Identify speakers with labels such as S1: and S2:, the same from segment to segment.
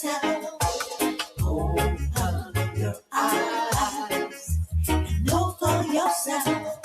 S1: yourself. Open your eyes and know for yourself.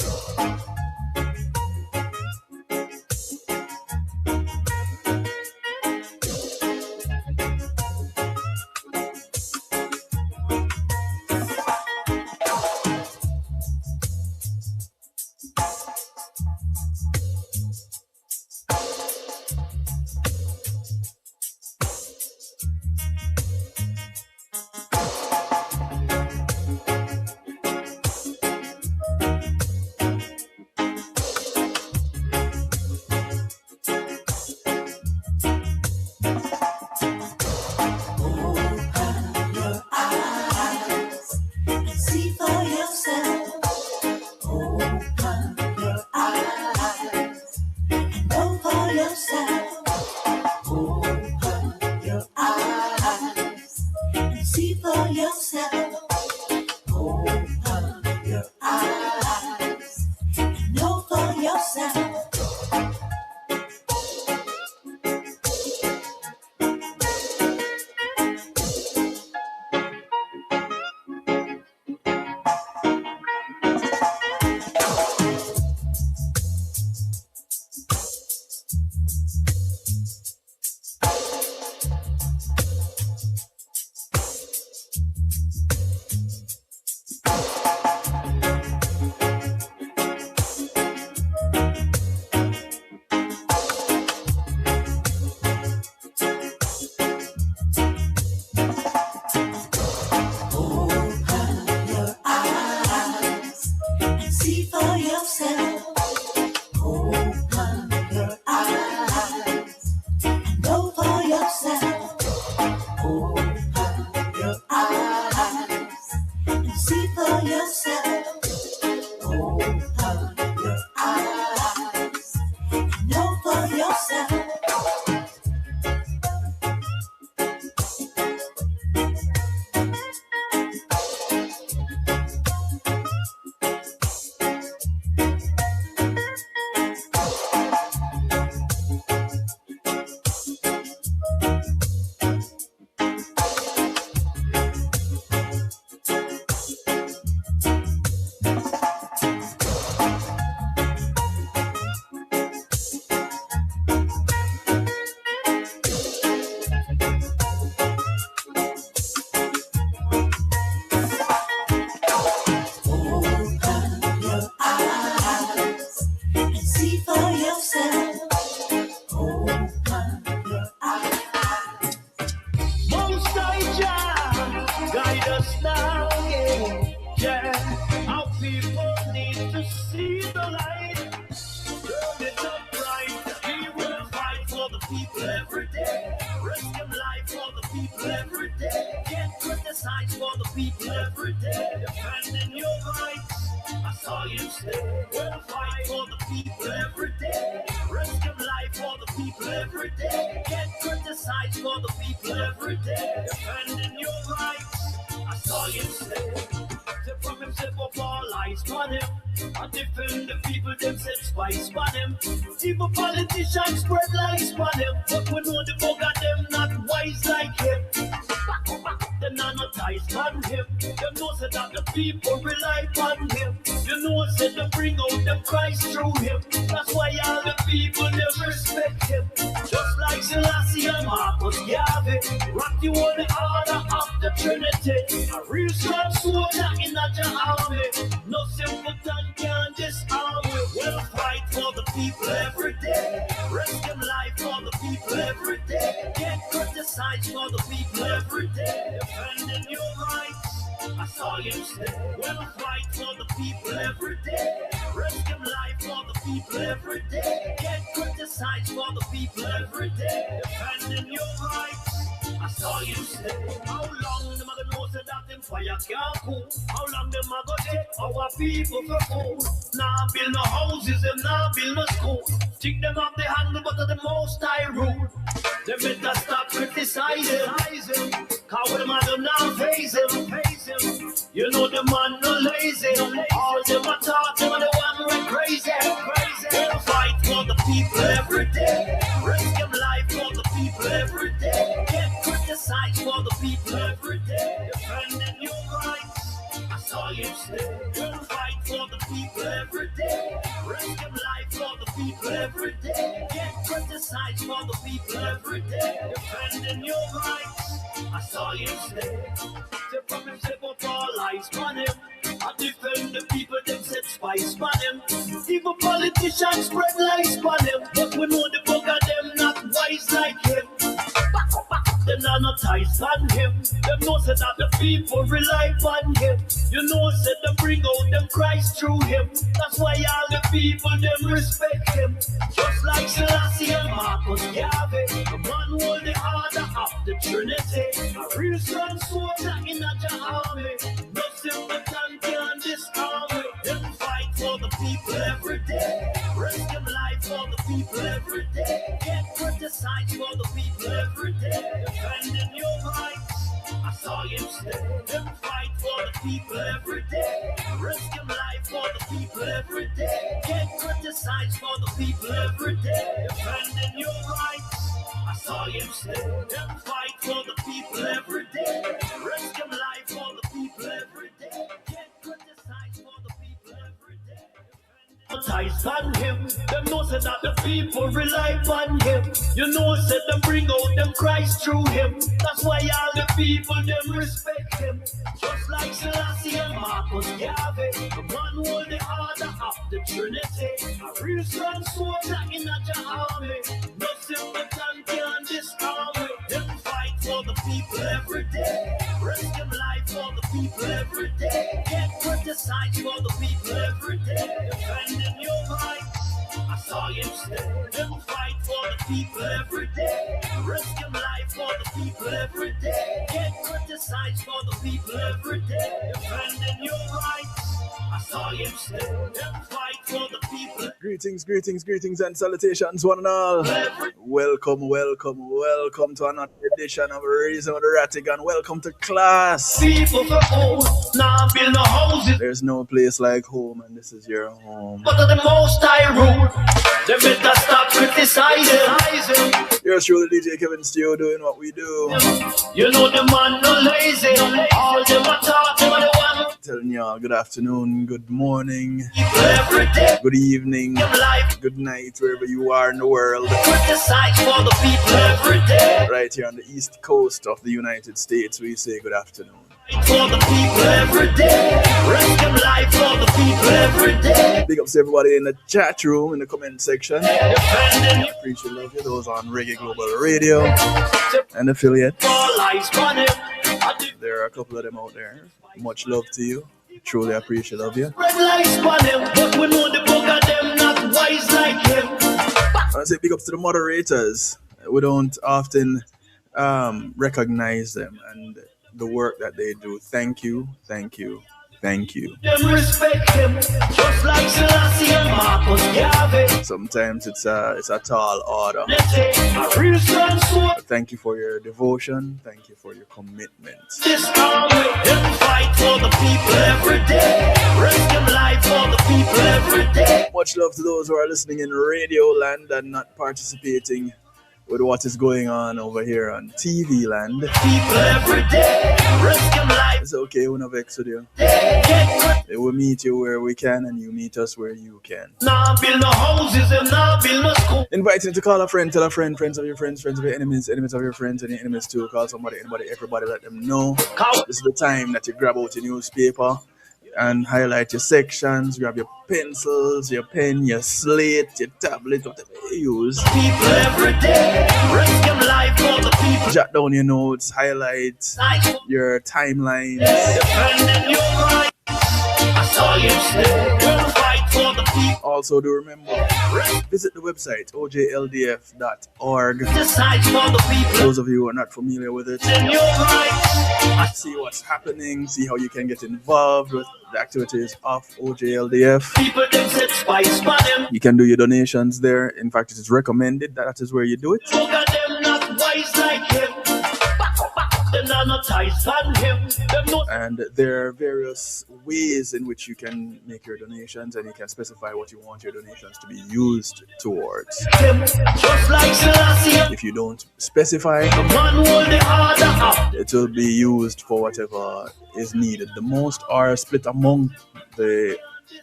S1: criticize for the people every day. Defending your rights, I saw you stay. You'll fight for the people every day. Risk your life for the people every day. Get criticized for the people every day. Defending your rights, I saw you stay. They promise to put all eyes on him. I defend the people that set spice on him. Even politicians spread lies on him. But we know the book of them not wise like him. Them not ties on him. Them know said that the people rely on him. You know said them bring out them Christ through him. That's why all the people them respect him. Just like Selassie and Marcus Garvey, the man who hold the order of the Trinity. A real strong soldier in a army. No sympathy can disarm me. Them fight for the people every day. Risk them life for the people every day. Get criticized for the people every day. Defending your rights, I saw you stay. Them fight for the people every day. Risk your life for the people every day. Get criticized for the people every day. Defending your rights, I saw you stay. Them fight for the people every day. Risk your life for the people every day. Get criticized for the people every day. Ties on him. Them know said that the people rely on him. You know said them bring out them Christ through him. That's why all the people them respect him. Just like Selassie and Marcus Garvey, the man who hold the order of the Trinity. A real strong soldier in a army. No sympathy can disarm me. Them fight for the people every day. Risk them life for the people every day. Get criticized for the people every day. Defending your rights, I saw you stay. Them fight for the people every day. Risk your life for the people every day. Get criticized for the people every day. Defending your rights, I saw you stay. Them fight for the people.
S2: Greetings, and salutations, one and all. Welcome to another edition of Raising with Rattigan. Welcome to class.
S1: People for home, now build no houses.
S2: There's no place like home, and this is your home.
S1: But the most I rule, they better stop criticizing.
S2: Yours truly, DJ Kevin Steele, doing what we do.
S1: You know the man no lazy. All them a talk, them a the one.
S2: Telling y'all good afternoon, good morning,
S1: Every day,
S2: good evening,
S1: life.
S2: good night, wherever you are in the world.
S1: Criticize for the people every day.
S2: Right here on the east coast of the United States, we say good afternoon.
S1: For the people every day. Risk them life for the people every day.
S2: Big ups to everybody in the chat room, in the comment section.
S1: Defending
S2: Appreciate love you, those on Reggae Global Radio and affiliate.
S1: all eyes on him.
S2: There are a couple of them out there. Much love to you. Truly appreciate love you.
S1: Red lights on him, but we know the book of them not wise like him.
S2: I want to say big ups to the moderators. We don't often recognize them and the work that they do. Thank you.
S1: Them respect him, just like Selassie and Marcus Garvey.
S2: Sometimes it's a tall order.
S1: A real strong sword.
S2: Thank you for your devotion. Thank you for your commitment.
S1: This army, them fight for the people every day. Risk them life for the people every day.
S2: Much love to those who are listening in radio land and not participating with what is going on over here on TV land.
S1: People every day. Risk them life.
S2: It's okay, we're not vexed with you.
S1: Get
S2: We will meet you where we can and you meet us where you can.
S1: now build no houses and now build no school.
S2: Inviting to call a friend, tell a friend, friends of your friends, friends of your enemies, enemies of your friends, and your enemies too. Call somebody, anybody, everybody, let them know. This is the time that you grab out your newspaper and highlight your sections, grab your pencils, your pen, your slate, your tablet, whatever you use.
S1: People every day. Risk them life for the people.
S2: Jot down your notes, highlight
S1: Life
S2: your timelines.
S1: defending your rights. I saw you stay. You'll fight for the people.
S2: Also, do remember, visit the website OJLDF.org.
S1: Decide for the people.
S2: Those of you who are not familiar with it,
S1: In your rights.
S2: see what's happening, see how you can get involved with the activities of OJLDF.
S1: People them set spice for them.
S2: You can do your donations there. In fact, it is recommended that is where you do it.
S1: Look at them not wise like him. Them not ties on him. Them no
S2: And there are various ways in which you can make your donations, and you can specify what you want your donations to be used towards.
S1: him. Just like Selassie.
S2: If you don't specify,
S1: The man hold the order
S2: it will be used for whatever is needed the most or split among the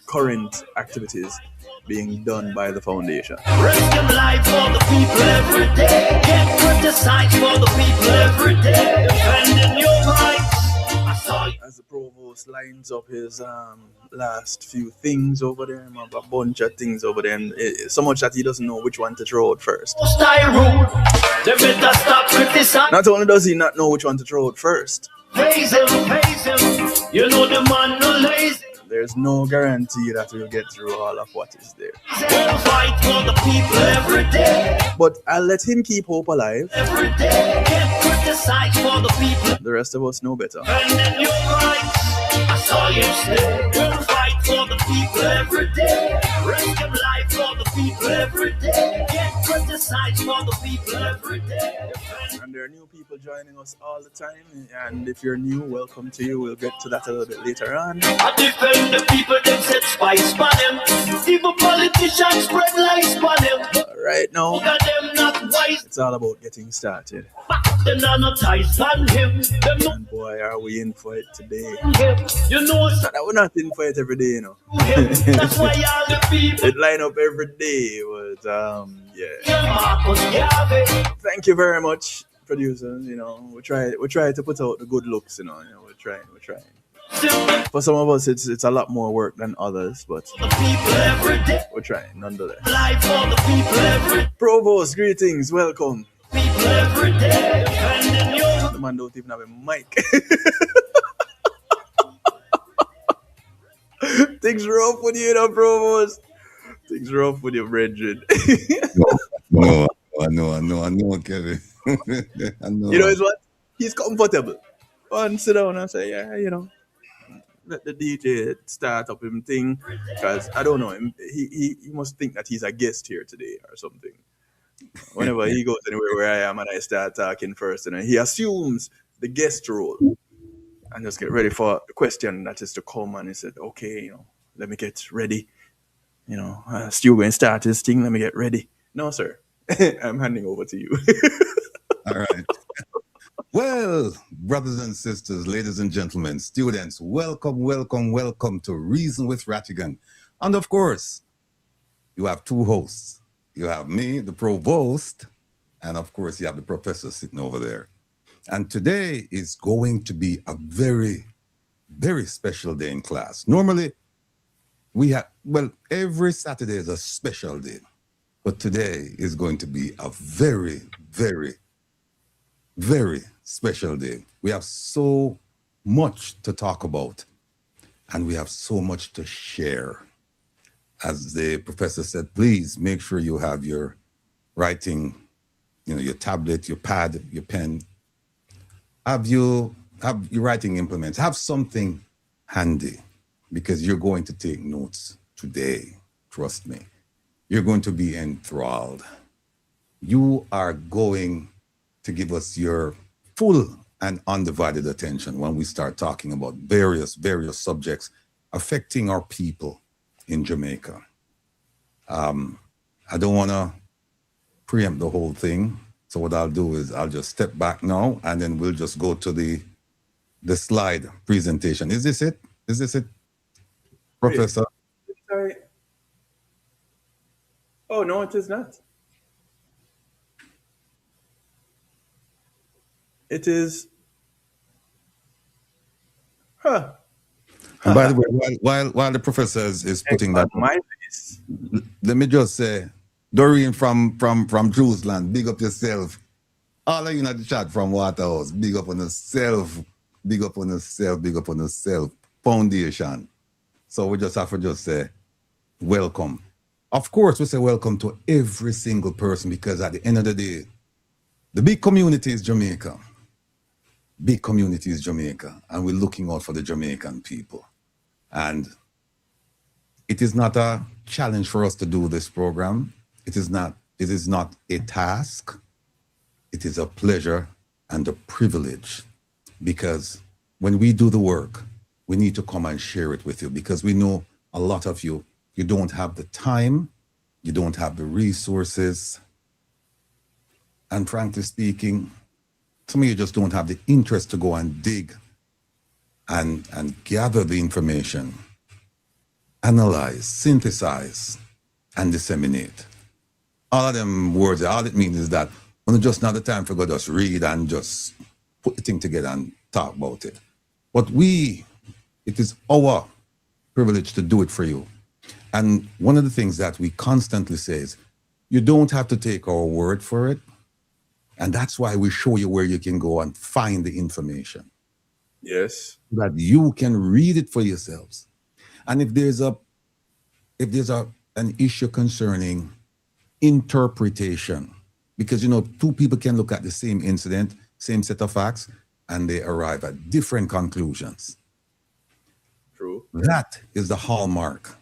S2: current activities being done by the foundation.
S1: Risking life for the people every day. Get criticized for the people every day. Defending your rights. I saw you.
S2: As the provost lines up his last few things over there, a bunch of things over there, and so much that he doesn't know which one to throw out first.
S1: Style rule. They better stop criticizing.
S2: Not only does he not know which one to throw out first,
S1: Praise him, praise him. You know the man no lazy.
S2: there's no guarantee that we'll get through all of what is there.
S1: We'll fight for the people every day.
S2: But I'll let him keep hope alive.
S1: Every day. Get criticized for the people.
S2: The rest of us know better.
S1: Defending your rights. I saw you stay. We'll fight for the people every day. Risking life for the people every day. Get criticized for the people every day.
S2: And there are new people joining us all the time. And if you're new, welcome to you. We'll get to that a little bit later on.
S1: I defend the people that set spice on them. Even politicians spread lies on them.
S2: Right now,
S1: Look at them not wise.
S2: it's all about getting started.
S1: Them not ties on him. Them not
S2: And boy, are we in for it today.
S1: him. You know it's
S2: Not that we're not in for it every day, you know.
S1: him. That's why all the people.
S2: It line up every day, but yeah.
S1: Marcus Garvey.
S2: Thank you very much, producers. You know, we try to put out the good looks. You know, we're trying.
S1: Simple
S2: For some of us, it's a lot more work than others, but
S1: for the people every day.
S2: we're trying nonetheless.
S1: Life for the people every
S2: Provost, greetings, welcome.
S1: people every day. Defending your
S2: The man don't even have a mic. Things rough with you, Provost. Things rough with your brethren.
S3: No, I know, Kevin. I know.
S2: You know, it's what? He's comfortable. And sit down and say, yeah, you know, let the DJ start up him thing. Because I don't know him. He must think that he's a guest here today or something. Whenever he goes anywhere where I am and I start talking first, and he assumes the guest role and just get ready for the question that is to come. And he said, okay, you know, let me get ready. You know, Stu going to start his thing. Let me get ready. No, sir. I'm handing over to you.
S3: All right. Well, brothers and sisters, ladies and gentlemen, students, welcome to Reason with Rattigan. And of course, you have two hosts. You have me, the provost, and of course, you have the professor sitting over there. And today is going to be a very, very special day in class. Normally, every Saturday is a special day. But today is going to be a very, very, very special day. We have so much to talk about, and we have so much to share. As the professor said, please make sure you have your writing, your tablet, your pad, your pen. Have your writing implements. Have something handy, because you're going to take notes today. Trust me. You're going to be enthralled. You are going to give us your full and undivided attention when we start talking about various subjects affecting our people in Jamaica. I don't want to preempt the whole thing. So what I'll do is I'll just step back now, and then we'll just go to the slide presentation. Is this it? Professor?
S2: Sorry. Oh, no, it is not. It is. Huh.
S3: And by the way, while the professor is putting that,
S2: my face.
S3: let me just say, Doreen from Jerusalem, big up yourself. All of you in the chat from Waterhouse, big up on yourself, big up on yourself. Foundation. So we just have to just say, welcome. Of course, we say welcome to every single person, because at the end of the day, the big community is Jamaica. And we're looking out for the Jamaican people. And it is not a challenge for us to do this program. It is not a task. It is a pleasure and a privilege, because when we do the work, we need to come and share it with you, because we know a lot of you don't have the time, you don't have the resources, and frankly speaking, Some of you just don't have the interest to go and dig and gather the information, analyze, synthesize, and disseminate. All of them words, all it means is that when it's just not the time for go just read and just put the thing together and talk about it. But it is our privilege to do it for you. And one of the things that we constantly say is, you don't have to take our word for it. And that's why we show you where you can go and find the information.
S2: Yes.
S3: That you can read it for yourselves. And if there's an issue concerning interpretation, because two people can look at the same incident, same set of facts, and they arrive at different conclusions.
S2: True.
S3: That is the hallmark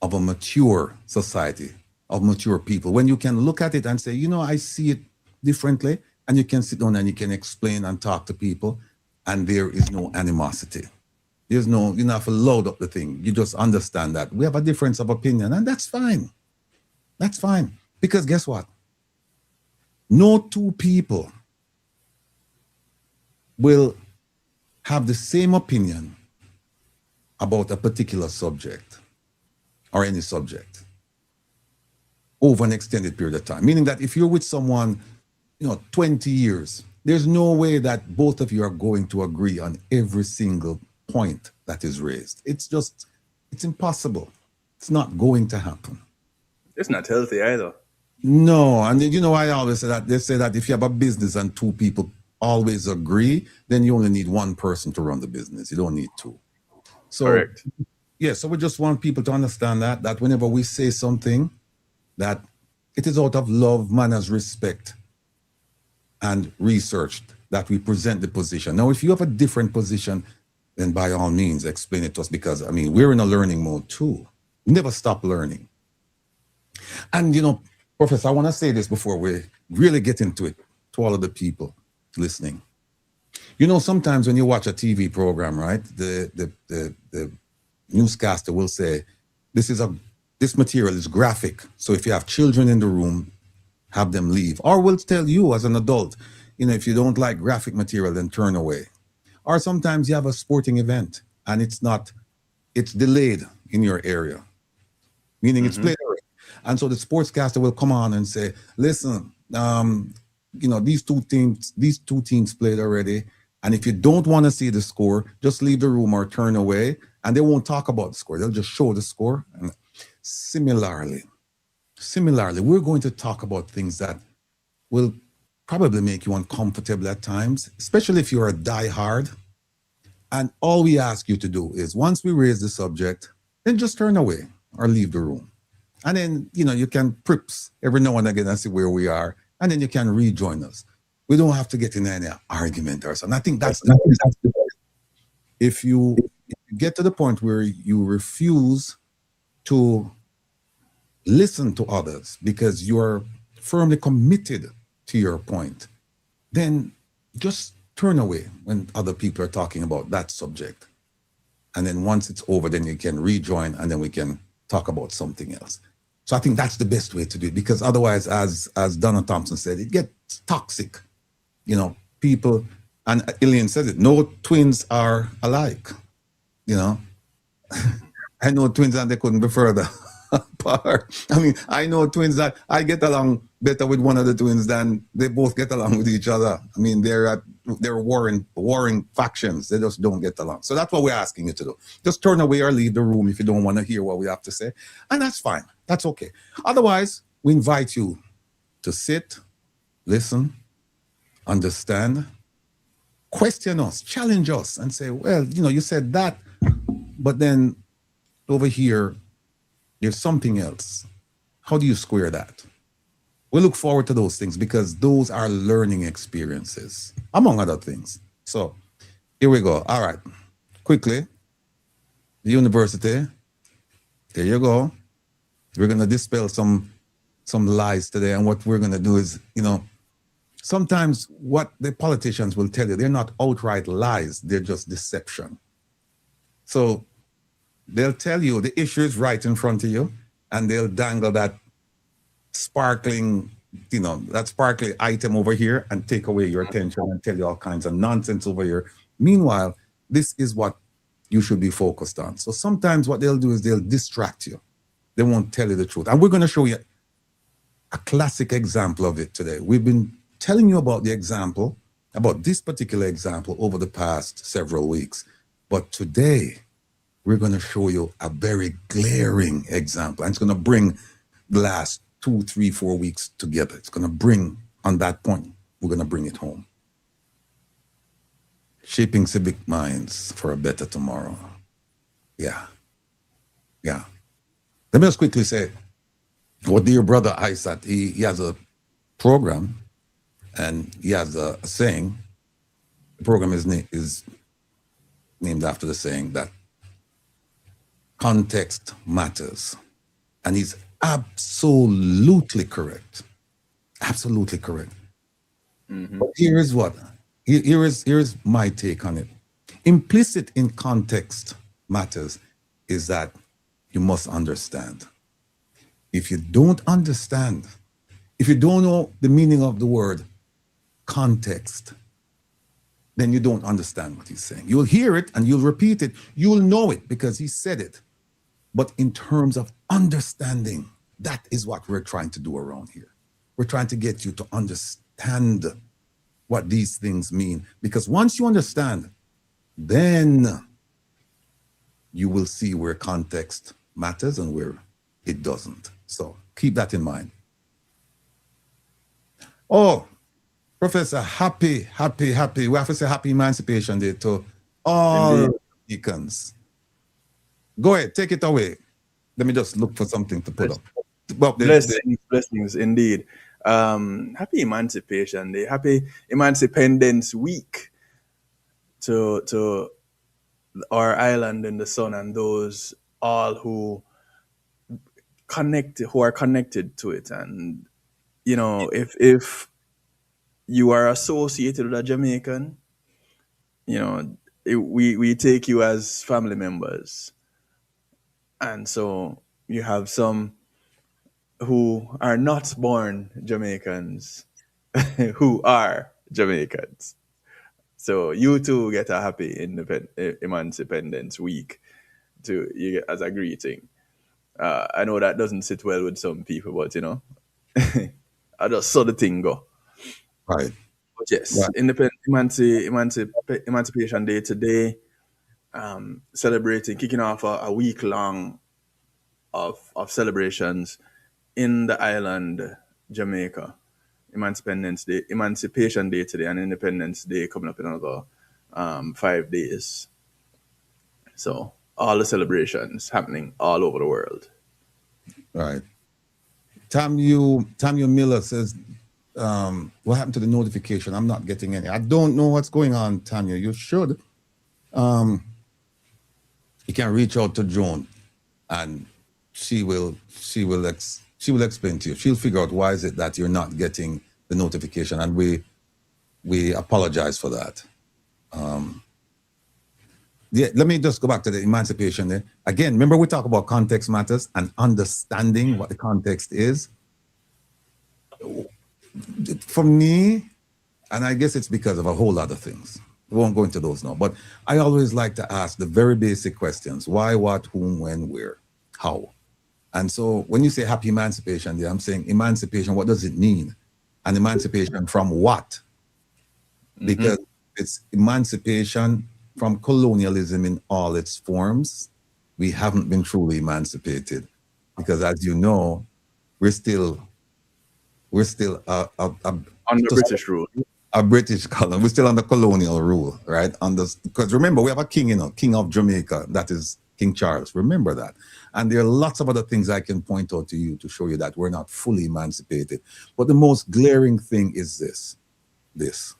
S3: of a mature society, of mature people. When you can look at it and say, I see it differently, and you can sit down and you can explain and talk to people, and there is no animosity. There's no, you don't have to load up the thing. You just understand that we have a difference of opinion, and that's fine. That's fine. Because guess what? No two people will have the same opinion about a particular subject or any subject over an extended period of time. Meaning that if you're with someone, 20 years, there's no way that both of you are going to agree on every single point that is raised. It's impossible. It's not going to happen.
S2: It's not healthy either.
S3: No, and I always say that they say that if you have a business and two people always agree, then you only need one person to run the business. You don't need two. So,
S2: correct.
S3: Yeah, so we just want people to understand that whenever we say something, that it is out of love, manners, respect, and research that we present the position. Now, if you have a different position, then by all means, explain it to us, because, we're in a learning mode too. We never stop learning. And, Professor, I want to say this before we really get into it to all of the people listening. Sometimes when you watch a TV program, right, the newscaster will say, this material is graphic. So if you have children in the room, have them leave. Or will tell you as an adult, if you don't like graphic material, then turn away. Or sometimes you have a sporting event and it's delayed in your area, meaning it's played already. And so the sportscaster will come on and say, listen, these two teams played already. And if you don't want to see the score, just leave the room or turn away, and they won't talk about the score. They'll just show the score. And similarly, we're going to talk about things that will probably make you uncomfortable at times, especially if you're a diehard. And all we ask you to do is, once we raise the subject, then just turn away or leave the room. And then, you can prips every now and again and see where we are, and then you can rejoin us. We don't have to get in any argument or something. I think that's the best. If you get to the point where you refuse to listen to others because you're firmly committed to your point, then just turn away when other people are talking about that subject. And then once it's over, then you can rejoin, and then we can talk about something else. So I think that's the best way to do it, because otherwise, as Donna Thompson said, it gets toxic. People, and Elaine says it, no twins are alike. I know twins and they couldn't be further apart. I know twins that I get along better with one of the twins than they both get along with each other. They're warring factions. They just don't get along. So that's what we're asking you to do. Just turn away or leave the room if you don't want to hear what we have to say. And that's fine. That's okay. Otherwise, we invite you to sit, listen, understand, question us, challenge us, and say, well, you said that, but then over here, there's something else. How do you square that? We look forward to those things, because those are learning experiences, among other things. So here we go. All right. Quickly, the university. There you go. We're going to dispel some lies today. And what we're going to do is, sometimes what the politicians will tell you, they're not outright lies. They're just deception. So they'll tell you the issue is right in front of you, and they'll dangle that sparkling that sparkly item over here and take away your attention and tell you all kinds of nonsense over here. Meanwhile, this is what you should be focused on. So sometimes what they'll do is they'll distract you. They won't tell you the truth. And we're going to show you a classic example of it today. We've been telling you about this particular example over the past several weeks. But today, we're going to show you a very glaring example. And it's going to bring the last 2, 3, 4 weeks together. It's going to bring, on that point, we're going to bring it home. Shaping civic minds for a better tomorrow. Yeah. Let me just quickly say, what dear brother Isaac, he has a program and he has a saying. The program is named after the saying that context matters. And he's absolutely correct. Absolutely correct. But here's my take on it. Implicit in context matters is that you must understand. If you don't understand, if you don't know the meaning of the word context, then you don't understand what he's saying. You'll hear it and you'll repeat it. You'll know it because he said it. But in terms of understanding, that is what we're trying to do around here. We're trying to get you to understand what these things mean. Because once you understand, then you will see where context matters and where it doesn't. So keep that in mind. Oh, Professor, happy. We have to say happy Emancipation Day to all Jamaicans. Go ahead, take it away. Let me just look for something to put up. Well,
S2: blessings indeed. Happy Emancipation Day, happy Emancipendence Week to our island in the sun and those all who are connected to it. And if you are associated with a Jamaican, we take you as family members. And so you have some who are not born Jamaicans who are Jamaicans. So you too get a happy Emancipendence Week you get as a greeting. I know that doesn't sit well with some people, but I just saw the thing go.
S3: Right.
S2: But yes, right. Emancipation Day today, kicking off a week long of celebrations in the island, Jamaica. Emancipation Day today, and Independence Day coming up in another 5 days. So all the celebrations happening all over the world.
S3: Right. Tamu Miller says, what happened to the notification? I'm not getting any. I don't know what's going on, Tanya. You should. You can reach out to Joan, and she will explain to you. She'll figure out why is it that you're not getting the notification, and we apologize for that. Let me just go back to the Emancipation Day. Again, remember we talk about context matters and understanding what the context is. For me, and I guess it's because of a whole lot of things. We won't go into those now, but I always like to ask the very basic questions. Why, what, whom, when, where, how? And so when you say Happy Emancipation Day, I'm saying emancipation, what does it mean? And emancipation from what? Because it's emancipation from colonialism in all its forms. We haven't been truly emancipated because, as you know, we're still
S2: under British rule.
S3: A British colony. We're still under colonial rule, right? Because remember, we have a king, King of Jamaica, that is King Charles. Remember that. And there are lots of other things I can point out to you to show you that we're not fully emancipated. But the most glaring thing is this.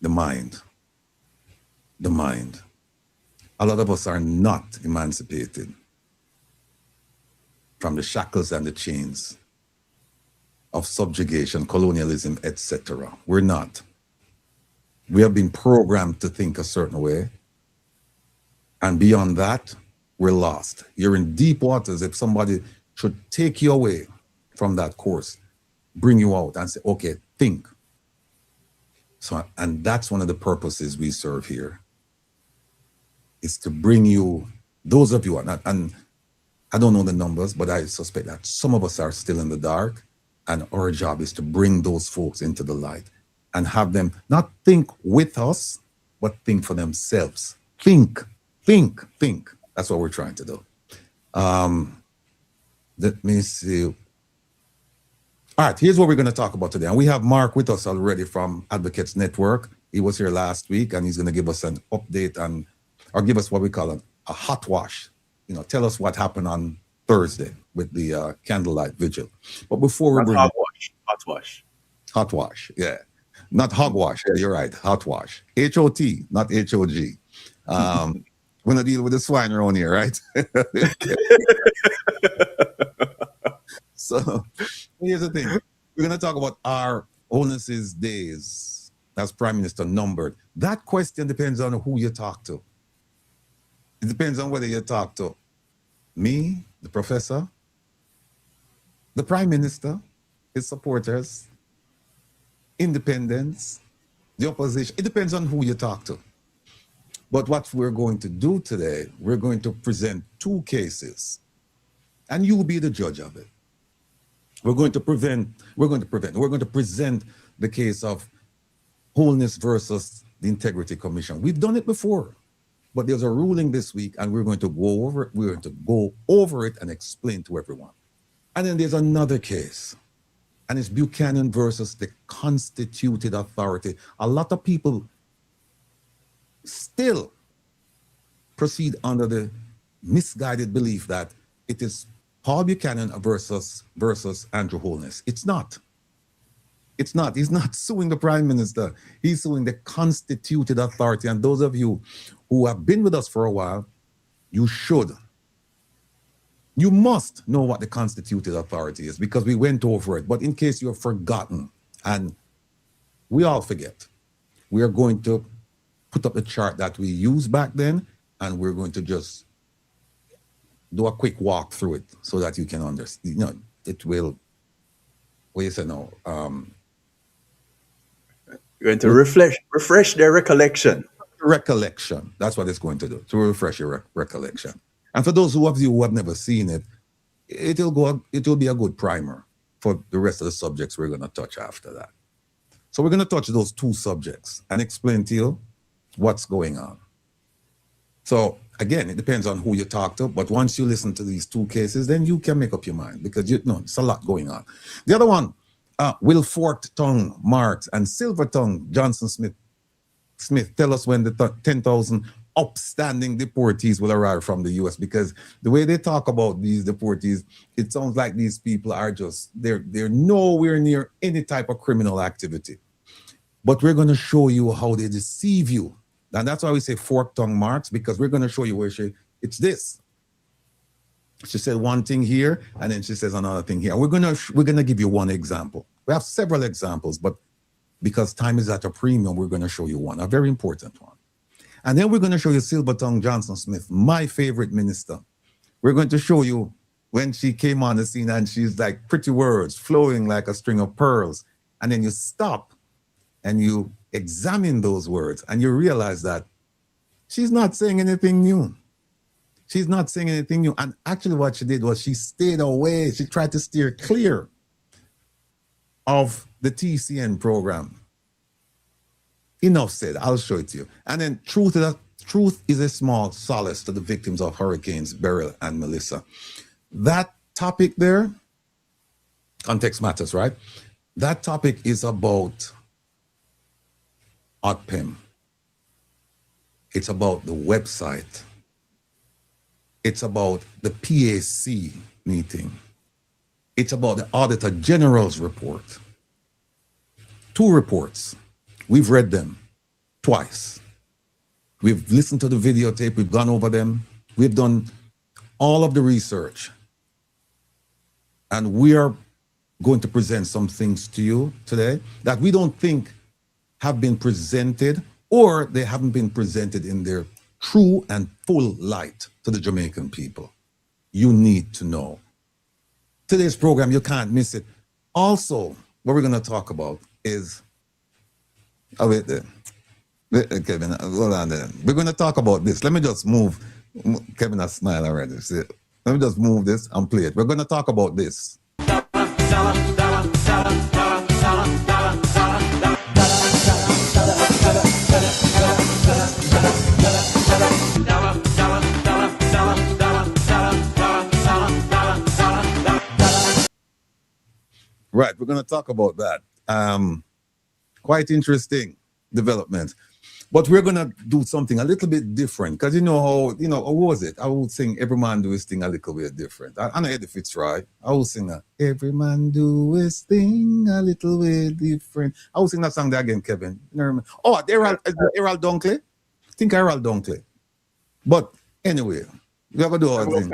S3: The mind. The mind. A lot of us are not emancipated from the shackles and the chains of subjugation, colonialism, etc. We're not. We have been programmed to think a certain way. And beyond that, we're lost. You're in deep waters if somebody should take you away from that course. bring you out and say, okay, think. So, and that's one of the purposes we serve here, is to bring you, those of you, and I don't know the numbers, but I suspect that some of us are still in the dark, and our job is to bring those folks into the light and have them not think with us, but think for themselves. Think. That's what we're trying to do. Let me see. All right, here's what we're going to talk about today. And we have Mark with us already from Advocates Network. He was here last week, and he's going to give us an update or give us what we call a hot wash. You know, tell us what happened on Thursday with the candlelight vigil. But before we bring
S2: hot wash,
S3: yeah, not hogwash. Yeah, you're right, hot wash. HOT, not HOG. We're gonna deal with the swine around here, right? So here's the thing: we're gonna talk about our Holness's days as Prime Minister numbered. That question depends on who you talk to. It depends on whether you talk to me, the professor, the Prime Minister, his supporters, independents, the opposition. It depends on who you talk to. But what we're going to do today, we're going to present two cases, and you'll be the judge of it. We're going to present the case of Holness versus the Integrity Commission. We've done it before, but there's a ruling this week, and we're going to go over it. We're going to go over it and explain to everyone. And then there's another case, and it's Buchanan versus the constituted authority. A lot of people still proceed under the misguided belief that it is Paul Buchanan versus Andrew Holness. It's not. It's not. He's not suing the Prime Minister. He's suing the constituted authority. And those of you who have been with us for a while, you must know what the constituted authority is, because we went over it. But in case you've forgotten, and we all forget, we are going to put up the chart that we used back then, and we're going to just do a quick walk through it so that you can understand. You know, it will, what do you say now?
S2: You're going to refresh their recollection.
S3: Recollection. That's what it's going to do, to refresh your recollection. And for those of you who have never seen it, it will be a good primer for the rest of the subjects we're going to touch after that. So we're going to touch those two subjects and explain to you what's going on. So again, it depends on who you talk to, but once you listen to these two cases, then you can make up your mind, because you know it's a lot going on. The other one, will Forked Tongue Marks and Silver Tongue Johnson Smith tell us when the 10,000 upstanding deportees will arrive from the US, because the way they talk about these deportees, it sounds like these people are just, they're nowhere near any type of criminal activity. But we're going to show you how they deceive you. And that's why we say Forked Tongue Marks, because we're going to show you where it's this. She said one thing here, and then she says another thing here. We're gonna give you one example. We have several examples, but because time is at a premium, we're going to show you one, a very important one. And then we're going to show you Silver Tongue Johnson Smith, my favorite minister. We're going to show you when she came on the scene, and she's like pretty words flowing like a string of pearls. And then you stop and you examine those words, and you realize that she's not saying anything new. She's not saying anything new. And actually what she did was she stayed away. She tried to steer clear of the TCN program. Enough said. I'll show it to you. And then truth is a small solace to the victims of hurricanes Beryl and Melissa. That topic there, context matters, right? That topic is about OTPEM. It's about the website. It's about the PAC meeting. It's about the Auditor General's report. 2 reports. We've read them twice. We've listened to the videotape. We've gone over them. We've done all of the research. And we are going to present some things to you today that we don't think have been presented, or they haven't been presented in their true and full light to the Jamaican people. You need to know. Today's program, you can't miss it. Also, what we're going to talk about is, oh, wait there. Kevin, hold on there. We're going to talk about this. Let me just move. Kevin has smiled already. See? Let me just move this and play it. We're going to talk about this. Right, we're going to talk about that. Quite interesting development. But we're going to do something a little bit different. Because what was it? I would sing Every Man Do His Thing a little bit different. I know if it's right. I would sing Every Man Do His Thing a little bit different. I would sing that song there again, Kevin. Oh, Errol Dunkley? I think Errol Dunkley. But anyway, we're going to do our thing.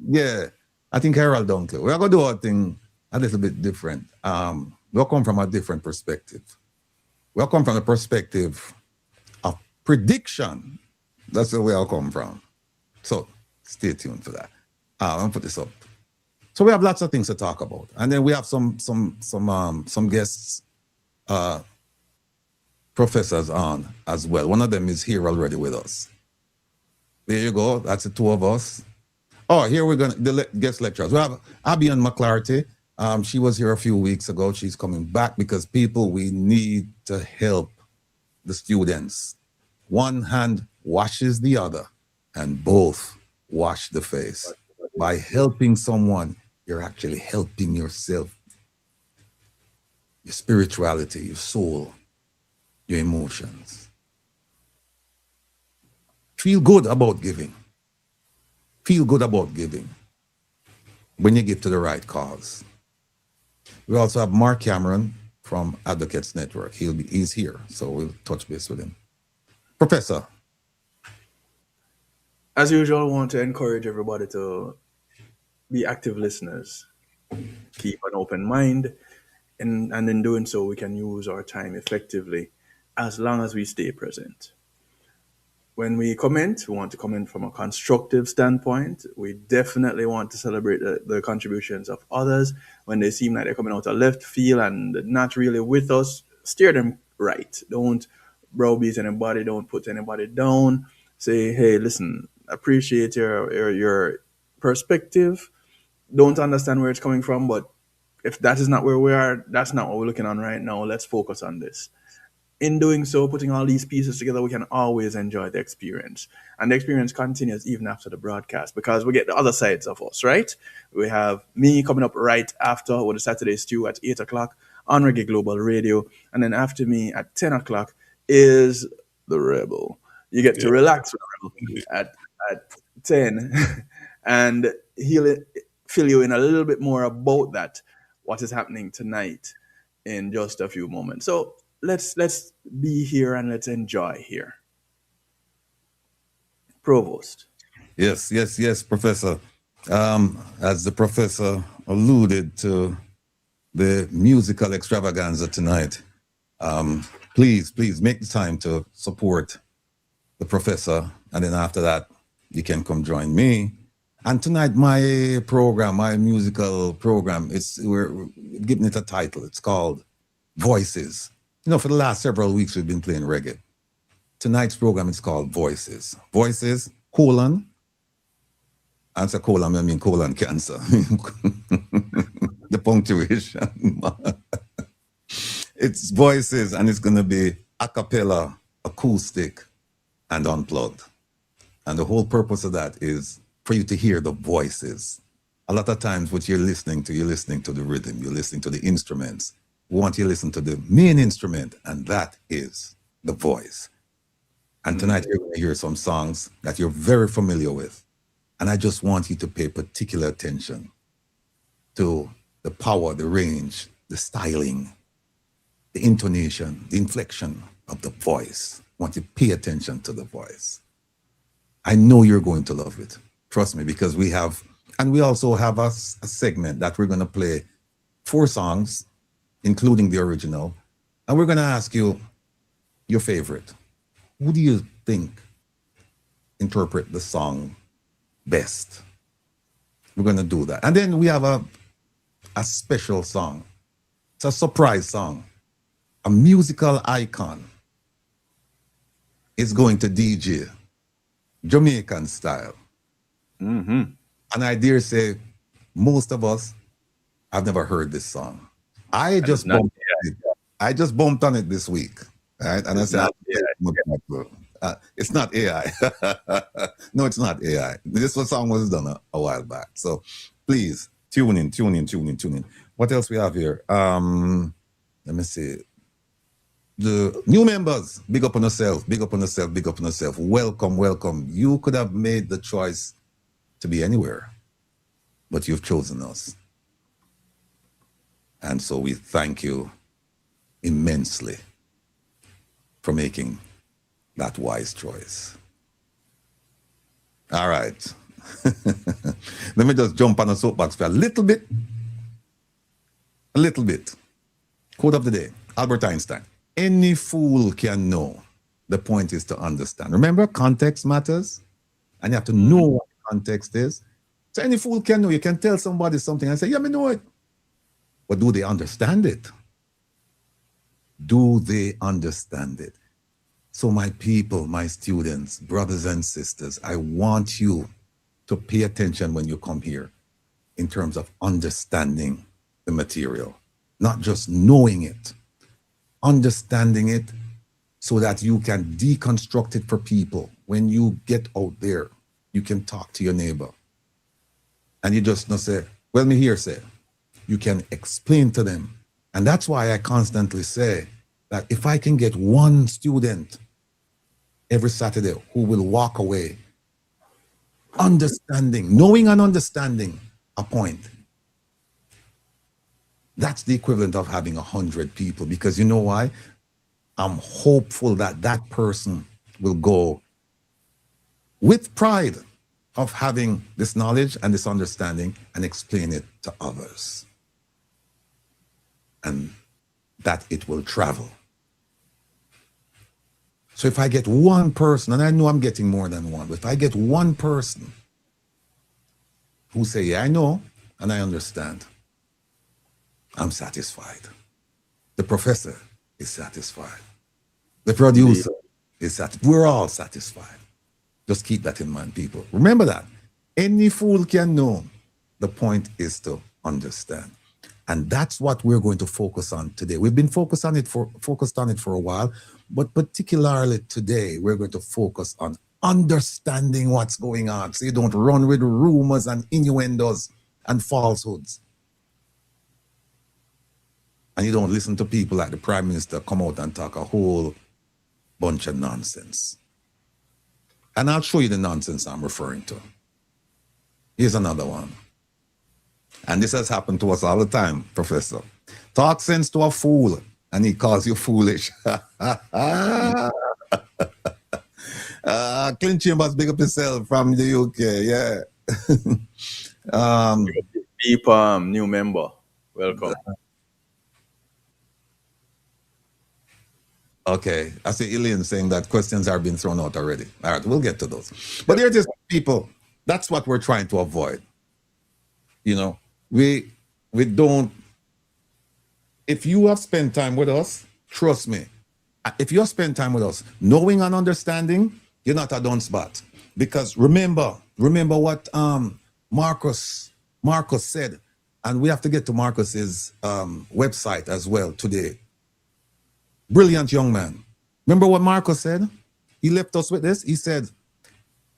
S3: Yeah, I think Errol Dunkley. We're going to do our thing a little bit different. We'll come from a different perspective. We'll come from the perspective of prediction. That's the way I'll come from. So stay tuned for that. I'll put this up. So we have lots of things to talk about, and then we have some guests, professors on as well. One of them is here already with us. There you go. That's the two of us. Oh, here we're going to the guest lecturers. We have Abby and McClarty. She was here a few weeks ago. She's coming back because we need to help the students. One hand washes the other, and both wash the face. By helping someone, you're actually helping yourself, your spirituality, your soul, your emotions. Feel good about giving. Feel good about giving when you give to the right cause. We also have Mark Cameron from Advocates Network. He's here, so we'll touch base with him. Professor.
S2: As usual, I want to encourage everybody to be active listeners. Keep an open mind, and in doing so, we can use our time effectively as long as we stay present. When we comment, we want to comment from a constructive standpoint. We definitely want to celebrate the contributions of others. When they seem like they're coming out of left field and not really with us, steer them right. Don't browbeat anybody. Don't put anybody down. Say, hey, listen, appreciate your perspective. Don't understand where it's coming from, but if that is not where we are, that's not what we're looking on right now. Let's focus on this. In doing so, putting all these pieces together, we can always enjoy the experience. And the experience continues even after the broadcast because we get the other sides of us, right? We have me coming up right after with the Saturday Stew at 8 o'clock on Reggae Global Radio. And then after me at 10 o'clock is the Rebel. You get to relax with the Rebel at 10. And he'll fill you in a little bit more about that, what is happening tonight in just a few moments. So let's be here and let's enjoy here. Provost.
S3: Yes, Professor. As the professor alluded to the musical extravaganza tonight, please make the time to support the professor, and then after that, you can come join me. And tonight, my program, my musical program, we're giving it a title. It's called Voices. For the last several weeks, we've been playing reggae. Tonight's program is called Voices. Voices, colon. Answer colon, I mean colon cancer. The punctuation. It's Voices, and it's going to be a cappella, acoustic, and unplugged. And the whole purpose of that is for you to hear the voices. A lot of times what you're listening to the rhythm, you're listening to the instruments. We want you to listen to the main instrument, and that is the voice. And tonight you're going to hear some songs that you're very familiar with. And I just want you to pay particular attention to the power, the range, the styling, the intonation, the inflection of the voice. I want you to pay attention to the voice. I know you're going to love it. Trust me, because we also have a segment that we're going to play 4 songs, including the original. And we're going to ask you your favorite. Who do you think interpret the song best? We're going to do that. And then we have a special song It's a surprise song. A musical icon is going to DJ, Jamaican style. And I dare say, most of us have never heard this song. I just bumped on it this week. Right? And I said, it's not AI. No, it's not AI. This song was done a while back. So please tune in. What else we have here? Let me see. The new members, big up on yourself. Welcome. You could have made the choice to be anywhere, but you've chosen us. And so we thank you immensely for making that wise choice. All right. Let me just jump on a soapbox for a little bit. Quote of the day, Albert Einstein. Any fool can know. The point is to understand. Remember, context matters, and you have to know what context is. So any fool can know. You can tell somebody something and say, yeah, I know it. But do they understand it? Do they understand it? So my people, my students, brothers and sisters, I want you to pay attention when you come here in terms of understanding the material, not just knowing it, understanding it so that you can deconstruct it for people. When you get out there, you can talk to your neighbor and you just not say, well, me here say, you can explain to them. And that's why I constantly say that if I can get one student every Saturday who will walk away understanding, knowing and understanding a point, that's the equivalent of having 100 people. Because you know why? I'm hopeful that that person will go with pride of having this knowledge and this understanding and explain it to others. And that it will travel. So if I get one person, and I know I'm getting more than one, but if I get one person who say, yeah, I know and I understand, I'm satisfied. The professor is satisfied. The producer is satisfied. We're all satisfied. Just keep that in mind, people. Remember that. Any fool can know. The point is to understand. And that's what we're going to focus on today. We've been focused on it for a while, but particularly today, we're going to focus on understanding what's going on, so you don't run with rumors and innuendos and falsehoods. And you don't listen to people like the Prime Minister come out and talk a whole bunch of nonsense. And I'll show you the nonsense I'm referring to. Here's another one. And this has happened to us all the time, Professor. Talk sense to a fool, and he calls you foolish. Clint Chambers, big up yourself from the UK, yeah.
S2: Deep new member, welcome.
S3: Okay, I see Ilian saying that questions are being thrown out already. All right, we'll get to those. But there it is, people. That's what we're trying to avoid. You know, we don't. If you have spent time with us, trust me, if you have spent time with us, knowing and understanding, you're not a dunce bat. Because remember what Marcus said, and we have to get to Marcus's website as well today. Brilliant young man. Remember what Marcus said? He left us with this. He said,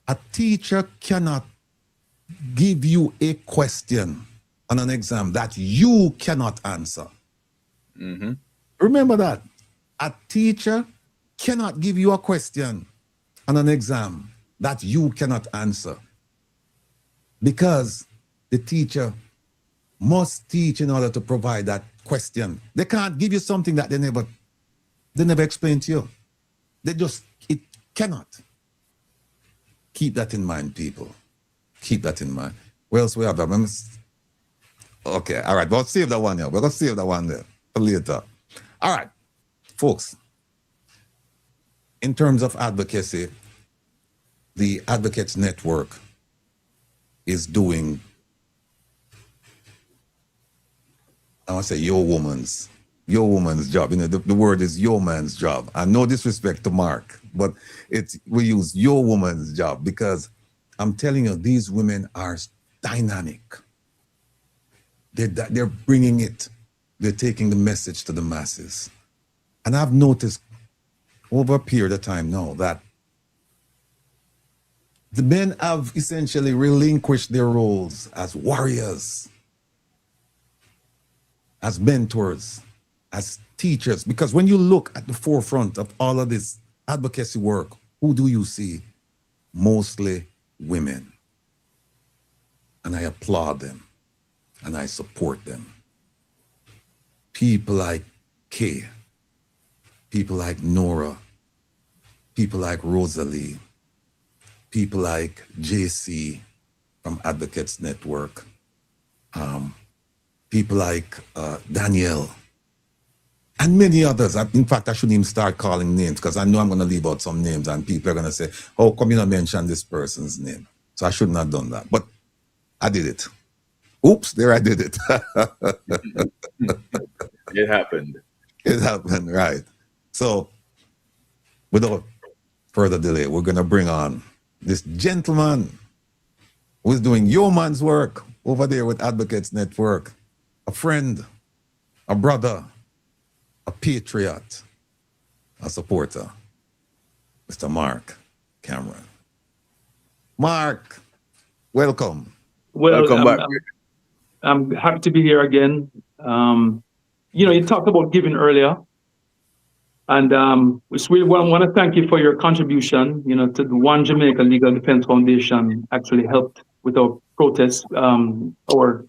S3: a teacher cannot give you a question on an exam that you cannot answer.
S2: Mm-hmm.
S3: Remember that. A teacher cannot give you a question on an exam that you cannot answer, because the teacher must teach in order to provide that question. They can't give you something that they never explain to you. It cannot. Keep that in mind, people. Keep that in mind. What else we have? Okay, all right, we'll save that one there. We're going to save that one there for later. All right, folks. In terms of advocacy, the Advocates Network is doing I want to say your woman's job. You know, the word is your man's job. And no disrespect to Mark, but we use your woman's job because I'm telling you, these women are dynamic. They're bringing it. They're taking the message to the masses. And I've noticed over a period of time now that the men have essentially relinquished their roles as warriors, as mentors, as teachers. Because when you look at the forefront of all of this advocacy work, who do you see? Mostly women. And I applaud them and I support them. People like Kay, people like Nora, people like Rosalie, people like JC from Advocates Network, people like Danielle, and many others. In fact, I shouldn't even start calling names because I know I'm going to leave out some names and people are going to say, oh, come you not mention this person's name? So I shouldn't have done that. But I did it. Oops, there I did it.
S2: It happened.
S3: It happened, right. So without further delay, we're going to bring on this gentleman who's doing yeoman's work over there with Advocates Network, a friend, a brother, a patriot, a supporter, Mr. Mark Cameron. Mark, welcome.
S2: Well, welcome back.
S1: I'm happy to be here again. You know, you talked about giving earlier, and we really want to thank you for your contribution. You know, to the One Jamaica Legal Defense Foundation actually helped with our protest, our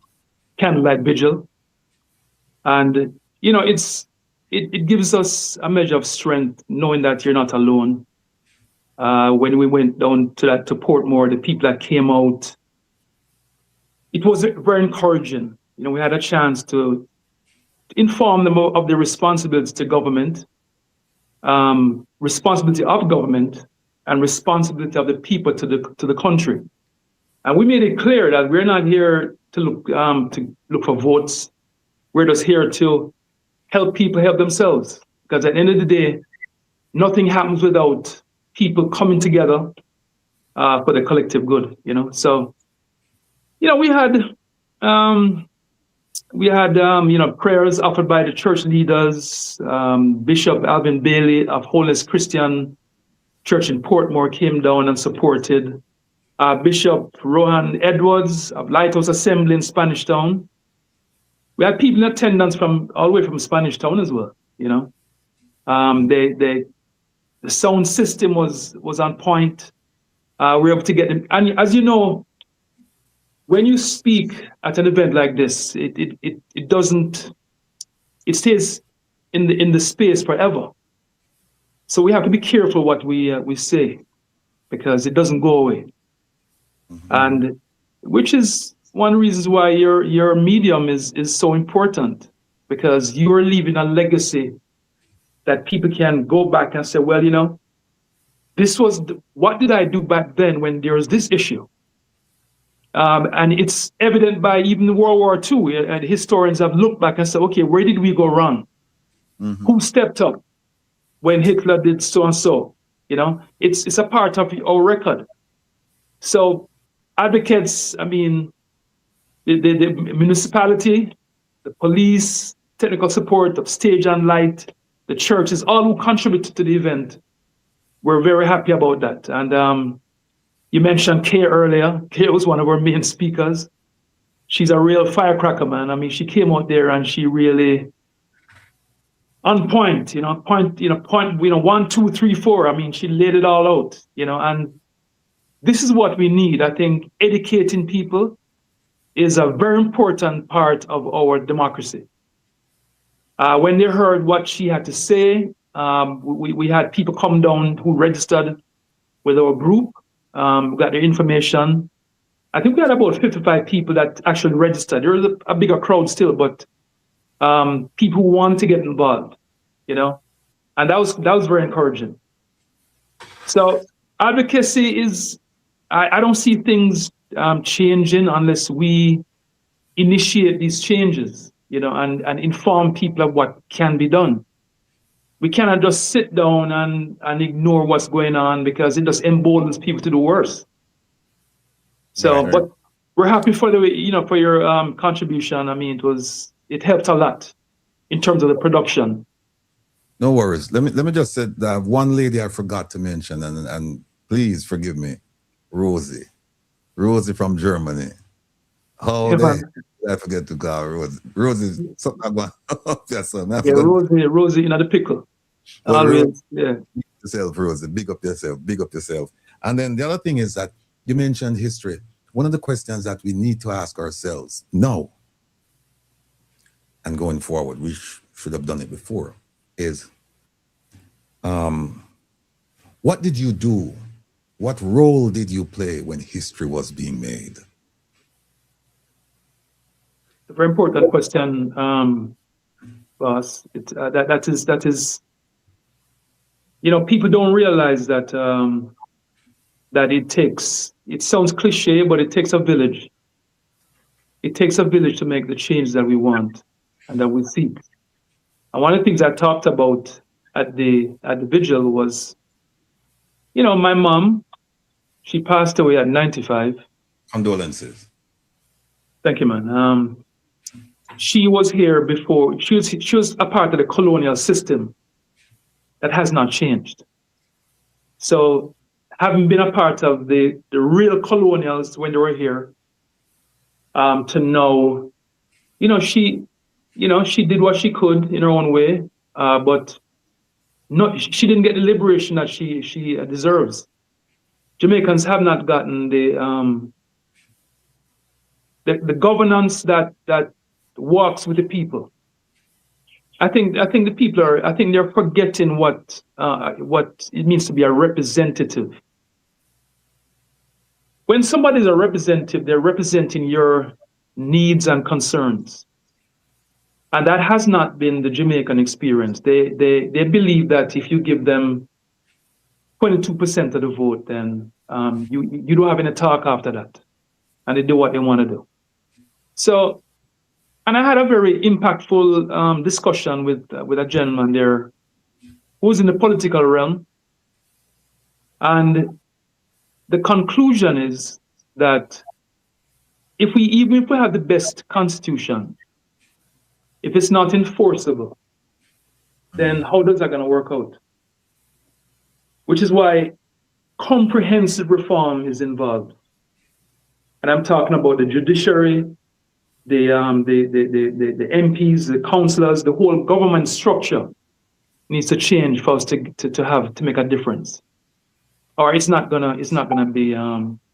S1: candlelight vigil, and you know, it gives us a measure of strength knowing that you're not alone. When we went down to Portmore, the people that came out, it was very encouraging. You know, we had a chance to inform them of the responsibility to government, responsibility of government, and responsibility of the people to the country. And we made it clear that we're not here to look for votes. We're just here to help people help themselves. Because at the end of the day, nothing happens without people coming together for the collective good. You know, so you know, we had you know, prayers offered by the church leaders. Bishop Alvin Bailey of Holness Christian Church in Portmore came down and supported. Bishop Rohan Edwards of Lighthouse Assembly in Spanish Town. We had people in attendance from all the way from Spanish Town as well. You know, the sound system was on point. We were able to get them, and as you know, when you speak at an event like this, it doesn't, it stays in the space forever. So we have to be careful what we say, because it doesn't go away. Mm-hmm. And which is one of the reasons why your medium is so important, because you are leaving a legacy that people can go back and say, well, you know, this was what did I do back then when there was this issue? And it's evident by even World War II, and historians have looked back and said, okay, where did we go wrong? Mm-hmm. Who stepped up when Hitler did so and so? You know, it's a part of our record. So advocates, I mean, the municipality, the police, technical support of stage and light, the churches, all who contributed to the event, we're very happy about that. And you mentioned Kay earlier. Kay was one of our main speakers. She's a real firecracker, man. I mean, she came out there and she really on point, you know, 1, 2, 3, 4. I mean, she laid it all out, you know, and this is what we need. I think educating people is a very important part of our democracy. When they heard what she had to say, we had people come down who registered with our group. We got their information. I think we had about 55 people that actually registered. There was a bigger crowd still, but people who want to get involved, you know, and that was very encouraging. So advocacy is, I don't see things changing unless we initiate these changes.
S4: and inform people of what can be done. We cannot just sit down and ignore what's going on, because it just emboldens people to do worse. So,
S3: Right.
S4: but we're happy for for your contribution. I mean, it helped a lot in terms of the production.
S3: No worries. Let me just say that one lady I forgot to mention, and please forgive me, Rosie from Germany. How did I forget to call Rosie? Rosie, something about yes, sir.
S4: Yeah, Rosie, the pickle.
S3: Well,
S4: always, yeah.
S3: Big up yourself, Rosie. Big up yourself. And then the other thing is that you mentioned history. One of the questions that we need to ask ourselves now and going forward, we should have done it before, is what did you do? What role did you play when history was being made?
S4: A very important question, boss. That is. People don't realize that that it sounds cliche, but it takes a village. It takes a village to make the change that we want and that we seek. And one of the things I talked about at the vigil was, my mom, she passed away at 95.
S3: Condolences.
S4: Thank you, man. She was here before. She was a part of the colonial system that has not changed. So, having been a part of the real colonials when they were here, to know, she did what she could in her own way, but she didn't get the liberation that she deserves. Jamaicans have not gotten the governance that walks with the people. I think the people they're forgetting what it means to be a representative. When somebody's a representative, they're representing your needs and concerns. And that has not been the Jamaican experience. They believe that if you give them 22% of the vote, then you don't have any talk after that. And they do what they want to do. So, and I had a very impactful discussion with a gentleman there who's in the political realm. And the conclusion is that even if we have the best constitution, if it's not enforceable, then how does that going to work out? Which is why comprehensive reform is involved. And I'm talking about the judiciary, the MPs, the councillors, the whole government structure needs to change for us to make a difference. Or it's not gonna be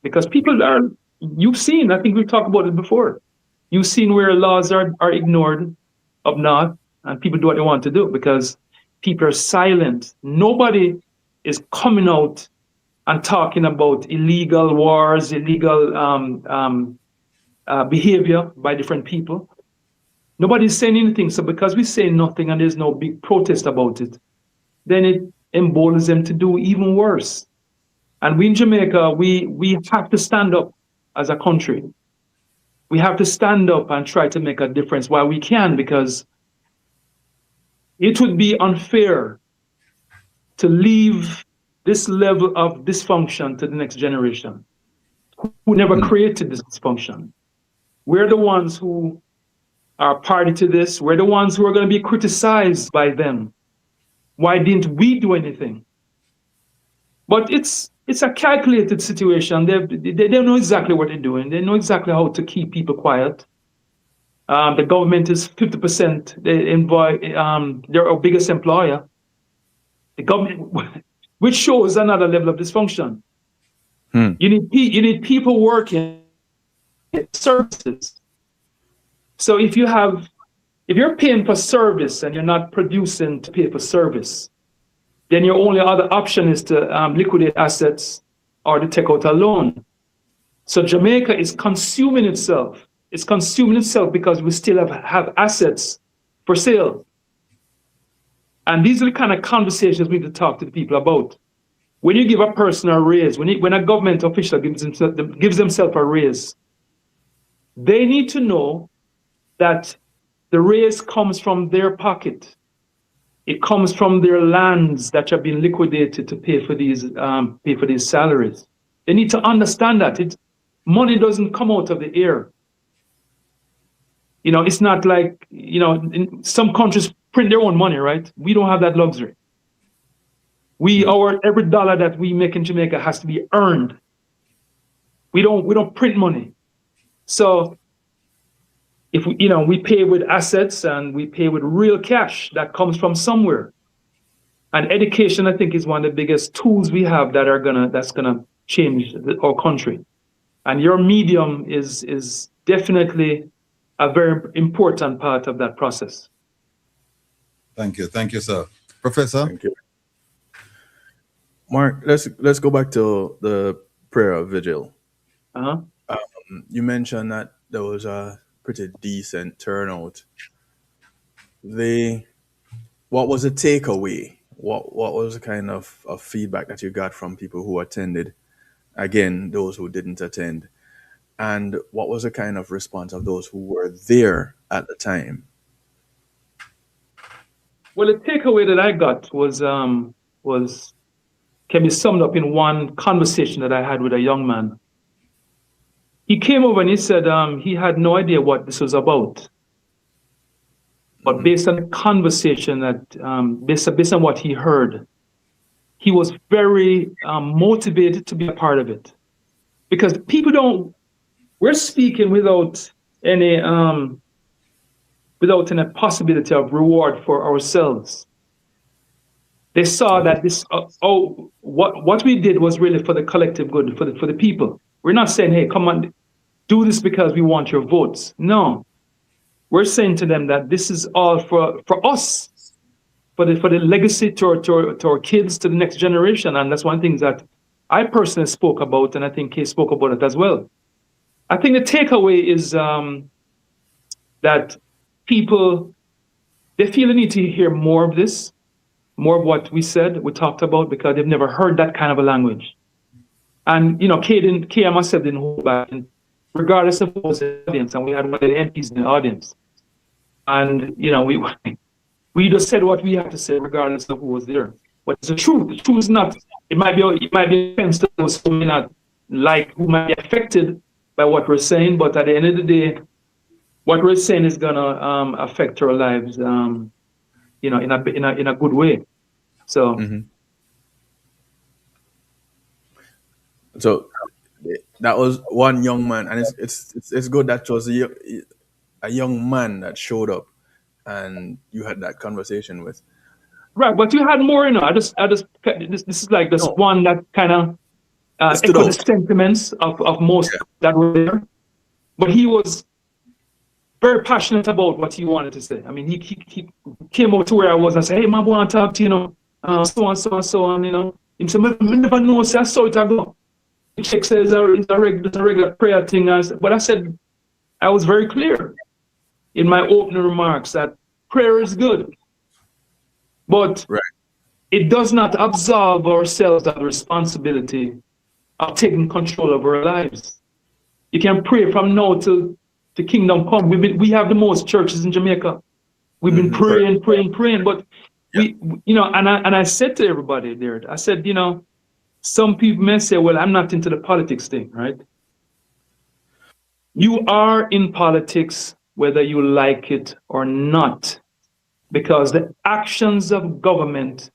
S4: because people are, you've seen, I think we've talked about it before. You've seen where laws are ignored up north and people do what they want to do because people are silent. Nobody is coming out and talking about illegal wars, illegal behavior by different people. Nobody's saying anything. So because we say nothing and there's no big protest about it, then it emboldens them to do even worse. And we in Jamaica, we have to stand up as a country. We have to stand up and try to make a difference while we can, because it would be unfair to leave this level of dysfunction to the next generation who never created this dysfunction. We're the ones who are party to this. We're the ones who are going to be criticized by them. Why didn't we do anything? But it's a calculated situation. They know exactly what they're doing. They know exactly how to keep people quiet. The government is 50%. They're our biggest employer. The government, which shows another level of dysfunction. You need people working in services. So if you're paying for service and you're not producing to pay for service, then your only other option is to liquidate assets or to take out a loan. So Jamaica is consuming itself. It's consuming itself because we still have assets for sale. And these are the kind of conversations we need to talk to the people about. When you give a person a raise, when a government official gives themselves a raise, they need to know that the raise comes from their pocket. It comes from their lands that have been liquidated to pay for these salaries. They need to understand that money doesn't come out of the air. You know, it's not like, you know, in some countries print their own money, right? We don't have that luxury. Every dollar that we make in Jamaica has to be earned. We don't print money. So if we pay with assets and we pay with real cash that comes from somewhere. And education, I think, is one of the biggest tools we have that's gonna change our country. And your medium is definitely a very important part of that process.
S3: Thank you, sir. Professor.
S2: Thank you. Mark, let's go back to the prayer vigil. You mentioned that there was a pretty decent turnout. What was the takeaway? What was the kind of feedback that you got from people who attended? Again, those who didn't attend. And what was the kind of response of those who were there at the time?
S4: Well, the takeaway that I got was can be summed up in one conversation that I had with a young man. He came over and he said he had no idea what this was about. But based on the conversation based on what he heard, he was very motivated to be a part of it. Because we're speaking without any possibility of reward for ourselves. They saw that what we did was really for the collective good, for the people. We're not saying, hey, come on, do this because we want your votes. No, we're saying to them that this is all for us, for the legacy to our kids, to the next generation. And that's one of the things that I personally spoke about, and I think Kay spoke about it as well. I think the takeaway is that people, they feel the need to hear more of this, more of what we talked about, because they've never heard that kind of a language. And, you know, Kay and myself didn't hold back, and regardless of who was in the audience, and we had one of the MPs in the audience. And, you know, we just said what we had to say, regardless of who was there. But it's the truth. The truth is not, it might be offense to those who may not like, who might be affected by what we're saying, but at the end of the day, what we're saying is gonna affect our lives, you know, in a good way. So.
S2: So that was one young man, and it's good that it was a young man that showed up, and you had that conversation with.
S4: Right, but you had more, you know. This is like this one that kind of echoed the sentiments of most that were there, but he was very passionate about what he wanted to say. I mean, he came over to where I was and said, "Hey, man, I want to talk to you, know, so on, you know." He said, "I never know, so I saw it, I go." He says it's a regular prayer thing. But I said, I was very clear in my opening remarks that prayer is good, but it does not absolve ourselves of the responsibility of taking control of our lives. You can pray from now till the kingdom come. We have the most churches in Jamaica. We've been praying, but we, you know, and I said to everybody there, I said, you know, some people may say, well, I'm not into the politics thing, right? You are in politics whether you like it or not, because the actions of government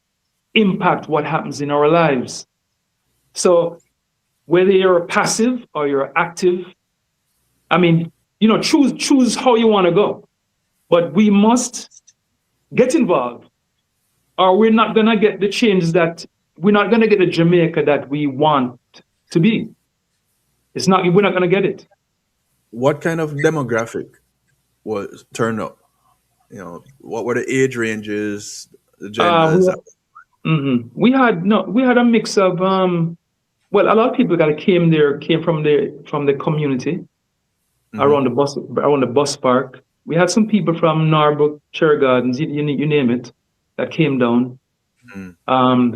S4: impact what happens in our lives. So whether you're passive or you're active, I mean, you know, choose how you want to go. But we must get involved, or we're not going to get the change we're not going to get the Jamaica that we want to be. We're not going to get it.
S2: What kind of demographic was turned up? You know, what were the age ranges, the genders?
S4: We had a mix of well, a lot of people that came from the community around the bus park. We had some people from Norbrook, Cherry Gardens, you name it, that came down.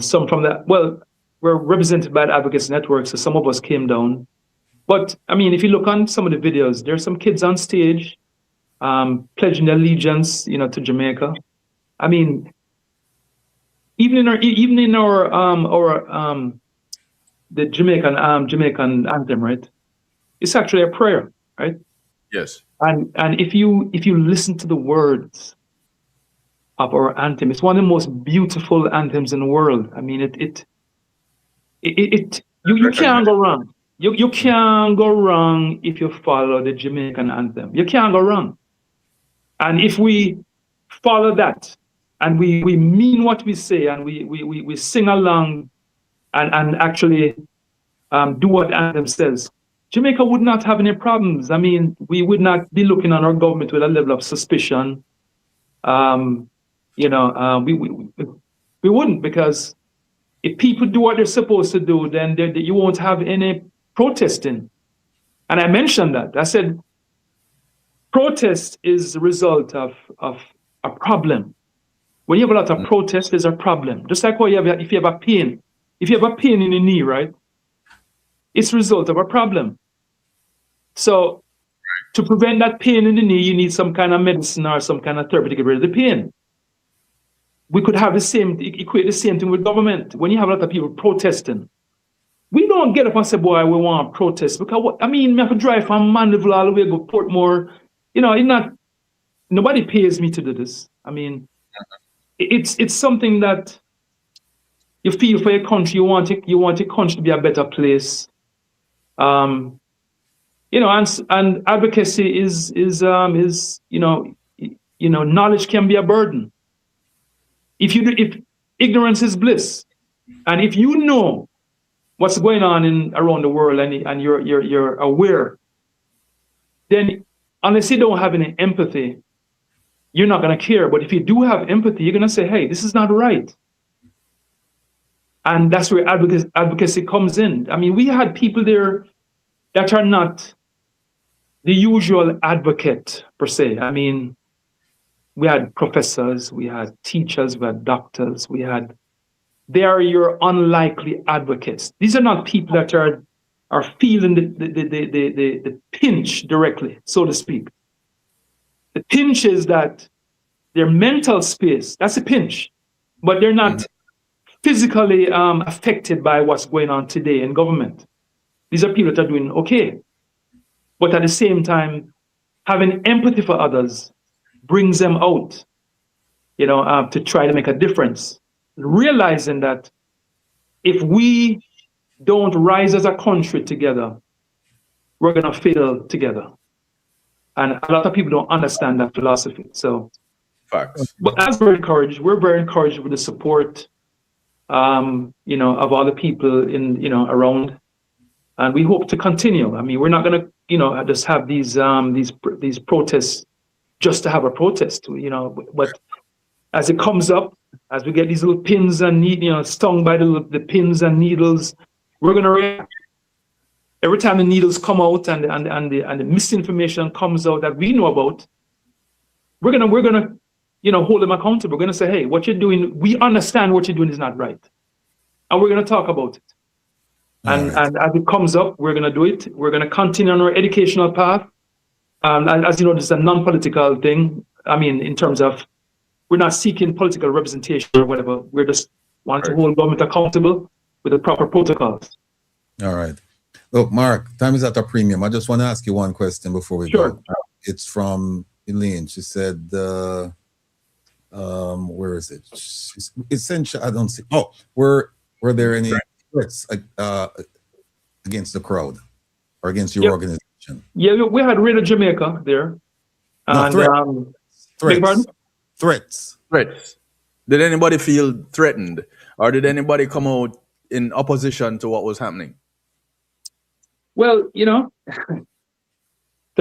S4: Some from that, well, we're represented by the Advocates Network, so some of us came down. But I mean, if you look on some of the videos, there's some kids on stage, pledging allegiance, to Jamaica. I mean, even in our the Jamaican anthem, right? It's actually a prayer, right?
S2: Yes.
S4: And if you listen to the words of our anthem, it's one of the most beautiful anthems in the world. I mean, you can't go wrong. You can't go wrong if you follow the Jamaican anthem. You can't go wrong. And if we follow that, and we mean what we say, and we sing along, and actually do what the anthem says, Jamaica would not have any problems. I mean, we would not be looking at our government with a level of suspicion. We wouldn't, because if people do what they're supposed to do, then you won't have any protesting. And I mentioned that. I said, protest is the result of a problem. When you have a lot of protest, there's a problem. Just like if you have a pain. If you have a pain in the knee, right? It's a result of a problem. So to prevent that pain in the knee, you need some kind of medicine or some kind of therapy to get rid of the pain. We could have equate the same thing with government. When you have a lot of people protesting, we don't get up and say, boy, we want to protest. Because we have to drive from Mandeville all the way to go Portmore. Nobody pays me to do this. I mean, it's something that you feel for your country. You want your country to be a better place. And advocacy is knowledge can be a burden. If ignorance is bliss, and if you know what's going on around the world and you're aware, then unless you don't have any empathy, you're not going to care. But if you do have empathy, you're going to say, hey, this is not right. And that's where advocacy comes in. I mean, we had people there that are not the usual advocate per se. I mean, we had professors, we had teachers, we had doctors, they are your unlikely advocates. These are not people that are feeling the pinch directly, so to speak. The pinch is that their mental space, that's a pinch, but they're not physically affected by what's going on today in government. These are people that are doing okay. But at the same time, having empathy for others brings them out, to try to make a difference. Realizing that if we don't rise as a country together, we're going to fail together. And a lot of people don't understand that philosophy. So,
S2: facts.
S4: But as we're very encouraged with the support, of all the people around, and we hope to continue. I mean, we're not going to, just have these protests just to have a protest, but as it comes up, as we get these little pins and stung by the pins and needles, we're going to react. Every time the needles come out and the misinformation comes out that we know about, we're gonna hold them accountable. We're gonna say, hey, what you're doing, we understand what you're doing is not right, and we're gonna talk about it. And as it comes up, we're gonna do it. We're gonna continue on our educational path. As you know, this is a non-political thing. I mean, in terms of, we're not seeking political representation or whatever. We're just want to hold government accountable with the proper protocols.
S3: All right. Look, Mark, time is at a premium. I just want to ask you one question before we go. It's from Elaine. She said, where is it? Essentially, I don't see. Oh, were there any threats against the crowd or against your organization?
S4: Yeah, we had Radio Jamaica there.
S3: No, threats.
S2: Did anybody feel threatened, or did anybody come out in opposition to what was happening?
S4: Well, the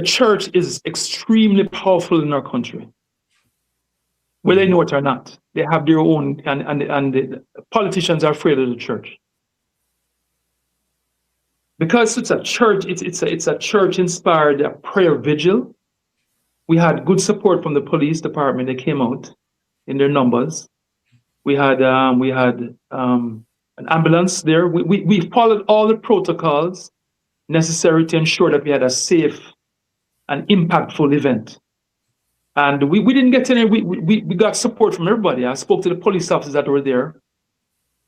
S4: church is extremely powerful in our country, whether they know it or not. They have their own, and the politicians are afraid of the church. Because it's a church, it's a church-inspired prayer vigil. We had good support from the police department. They came out in their numbers. We had an ambulance there. We followed all the protocols necessary to ensure that we had a safe and impactful event. And we didn't get any, we got support from everybody. I spoke to the police officers that were there.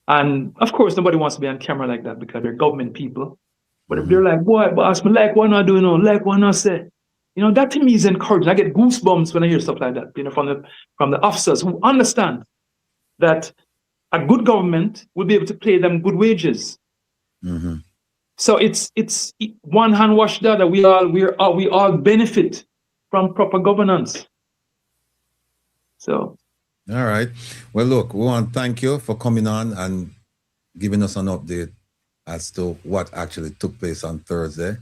S4: And of course, nobody wants to be on camera like that because they're government people. But if they're like, boy, boss, me like what not doing, like what not say. You know, that to me is encouraging. I get goosebumps when I hear stuff like that, you know, from the officers who understand that a good government will be able to pay them good wages. So it's one hand wash the other. We all benefit from proper governance. So.
S3: All right. Well, look, we want to thank you for coming on and giving us an update as to what actually took place on Thursday.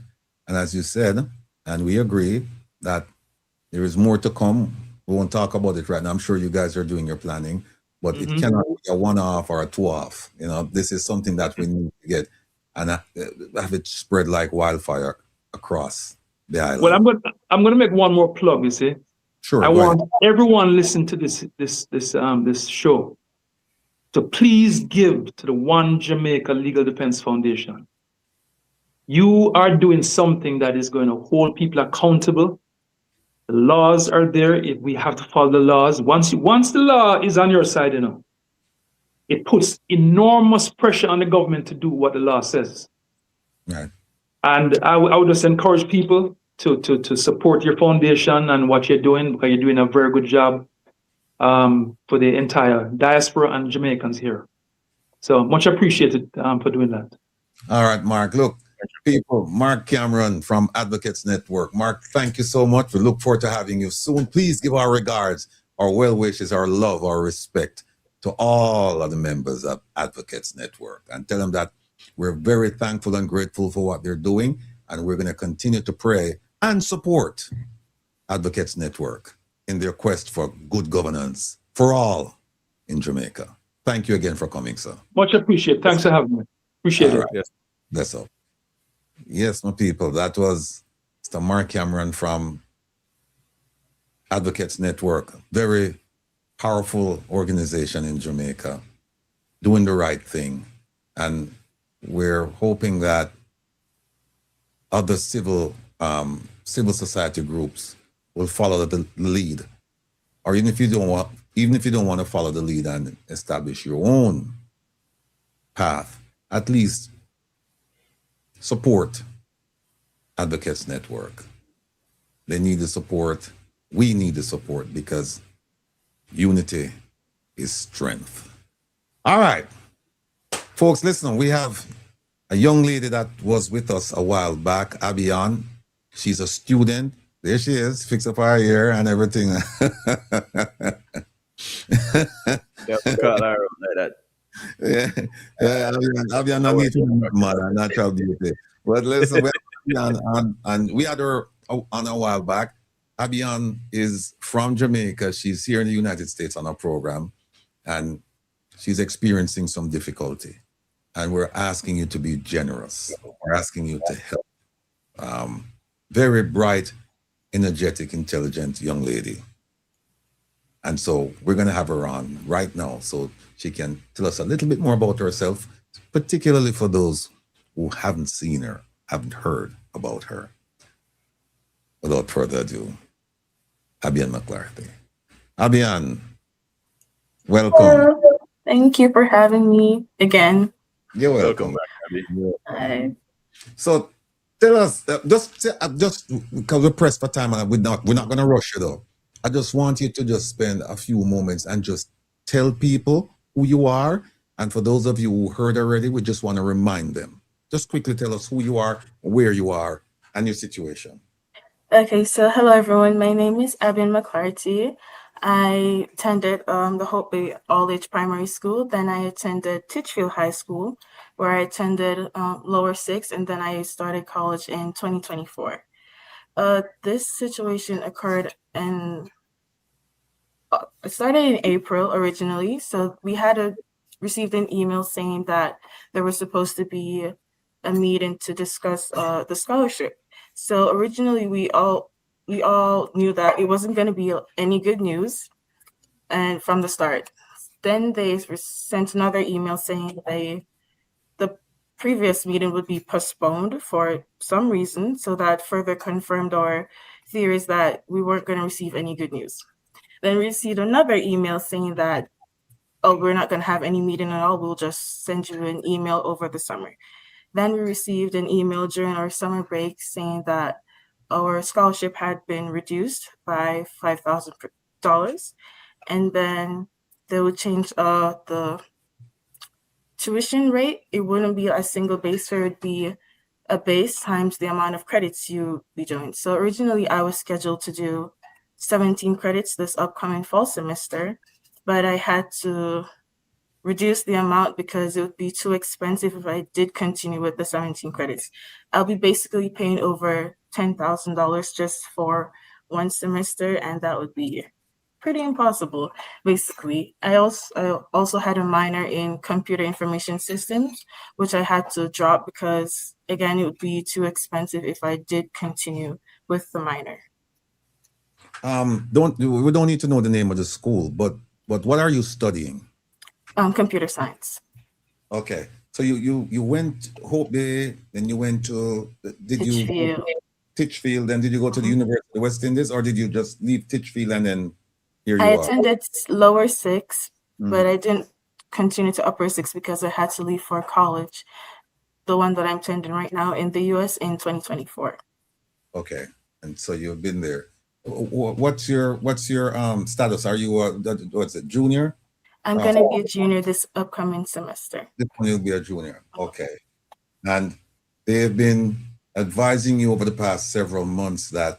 S3: And as you said, and we agree that there is more to come. We won't talk about it right now. I'm sure you guys are doing your planning, but it cannot be a one-off or a two-off. You know, this is something that we need to get and have it spread like wildfire across the island.
S4: Well, I'm going to make one more plug, you see.
S3: Sure.
S4: I want everyone listen to this show to please give to the One Jamaica Legal Defense Foundation. You are doing something that is going to hold people accountable. The laws are there. If we have to follow the laws, once the law is on your side, you know, it puts enormous pressure on the government to do what the law says.
S3: Right.
S4: And I would just encourage people to support your foundation and what you're doing, because you're doing a very good job for the entire diaspora and Jamaicans here. So much appreciated for doing that.
S3: All right, Mark. Look, people, Mark Cameron from Advocates Network. Mark, thank you so much. We look forward to having you soon. Please give our regards, our well wishes, our love, our respect to all of the members of Advocates Network, and tell them that we're very thankful and grateful for what they're doing, and we're going to continue to pray and support Advocates Network in their quest for good governance for all in Jamaica. Thank you again for coming, sir.
S4: Much appreciated. Thanks for having me. Appreciate it.
S3: Yes. That's all. Yes, my people, that was Mr. Mark Cameron from Advocates Network. Very powerful organization in Jamaica, doing the right thing. And we're hoping that other civil society groups will follow the lead, or even if you don't want to follow the lead and establish your own path, at least support Advocates Network. They need the support. We need the support, because unity is strength. All right, folks, listen, we have a young lady that was with us a while back, Abian. She's a student. There she is, fix up her hair and everything.
S2: Yeah, we call her like that.
S3: Yeah, Abian, not need to mother, natural beauty. But listen, and we had her on a while back. Abian is from Jamaica. She's here in the United States on a program, and she's experiencing some difficulty. And we're asking you to be generous. We're asking you to help. Very bright, energetic, intelligent young lady. And so we're going to have her on right now so she can tell us a little bit more about herself, particularly for those who haven't seen her, haven't heard about her. Without further ado, Abian McClarty. Abian, welcome.
S5: Hello. Thank you for having me again.
S3: You're welcome.
S5: Hi.
S3: So tell us, just because we're pressed for time and we're not going to rush you though. I just want you to just spend a few moments and just tell people who you are. And for those of you who heard already, we just want to remind them. Just quickly tell us who you are, where you are, and your situation.
S5: Okay, so hello everyone. My name is Abian McClarty. I attended the Hope Bay All-Age Primary School. Then I attended Titchfield High School, where I attended lower six, and then I started college in 2024. This situation occurred it started in April originally. So we had received an email saying that there was supposed to be a meeting to discuss the scholarship. So originally we all knew that it wasn't going to be any good news, and from the start. Then they sent another email saying the previous meeting would be postponed for some reason, so that further confirmed our theories that we weren't going to receive any good news. Then we received another email saying that, oh, we're not going to have any meeting at all. We'll just send you an email over the summer. Then we received an email during our summer break saying that our scholarship had been reduced by $5,000. And then they would change the tuition rate. It wouldn't be a single base fare, it would be a base times the amount of credits you be doing. So originally I was scheduled to do 17 credits this upcoming fall semester, but I had to reduce the amount because it would be too expensive if I did continue with the 17 credits. I'll be basically paying over $10,000 just for one semester, and that would be pretty impossible, basically. I also had a minor in computer information systems, which I had to drop because, again, it would be too expensive if I did continue with the minor.
S3: We don't need to know the name of the school, but what are you studying?
S5: Computer science.
S3: Okay, so you went Hope Bay, then you went to Titchfield, then did you go to the University of the West Indies, or did you just leave Titchfield and then here you are?
S5: I attended lower six, but I didn't continue to upper six because I had to leave for college, the one that I'm attending right now in the US in 2024.
S3: Okay, and so you've been there. What's your status? Are you what's it, junior?
S5: I'm going to be a junior this upcoming semester.
S3: This one you'll be a junior. Okay. And they've been advising you over the past several months that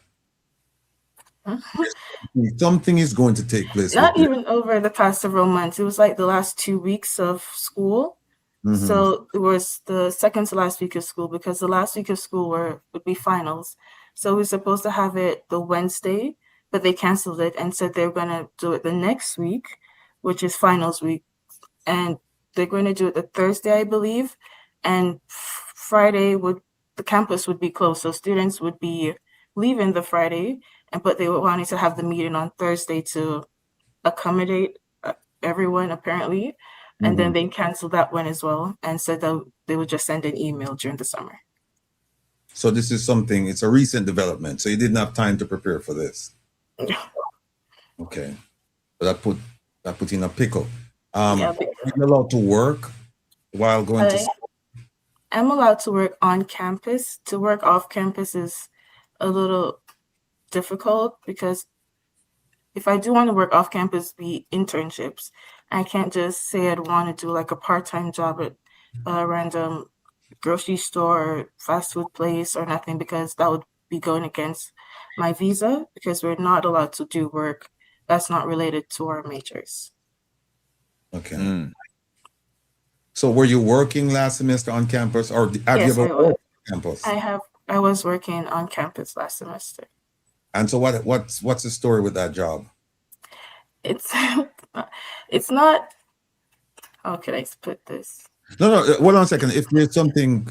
S3: something is going to take place.
S5: Not even over the past several months. It was like the last 2 weeks of school. So it was the second to last week of school because the last week of school would be finals. So we were supposed to have it the Wednesday, but they canceled it and said they were going to do it the next week, which is finals week, and they're going to do it the Thursday, I believe, and Friday the campus would be closed, so students would be leaving the Friday, but they were wanting to have the meeting on Thursday to accommodate everyone apparently, and then they canceled that one as well and said that they would just send an email during the summer.
S3: So this is something, it's a recent development, so you didn't have time to prepare for this. Okay, so that put you in a pickle. Are you allowed to work while going to school?
S5: I'm allowed to work on campus. To work off campus is a little difficult because if I do want to work off campus, be internships. I can't just say I'd want to do like a part-time job at a random grocery store or fast food place or nothing because that would be going against my visa because we're not allowed to do work that's not related to our majors.
S3: Okay. So were you working last semester on campus, or have you ever worked on campus?
S5: I was working on campus last semester.
S3: And so what's the story with that job?
S5: It's not, how could I put this?
S3: No, hold on a second. If there's something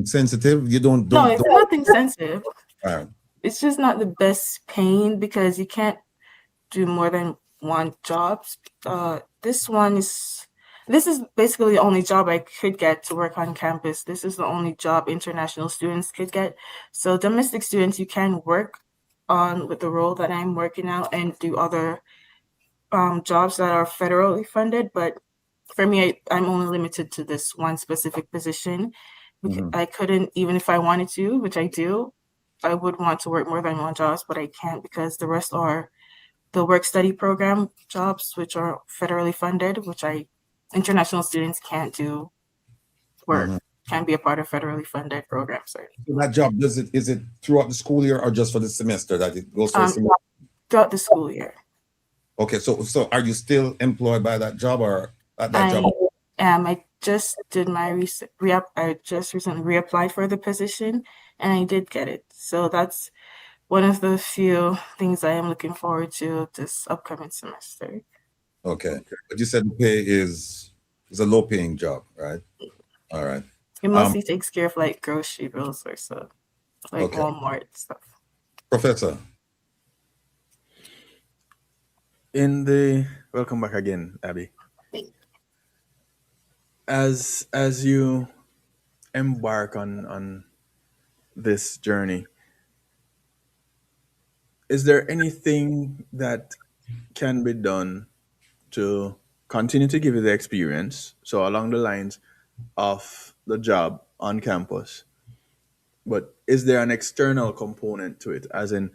S3: sensitive, you don't.
S5: No, it's nothing sensitive.
S3: All right.
S5: It's just not the best paying because you can't do more than one job. This is basically the only job I could get to work on campus. This is the only job international students could get. So domestic students, you can work on with the role that I'm working out and do other jobs that are federally funded. But for me, I'm only limited to this one specific position. I couldn't, even if I wanted to, which I do, I would want to work more than one jobs, but I can't because the rest are the work study program jobs, which are federally funded, which international students can't do work, can't be a part of federally funded programs.
S3: So that job, is it throughout the school year or just for the semester that it goes for a semester?
S5: Throughout the school year.
S3: Okay, so are you still employed by that job or at that job?
S5: I am. I just did my I just recently reapplied for the position and I did get it. So that's one of the few things I am looking forward to this upcoming semester.
S3: Okay, but you said the pay is a low paying job, right? All right.
S5: It mostly takes care of like grocery bills or so, like Walmart stuff.
S2: Professor, welcome back again, Abby. As you embark on this journey, is there anything that can be done to continue to give you the experience? So along the lines of the job on campus, but is there an external component to it? As in,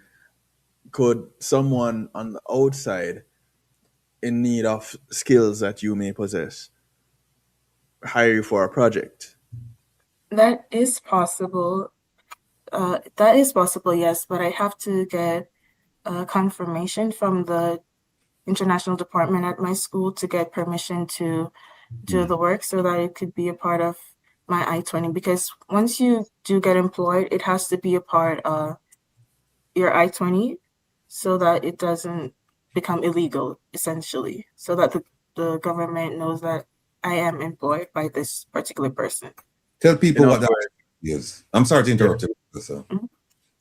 S2: could someone on the outside in need of skills that you may possess hire you for a project?
S5: That is possible. That is possible, yes, but I have to get confirmation from the international department at my school to get permission to do the work so that it could be a part of my I-20. Because once you do get employed, it has to be a part of your I-20 so that it doesn't become illegal, essentially, so that the government knows that I am employed by this particular person.
S3: Tell people
S2: In
S3: what
S2: other
S3: that
S2: words,
S3: is. I'm sorry to interrupt you, Professor.
S5: Mhm.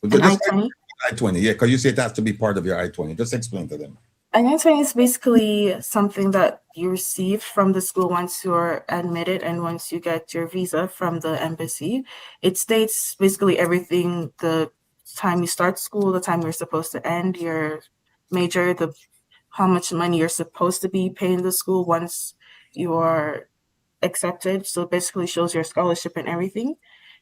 S3: But
S5: An
S3: just
S5: I-20?
S3: I-20, yeah, because you say it has to be part of your I-20. Just explain to them.
S5: An I-20 is basically something that you receive from the school once you're admitted and once you get your visa from the embassy. It states basically everything: the time you start school, the time you're supposed to end your major, how much money you're supposed to be paying the school once you are accepted. So it basically shows your scholarship and everything.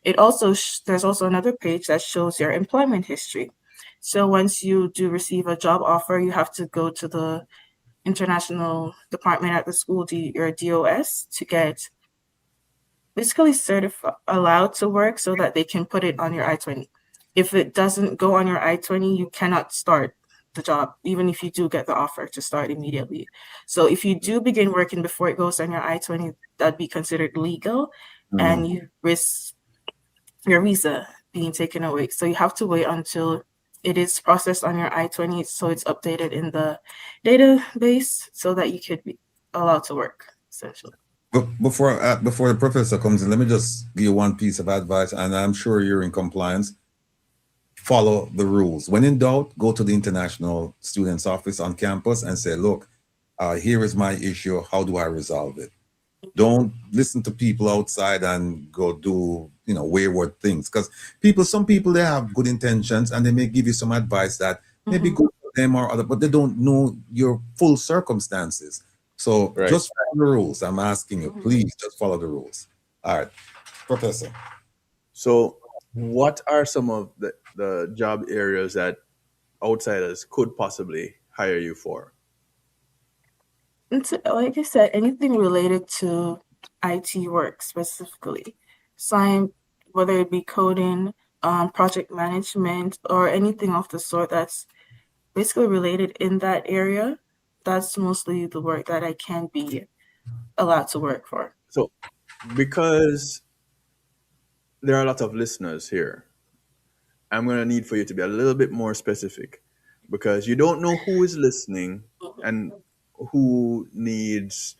S5: It also there's also another page that shows your employment history. So once you do receive a job offer, you have to go to the international department at the school, your DOS, to get basically allowed to work so that they can put it on your I-20. If it doesn't go on your I-20, you cannot start the job, even if you do get the offer to start immediately. So if you do begin working before it goes on your I-20, that'd be considered legal, and you risk your visa being taken away. So you have to wait until it is processed on your I-20, so it's updated in the database so that you could be allowed to work, essentially.
S3: Before the professor comes in, let me just give you one piece of advice, and I'm sure you're in compliance. Follow the rules. When in doubt, go to the international students office on campus and say, look, here is my issue. How do I resolve it? Don't listen to people outside and go do, wayward things. Because some people, they have good intentions and they may give you some advice that may be good for them or other, but they don't know your full circumstances. So just follow the rules. I'm asking you, please just follow the rules. All right, Professor.
S2: So what are some of the job areas that outsiders could possibly hire you for?
S5: It's, like I said, anything related to IT work specifically. So whether it be coding, project management, or anything of the sort that's basically related in that area, that's mostly the work that I can be allowed to work for.
S2: So because there are a lot of listeners here, I'm going to need for you to be a little bit more specific, because you don't know who is listening and who needs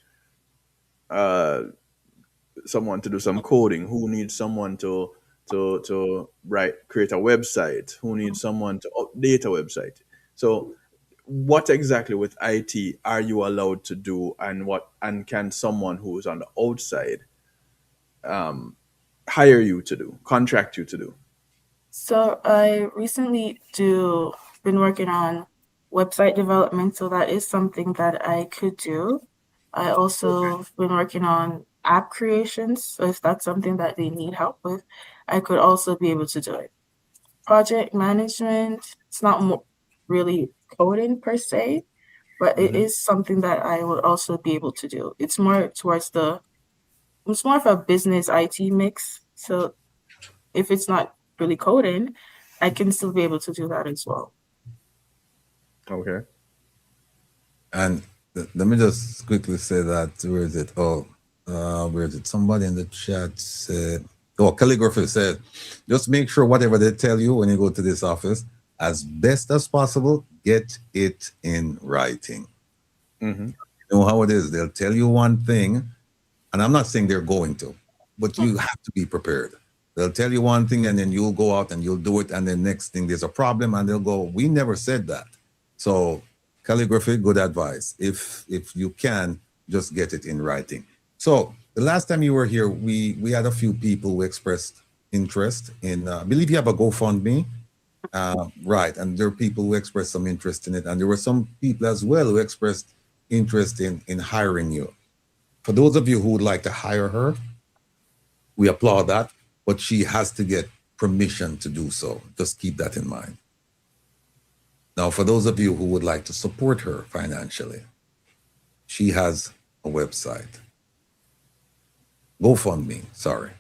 S2: someone to do some coding, who needs someone to create a website, who needs someone to update a website. So what exactly with IT are you allowed to do, and can someone who is on the outside hire you to do, contract you to do?
S5: So I recently been working on website development, so that is something that I could do. I also been working on app creations, so if that's something that they need help with, I could also be able to do it. Project management, it's not really coding per se, but it is something that I would also be able to do. It's more of a business IT mix. So if it's not really coding, I can still be able to do that as well.
S2: Okay.
S3: And let me just quickly say that, where is it? Where is it? Somebody in the chat said, calligraphy said, just make sure whatever they tell you when you go to this office, as best as possible, get it in writing. You know how it is. They'll tell you one thing, and I'm not saying they're going to, but you have to be prepared. They'll tell you one thing, and then you'll go out and you'll do it, and then next thing there's a problem, and they'll go, we never said that. So calligraphy, good advice. If you can, just get it in writing. So the last time you were here, we had a few people who expressed interest in, I believe you have a GoFundMe. Right. And there are people who expressed some interest in it. And there were some people as well who expressed interest in hiring you. For those of you who would like to hire her, we applaud that, but she has to get permission to do so. Just keep that in mind. Now, for those of you who would like to support her financially, she has a website. GoFundMe, sorry.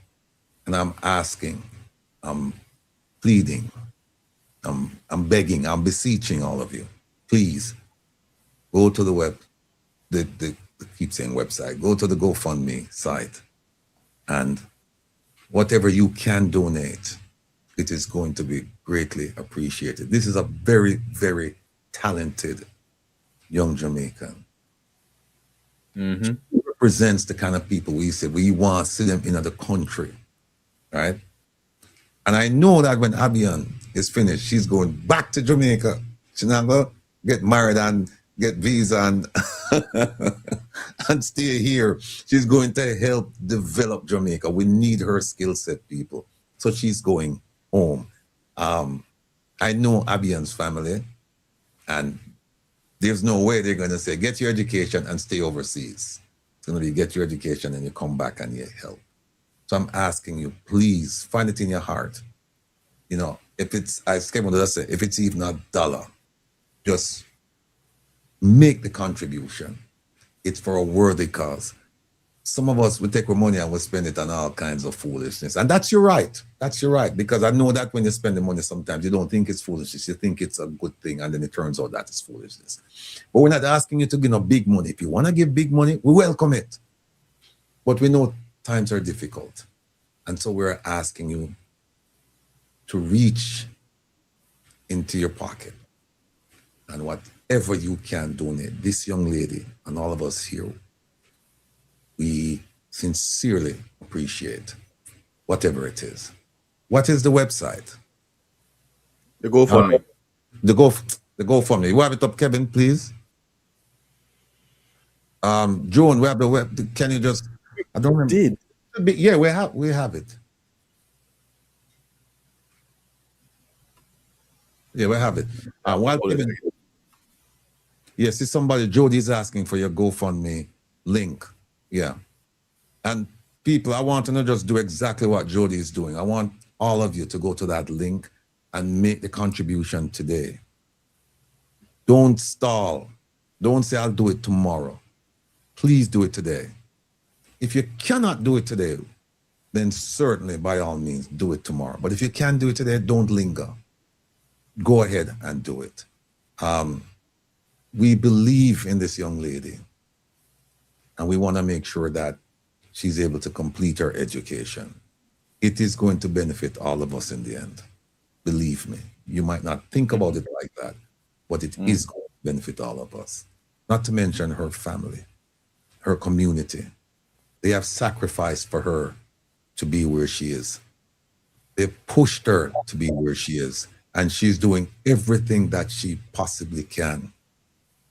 S3: And I'm asking, I'm pleading, I'm begging, I'm beseeching all of you. Please go to the keep saying website, go to the GoFundMe site, and whatever you can donate, it is going to be greatly appreciated. This is a very, very talented young Jamaican. She represents the kind of people we want to see them in the country, right? And I know that when Abian is finished, she's going back to Jamaica. She's not going to get married and get visa and, and stay here. She's going to help develop Jamaica. We need her skill set, people. So she's going home. I know Abian's family, and there's no way they're going to say, get your education and stay overseas. It's going to be get your education and you come back and you help. So I'm asking you, please find it in your heart. You know, if it's, as Kevin does say, if it's even $1, just make the contribution. It's for a worthy cause. Some of us, we take our money and we spend it on all kinds of foolishness. And that's your right. That's your right. Because I know that when you spend the money, sometimes you don't think it's foolishness. You think it's a good thing. And then it turns out that it's foolishness. But we're not asking you to give big money. If you want to give big money, we welcome it. But we know times are difficult. And so we're asking you to reach into your pocket and whatever you can donate. This young lady and all of us here, we sincerely appreciate whatever it is. What is the website?
S2: The GoFundMe.
S3: The GoFundMe. You have it up, Kevin, please. Joan, we have the web. Can you just? I don't remember.
S2: Did.
S3: Yeah, we have it. Yeah, we have it. While Kevin, yes, it's somebody. Jody's asking for your GoFundMe link. Yeah. And people, I want to not just do exactly what Jody is doing. I want all of you to go to that link and make the contribution today. Don't stall. Don't say, I'll do it tomorrow. Please do it today. If you cannot do it today, then certainly, by all means, do it tomorrow. But if you can do it today, don't linger. Go ahead and do it. We believe in this young lady. And we want to make sure that she's able to complete her education. It is going to benefit all of us in the end. Believe me. You might not think about it like that, but it is going to benefit all of us. Not to mention her family, her community. They have sacrificed for her to be where she is. They pushed her to be where she is. And she's doing everything that she possibly can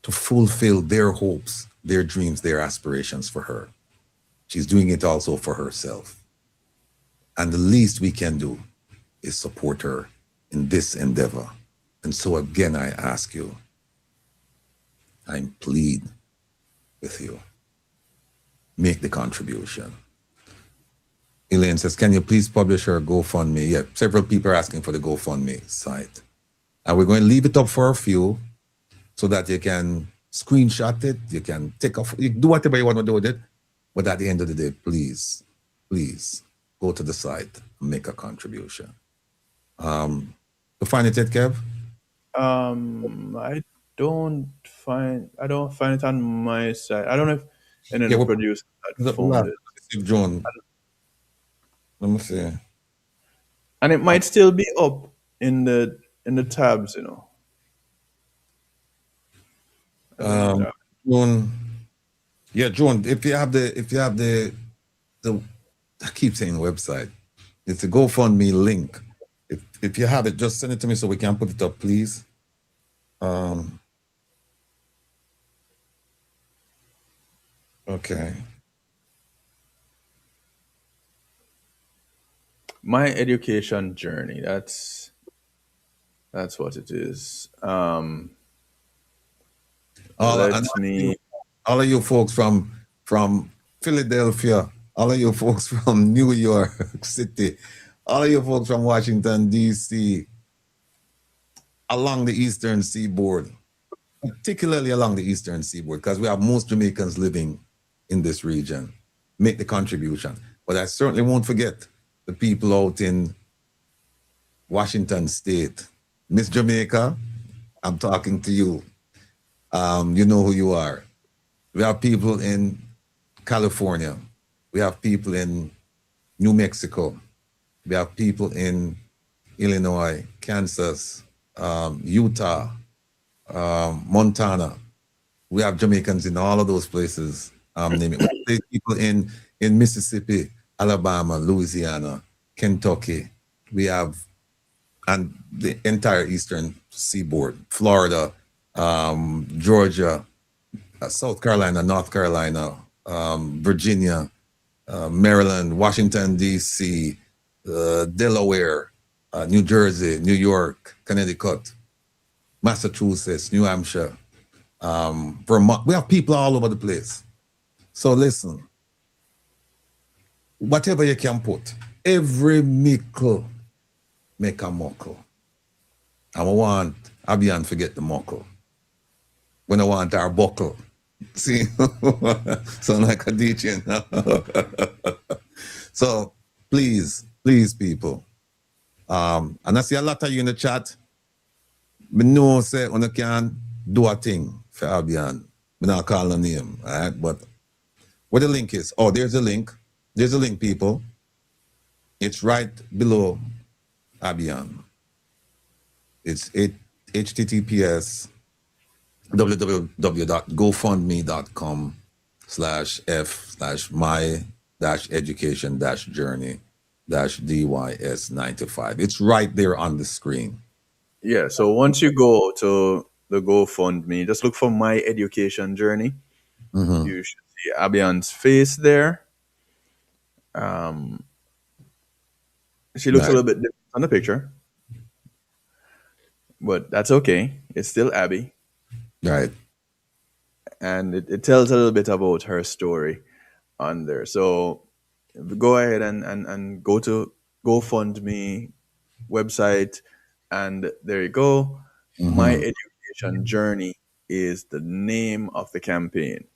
S3: to fulfill their hopes, their dreams, their aspirations for her. She's doing it also for herself. And the least we can do is support her in this endeavor. And so again, I ask you, I plead with you, make the contribution. Elaine says, can you please publish her GoFundMe? Yeah, several people are asking for the GoFundMe site. And we're going to leave it up for a few so that you can screenshot it, you can take off, you do whatever you want to do with it. But at the end of the day, please, please go to the site and make a contribution. You find it yet, Kev?
S2: I don't find it on my side. I don't know if any of the producers found it.
S3: John, let me see.
S2: And it might still be up in the tabs, you know.
S3: John, yeah, John. If you have the I keep saying website. It's a GoFundMe link. If you have it, just send it to me so we can put it up, please. Okay.
S2: My education journey. That's That's what it is.
S3: All,
S2: Let
S3: and
S2: me.
S3: all of you folks from Philadelphia, all of you folks from New York City, all of you folks from Washington, D.C., along the Eastern Seaboard, particularly along the Eastern Seaboard, because we have most Jamaicans living in this region, make the contribution. But I certainly won't forget the people out in Washington State. Miss Jamaica, I'm talking to you. You know who you are. We have people in California. We have people in New Mexico. We have people in Illinois, Kansas, Utah, Montana. We have Jamaicans in all of those places. Name it. We have people in Mississippi, Alabama, Louisiana, Kentucky. We have, and the entire Eastern Seaboard, Florida, Georgia, South Carolina, North Carolina, Virginia, Maryland, Washington, D.C., Delaware, New Jersey, New York, Connecticut, Massachusetts, New Hampshire, Vermont. We have people all over the place. So listen, whatever you can put, every mickle make a muckle. I want Abian forget the muckle. When I want our buckle. See, sound like a DJ now. So please, people. And I see a lot of you in the chat. Me know say you can do a thing for Abian. Me not call a name, all right? But where the link is? Oh, there's a link. There's a link, people. It's right below Abian. It's https www.gofundme.com/f/my-education-journey-DYS95. It's right there on the screen.
S2: Yeah. So once you go to the GoFundMe, just look for My Education Journey. You should see Abian's face there. She looks a little bit different on the picture, but that's okay. It's still Abby.
S3: Right.
S2: And it tells a little bit about her story on there. So go ahead and go to GoFundMe website, and there you go. My Education Journey is the name of the campaign.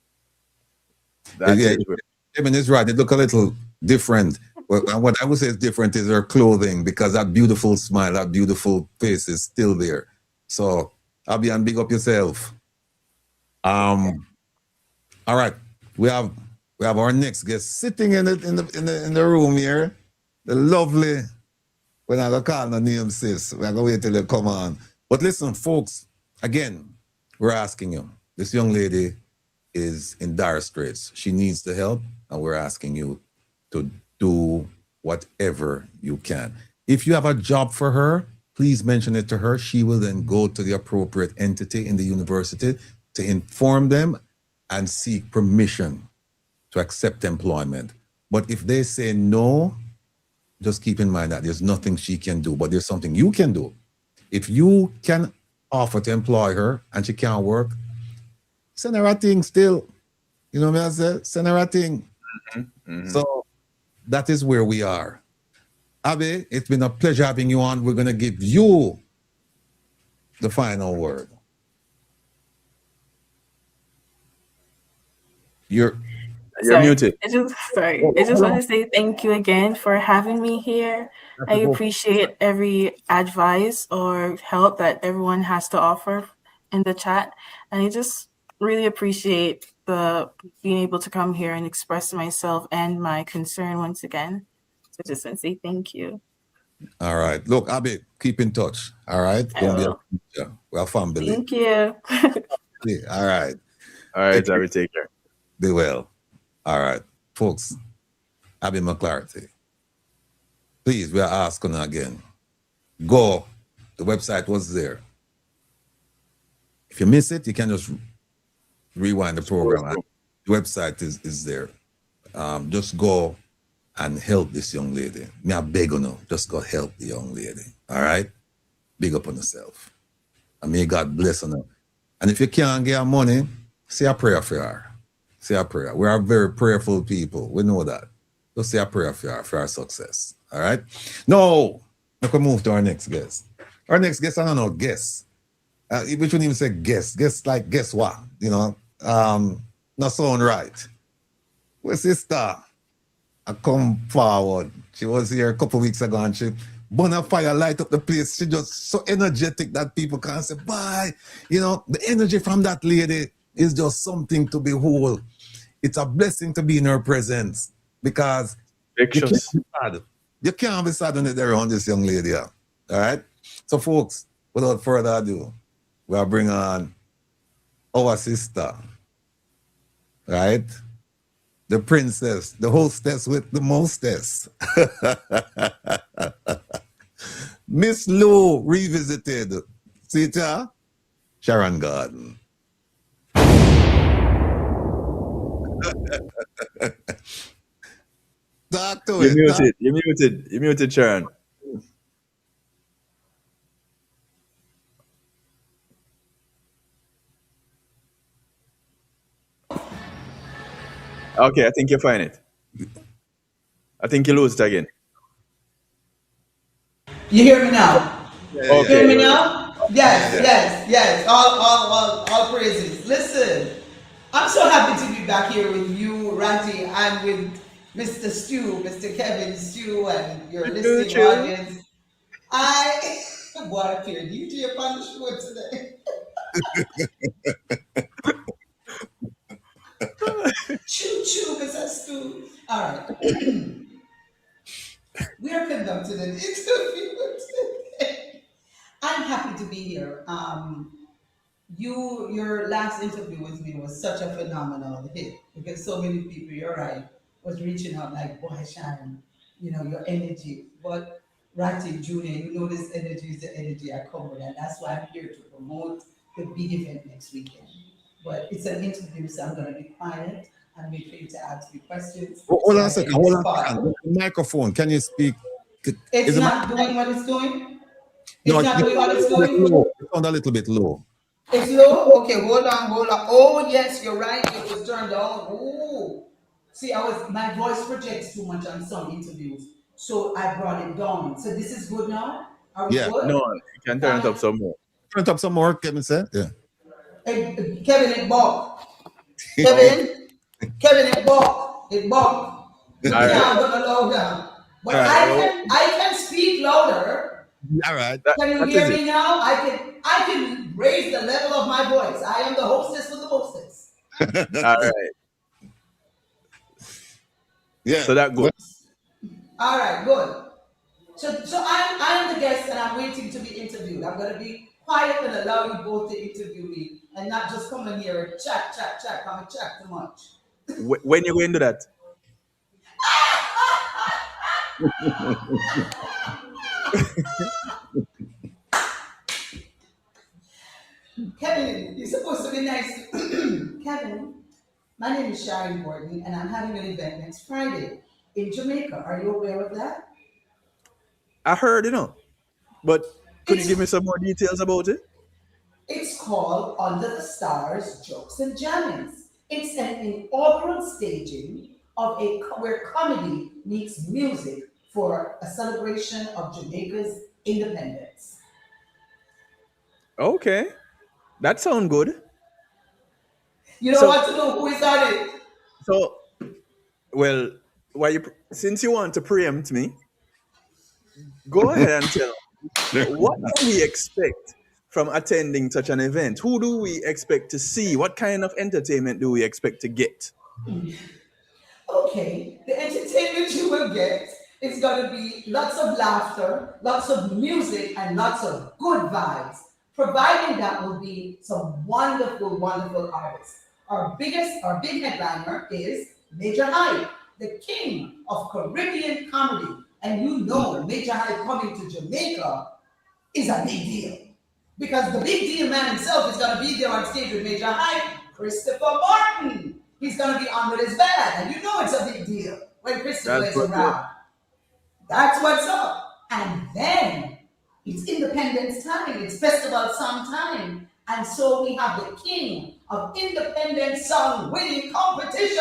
S2: That
S3: Yeah,
S2: is where
S3: Kevin is right. It look a little different. And what I would say is different is her clothing, because that beautiful smile, that beautiful face is still there. So Abian, big up yourself. All right, we have our next guest sitting in the room here. The lovely, we're not gonna call no name, sis. We're gonna wait till they come on. But listen, folks, again, we're asking you. This young lady is in dire straits. She needs the help, and we're asking you to do whatever you can. If you have a job for her, please mention it to her. She will then go to the appropriate entity in the university to inform them and seek permission to accept employment. But if they say no, just keep in mind that there's nothing she can do, but there's something you can do. If you can offer to employ her and she can't work, send her a thing still. You know what I said? Send her a thing. So that is where we are. Abby, it's been a pleasure having you on. We're going to give you the final word. You're
S2: muted.
S5: I just want to say thank you again for having me here. I appreciate every advice or help that everyone has to offer in the chat. And I just really appreciate the being able to come here and express myself and my concern once again. So just want to say thank you.
S3: all right. Look, Abby, keep in touch. All right. We're family.
S5: Thank you.
S3: All right.
S2: All right, Abby, take care.
S3: Be well. All right, folks. Abby McClarty. Please, we are asking again. Go. The website was there. If you miss it, you can just rewind the program. The website is there. Just go and help this young lady. Me I beg you now, just go help the young lady. All right? big up on yourself. And may God bless you. And if you can't get money, say a prayer for her. Say a prayer. We are very prayerful people. We know that. Just say a prayer for her, for our success. All right? Now, we can move to our next guest. Our next guest, I don't know, guest. We shouldn't even say guest. Guest like, guess what? You know, not sound right. Well, sister, I come forward. She was here a couple of weeks ago and she burn a fire, light up the place. She just so energetic that people can't say bye. You know, the energy from that lady is just something to behold. It's a blessing to be in her presence because you can't be sad. You can't be sad when you're around this young lady. All right? So, folks, without further ado, we'll bring on our sister, right? The princess, the hostess with the mostess. Miss Lou revisited. See it, yeah? Sharon Garden. Talk to it.
S2: You muted, Sharon. Okay, I think you find it. I think you lose it again.
S6: You hear me now?
S2: Okay.
S6: You hear me now? Yes. All praises. Listen, I'm so happy to be back here with you, Ratty, and with Mr. Mr. Kevin Stew, and your listening audience. Boy, I appear DJ upon the show today. Choo, Mr. Stew. All right. We are conducting an interview today. I'm happy to be here. Your last interview with me was such a phenomenal hit because so many people, you're right, was reaching out like, boy, Sharon, you know, your energy. But Ratty Jr., you know this energy is the energy I come with, and that's why I'm here to promote the big event next weekend. But it's an interview, so I'm going to be quiet and wait for you to ask me questions.
S3: Hold on a second. The microphone. Can you speak?
S6: It's not doing what it's doing? It's not doing what it's doing?
S3: It sounds a little bit low.
S6: It's low? Okay, hold on. Oh, yes, you're right. It was turned down. Oh. See, my voice projects too much on some interviews, so I brought it down. So this is good now? Are we good?
S2: No, you can turn it up some more.
S3: Turn it up some more, Kevin said. Yeah.
S6: Kevin, it bugged. Kevin, it bugged. You can't go low down. But I can speak louder.
S3: All right.
S6: Can you hear me now? I can raise the level of my voice. I am the hostess with the hostess.
S2: All right.
S3: Yeah.
S2: So that good.
S6: All right, good. So I'm the guest and I'm waiting to be interviewed. I'm going to be quiet and allow you both to interview me and not just come in here and chat. Come and chat too much.
S2: When you going to do that?
S6: Kevin, you're supposed to be nice. Kevin, my name is Sharon Gordon, and I'm having an event next Friday in Jamaica. Are you aware of that?
S2: I heard, but could you give me some more details about it?
S6: It's called Under the Stars, Jokes and Jammings. It's an inaugural staging of where comedy meets music for a celebration of Jamaica's independence.
S2: Okay, that sounds good.
S6: You don't want to know who is on it.
S2: So, well, since you want to preempt me, go ahead and tell me, what can we expect from attending such an event? Who do we expect to see? What kind of entertainment do we expect to get?
S6: Okay, the entertainment you will get is going to be lots of laughter, lots of music, and lots of good vibes, providing that will be some wonderful, wonderful artists. Our big headliner is Major Hype, the king of Caribbean comedy. And you know Major Hype coming to Jamaica is a big deal. Because the big deal man himself is going to be there on stage with Major Hype, Christopher Martin. He's going to be on with his band. And you know it's a big deal when Christopher is around. That's what's up. And then it's in the Independence time. It's festival song time. And so we have the king of independent song winning competitions,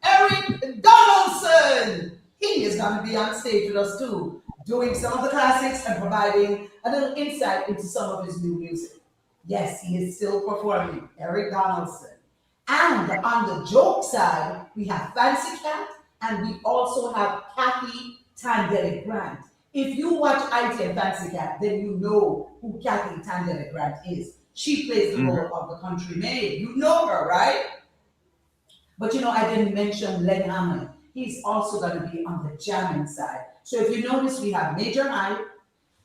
S6: Eric Donaldson. He is going to be on stage with us too, doing some of the classics and providing a little insight into some of his new music. Yes, he is still performing, Eric Donaldson. And on the joke side, we have Fancy Cat, and we also have Kathy Tandele Grant. If you watch IT and Fancy Cat, then you know who Kathy Tandele Grant is. She plays the role of the country maid. You know her, right? But you know, I didn't mention Len Hammond. He's also going to be on the jamming side. So if you notice, we have Major Hype,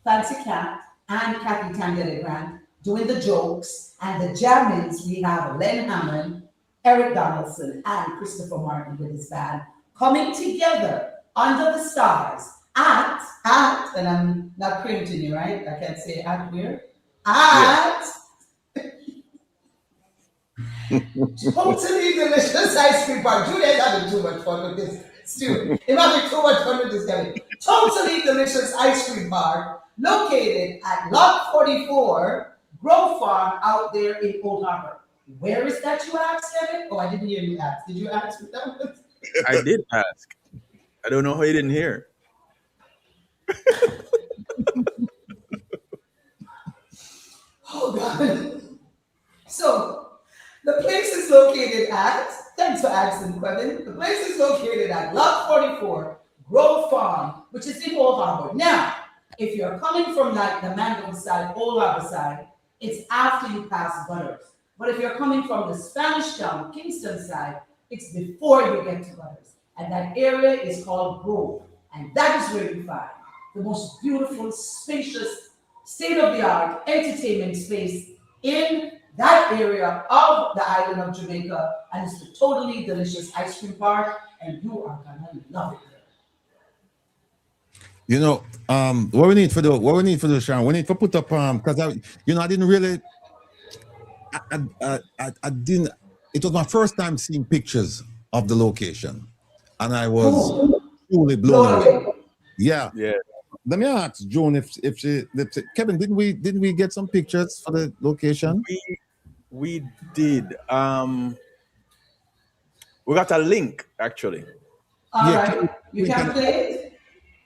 S6: Fancy Cat, and Kathy Tandele Grant doing the jokes, and the jammings, we have Len Hammond, Eric Donaldson, and Christopher Martin with his band coming together under the stars at, and I'm not printing you, right? I can't say at where? At Totally Delicious Ice Cream Bar. Julia's having too much fun with this. Stu, you're having too much fun with this guy. Totally Delicious Ice Cream Bar, located at Lot 44, Grove Farm, out there in Old Harbor. Where is that, you ask, Kevin? Oh, I didn't hear you ask. Did you ask me that?
S2: I did ask. I don't know how you didn't hear.
S6: Oh, God. So, the place is located at, thanks for asking, Kevin. The place is located at Lot 44, Grove Farm, which is in Old Harbor. Now, if you're coming from like the Mango side, Old Harbor side, it's after you pass Butters. But if you're coming from the Spanish Town, Kingston side, it's before you get to Butters. And that area is called Grove. And that is where you find the most beautiful, spacious, state-of-the-art entertainment space in that area of the island of Jamaica. And it's the Totally Delicious Ice Cream Park. And you are gonna love it there.
S3: You know, what we need for the Sharon, we need to put up because I didn't really, I didn't. It was my first time seeing pictures of the location, and I was truly blown away. Yeah. Let me ask Joan if she Kevin, didn't we get some pictures for the location?
S2: We did. We got a link actually.
S6: All right. You can play it?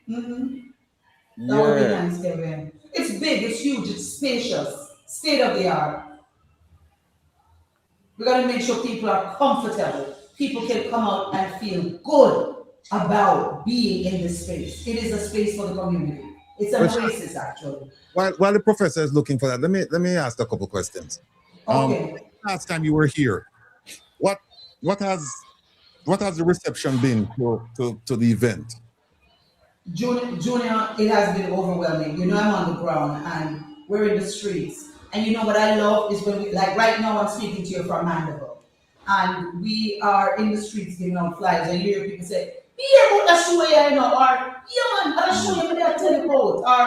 S6: Mm-hmm. That would be nice, Kevin. It's big, it's huge, it's spacious, state of the art. We got to make sure people are comfortable. People can come out and feel good about being in this space. It is a space for the community. It's a oasis, actually.
S3: While the professor is looking for that, let me ask a couple questions.
S6: Okay.
S3: Last time you were here, what has the reception been to the event?
S6: Junior, it has been overwhelming. You know, I'm on the ground and we're in the streets. And you know what I love is when we, like right now I'm speaking to you from Mandeville. And we are in the streets giving out flyers. And you hear people say, "Here, what I show you, you know," or "Yeah, man, I'll show you what I tell you about." Or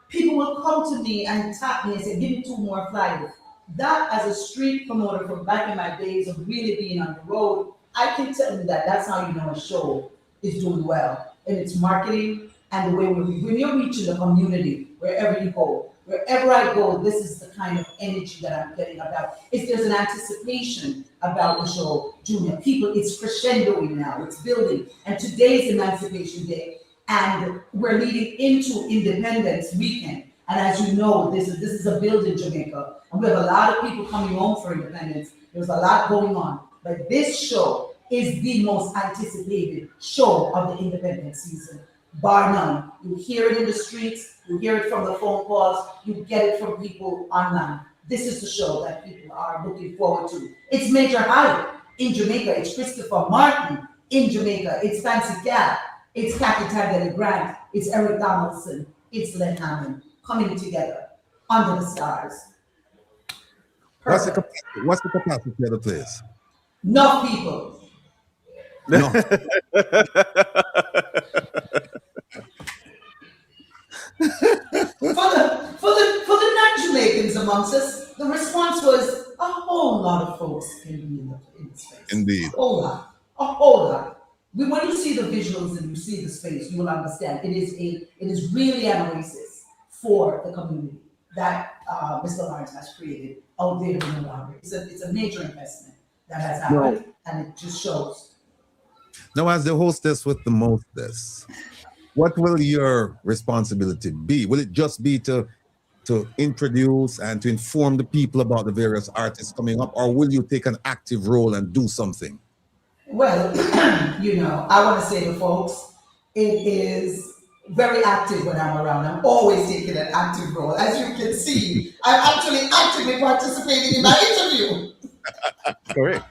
S6: people will come to me and tap me and say, "Give me 2 more flyers." That, as a street promoter from back in my days of really being on the road, I can tell you that that's how you know a show is doing well in its marketing and the way when you're reaching the community, wherever you go. Wherever I go, this is the kind of energy that I'm getting about. There's an anticipation about the show, Junior. People, it's crescendoing now, it's building. And today is Emancipation Day, and we're leading into Independence Weekend. And as you know, this is a build in Jamaica. And we have a lot of people coming home for independence. There's a lot going on. But this show is the most anticipated show of the independence season, bar none. You hear it in the streets, you hear it from the phone calls, you get it from people online. This is the show that people are looking forward to. It's Major Hype in Jamaica. It's Christopher Martin in Jamaica. It's Fancy Cat. It's Kathy Tandele Grant. It's Eric Donaldson. It's Len Hammond coming together under the stars.
S3: What's the capacity of the place?
S6: Enough people.
S3: No.
S6: For the non-Jamaicans amongst us, the response was a whole lot of folks can be in the space.
S3: Indeed.
S6: A whole lot. when you see the visuals and you see the space, you will understand it is really an oasis for the community that Mr. Lawrence has created out there in the library. It's a major investment that has happened, and it just shows.
S3: Now, as the hostess with the mostess, what will your responsibility be? Will it just be to introduce and to inform the people about the various artists coming up, or will you take an active role and do something?
S6: Well, I want to say to folks, it is very active when I'm around. I'm always taking an active role. As you can see, I'm actually actively participating in my interview.
S2: Correct.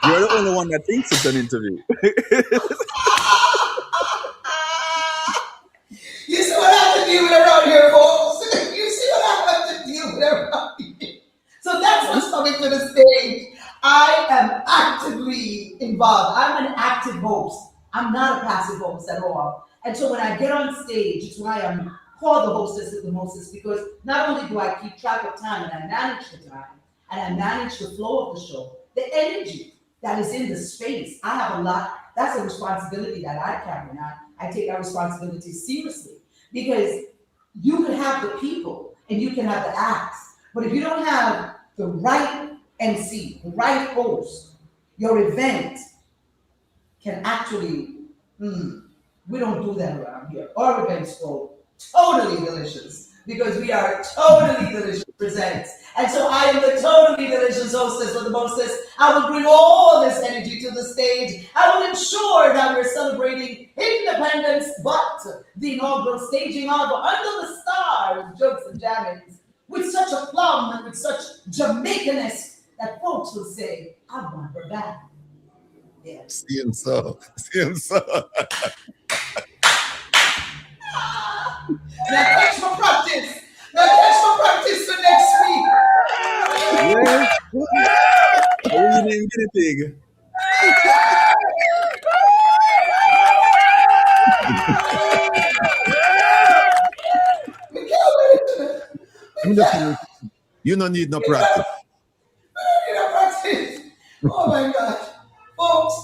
S2: You're the only one that thinks it's an interview.
S6: You see what I have to deal with around here, folks? You see what I have to deal with around here? So that's what's coming to the stage. I am actively involved. I'm an active host. I'm not a passive host at all. And so when I get on stage, it's why I'm called the hostess of the mostess, because not only do I keep track of time and I manage the time and I manage the flow of the show, the energy that is in the space, I have a lot. That's a responsibility that I carry, and I take that responsibility seriously, because you can have the people and you can have the acts, but if you don't have the right MC, the right host, your event can actually, we don't do that around here. Our events go totally delicious because we are totally delicious presents. And so I am the totally delicious hostess of the mostess. I will bring all this energy to the stage. I will ensure that we're celebrating independence, but the inaugural staging of Under the Stars, jokes and jammings, with such a plum and with such Jamaicaness that folks will say, I want her back. Yes.
S3: See him so.
S6: Now catch my practice. Now catch my practice for next week.
S2: Yes. How are you named Guinea Pig?
S3: You don't need no practice.
S6: Oh my gosh. Folks,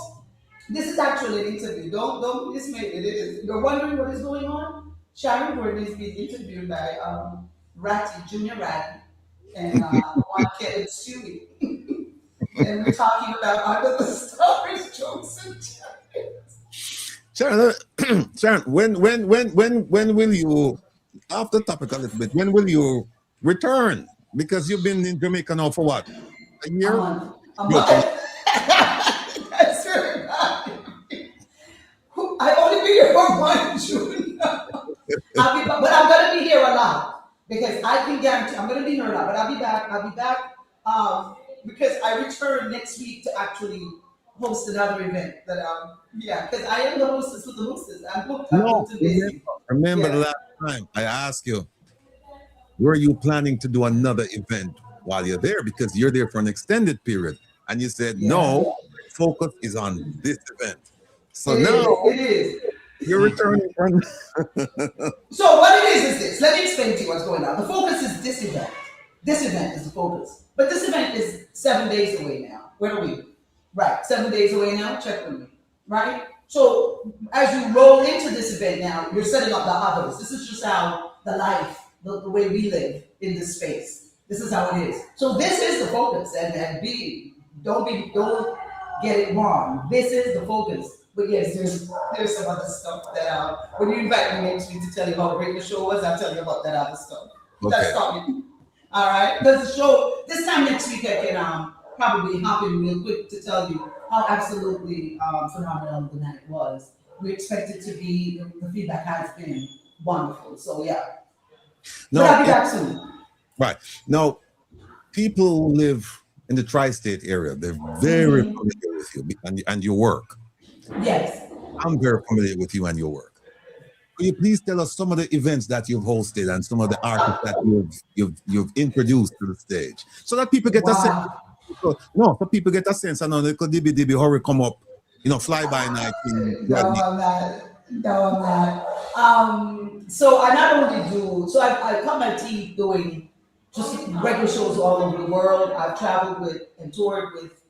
S6: this is actually an interview. Don't dismay it. It is. You're wondering what is going on? Sharon Gordon is being interviewed by Junior Ratty, and one kid and Stewie. And we're talking about Under the Stars, jokes and
S3: Sharon, Sharon, when will you, off the topic a little bit, when will you return? Because you've been in Jamaica now for what? A year?
S6: A month. That's very bad. I only be here for 1 June. But I'm going to be here a lot, because I can guarantee I'm going to be here a lot. But I'll be back because I return next week to actually host another event. Because I am the hostess with the hostess. I'm booked.
S3: Remember the last time I asked you, were you planning to do another event while you're there? Because you're there for an extended period. And you said, no, focus is on this event. So
S6: it is.
S3: You're returning.
S6: So what it is this. Let me explain to you what's going on. The focus is this event. This event is the focus. But this event is 7 days away now. Where are we? Right, 7 days away now. Check with me. Right? So as you roll into this event now, you're setting up the others. This is just how the life, the way we live in this space. This is how it is. So this is the focus. And don't get it wrong. This is the focus. But yes, there's some other stuff that when you invite me next week to tell you how great the show was, I'll tell you about that other stuff.
S3: Okay.
S6: That's coming. All right. Because the show this time next week I can probably hop in real quick to tell you how absolutely phenomenal the night was. We expect it to be, the feedback has been wonderful. So yeah. But I'll be back soon.
S3: Right. Now, people who live in the tri-state area, they're very familiar with you and your work.
S6: Yes.
S3: I'm very familiar with you and your work. Could you please tell us some of the events that you've hosted and some of the artists that you've introduced to the stage, so that people get a sense? So people get a sense. I know they could dibby hurry come up, fly by night.
S6: No, I'm not. So I not only do. So I cut my teeth doing just regular shows all over the world. I've traveled with and toured with,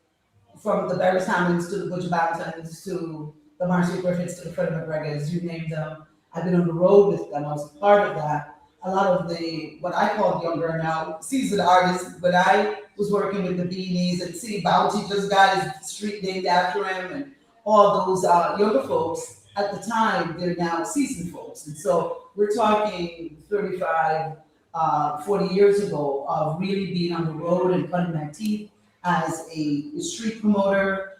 S6: from the Barry Hammonds to the Butcher Bantons to the Marcy Griffiths to the Freddie McGregors, you name them. I've been on the road with them. I was part of that. A lot of the, what I call younger now, seasoned artists, but I was working with the Beanies, and City Bounty just got his street named after him, and all those younger folks. At the time, they're now seasoned folks. And so we're talking 35, 40 years ago of really being on the road and cutting my teeth as a street promoter,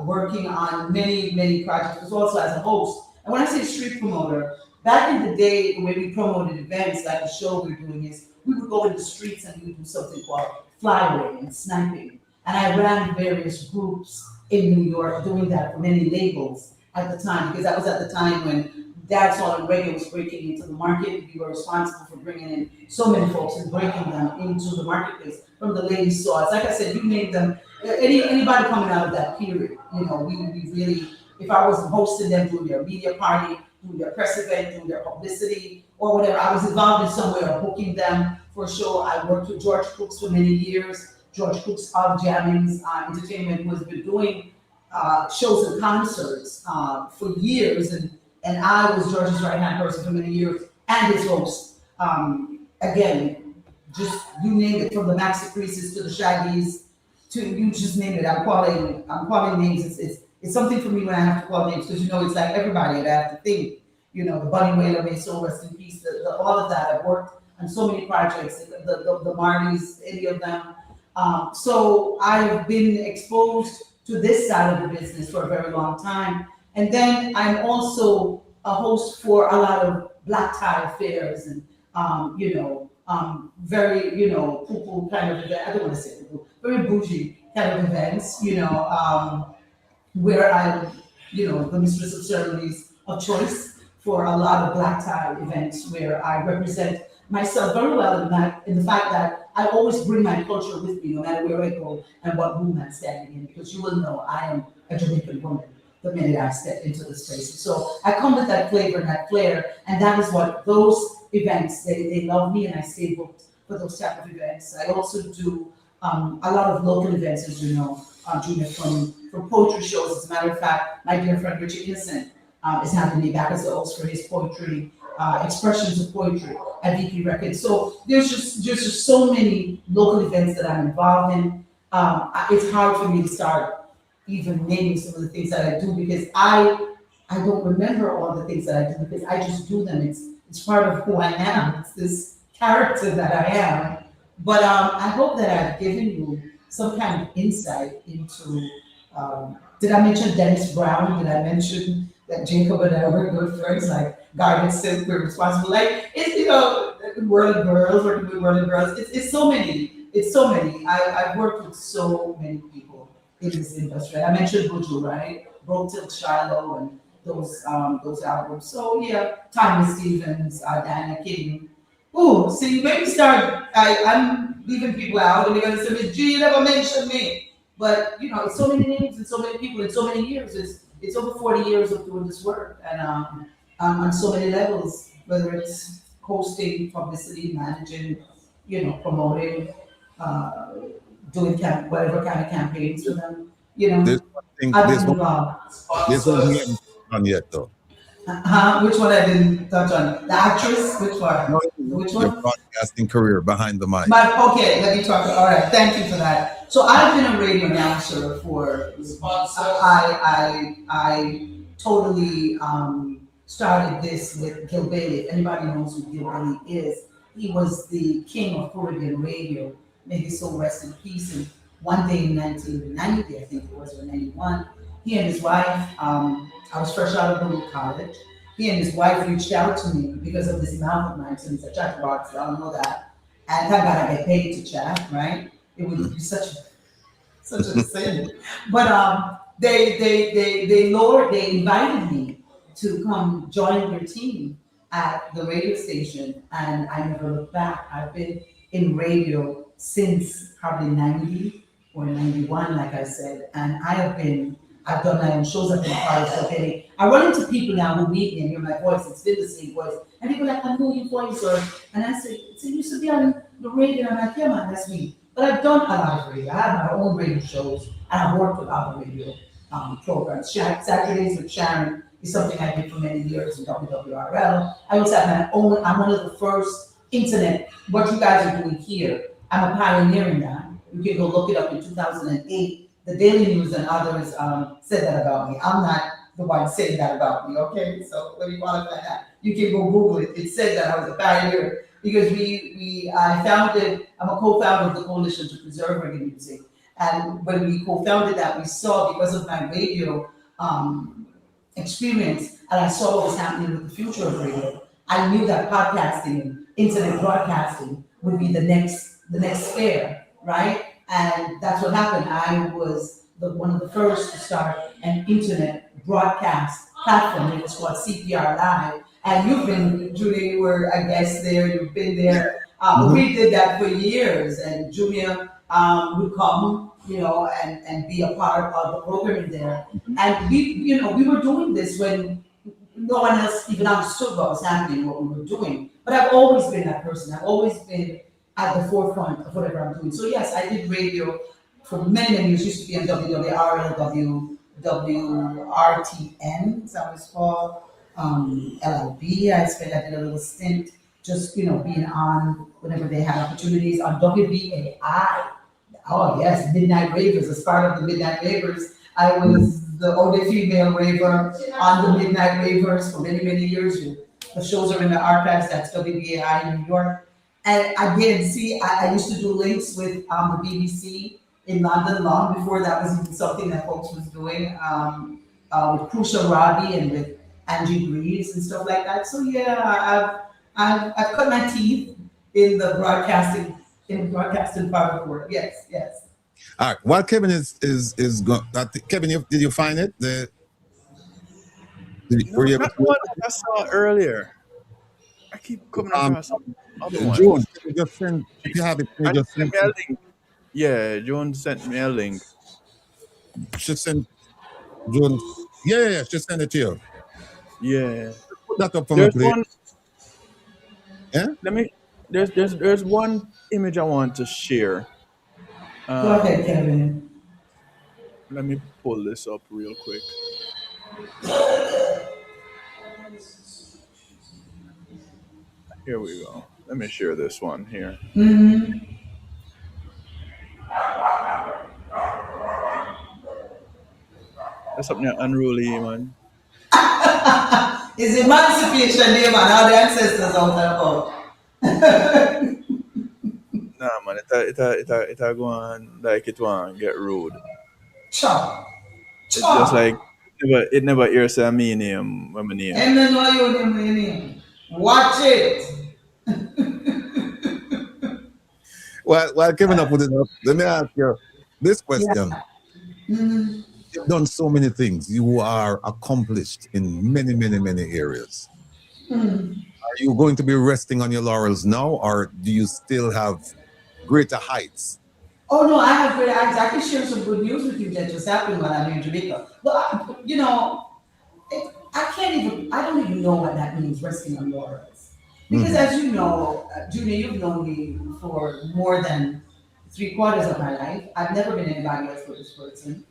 S6: working on many, many projects, but also as a host. And when I say street promoter, back in the day, the way we promoted events, like the show we're doing is, we would go in the streets and we would do something called flyway and sniping. And I ran various groups in New York doing that for many labels at the time, because that was at the time when dancehall and reggae was breaking into the market. We were responsible for bringing in so many folks and breaking them into the marketplace. From the ladies' saws, like I said, you name them. Anybody coming out of that period, you know, we really, if I was hosting them, doing their media party, doing their press event, doing their publicity, or whatever, I was involved in some way of booking them for a show. I worked with George Crooks for many years. George Crooks of Jammings Entertainment, who has been doing shows and concerts for years, and I was George's right-hand person for many years, and his host. Again, just you name it, from the Maxi Creases to the Shaggies, to you just name it. I'm calling names. It's something for me when I have to call names, because you know it's like everybody that I have to think. You know, the Bunny Wailer, may so rest in peace. All of that. I've worked on so many projects. The Marleys, any of them. So I've been exposed to this side of the business for a very long time. And then I'm also a host for a lot of black tie affairs and, very, poo-poo kind of event. I don't want to say poo-poo, very bougie kind of events, where I'm, the mistress of ceremonies of choice for a lot of black tie events where I represent myself very well in the fact that I always bring my culture with me no matter where I go and what room I'm standing in, because you will know I am a Jamaican woman the minute I step into this place. So I come with that flavor and that flair, and that is what those events, they love me, and I stay booked for those type of events. I also do a lot of local events, as you know, Junior, from poetry shows. As a matter of fact, my dear friend Richard Innocent is having me back as the host for his poetry, expressions of poetry at VP Records. So there's just so many local events that I'm involved in. It's hard for me to start even naming some of the things that I do, because I don't remember all the things that I do, because I just do them. It's part of who I am. It's this character that I am. But I hope that I've given you some kind of insight into, did I mention Dennis Brown? Did I mention that Jacob and I were good friends, like Garden Silk, we're responsible. Like, it's, World of Girls, working with World of Girls. It's so many. It's so many. I've worked with so many people in this industry. I mentioned Buju, right? Broke Till Shiloh and those albums. So yeah, Tommy Stevens, Diana King. Oh, see, maybe start. I'm leaving people out, and they're gonna say, "Gee, you never mentioned me." But it's so many names and so many people in so many years. It's over 40 years of doing this work, and on so many levels, whether it's hosting, publicity, managing, promoting, doing whatever kind of campaigns for them.
S3: There's one thing. There's one thing we haven't done yet, though.
S6: Which one I didn't touch on? The actress? Which one?
S3: No,
S6: Which
S3: your
S6: one?
S3: broadcasting career behind the mic.
S6: Okay, let me talk. All right, thank you for that. So I've been a radio announcer for. I totally started this with Gil Bailey. If anybody knows who Gil Bailey is, he was the king of Caribbean radio. May his soul rest in peace. And one day in 1990, I think it was, or 91, he and his wife. I was fresh out of Baruch College. He and his wife reached out to me because of this mouth of mine. So he's a chatterbox, I don't know that. And thank God I get paid to chat, right? It would be such a sin. But they invited me to come join their team at the radio station, and I never looked back. I've been in radio since probably 90 or 91, like I said, and I've done my own shows. I've been a part of okay. I run into people now who meet me and hear my voice. It's still the same voice. And people are like, I know your voice. And I say, you used to be on the radio. And I'm like, yeah, man, that's me. But I've done a lot of radio. I have my own radio shows. And I've worked with other radio programs. Saturdays with Sharon is something I did for many years in WWRL. I also have my own, I'm one of the first internet, what you guys are doing here, I'm a pioneer in that. You can go look it up in 2008. The Daily News and others said that about me. I'm not the one saying that about me, okay? So let me qualify that. You can go Google it. It said that I was a pioneer because I founded, I'm a co-founder of the Coalition to Preserve Reggae Music. And when we co-founded that, we saw, because of my radio experience, and I saw what was happening with the future of radio, I knew that podcasting and internet broadcasting would be the next sphere, right? And that's what happened. I was one of the first to start an internet broadcast platform. It was called CPR Live. And you've been, Julia, you were a guest there, you've been there. We did that for years, and Julia would come, and be a part of the programming there. And we were doing this when no one else even understood what was happening, what we were doing. But I've always been that person. I've always been at the forefront of whatever I'm doing. So yes, I did radio for many, many years. Used to be on WWRL, WRTN, that was called, LLB. I did a little stint just, being on whenever they had opportunities on WBAI. Oh yes, Midnight Ravers. As part of the Midnight Ravers, I was the only female raver on the Midnight Ravers for many, many years. The shows are in the archives. That's WBAI in New York. And again, see, I used to do links with the BBC in London long before that was even something that folks was doing, with Crucial Robbie and with Angie Breeze and stuff like that. So yeah, I've cut my teeth in the broadcasting part of the work. Yes.
S3: All right. While Kevin is going, Kevin, did you find it? Were you able
S2: Not
S3: to?
S2: the one that I saw earlier. I keep coming across some other ones.
S3: June, just send, if you have it,
S2: I
S3: just
S2: sent me a link. Yeah, June sent me a link.
S3: Just send June. Yeah, just send it to you.
S2: Yeah.
S3: Put that up for me,
S2: There's
S3: please.
S2: one.
S3: Yeah.
S2: There's one image I want to share.
S6: Go ahead, Kevin.
S2: Let me pull this up real quick. Here we go. Let me share this one here. That's something unruly, man.
S6: It's emancipation day, man. All the ancestors out and about.
S2: Nah, man. It go on like it want get rude.
S6: Chop.
S2: It's just like it never hears a me name when my name.
S6: And then know your name. Watch it.
S3: While Kevin up with it up, let me ask you this question. You've done so many things. You are accomplished in many, many, many areas. Are you going to be resting on your laurels now, or do you still have greater heights?
S6: Oh no, I have great heights. I can share some good news with you that just happened when I'm in Jamaica. But I don't even know what that means, resting on laurels. Because as you know, Junior, you've known me for more than 3/4 of my life. I've never been anybody else but this person.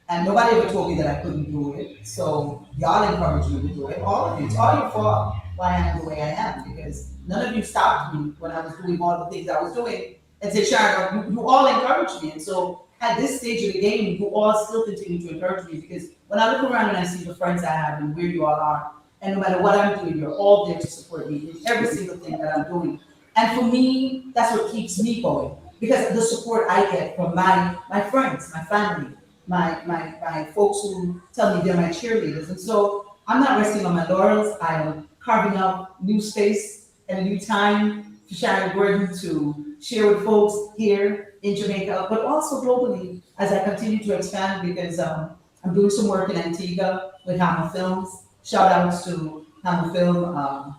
S6: And nobody ever told me that I couldn't do it. So y'all encouraged me to do it. All of you. It's all your fault why I am the way I am. Because none of you stopped me when I was doing all the things I was doing and said, Sharon, you all encouraged me. And so at this stage of the game, you all still continue to encourage me. Because when I look around and I see the friends I have and where you all are, and no matter what I'm doing, you're all there to support me in every single thing that I'm doing. And for me, that's what keeps me going. Because the support I get from my friends, my family, my folks who tell me they're my cheerleaders. And so I'm not resting on my laurels. I am carving out new space and new time to Sharon Gordon to share with folks here in Jamaica, but also globally as I continue to expand because I'm doing some work in Antigua with Hammer Films. Shout outs to Hammer Film,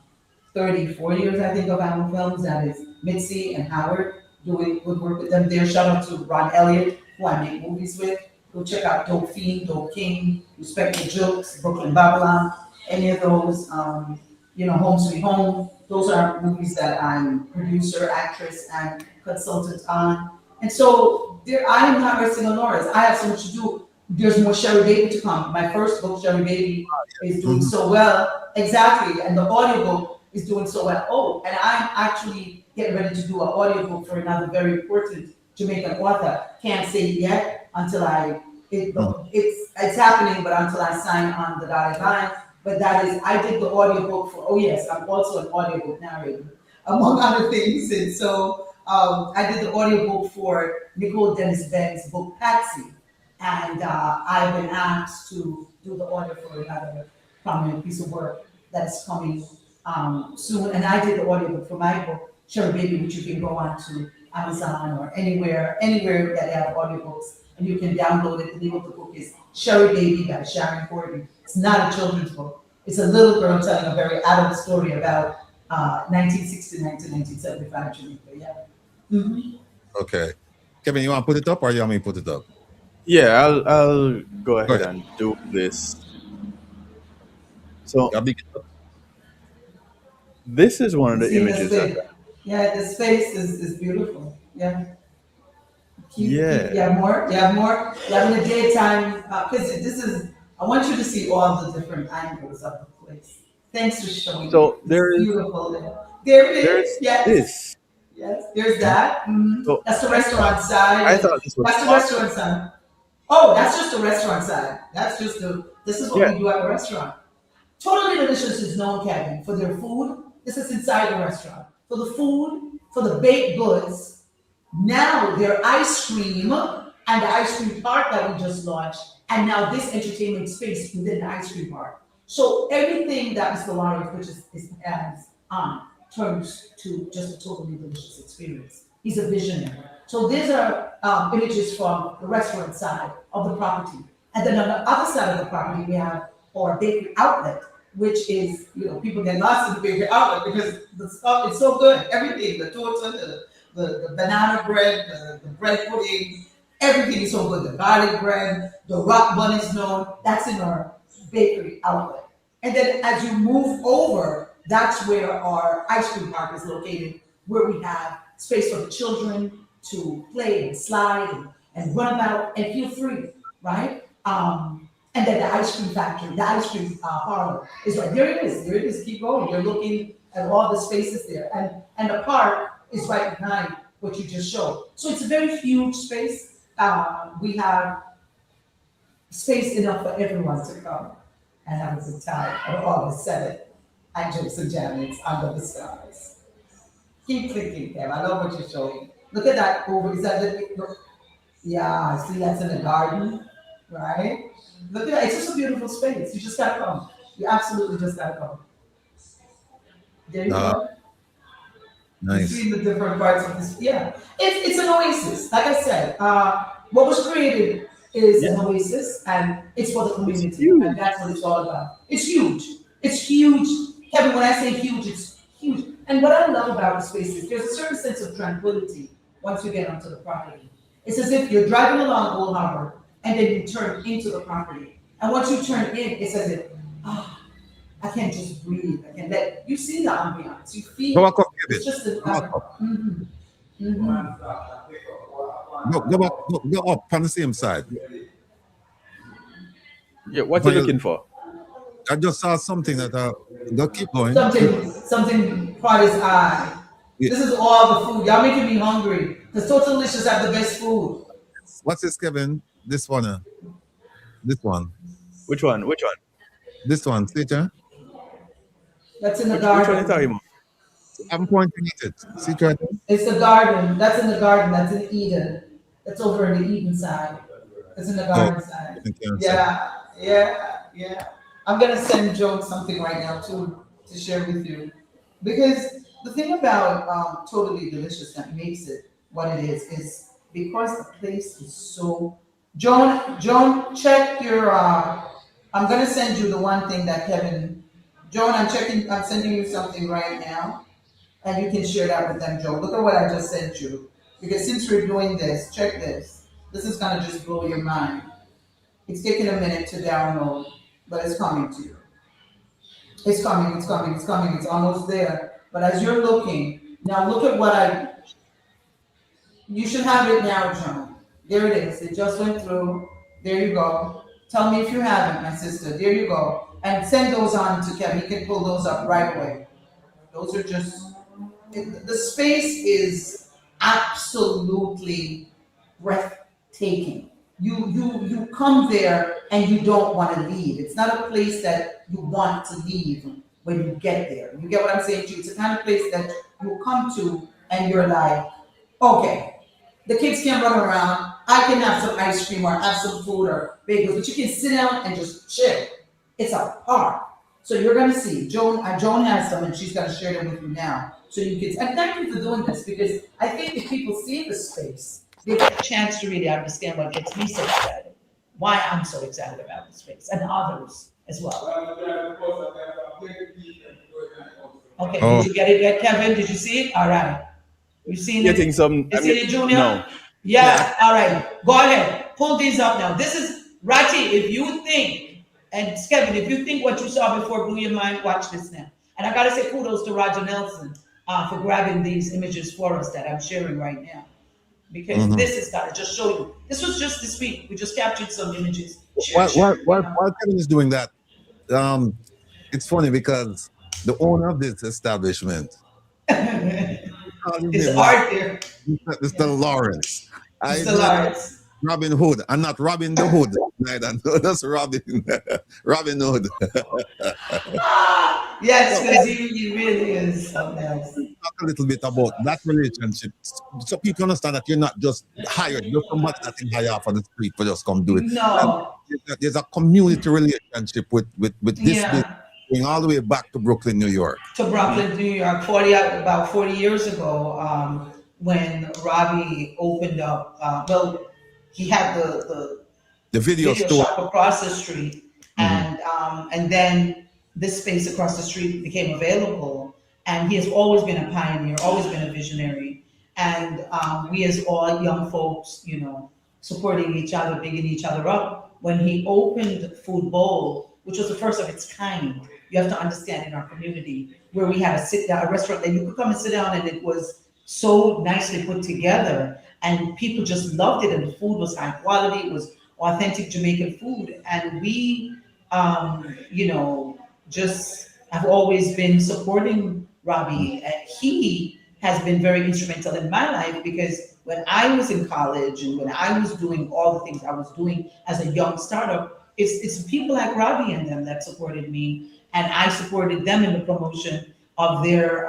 S6: 34 years I think of Hammer Films. That is Mitzi and Howard doing good work with them there. Shout out to Ron Elliott, who I make movies with. Go check out Dope Fiend, Dope King, Respect the Jokes, Brooklyn Babylon, any of those, Home Sweet Home. Those are movies that I'm producer, actress, and consultant on. And so I am not resting on laurels. I have so much to do. There's more Sherry Baby to come. My first book, Sherry Baby, is doing so well. Exactly. And the audiobook is doing so well. Oh, and I'm actually getting ready to do an audiobook for another very important Jamaican author. Can't say it yet until it's happening, but until I sign on the dotted line. But that is, I did the audiobook for, oh yes, I'm also an audiobook narrator, among other things. And so I did the audiobook for Nicole Dennis Benn's book, Patsy. And I've been asked to do the audio for another prominent piece of work that's coming soon. And I did the audiobook for my book, Cherry Baby, which you can go on to Amazon or anywhere that they have audiobooks, and you can download it. The name of the book is Cherry Baby by Sharon Gordon. It's not a children's book. It's a little girl telling a very adult story about 1969 to 1975 Jamaica. Yeah. Mm-hmm.
S3: Okay. Kevin, you want to put it up or you want me to put it up?
S2: Yeah, I'll go ahead and do this. So this is one of the images.
S6: Yeah, the space is beautiful. Yeah.
S2: Yeah.
S6: You have more. You have in the daytime, because I want you to see all the different angles of the place. Thanks for showing.
S2: So there is
S6: beautiful there it is. Yes.
S2: This.
S6: Yes. There's that. Mm-hmm.
S2: So
S6: that's the restaurant side.
S2: I thought this was
S6: that's the restaurant side. Oh, that's just the restaurant side. This is what we do at the restaurant. Totally Delicious is known, Kevin, for their food. This is inside the restaurant. For the food, for the baked goods. Now their ice cream and the ice cream park that we just launched, and now this entertainment space within the ice cream park. So everything that Mr. Lawrence Bridges is hands on turns to just a totally delicious experience. He's a visionary. So these are images from the restaurant side of the property. And then on the other side of the property, we have our bakery outlet, which is, people get lost in the bakery outlet because the stuff is so good. Everything, the torta, the banana bread, the bread pudding, everything is so good. The garlic bread, the rock bun is known. That's in our bakery outlet. And then as you move over, that's where our ice cream park is located, where we have space for the children to play and slide and run about and feel free, right? And then the ice cream factory, the ice cream parlor is right there. It is. There it is. Keep going. You're looking at all the spaces there, and the park is right behind what you just showed. So it's a very huge space. We have space enough for everyone to come and have a good time on August 7th at Jokes and Jammies under the stars. Keep clicking, Kev. I love what you're showing. Look at that over. Is that the? Yeah, see that's in the garden, right? Look at that. It's just a beautiful space. You just gotta come. You absolutely just gotta come. There you go.
S3: Nice.
S6: You see the different parts of this. Yeah, it's an oasis. Like I said, what was created is an oasis, and it's for the community, and that's what it's all about. It's huge. It's huge. Kevin, when I say huge, it's huge. And what I love about the space is there's a certain sense of tranquility once you get onto the property. It's as if you're driving along Old Harbor, and then you turn into the property. And once you turn in, it's as if, I can't just breathe. I can let you see the ambiance. You feel it's just an
S3: Go up on the same side.
S2: Yeah, what are you looking for?
S3: I just saw something that go keep going.
S6: Something caught his eye. Yeah. This is all the food. Y'all making me hungry. Because Total Delicious have the best food.
S3: What's this, Kevin? This one. This one.
S2: Which one?
S3: This one. See it, huh?
S6: That's in the garden.
S2: Which one are you talking about?
S3: I'm going to eat it. See it right there?
S6: It's the garden. That's in the garden. That's in Eden. That's over in the Eden side. It's in the garden side. Yeah. I'm going to send Joan something right now, too, to share with you. Because the thing about Totally Delicious that makes it what it is because the place is so... Joan, check your... I'm going to send you the one thing that Kevin... Joan, I'm sending you something right now, and you can share that with them, Joan. Look at what I just sent you. Because since we're doing this, check this. This is going to just blow your mind. It's taking a minute to download, but it's coming to you. It's coming. It's almost there. But as you're looking, now look at you should have it now, Joan. There it is. It just went through. There you go. Tell me if you haven't, my sister. There you go. And send those on to Kevin. He can pull those up right away. Those are just, the space is absolutely breathtaking. You come there and you don't want to leave. It's not a place that you want to leave when you get there. You get what I'm saying to you? It's the kind of place that you come to and you're like, okay, the kids can run around. I can have some ice cream or have some food or bagels, but you can sit down and just chill. It's a park. So you're going to see, Joan has some and she's going to share them with you now. So you can, and thank you for doing this because I think if people see the space, they get a chance to really understand what gets me so excited, why I'm so excited about the space, and others as well. Okay,
S2: Oh.
S6: did you get it yet, Kevin? Did you see it? All right. You seen it?
S2: Getting some.
S6: You see it, Junior?
S2: No.
S6: Yeah, all right. Go ahead. Pull these up now. This is Ratty. If you think, and Kevin, if you think what you saw before blew your mind, watch this now. And I gotta say kudos to Roger Nelson for grabbing these images for us that I'm sharing right now. Because this has gotta just show you. This was just this week. We just captured some images.
S3: While Kevin is doing that, it's funny because the owner of this establishment,
S6: It's art there.
S3: Mr. Lawrence.
S6: Mr. Lawrence.
S3: Robin Hood. I'm not Robin the Hood. That's Robin Hood.
S6: Yes, because he really is something else.
S3: Talk a little bit about that relationship so people understand that you're not just hired, you're somebody that can hire off on the street for just come do it.
S6: No.
S3: There's a community relationship with this business going all the way back to Brooklyn, New York.
S6: To Brooklyn, New York, about 40 years ago, when Robbie opened up, he had the
S3: video store
S6: shop across the street, and then this space across the street became available. And he has always been a pioneer, always been a visionary. And we as all young folks, supporting each other, bigging each other up. When he opened Food Bowl, which was the first of its kind, you have to understand, in our community, where we had a restaurant that you could come and sit down, and it was so nicely put together, and people just loved it, and the food was high quality, it was authentic Jamaican food, and we, just have always been supporting Robbie. And he has been very instrumental in my life, because when I was in college and when I was doing all the things I was doing as a young startup, it's people like Robbie and them that supported me, and I supported them in the promotion of their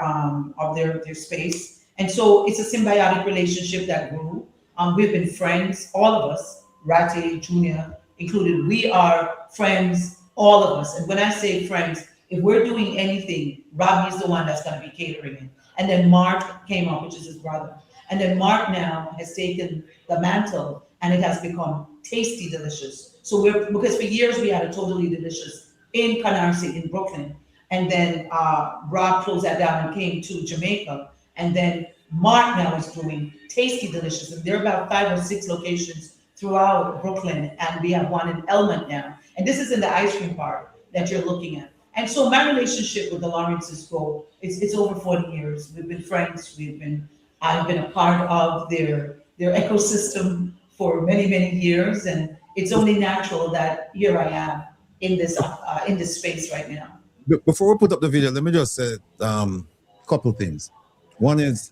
S6: space. And so it's a symbiotic relationship that grew. We've been friends, all of us, Ratty, Junior included. We are friends, all of us. And when I say friends, if we're doing anything, Robbie's the one that's going to be catering it. And then Mark came up, which is his brother. And then Mark now has taken the mantle, and it has become Tasty Delicious. So because for years we had a Totally Delicious in Canarsie, in Brooklyn. And then Rob closed that down and came to Jamaica. And then Mark now is doing Tasty Delicious. And there are about 5 or 6 locations throughout Brooklyn. And we have one in Elmont now. And this is in the ice cream park that you're looking at. And so my relationship with the Lawrences it's over 40 years. We've been friends. I've been a part of their ecosystem for many, many years. And it's only natural that here I am in this space right now.
S3: Before we put up the video, let me just say a couple things. One is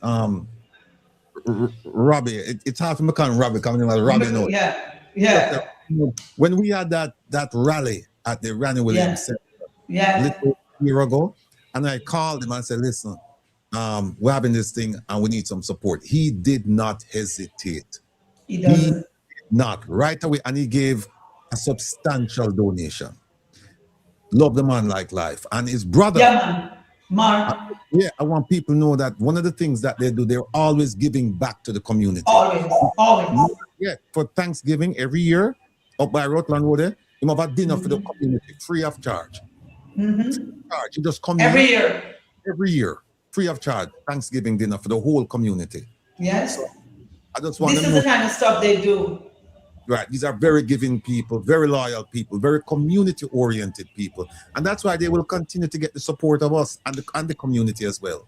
S3: Robbie. It's hard for me to call him Robbie, coming in like Robbie. No.
S6: Yeah.
S3: When we had that rally at the Randy Williams Center a little year ago, and I called him and said, listen, we're having this thing and we need some support. He did not hesitate.
S6: He doesn't.
S3: Not right away, and he gave a substantial donation. Love the man like life. And his brother.
S6: Yeah, man. Mark.
S3: I want people to know that one of the things that they do, they're always giving back to the community.
S6: Always.
S3: Yeah, for Thanksgiving every year, up by Rutland Road, you have a dinner for the community, free of charge. You just come
S6: every
S3: year, free of charge, Thanksgiving dinner for the whole community.
S6: Yes.
S3: So I just want
S6: this is the kind of stuff they do.
S3: Right, these are very giving people, very loyal people, very community-oriented people, and that's why they will continue to get the support of us and the community as well.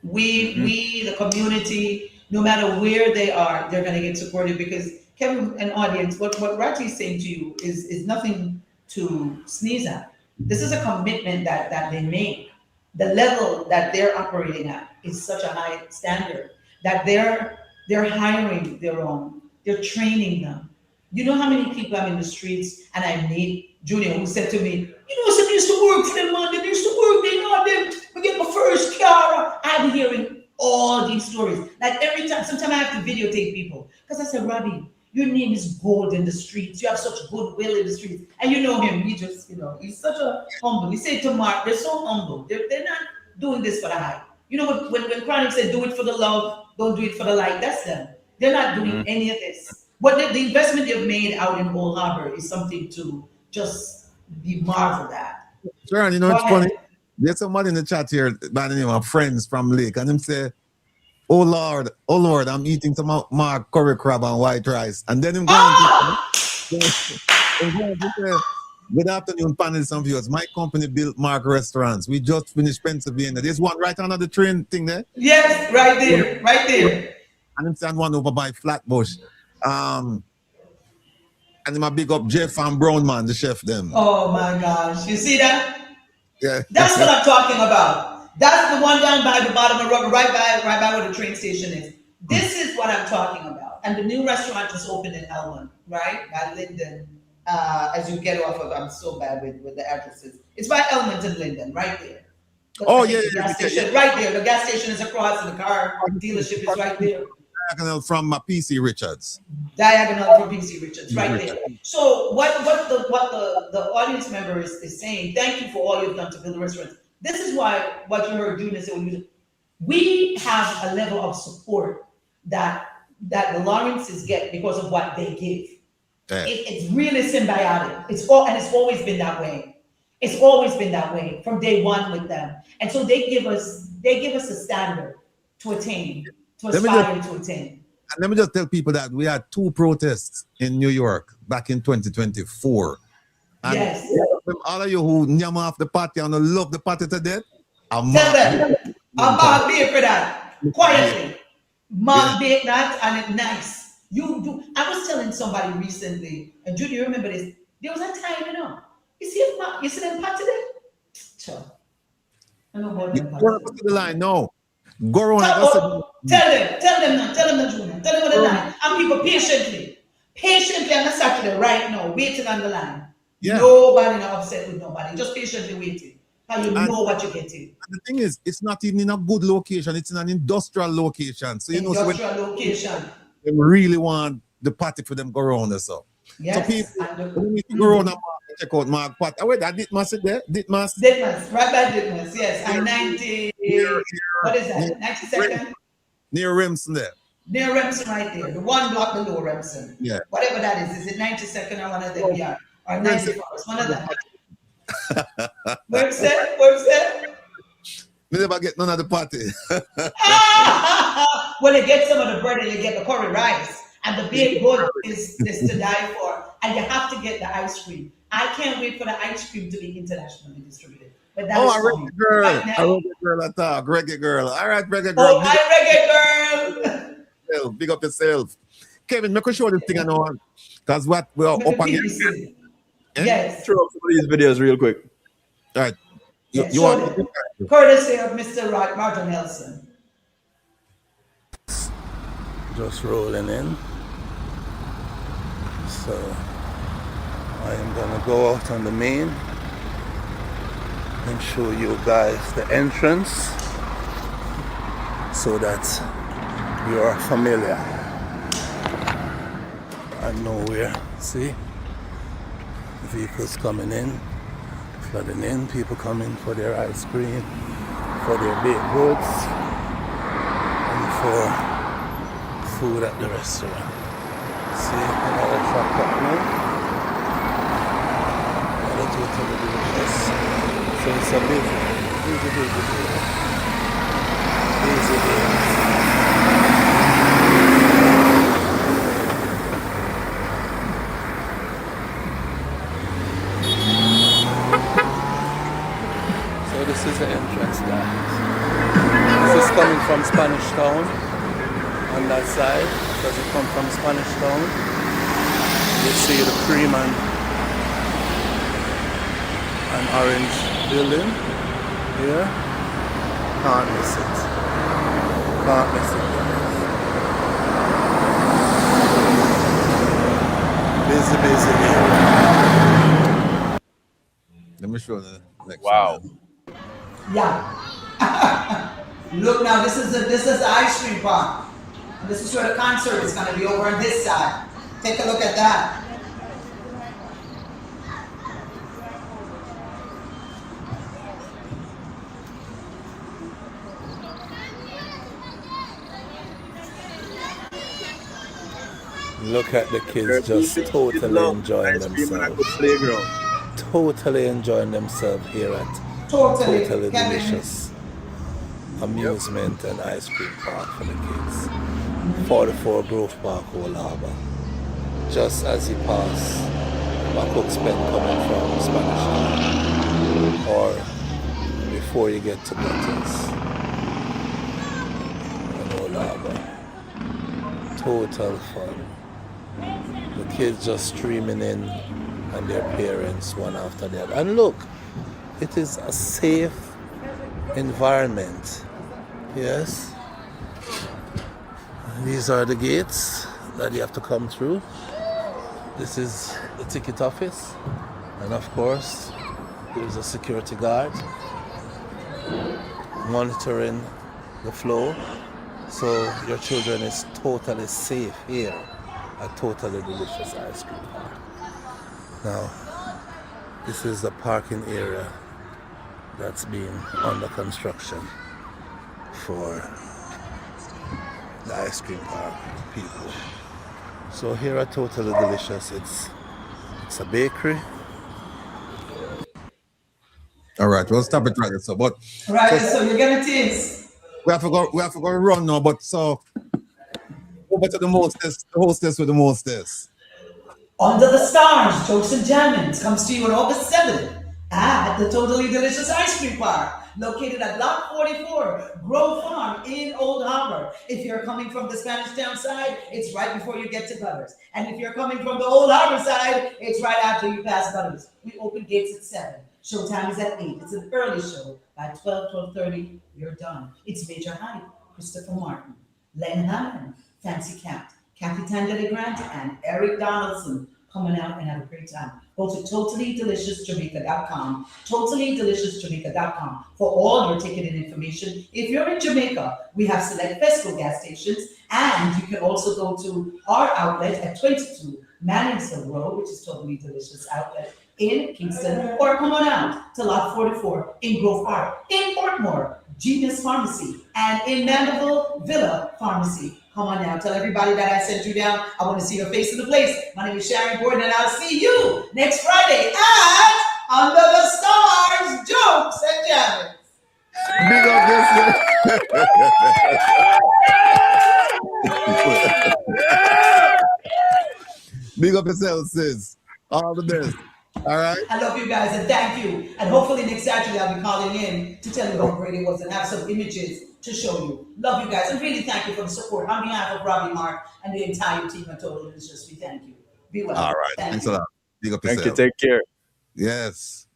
S6: We, the community, no matter where they are, they're going to get supported, because Kevin and audience, what Ratty is saying to you is nothing to sneeze at. This is a commitment that they make. The level that they're operating at is such a high standard that they're hiring their own, they're training them. You know how many people I'm in the streets and I meet Junior who said to me, you know, some used to work for them, man. They used to work, they know them. We get my first car. I'm hearing all these stories. Like every time, sometimes I have to videotape people. Because I said, Robbie, your name is gold in the streets. You have such goodwill in the streets. And you know him, he just, you know, he's such a humble. He said to Mark, they're so humble. They're not doing this for the hype. You know, when Chronic said, do it for the love, don't do it for the like, that's them. They're not doing any of this. But the investment they've made out in Old Harbor is something to just be marveled at.
S3: Sure, and you know, it's funny. There's somebody in the chat here by the name of Friends from Lake, and him say, oh Lord, I'm eating some more curry crab and white rice. And then him going to say, good afternoon, panelists and viewers. My company built Mark Restaurants. We just finished Pennsylvania. There's one right under the train thing there.
S6: Yes, right there, right there.
S3: And him stand one over by Flatbush. And him a big up Jeff and Brownman, the chef them.
S6: Oh my gosh, you see that?
S3: Yeah.
S6: That's what I'm talking about. That's the one down by the bottom of the road, right by where the train station is. This is what I'm talking about. And the new restaurant just opened in Elmont, right? By Linden. As you get off of, I'm so bad with the addresses. It's by Elmont and Linden, right there.
S3: Oh, yeah,
S6: Right there. The gas station is across and the car dealership is right there.
S3: Diagonal from PC Richards.
S6: Diagonal from PC Richards, right there. So what the audience member is saying, thank you for all you've done to build the restaurants. This is why what you heard Junior say, we have a level of support that the Lawrences get because of what they give. Yeah. It's really symbiotic. It's always been that way. It's always been that way from day one with them. And so they give us a standard to attain. To aspire to attain.
S3: And let me just tell people that we had 2 protests in New York back in 2024. And
S6: yes.
S3: All of you who nyam off the party and love the party to death,
S6: tell them, I'm Mark Bake for that. Quietly. Mark Bake that and it's nice. You do. I was telling somebody recently, and Judy, you remember this? There was a time, you know. You see them party there? Sure. I know about them party.
S3: To the line, no. Go around.
S6: Tell them now, Junior. Tell them on the line. And people patiently on the Saturday right now, waiting on the line. Yeah. Nobody not upset with nobody. Just patiently waiting. And you know what you're getting.
S3: And the thing is, it's not even in a good location. It's in an industrial location. So
S6: location.
S3: They really want the party for them go around or so.
S6: Yes.
S3: So people need to go around and check out Mark Party. Wait, that Ditmas is there? Ditmas,
S6: right by Ditmas, yes. And 90, what is that? 92nd?
S3: Near Remsen there.
S6: Near Remsen right there. The one block below Remsen.
S3: Yeah.
S6: Whatever that is it 92nd or one of them? Yeah. Or 91st, one of them. Where's that?
S3: We never get none of the party.
S6: Well, you get some of the bread and you get the curry rice. And the baked good is to die for. And you have to get the ice cream. I can't wait for the ice cream to be internationally distributed. But that's
S3: reggae girl.
S6: Right
S3: a reggae girl at all. Reggae girl. All right, reggae girl.
S6: Oh, hi, reggae
S3: girl. Big up yourself. Kevin, make us show this thing I know. Because what we are up against.
S6: Yes.
S2: Throw up some of these videos real quick.
S3: All right.
S6: You want courtesy of Mr. Roger Nelson.
S7: Just rolling in. So I am gonna go out on the main and show you guys the entrance so that you are familiar. I know where, see? Vehicles coming in, flooding in, people coming for their ice cream, for their baked goods, and for food at the restaurant. See, another truck coming in. Another totally delicious. So it's a busy day. This is the entrance, guys. This is coming from Spanish Town on that side. Does it come from Spanish Town? You see the cream and orange building here. Can't miss it. Can't miss it, guys. Busy, busy here.
S3: Let me show the next
S2: Wow.
S3: one.
S6: Yeah. Look now, this is the ice cream park. And this is where the concert is going to be over on this side. Take a look at that.
S7: Look at the kids just totally enjoying themselves.
S2: Playground.
S7: Totally enjoying themselves here at
S6: Totally.
S7: Totally
S6: Kevin.
S7: Delicious Amusement and Ice Cream Park for the kids. 44 Grove Park, Old Harbor. Just as you pass McCook's Pen coming from Spanish Town, or before you get to Buttons and Old Harbor. Total fun. The kids just streaming in and their parents one after the other. And look, it is a safe environment. Yes. These are the gates that you have to come through. This is the ticket office. And of course, there's a security guard monitoring the flow. So your children is totally safe here at Totally Delicious Ice Cream Park. Now, this is the parking area that's being under construction for the ice cream park people. So here at Totally Delicious, it's a bakery.
S3: All right, we'll stop it right there. So, but
S6: Right, so you're going to taste.
S3: we have to go run now, but so over to the hostess with the mostess.
S6: Under the Stars, Jokes and Jammins comes to you on August 7th at the Totally Delicious Ice Cream Park, located at Block 44, Grove Farm in Old Harbor. If you're coming from the Spanish Town side, it's right before you get to Gutters. And if you're coming from the Old Harbor side, it's right after you pass Gutters. We open gates at 7. Showtime is at 8. It's an early show. By 12:30, you're done. It's Major Hyde, Christopher Martin, Len Hammond, Fancy Cat, Kathy Tangele Grant, and Eric Donaldson coming out and have a great time. Go to totallydeliciousjamaica.com, totallydeliciousjamaica.com for all your ticketing information. If you're in Jamaica, we have select Fesco gas stations, and you can also go to our outlet at 22 Mannings Hill Road, which is Totally Delicious outlet in Kingston, or come on out to Lot 44 in Grove Park, in Portmore, Genius Pharmacy, and in Mandeville Villa Pharmacy. Come on now, tell everybody that I sent you down. I want to see your face in the place. My name is Sharon Gordon, and I'll see you next Friday at Under the Stars, Jokes and Jammins.
S3: Big up yourself. Big up yourself, sis. All the best. All right.
S6: I love you guys and thank you. And hopefully next Saturday I'll be calling in to tell you how great it was and have some images to show you. Love you guys and really thank you for the support. On behalf of Robbie Mark and the entire team at Total Delicious, we thank you. Be well.
S3: All right. Thanks a lot. Big up yourself.
S2: Thank you. Take care.
S3: Yes.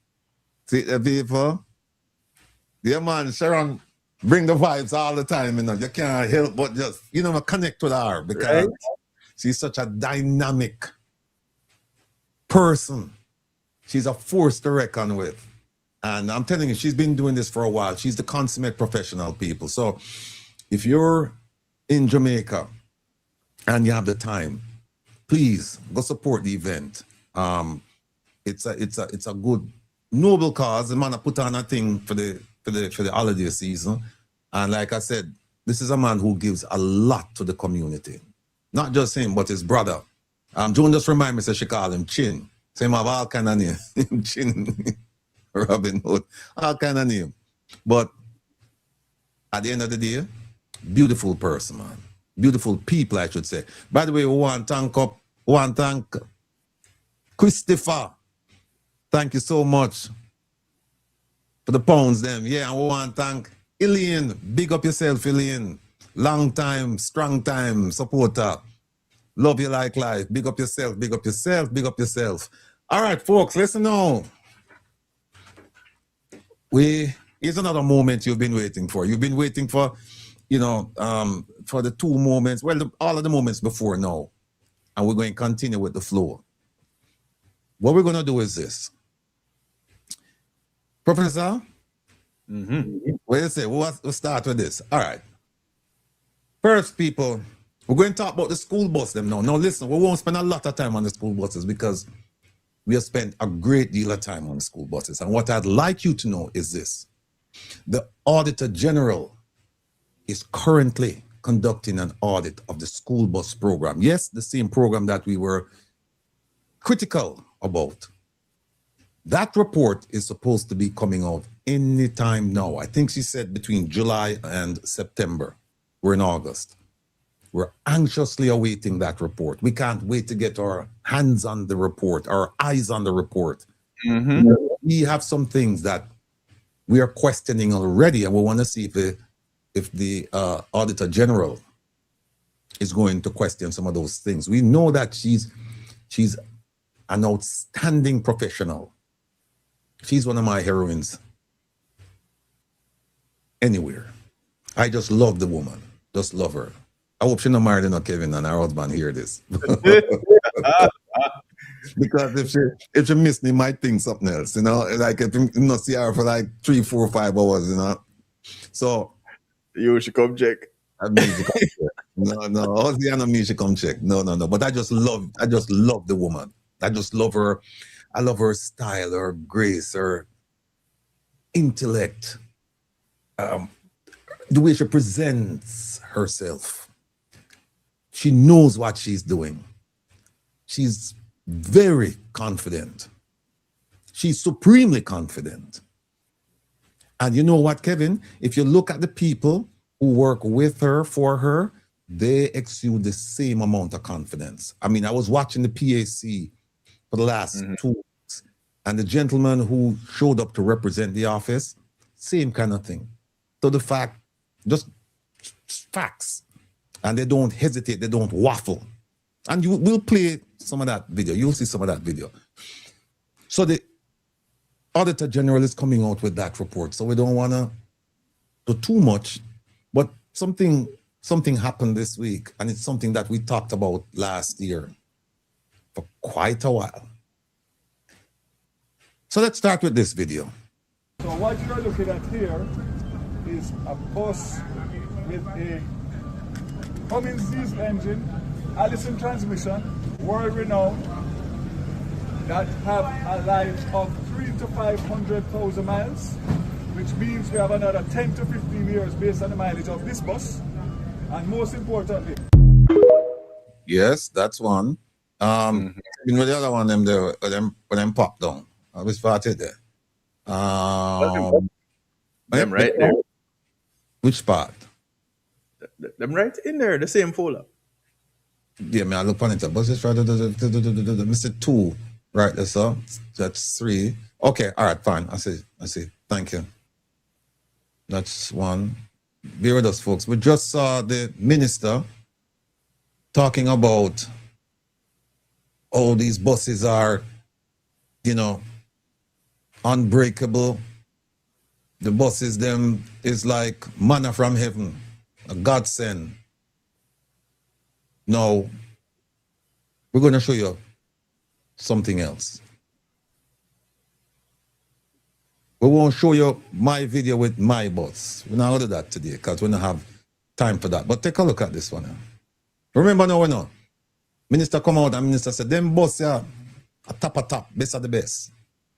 S3: See the people? Yeah, man, Sharon, bring the vibes all the time, you know. You can't help but just, connect with her because she's such a dynamic person. She's a force to reckon with. And I'm telling you, she's been doing this for a while. She's the consummate professional, people. So if you're in Jamaica and you have the time, please go support the event. It's a good, noble cause. The man put on a thing for the holiday season. And like I said, this is a man who gives a lot to the community. Not just him, but his brother. June just remind me, she call him Chin. Same have all kind of name. Chin, Robin Hood, all kind of name. But at the end of the day, beautiful person, man. Beautiful people, I should say. By the way, we want to thank Christopher. Thank you so much for the pounds, them. Yeah, and we want to thank Elaine. Big up yourself, Elaine. Long time, strong time supporter. Love you like life. Big up yourself, big up yourself, big up yourself. All right, folks, listen now. Here's another moment you've been waiting for. You've been waiting for, for the two moments, all of the moments before now. And we're going to continue with the flow. What we're going to do is this. Professor, what do you say? We'll start with this. All right. First, people, we're going to talk about the school bus them now. Now, listen, we won't spend a lot of time on the school buses because we have spent a great deal of time on the school buses. And what I'd like you to know is this. The Auditor General is currently conducting an audit of the school bus program. Yes, the same program that we were critical about. That report is supposed to be coming out anytime now. I think she said between July and September. We're in August. We're anxiously awaiting that report. We can't wait to get our hands on the report, our eyes on the report. We have some things that we are questioning already, and we want to see if the Auditor General is going to question some of those things. We know that she's an outstanding professional. She's one of my heroines anywhere. I just love the woman. Just love her. I hope she's not married to Kevin and her husband hear this. Because if she missed me, might think something else, like if you not see her for like 3, 4, 5 hours, So
S2: you should come check.
S3: I mean, she come check. No. Ozzy and me should come check. No. But I just love the woman. I just love her. I love her style, her grace, her intellect, the way she presents herself. She knows what she's doing. She's very confident. She's supremely confident. And you know what, Kevin? If you look at the people who work with her, for her, they exude the same amount of confidence. I mean, I was watching the PAC for the last 2 weeks, and the gentleman who showed up to represent the office, same kind of thing. So the fact, just facts. And they don't hesitate, they don't waffle. And we'll play some of that video. You'll see some of that video. So the Auditor General is coming out with that report. So we don't want to do too much, but something happened this week, and it's something that we talked about last year for quite a while. So let's start with this video.
S8: So what you're looking at here is a bus with a Cummins diesel engine, Allison transmission, world renowned, that have a life of 300,000 to 500,000 miles, which means we have another 10 to 15 years based on the mileage of this bus. And most importantly,
S3: yes, that's one. You know the other one, them there, when them pop down. I was started there.
S2: Them right there.
S3: Which part?
S2: Them right in there, the same folder.
S3: Yeah, man, I look on it. But just try to Mr. 2, right there, so that's 3. Okay, all right, fine. I see. Thank you. That's 1. Bear with us, folks. We just saw the minister talking about all these buses are, unbreakable. The buses, them is like manna from heaven, a godsend. Now, we're going to show you something else. We won't show you my video with my bus. We're not going to do that today because we don't have time for that. But take a look at this one. Remember now, Minister come out and Minister said, them bus, a top, best of the best.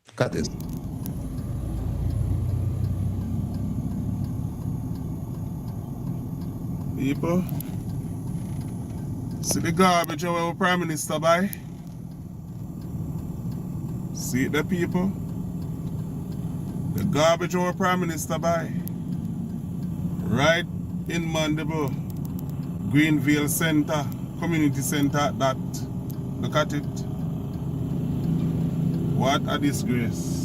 S3: Look at this.
S8: people, see the garbage our Prime Minister buy? See it, the people? The garbage our Prime Minister buy. Right in Mandible, Greenville Center, Community Center, that. Look at it. What a disgrace.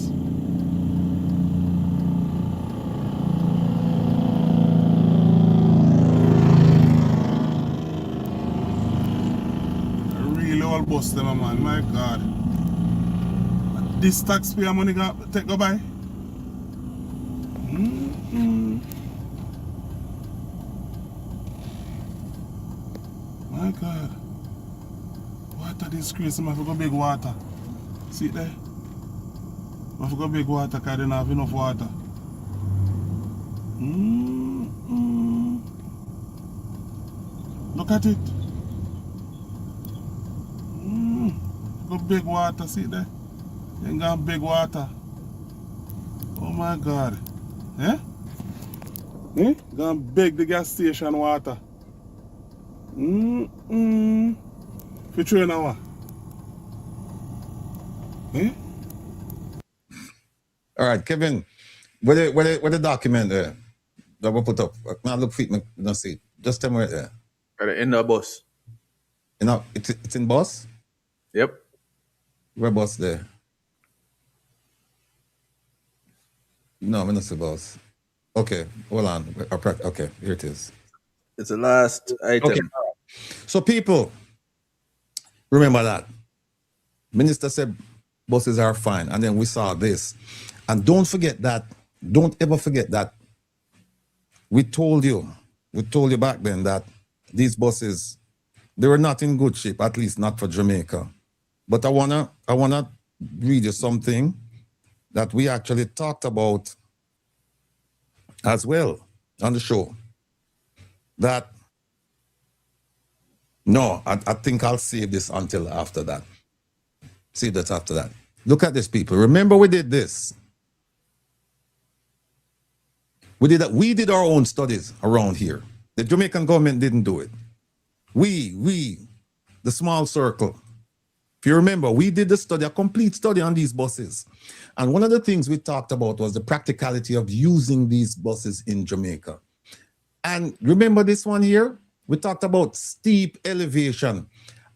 S8: bus them, man. My God. This taxpayer money take go by. My God. Water disgrace. I have to go big water. See it there? I have to go big water because I don't have enough water. Look at it. Go big water, see it there? You got big water. Oh my God. Eh? Eh? Gonna beg the gas station water. For train hour. Eh?
S3: All right, Kevin, where the document there that we put up? Now look for it, I don't see it. Just tell me right there.
S2: At the end of the bus.
S3: You know, it's in bus?
S2: Yep.
S3: Where bus there? No, I'm not see bus. Okay, hold on. Okay, here it is.
S2: It's the last item.
S3: Okay. So people, remember that. Minister said buses are fine, and then we saw this. And don't forget that, don't ever forget that we told you back then that these buses, they were not in good shape, at least not for Jamaica. But I wanna read you something that we actually talked about as well on the show. That, no, I think I'll save this until after that. Save that after that. Look at this, people. Remember we did this. We did our own studies around here. The Jamaican government didn't do it. We, the small circle. If you remember, we did the study, a complete study on these buses. And one of the things we talked about was the practicality of using these buses in Jamaica. And remember this one here? We talked about steep elevation.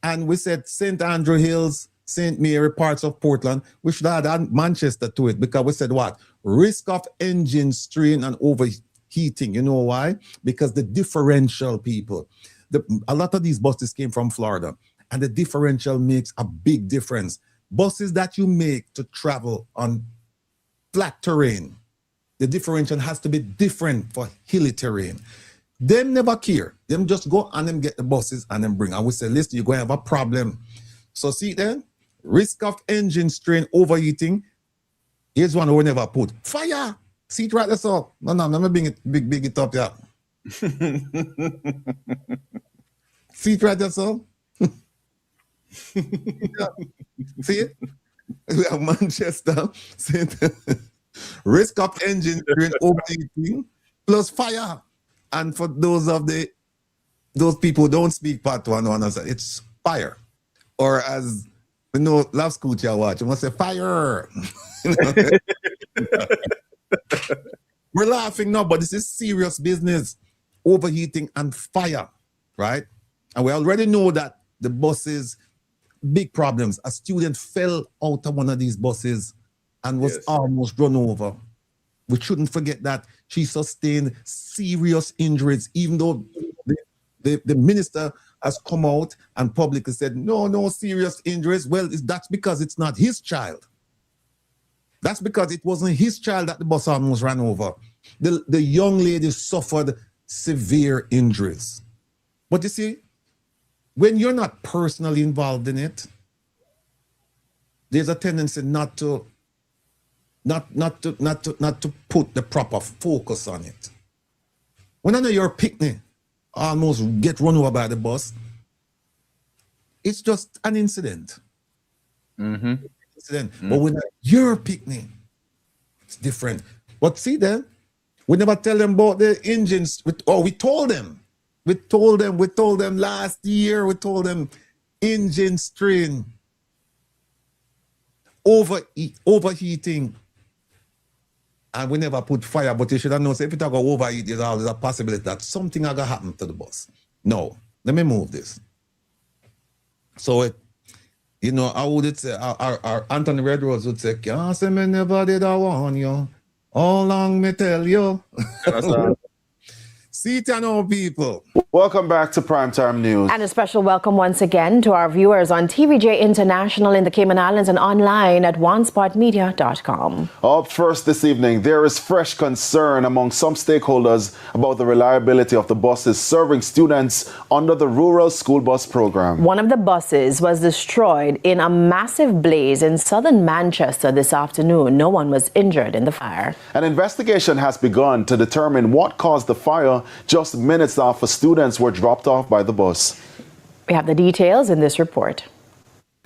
S3: And we said St. Andrew Hills, St. Mary, parts of Portland, we should add Manchester to it because we said what? Risk of engine strain and overheating. You know why? Because the differential, people, a lot of these buses came from Florida, and the differential makes a big difference. Buses that you make to travel on flat terrain, the differential has to be different for hilly terrain. Them never care. Them just go and them get the buses and then bring. And we say, listen, you're going to have a problem. So see then, risk of engine strain, overheating. Here's one we never put. Fire. See it right there, so. No, let me big it up, yeah. See it right there, so. See it? We have Manchester. Risk of engine strain, overheating, plus fire. And for those people who don't speak part one, it's fire. Or as we know, love school you watch, you must say fire. We're laughing now, but this is serious business. Overheating and fire, right? And we already know that the buses, big problems. A student fell out of one of these buses and was almost run over. We shouldn't forget that she sustained serious injuries, even though the minister has come out and publicly said, no serious injuries. Well, that's because it's not his child. That's because it wasn't his child that the bus almost ran over. The young lady suffered severe injuries. But you see, when you're not personally involved in it, there's a tendency not to put the proper focus on it. When I know your picnic almost get run over by the bus, it's just an incident. But when your picnic, it's different. But see then, we never tell them about the engines. We told them. We told them last year, we told them engine strain, overheating. And we never put fire, but you should have known, so if it go overheat, there's always a possibility that something are going to happen to the bus. No, let me move this. So, I would say, our Anthony Redrose would say, can't say me never did I warn you. How long me tell you? See it now, people.
S9: Welcome back to Primetime News.
S10: And a special welcome once again to our viewers on TVJ International in the Cayman Islands and online at onespotmedia.com.
S9: Up first this evening, there is fresh concern among some stakeholders about the reliability of the buses serving students under the Rural School Bus Program.
S10: One of the buses was destroyed in a massive blaze in southern Manchester this afternoon. No one was injured in the fire.
S9: An investigation has begun to determine what caused the fire just minutes after students were dropped off by the bus.
S10: We have the details in this report.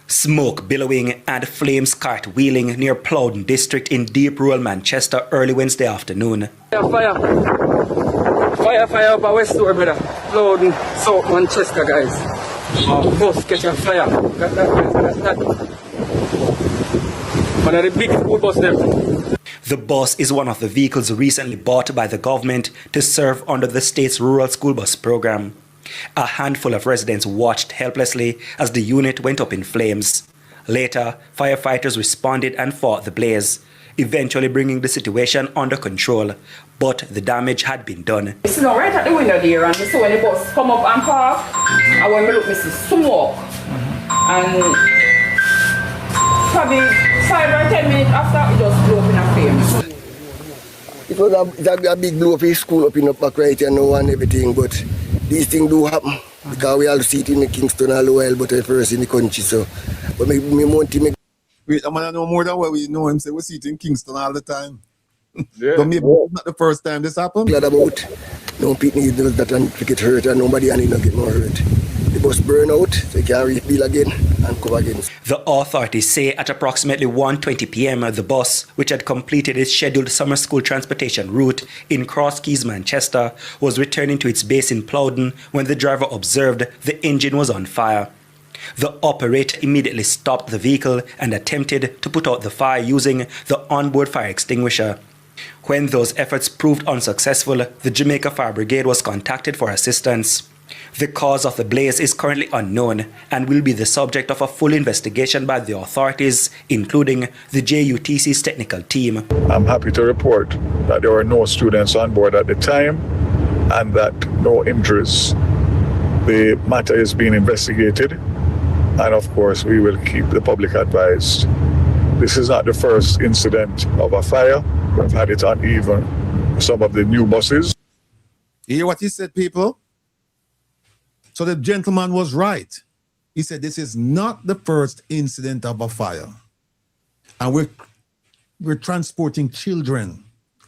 S11: Smoke billowing and flames cartwheeling near Plowden district in deep rural Manchester early Wednesday afternoon.
S12: Fire up at West Store, brother. Plowden, South Manchester, guys. Bus catch a fire. That. One of the big school bus there.
S11: The bus is one of the vehicles recently bought by the government to serve under the state's rural school bus program. A handful of residents watched helplessly as the unit went up in flames. Later, firefighters responded and fought the blaze, eventually bringing the situation under control, but the damage had been done.
S12: It's not right at the window there, and so when the bus come up and park, and when we look, we see smoke. And probably 5 or 10 minutes after, it just blew up in a flames.
S13: It was a big blow for school up in the back right here now and everything, but these things do happen because we all see it in the Kingston all the while, but at first in the country, so. But me want to make.
S3: Wait, I know more than what we know him say. We see it in Kingston all the time. Yeah. But maybe it's not the first time this happened.
S13: Glad about no people need that and get hurt and nobody and not get more hurt. The bus burn out, so you can rebuild again and come again.
S11: The authorities say at approximately 1:20 p.m. the bus, which had completed its scheduled summer school transportation route in Cross Keys, Manchester, was returning to its base in Plowden when the driver observed the engine was on fire. The operator immediately stopped the vehicle and attempted to put out the fire using the onboard fire extinguisher. When those efforts proved unsuccessful, the Jamaica Fire Brigade was contacted for assistance. The cause of the blaze is currently unknown and will be the subject of a full investigation by the authorities, including the JUTC's technical team.
S8: I'm happy to report that there were no students on board at the time and that no injuries. The matter is being investigated, and of course we will keep the public advised. This is not the first incident of a fire. We've had it on even some of the new buses.
S3: You hear what he said, people? So the gentleman was right. He said this is not the first incident of a fire. And we're transporting children.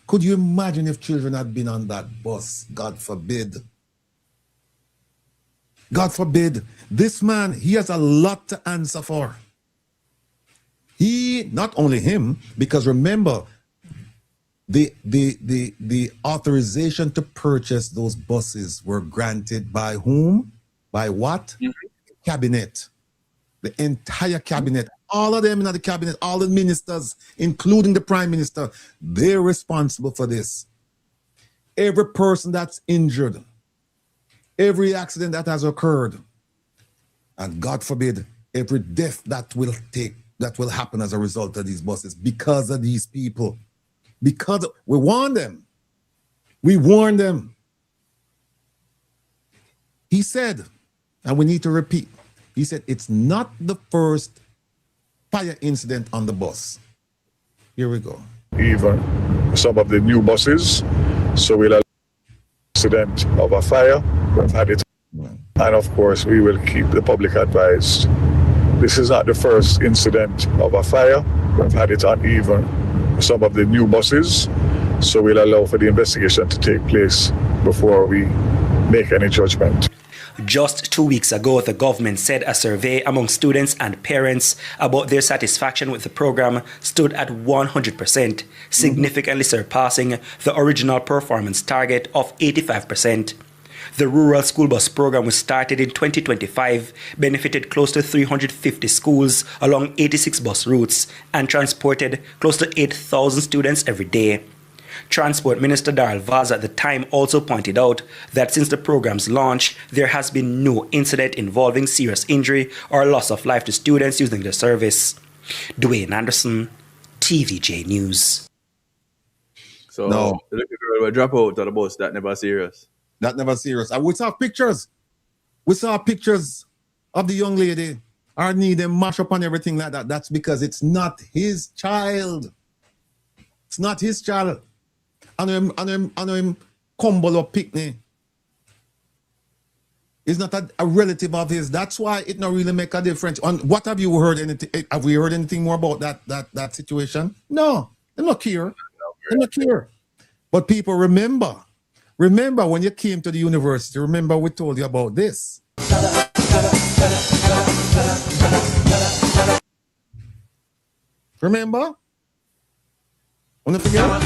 S3: Could you imagine if children had been on that bus? God forbid. God forbid. This man, he has a lot to answer for. He, not only him, because remember, the authorization to purchase those buses were granted by whom? By what? Cabinet. The entire cabinet. All of them in the cabinet, all the ministers, including the prime minister, they're responsible for this. Every person that's injured, every accident that has occurred, and God forbid, every death that will happen as a result of these buses because of these people. Because we warn them. We warn them. He said, and we need to repeat, he said it's not the first fire incident on the bus. Here we go.
S8: Even some of the new buses, so we'll have an incident of a fire. We've had it, and of course we will keep the public advised. This is not the first incident of a fire. We've had it on even some of the new buses, so we'll allow for the investigation to take place before we make any judgment.
S11: Just 2 weeks ago, the government said a survey among students and parents about their satisfaction with the program stood at 100%, significantly surpassing the original performance target of 85%. The rural school bus program, which started in 2025, benefited close to 350 schools along 86 bus routes and transported close to 8,000 students every day. Transport Minister Darrell Vaz at the time also pointed out that since the program's launch, there has been no incident involving serious injury or loss of life to students using the service. Dwayne Anderson, TVJ News.
S2: So the little girl will drop out of the bus that never serious.
S3: That never serious. And we saw pictures. We saw pictures of the young lady, her knee, them mash up and everything like that. That's because it's not his child. It's not his child. And him cumble up picnic. It's not a relative of his. That's why it not really make a difference. And what have you heard anything? Have we heard anything more about that situation? No, they not care. They not care. But people remember when you came to the university, remember we told you about this. Remember? Wanna forget?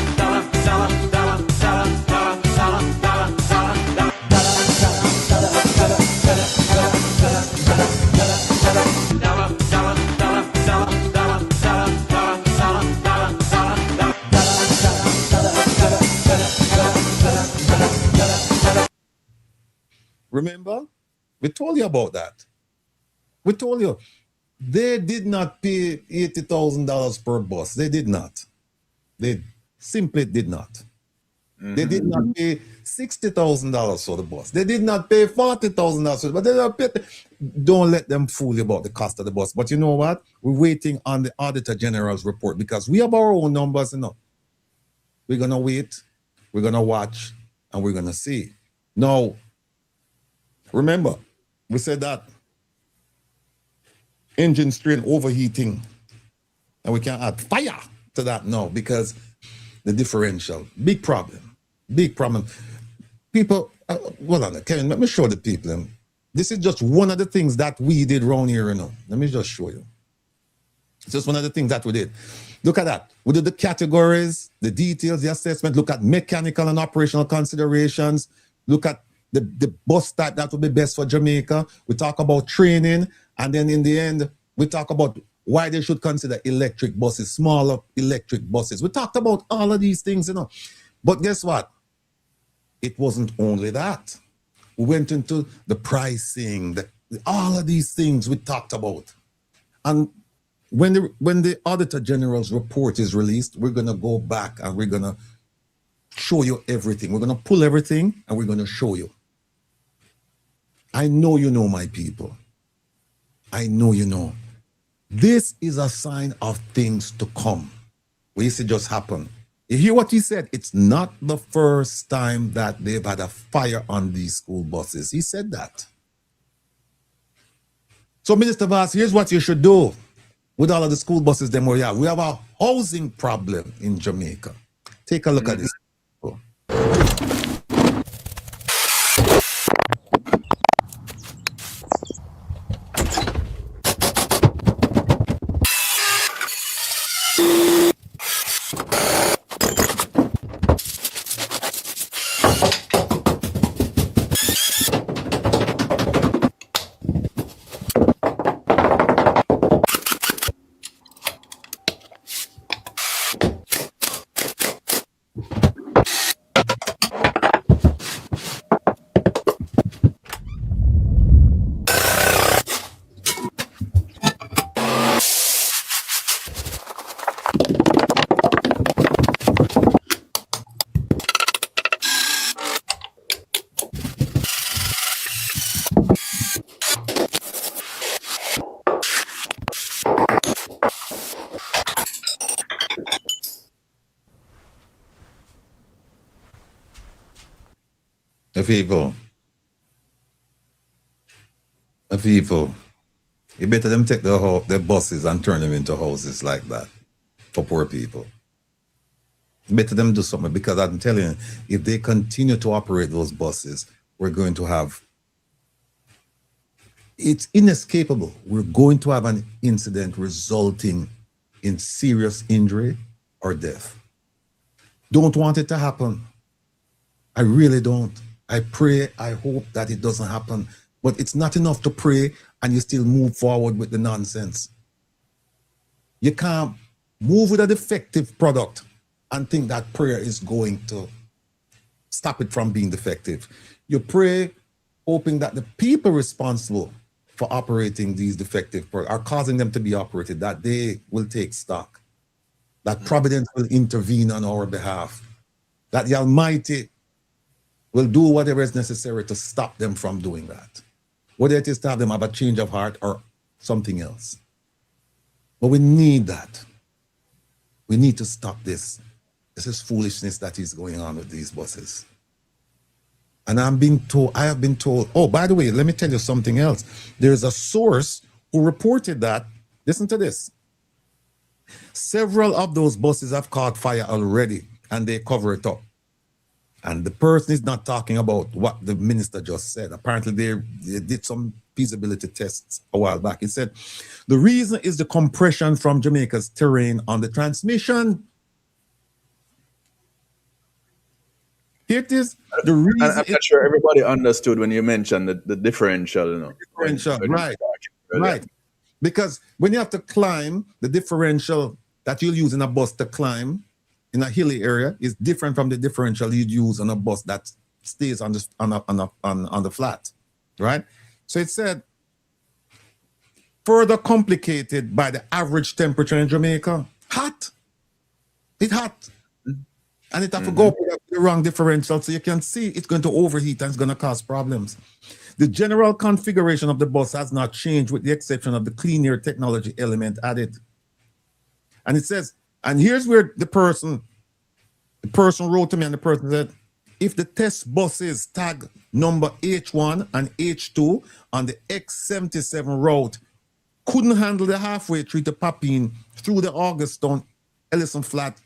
S3: Remember? We told you about that. We told you. They did not pay $80,000 per bus. They did not. They simply did not. Mm-hmm. They did not pay $60,000 for the bus. They did not pay $40,000, but they don't pay. Don't let them fool you about the cost of the bus. But you know what? We're waiting on the Auditor General's report because we have our own numbers enough. We're going to wait, we're going to watch, and we're going to see. Now, remember, we said that engine strain overheating, and we can add fire to that now because the differential, big problem. People, hold on, Kevin, let me show the people. This is just one of the things that we did around here, you know. Let me just show you. It's just one of the things that we did. Look at that. We did the categories, the details, the assessment. Look at mechanical and operational considerations. Look at the bus type that would be best for Jamaica. We talk about training, and then in the end, we talk about why they should consider electric buses, smaller electric buses. We talked about all of these things, you know. But guess what? It wasn't only that. We went into the pricing, all of these things we talked about. And when the Auditor General's report is released, we're going to go back and we're going to show you everything. We're going to pull everything and we're going to show you. I know you know, my people. I know you know. This is a sign of things to come. We see just happen. You hear what he said? It's not the first time that they've had a fire on these school buses. He said that. So, Minister Vass, here's what you should do with all of the school buses them we have. We have a housing problem in Jamaica. Take a look at this. The people, you better them take their buses and turn them into houses like that for poor people. Better them do something, because I'm telling you, if they continue to operate those buses, we're going to have, it's inescapable. We're going to have an incident resulting in serious injury or death. Don't want it to happen. I really don't. I pray, I hope that it doesn't happen. But it's not enough to pray and you still move forward with the nonsense. You can't move with a defective product and think that prayer is going to stop it from being defective. You pray hoping that the people responsible for operating these defective products are causing them to be operated, that they will take stock, that providence will intervene on our behalf, that the Almighty will do whatever is necessary to stop them from doing that. Whether it is to have them have a change of heart or something else. But we need that. We need to stop this. This is foolishness that is going on with these buses. And I have been told, oh, by the way, let me tell you something else. There's a source who reported that, listen to this. Several of those buses have caught fire already and they cover it up. And the person is not talking about what the minister just said. Apparently they did some feasibility tests a while back. He said, the reason is the compression from Jamaica's terrain on the transmission. Here it is. The reason
S2: I'm not sure everybody understood when you mentioned the differential. You know,
S3: differential, right. Because when you have to climb, the differential that you'll use in a bus to climb in a hilly area is different from the differential you'd use on a bus that stays on the flat, right? So it said, further complicated by the average temperature in Jamaica. Hot. It's hot. And it have to go up with the wrong differential, so you can see it's going to overheat and it's going to cause problems. The general configuration of the bus has not changed with the exception of the clean air technology element added. And it says, and here's where the person wrote to me and the person said, if the test buses tag number H1 and H2 on the X77 route couldn't handle the halfway tree to Papine through the Augusttown Ellison Flats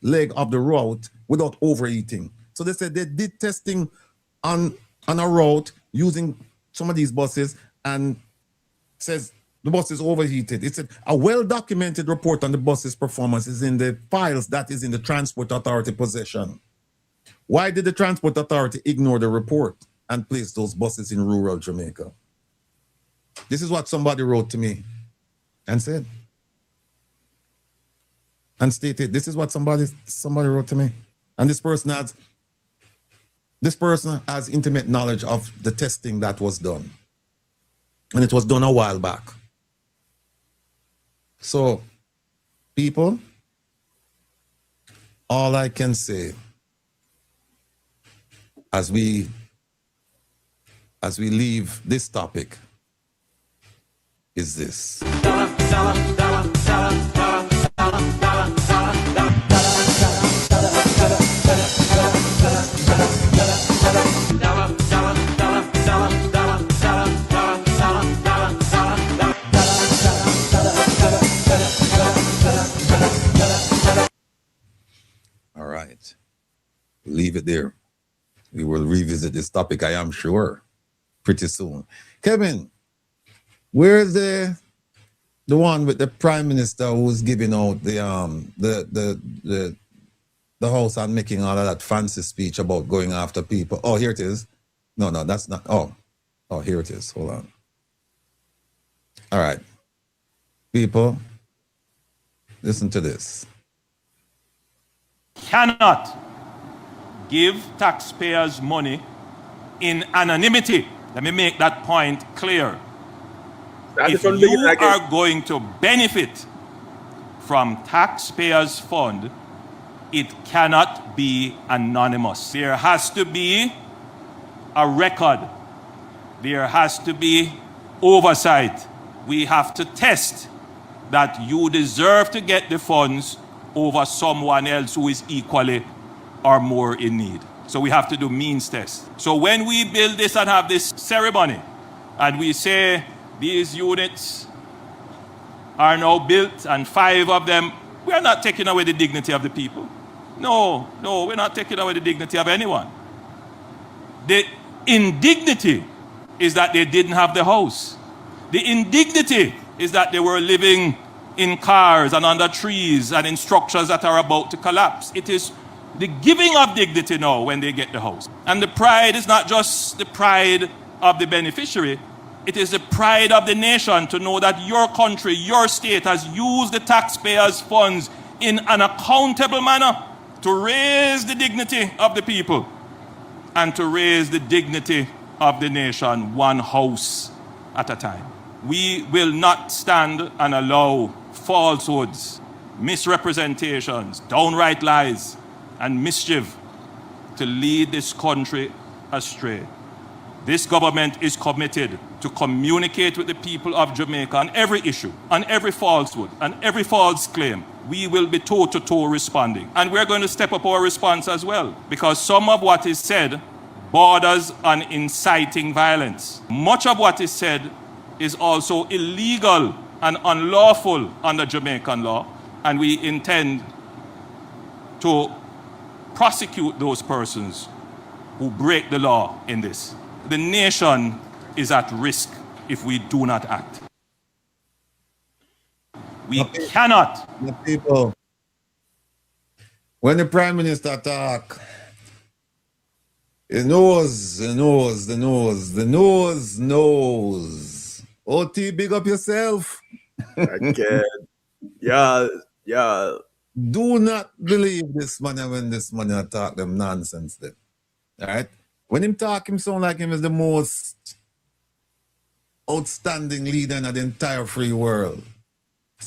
S3: leg of the route without overheating. So they said they did testing on a route using some of these buses and says the bus is overheated. It said a well-documented report on the bus's performance is in the files that is in the Transport Authority possession. Why did the Transport Authority ignore the report and place those buses in rural Jamaica? This is what somebody wrote to me and said. And stated, this is what somebody wrote to me. And this person has intimate knowledge of the testing that was done. And it was done a while back. So, people, all I can say as we leave this topic is this. All right, leave it there. We will revisit this topic, I am sure, pretty soon. Kevin, where's the one with the prime minister who's giving out the house and making all of that fancy speech about going after people? Oh, here it is. No, that's not. Oh, here it is. Hold on. All right, people, listen to this.
S14: Cannot give taxpayers money in anonymity. Let me make that point clear. If you are going to benefit from taxpayers' fund, it cannot be anonymous. There has to be a record. There has to be oversight. We have to test that you deserve to get the funds over someone else who is equally or more in need. So we have to do means test. So when we build this and have this ceremony, and we say these units are now built and 5 of them, we are not taking away the dignity of the people. No, we're not taking away the dignity of anyone. The indignity is that they didn't have the house. The indignity is that they were living in cars and under trees and in structures that are about to collapse. It is the giving of dignity now when they get the house. And the pride is not just the pride of the beneficiary, it is the pride of the nation to know that your country, your state has used the taxpayers' funds in an accountable manner to raise the dignity of the people and to raise the dignity of the nation, one house at a time. We will not stand and allow falsehoods, misrepresentations, downright lies, and mischief to lead this country astray. This government is committed to communicate with the people of Jamaica on every issue, on every falsehood, on every false claim. We will be toe-to-toe responding. And we're going to step up our response as well, because some of what is said borders on inciting violence. Much of what is said is also illegal and unlawful under Jamaican law, and we intend to prosecute those persons who break the law in this. The nation is at risk if we do not act. We cannot.
S3: The people, when the Prime Minister talk, the nose knows. OT, big up yourself.
S2: Again. Yeah.
S3: Do not believe this man when this man talk them nonsense then. All right? When him talk, him sound like him is the most outstanding leader in the entire free world.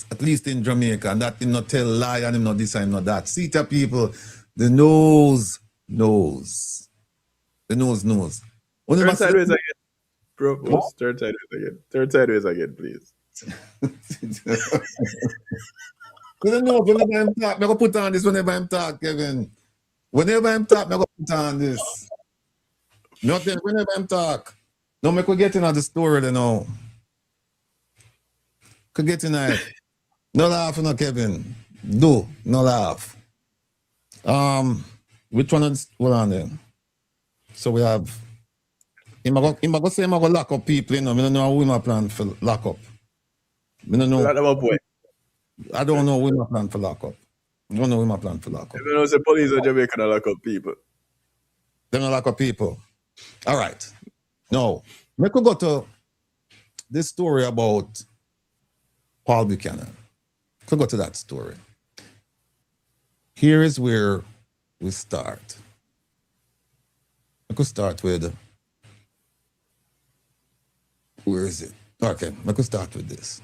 S3: At least in Jamaica. And that him not tell lie and him not this and not that. See the people, the nose knows. The nose knows.
S2: Turn sideways again. Propose. Turn sideways again. Turn sideways again, please.
S3: Because I know whenever I'm talk, I'm going to put on this whenever I'm talk, Kevin. Whenever I'm talk, I'm going to put on this. Nothing, whenever I'm talk. No, I could get in on the story, you know. Could get in it. No laugh, no, Kevin. Do, no laugh. Which one is, hold on there. So we have, I'm going to say I'm going to lock up people, you know. I don't know who my plan for lock up. I don't know. I don't know who my plan for lock up. I don't know who my plan for lock up.
S2: You know, the police in Jamaica don't lock up people.
S3: They don't lock up people. All right. Now, we could go to this story about Paul Buchanan. Could go to that story. Here is where we start. I could start with, where is it? Okay, I could start with this.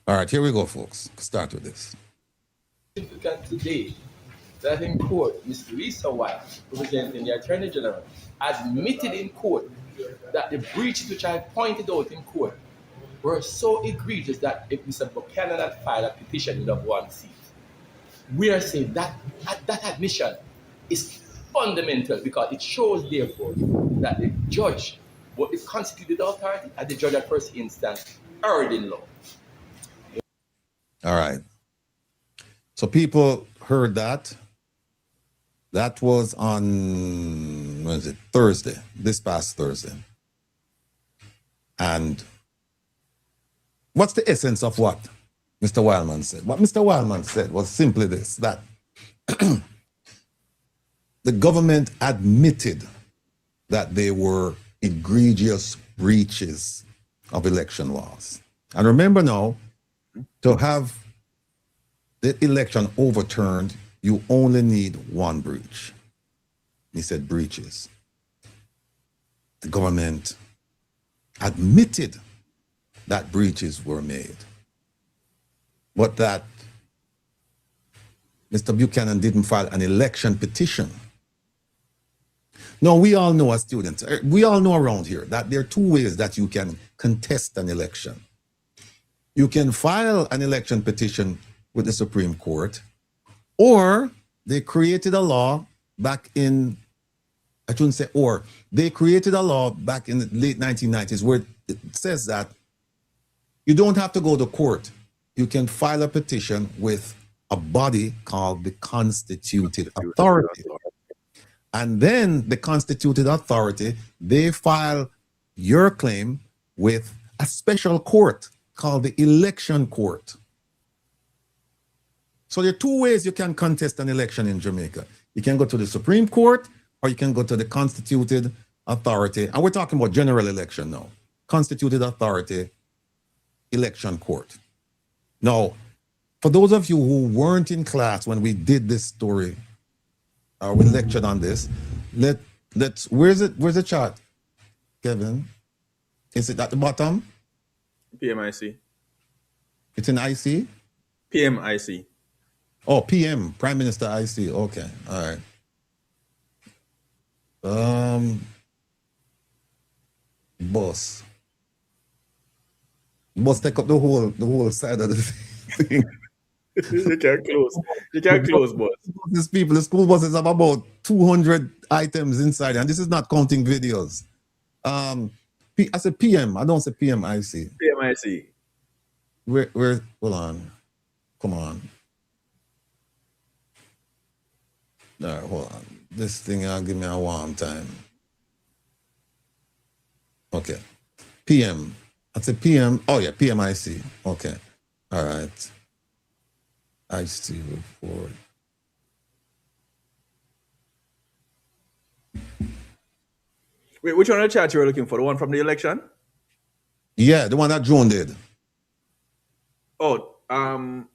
S3: All right, here we go, folks. Start with this.
S15: Significant today that in court, Ms. Lisa White, representing the Attorney General, admitted in court that the breaches which I pointed out in court were so egregious that if Mr. Buchanan had filed a petition, he'd have one seat. We are saying that that admission is fundamental because it shows, therefore, that the judge, what the constituted authority, and the judge at first instance, erred in law.
S3: All right. So people heard that. That was on, when is it? Thursday, this past Thursday. And what's the essence of what Mr. Wildman said? What Mr. Wildman said was simply this, that the government admitted that there were egregious breaches of election laws. And remember now, to have the election overturned, you only need one breach. He said breaches. The government admitted that breaches were made, but that Mr. Buchanan didn't file an election petition. Now, we all know as students, we all know around here that there are two ways that you can contest an election. You can file an election petition with the Supreme Court, or they created a law back in, I shouldn't say or, they created a law back in the late 1990s where it says that you don't have to go to court. You can file a petition with a body called the Constituted Authority. And then the Constituted Authority, they file your claim with a special court called the Election Court. So there are two ways you can contest an election in Jamaica. You can go to the Supreme Court, or you can go to the Constituted Authority. And we're talking about general election now. Constituted Authority, Election Court. Now, for those of you who weren't in class when we did this story, or we lectured on this, let's where's the chart, Kevin? Is it at the bottom?
S2: PMIC.
S3: It's in IC?
S2: PMIC.
S3: Oh, PM, Prime Minister IC. Okay, all right. Boss take up the whole side of the thing.
S2: You can't close. You can't close, boss.
S3: These people, the school buses have about 200 items inside, and this is not counting videos. I said PM. I don't say PMIC.
S2: PMIC.
S3: Where? Hold on. Come on. All right, hold on. This thing, I'll give me a warm time. Okay. PM. I said PM. Oh, yeah, PMIC. Okay. All right. IC report.
S2: Wait, which one of the chat you were looking for? The one from the election?
S3: Yeah, the one that Joan did.
S2: Oh, that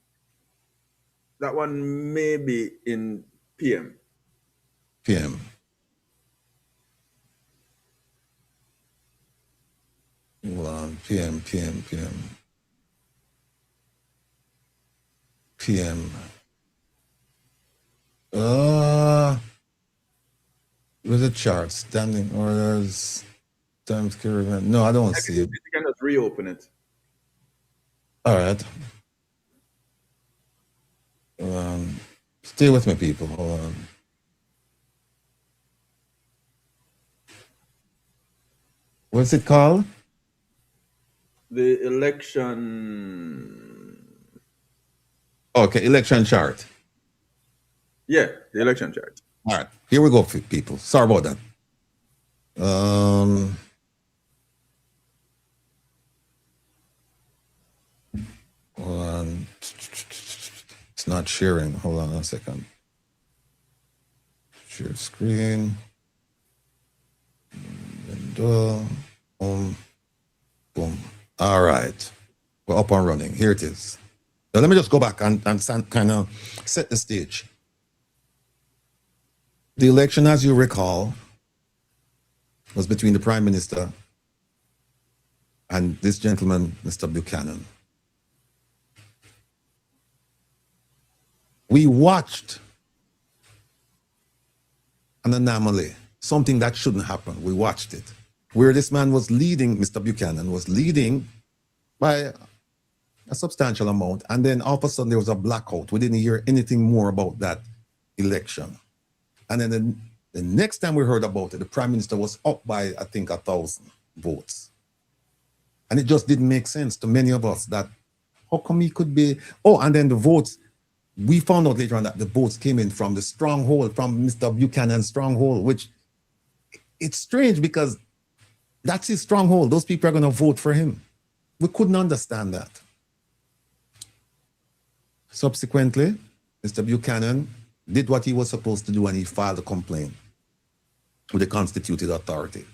S2: one may be in PM.
S3: PM. Hold on. PM. Where's the chart? Standing orders, times carried. No, I don't see it.
S2: You can just reopen it.
S3: All right. Stay with me, people. Hold on. What's it called?
S2: The election.
S3: Okay, election chart.
S2: Yeah, the election chart.
S3: All right, here we go, people. Sorry about that. Hold on. It's not sharing. Hold on a second. Share screen. Window. Boom. Boom. All right. We're up and running. Here it is. Now let me just go back and kind of set the stage. The election, as you recall, was between the Prime Minister and this gentleman, Mr. Buchanan. We watched an anomaly, something that shouldn't happen. We watched it, where this man was leading, Mr. Buchanan was leading by a substantial amount, and then all of a sudden there was a blackout. We didn't hear anything more about that election. And then the next time we heard about it, the Prime Minister was up by, I think, 1,000 votes. And it just didn't make sense to many of us that how come he could be... Oh, and then the votes, we found out later on that the votes came in from the stronghold, from Mr. Buchanan's stronghold, which it's strange because that's his stronghold. Those people are going to vote for him. We couldn't understand that. Subsequently, Mr. Buchanan did what he was supposed to do, and he filed a complaint with the constituted authority.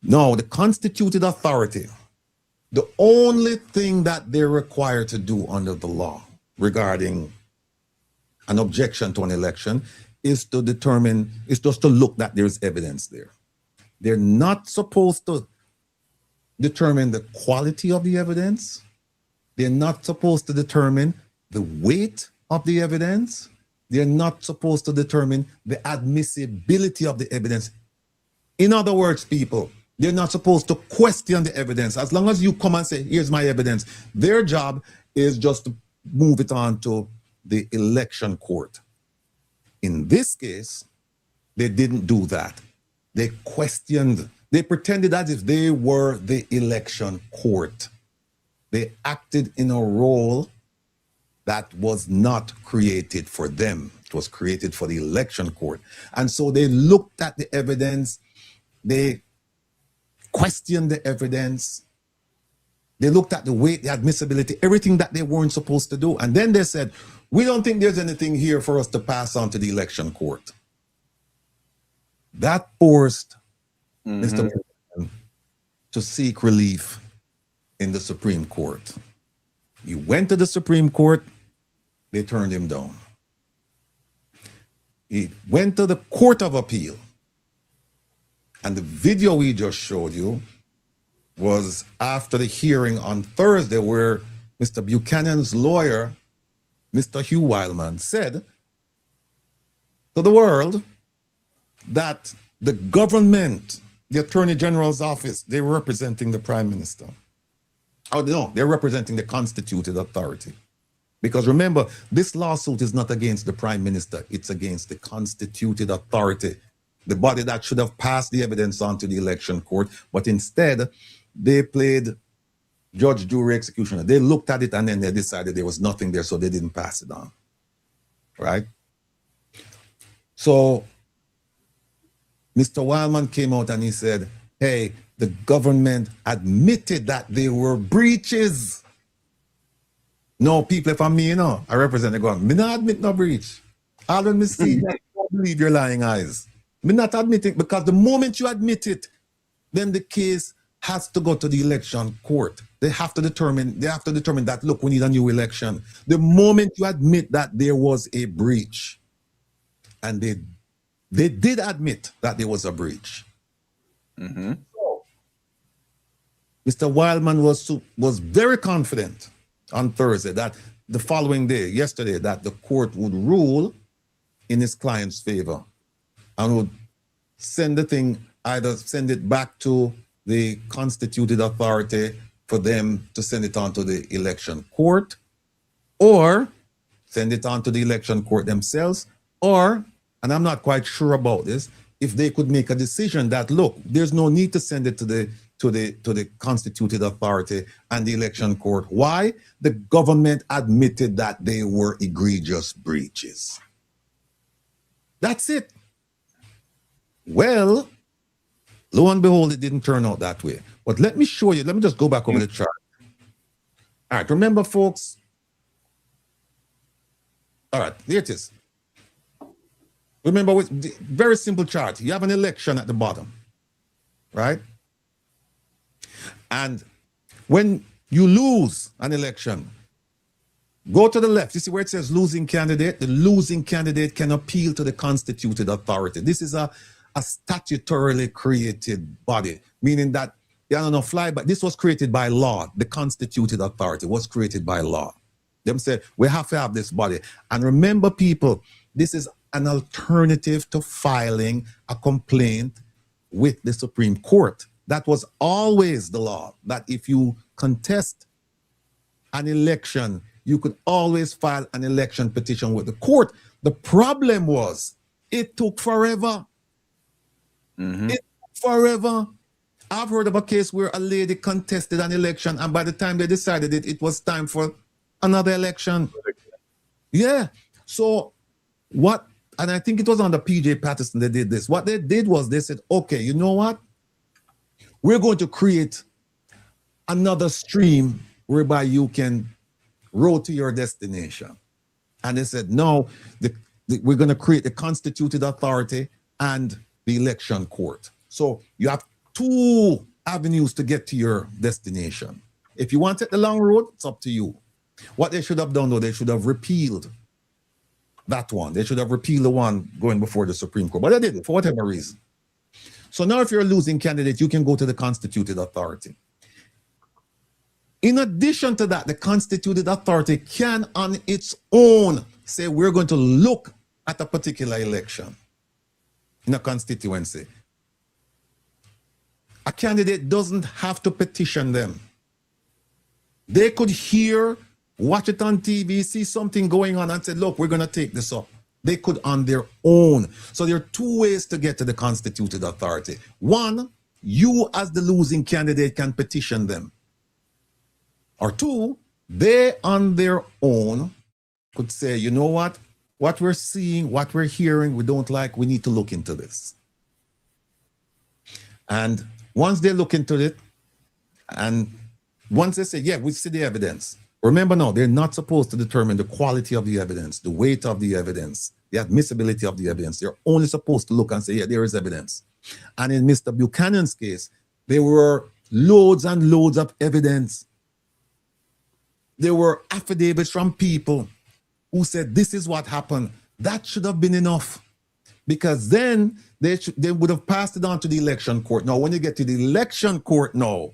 S3: Now, the constituted authority, the only thing that they're required to do under the law regarding an objection to an election is to determine, is just to look that there's evidence there. They're not supposed to determine the quality of the evidence. They're not supposed to determine the weight of the evidence. They're not supposed to determine the admissibility of the evidence. In other words, people, they're not supposed to question the evidence. As long as you come and say, here's my evidence, their job is just to move it on to the election court. In this case, they didn't do that. They questioned, they pretended as if they were the election court. They acted in a role that was not created for them. It was created for the election court. And so they looked at the evidence, they questioned the evidence, they looked at the weight, the admissibility, everything that they weren't supposed to do. And then they said, we don't think there's anything here for us to pass on to the election court. That forced Mr. to seek relief in the Supreme Court. He went to the Supreme Court, they turned him down. He went to the Court of Appeal, and the video we just showed you was after the hearing on Thursday where Mr. Buchanan's lawyer, Mr. Hugh Wildman, said to the world that the government, the Attorney General's office, they're representing the Prime Minister. Oh, no, they're representing the constituted authority. Because remember, this lawsuit is not against the Prime Minister, it's against the constituted authority, the body that should have passed the evidence on to the election court, but instead, they played judge, jury, executioner. They looked at it and then they decided there was nothing there, so they didn't pass it on, right? So, Mr. Wildman came out and he said, hey, the government admitted that there were breaches. No, people, if I'm me, you know, I represent the government. Me not admit no breach. All when me see that, don't believe your lying eyes. Me not admitting, because the moment you admit it, then the case has to go to the election court. They have to determine that, look, we need a new election. The moment you admit that there was a breach, and they did admit that there was a breach.
S2: Mm-hmm.
S3: So, Mr. Wildman was very confident on Thursday that the following day, yesterday, that the court would rule in his client's favor and would send the thing, either send it back to the constituted authority for them to send it on to the election court, or send it on to the election court themselves, or, and I'm not quite sure about this, if they could make a decision that, look, there's no need to send it to the constituted authority and the election court. Why? The government admitted that they were egregious breaches. That's it. Well, lo and behold, it didn't turn out that way. But let me show you, let me just go back over the chart. All right, remember, folks. All right, here it is. Remember, with very simple chart. You have an election at the bottom, right? And when you lose an election, go to the left. You see where it says losing candidate? The losing candidate can appeal to the constituted authority. This is a statutorily created body, meaning that, I don't know, but this was created by law. The constituted authority was created by law. Them said, we have to have this body. And remember, people, this is an alternative to filing a complaint with the Supreme Court. That was always the law, that if you contest an election, you could always file an election petition with the court. The problem was, it took forever. Mm-hmm. It took forever. I've heard of a case where a lady contested an election, and by the time they decided it was time for another election. Yeah. So what, and I think it was under PJ Patterson they did this. What they did was they said, okay, you know what? We're going to create another stream whereby you can road to your destination. And they said, no, we're going to create the constituted authority and the election court. So you have two avenues to get to your destination. If you want to take the long road, it's up to you. What they should have done, though, they should have repealed that one. They should have repealed the one going before the Supreme Court. But they didn't, for whatever reason. So now if you're a losing candidate, you can go to the constituted authority. In addition to that, the constituted authority can on its own say, we're going to look at a particular election in a constituency. A candidate doesn't have to petition them. They could hear, watch it on TV, see something going on and say, look, we're going to take this up. They could on their own. So there are two ways to get to the constituted authority. One, you as the losing candidate can petition them. Or two, they on their own could say, you know what we're seeing, what we're hearing, we don't like, we need to look into this. And once they look into it, and once they say, yeah, we see the evidence. Remember now, they're not supposed to determine the quality of the evidence, the weight of the evidence, the admissibility of the evidence. They're only supposed to look and say, yeah, there is evidence. And in Mr. Buchanan's case, there were loads and loads of evidence. There were affidavits from people who said, this is what happened. That should have been enough, because then they would have passed it on to the election court. Now, when you get to the election court now,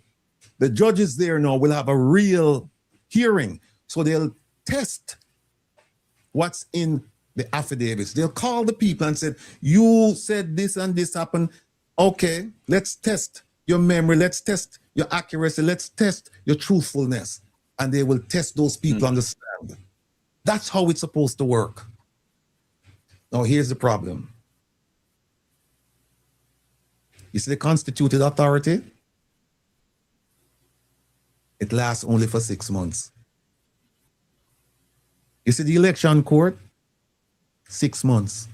S3: the judges there now will have a real hearing. So they'll test what's in the affidavits. They'll call the people and say, you said this and this happened. Okay, let's test your memory. Let's test your accuracy. Let's test your truthfulness. And they will test those people on the stand. That's how it's supposed to work. Now, here's the problem. You see the constituted authority? It lasts only for 6 months. You see the election court? 6 months.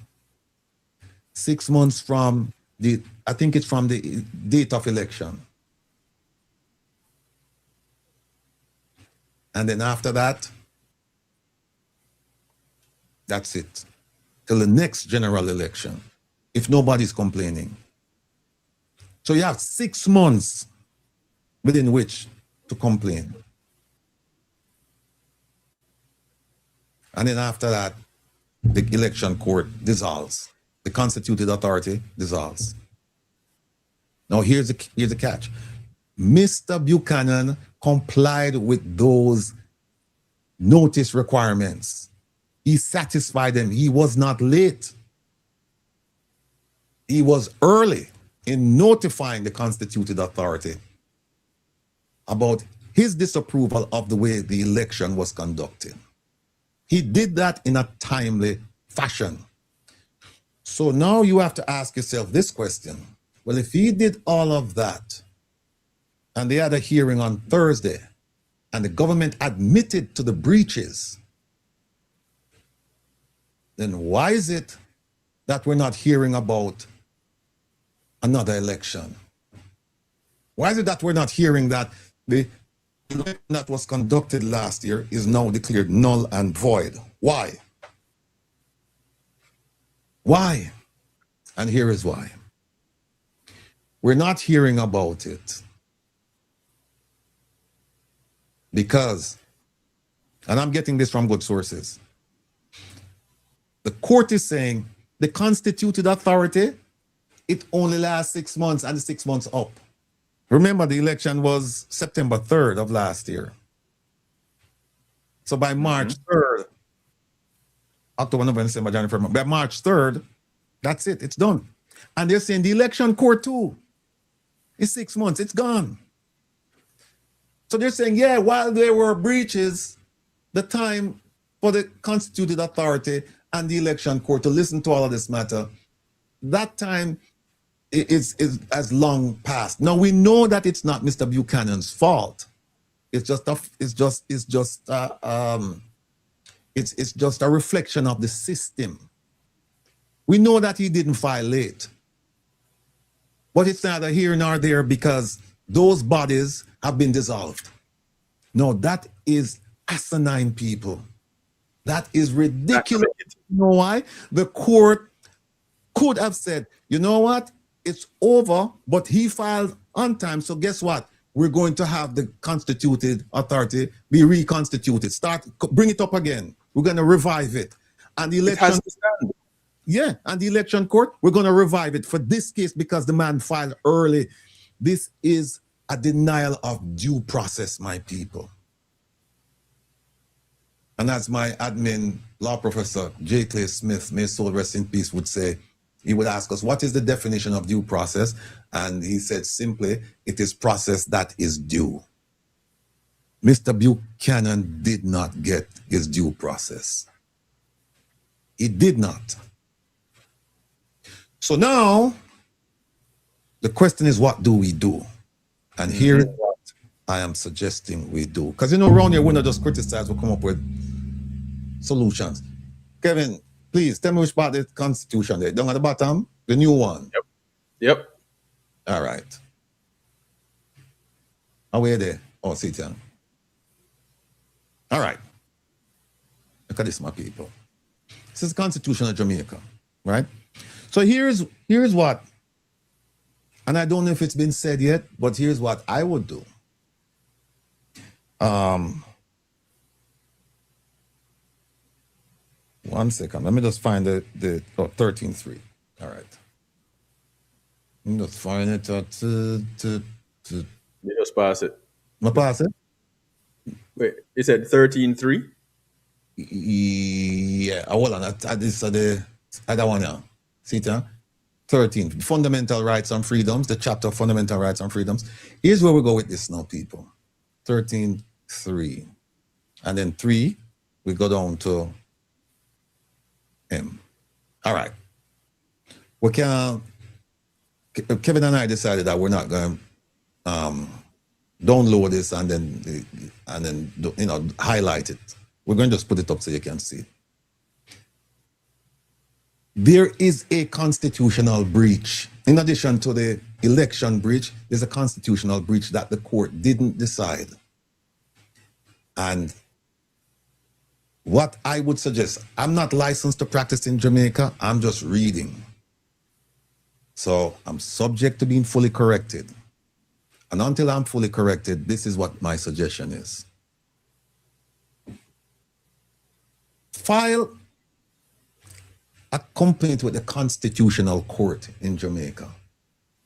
S3: 6 months from the, I think it's from the date of election. And then after that, that's it. Till the next general election, if nobody's complaining. So you have 6 months within which to complain. And then after that, the election court dissolves. The constituted authority dissolves. Now here's the catch. Mr. Buchanan complied with those notice requirements. He satisfied them. He was not late. He was early in notifying the constituted authority about his disapproval of the way the election was conducted. He did that in a timely fashion. So now you have to ask yourself this question. Well, if he did all of that, and they had a hearing on Thursday, and the government admitted to the breaches, then why is it that we're not hearing about another election? Why is it that we're not hearing that the election that was conducted last year is now declared null and void? Why? Why? And here is why. We're not hearing about it because, and I'm getting this from good sources, the court is saying the constituted authority, it only lasts 6 months and the 6 months up. Remember, the election was September 3rd of last year. So by March 3rd, October, November, December, January, February, by March 3rd, that's it, it's done. And they're saying the election court too, it's 6 months, it's gone. So they're saying, yeah, while there were breaches, the time for the constituted authority and the election court to listen to all of this matter, that time is as long past. Now we know that it's not Mr. Buchanan's fault. It's just a reflection of the system. We know that he didn't file late, but it's neither here nor there because those bodies have been dissolved. No, that is asinine, people. That is ridiculous. You know why? The court could have said, you know what? It's over, but he filed on time. So guess what? We're going to have the constituted authority be reconstituted. Bring it up again. We're going to revive it. And the election, yeah, and the election court, we're going to revive it for this case because the man filed early. This is a denial of due process, my people. And as my admin law professor, J. Clay Smith, may his soul rest in peace, would say, he would ask us, what is the definition of due process? And he said simply, it is process that is due. Mr. Buchanan did not get his due process. He did not. So now, the question is, what do we do? And here is what I am suggesting we do. Because, you know, around here, we're not just criticize, we'll come up with solutions. Kevin, please tell me which part of the Constitution there. Down at the bottom, the new one.
S2: Yep.
S3: All right. Are we there? Oh, see it. All right. Look at this, my people. This is the Constitution of Jamaica, right? So here's what, and I don't know if it's been said yet, but here's what I would do. 1 second. Let me just find the 13.3. All right. Let me just find it.
S2: You just pass it.
S3: What pass it?
S2: Wait, you said 13.3?
S3: Yeah, hold on. This is the other one now. See it, huh? 13, Fundamental Rights and Freedoms, the chapter of Fundamental Rights and Freedoms. Here's where we go with this now, people. 13.3. And then 3, we go down to M. All right. We can, Kevin and I decided that we're not going to download this and then you know, highlight it. We're going to just put it up so you can see it. There is a constitutional breach. In addition to the election breach, there's a constitutional breach that the court didn't decide. And what I would suggest, I'm not licensed to practice in Jamaica, I'm just reading. So I'm subject to being fully corrected. And until I'm fully corrected, this is what my suggestion is. File a complaint with the Constitutional Court in Jamaica.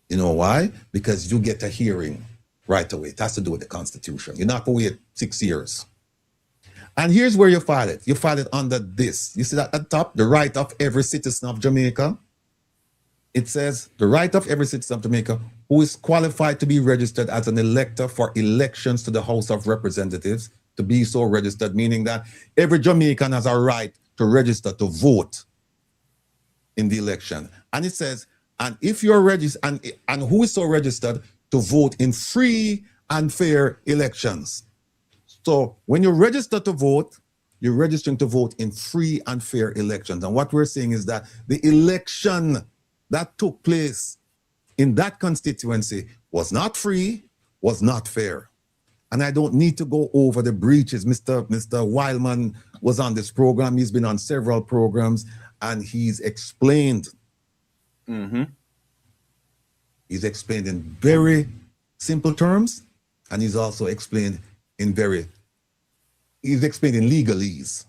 S3: You know why? Because you get a hearing right away. It has to do with the Constitution. You're not going to wait 6 years. And here's where you file it. You file it under this. You see that at the top, the right of every citizen of Jamaica. It says, the right of every citizen of Jamaica who is qualified to be registered as an elector for elections to the House of Representatives to be so registered, meaning that every Jamaican has a right to register to vote in the election. And it says, and if you're registered, and who is so registered to vote in free and fair elections. So when you register to vote, you're registering to vote in free and fair elections. And what we're saying is that the election that took place in that constituency was not free, was not fair. And I don't need to go over the breaches. Mr. Wildman was on this program. He's been on several programs and he's explained. He's explained in very simple terms, and he's also explained in he's explained in legalese.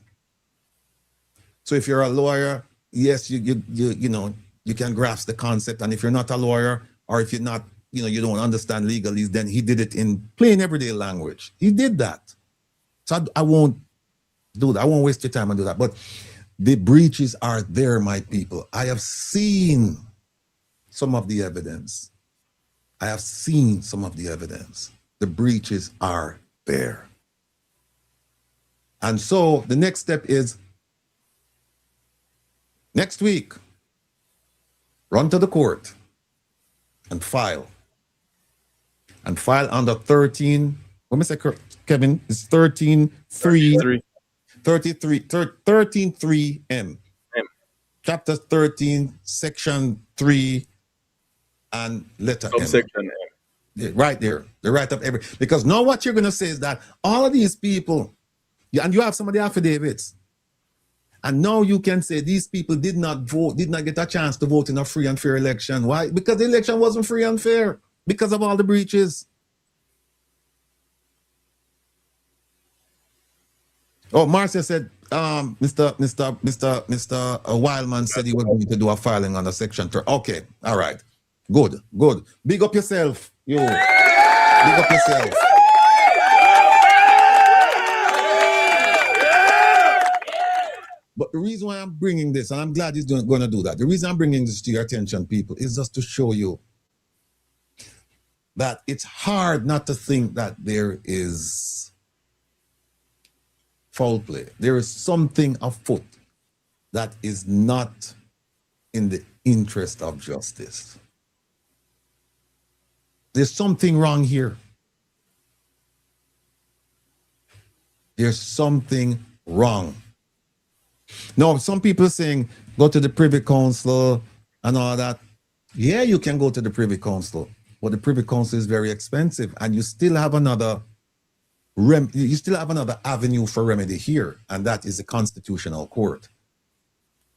S3: So if you're a lawyer, yes, you know, you can grasp the concept. And if you're not a lawyer, or if you're not, you know, you don't understand legalese, then he did it in plain everyday language. He did that. So I won't do that. I won't waste your time and do that. But the breaches are there, my people. I have seen some of the evidence. I have seen some of the evidence. The breaches are there. And so the next step is next week, run to the court and file. And file under 13, what me say, Kevin? It's 13.3M. Chapter 13, section 3, and letter M.
S2: Subsection
S3: M. Right there, the right of every, because now what you're going to say is that all of these people, and you have some of the affidavits, and now you can say these people did not vote, did not get a chance to vote in a free and fair election. Why? Because the election wasn't free and fair, because of all the breaches. Oh, Marcia said, Mr. Wildman said he was going to do a filing on the section 3. Okay, all right. Good. Big up yourself, you. Big up yourself. But the reason why I'm bringing this, and I'm glad he's going to do that, the reason I'm bringing this to your attention, people, is just to show you that it's hard not to think that there is foul play. There is something afoot that is not in the interest of justice. There's something wrong here. There's something wrong. Now, some people are saying, go to the Privy Council and all that. Yeah, you can go to the Privy Council, but the Privy Council is very expensive, and you still have another avenue for remedy here, and that is the Constitutional Court.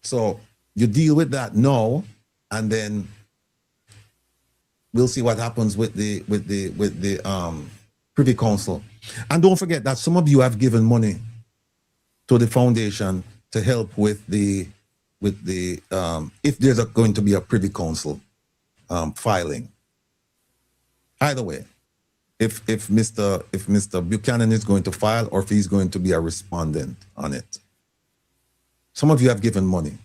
S3: So you deal with that now, and then we'll see what happens with the Privy Council. And don't forget that some of you have given money to the foundation to help with the if there's going to be a Privy Council filing. Either way, if Mr. Buchanan is going to file or if he's going to be a respondent on it. Some of you have given money.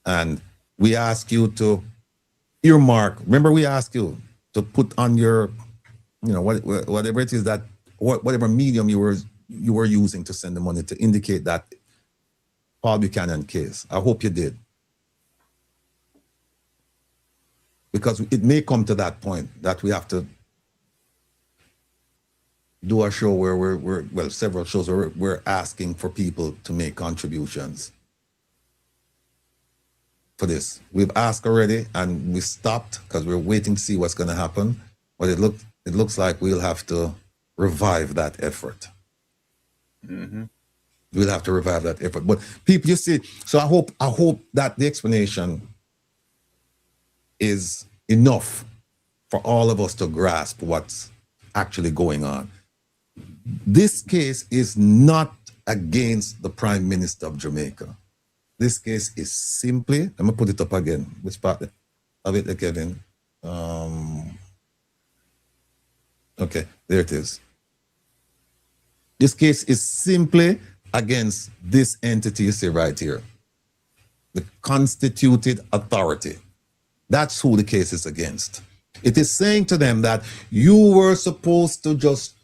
S3: And we ask you to earmark. Remember, we ask you to put on your, whatever it is that, whatever medium you were using to send the money to indicate that Paul Buchanan case. I hope you did. Because it may come to that point that we have to do a show where we're several shows where we're asking for people to make contributions for this. We've asked already and we stopped because we're waiting to see what's going to happen. But it looks like we'll have to revive that effort. Mm-hmm. We'll have to revive that effort. But people, you see, so I hope that the explanation is enough for all of us to grasp what's actually going on. This case is not against the Prime Minister of Jamaica. This case is simply, let me put it up again. Which part of it, Kevin? Okay, there it is. This case is simply against this entity you see right here. The constituted authority. That's who the case is against. It is saying to them that you were supposed to just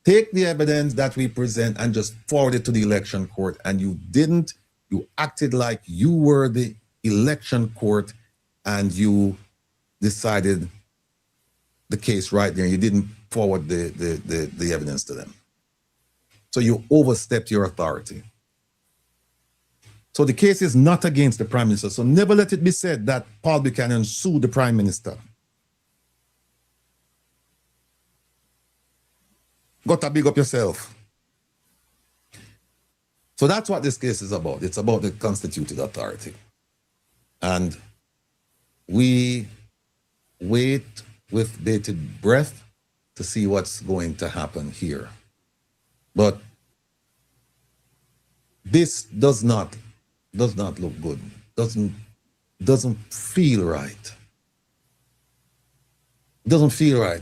S3: take the evidence that we present and just forward it to the election court, and you didn't. You acted like you were the election court and you decided the case right there. You didn't forward the evidence to them. So you overstepped your authority. So the case is not against the Prime Minister. So never let it be said that Paul Buchanan sued the Prime Minister. Got to big up yourself. So that's what this case is about. It's about the constituted authority. And we wait with bated breath to see what's going to happen here. But this does not look good. Doesn't feel right. Doesn't feel right.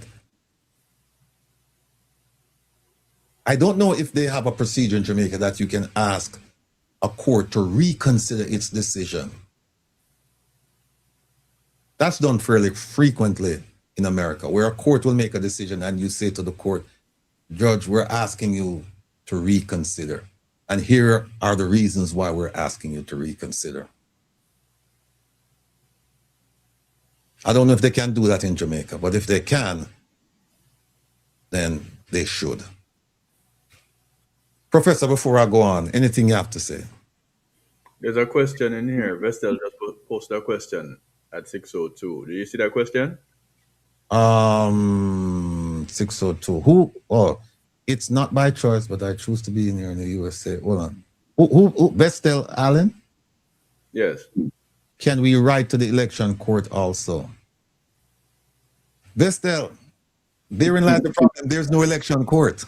S3: I don't know if they have a procedure in Jamaica that you can ask a court to reconsider its decision. That's done fairly frequently in America, where a court will make a decision and you say to the court, Judge, we're asking you to reconsider. And here are the reasons why we're asking you to reconsider. I don't know if they can do that in Jamaica, but if they can, then they should. Professor, before I go on, anything you have to say?
S2: There's a question in here. Vestel just posted a question at 6:02. Do you see that question?
S3: 6:02. Who? Oh, it's not by choice, but I choose to be in here in the USA. Hold on. Who Vestel Allen?
S2: Yes.
S3: Can we write to the election court also? Vestel, therein lies the problem. There's no election court.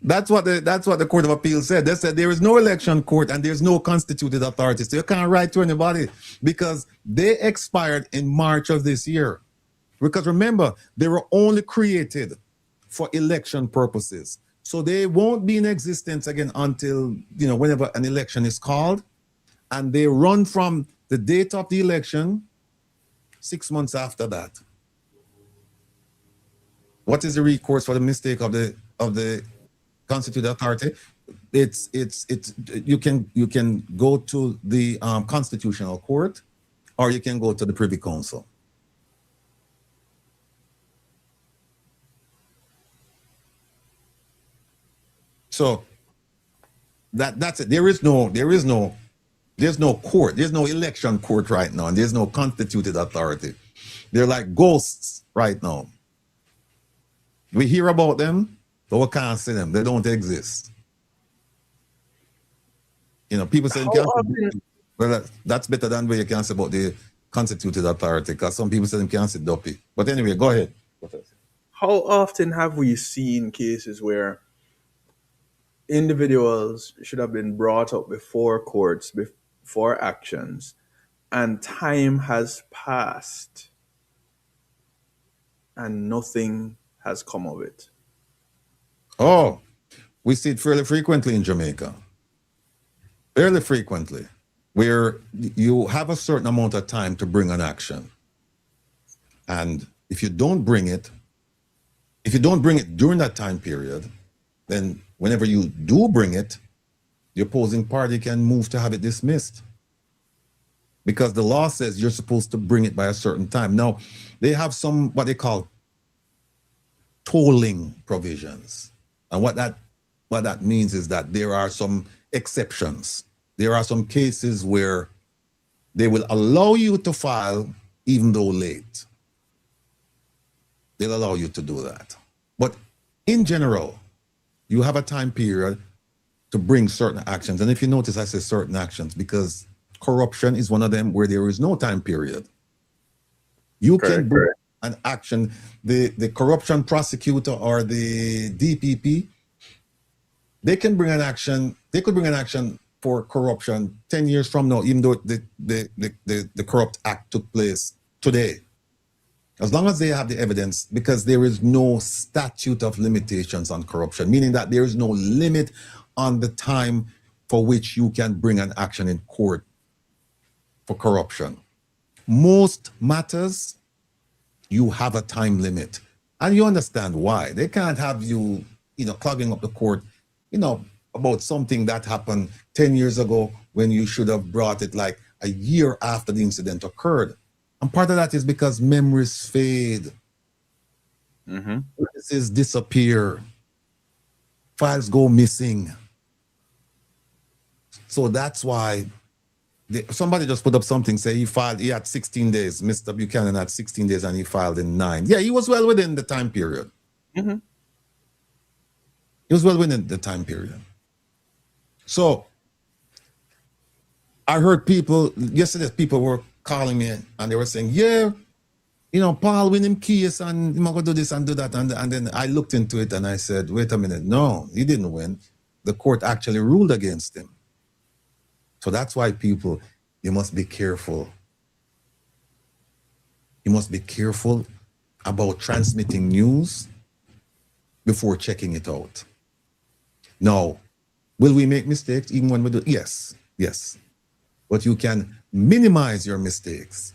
S3: That's what the Court of Appeal said. They said there is no election court and there's no constituted authority. So you can't write to anybody because they expired in March of this year. Because remember, they were only created for election purposes. So they won't be in existence again until, whenever an election is called. And they run from the date of the election 6 months after that. What is the recourse for the mistake of the constituted authority? You can go to the constitutional court, or you can go to the Privy Council. So that's it. There's no court. There's no election court right now, and there's no constituted authority. They're like ghosts right now. We hear about them, but we can't see them. They don't exist. People say well, that's better than what you can say about the constituted authority, because some people say they can't say dopey. But anyway, go ahead.
S2: How often have we seen cases where individuals should have been brought up before courts, before actions, and time has passed and nothing has come of it?
S3: Oh, we see it fairly frequently in Jamaica. fairly frequently, where you have a certain amount of time to bring an action. And if you don't bring it during that time period, then whenever you do bring it, the opposing party can move to have it dismissed. Because the law says you're supposed to bring it by a certain time. Now, they have some, what they call tolling provisions. And what that means is that there are some exceptions. There are some cases where they will allow you to file even though late. They'll allow you to do that. But in general, you have a time period to bring certain actions. And if you notice, I say certain actions because corruption is one of them where there is no time period. You can bring an action, the corruption prosecutor or the DPP, they can bring an action, they could bring an action for corruption 10 years from now, even though the corrupt act took place today. As long as they have the evidence, because there is no statute of limitations on corruption, meaning that there is no limit on the time for which you can bring an action in court for corruption. Most matters, you have a time limit. And you understand why. They can't have you, clogging up the court, about something that happened 10 years ago when you should have brought it like a year after the incident occurred. And part of that is because memories fade. Witnesses disappear. Files go missing. So that's why somebody just put up something, say he had 16 days. Mr. Buchanan had 16 days and he filed in 9. Yeah, he was well within the time period. He was well within the time period. So I heard yesterday people were calling me and they were saying, yeah, Paul win him case and he's going to do this and do that. And then I looked into it and I said, wait a minute, no, he didn't win. The court actually ruled against him. So that's why people, you must be careful. You must be careful about transmitting news before checking it out. Now, will we make mistakes even when we do? Yes. But you can minimize your mistakes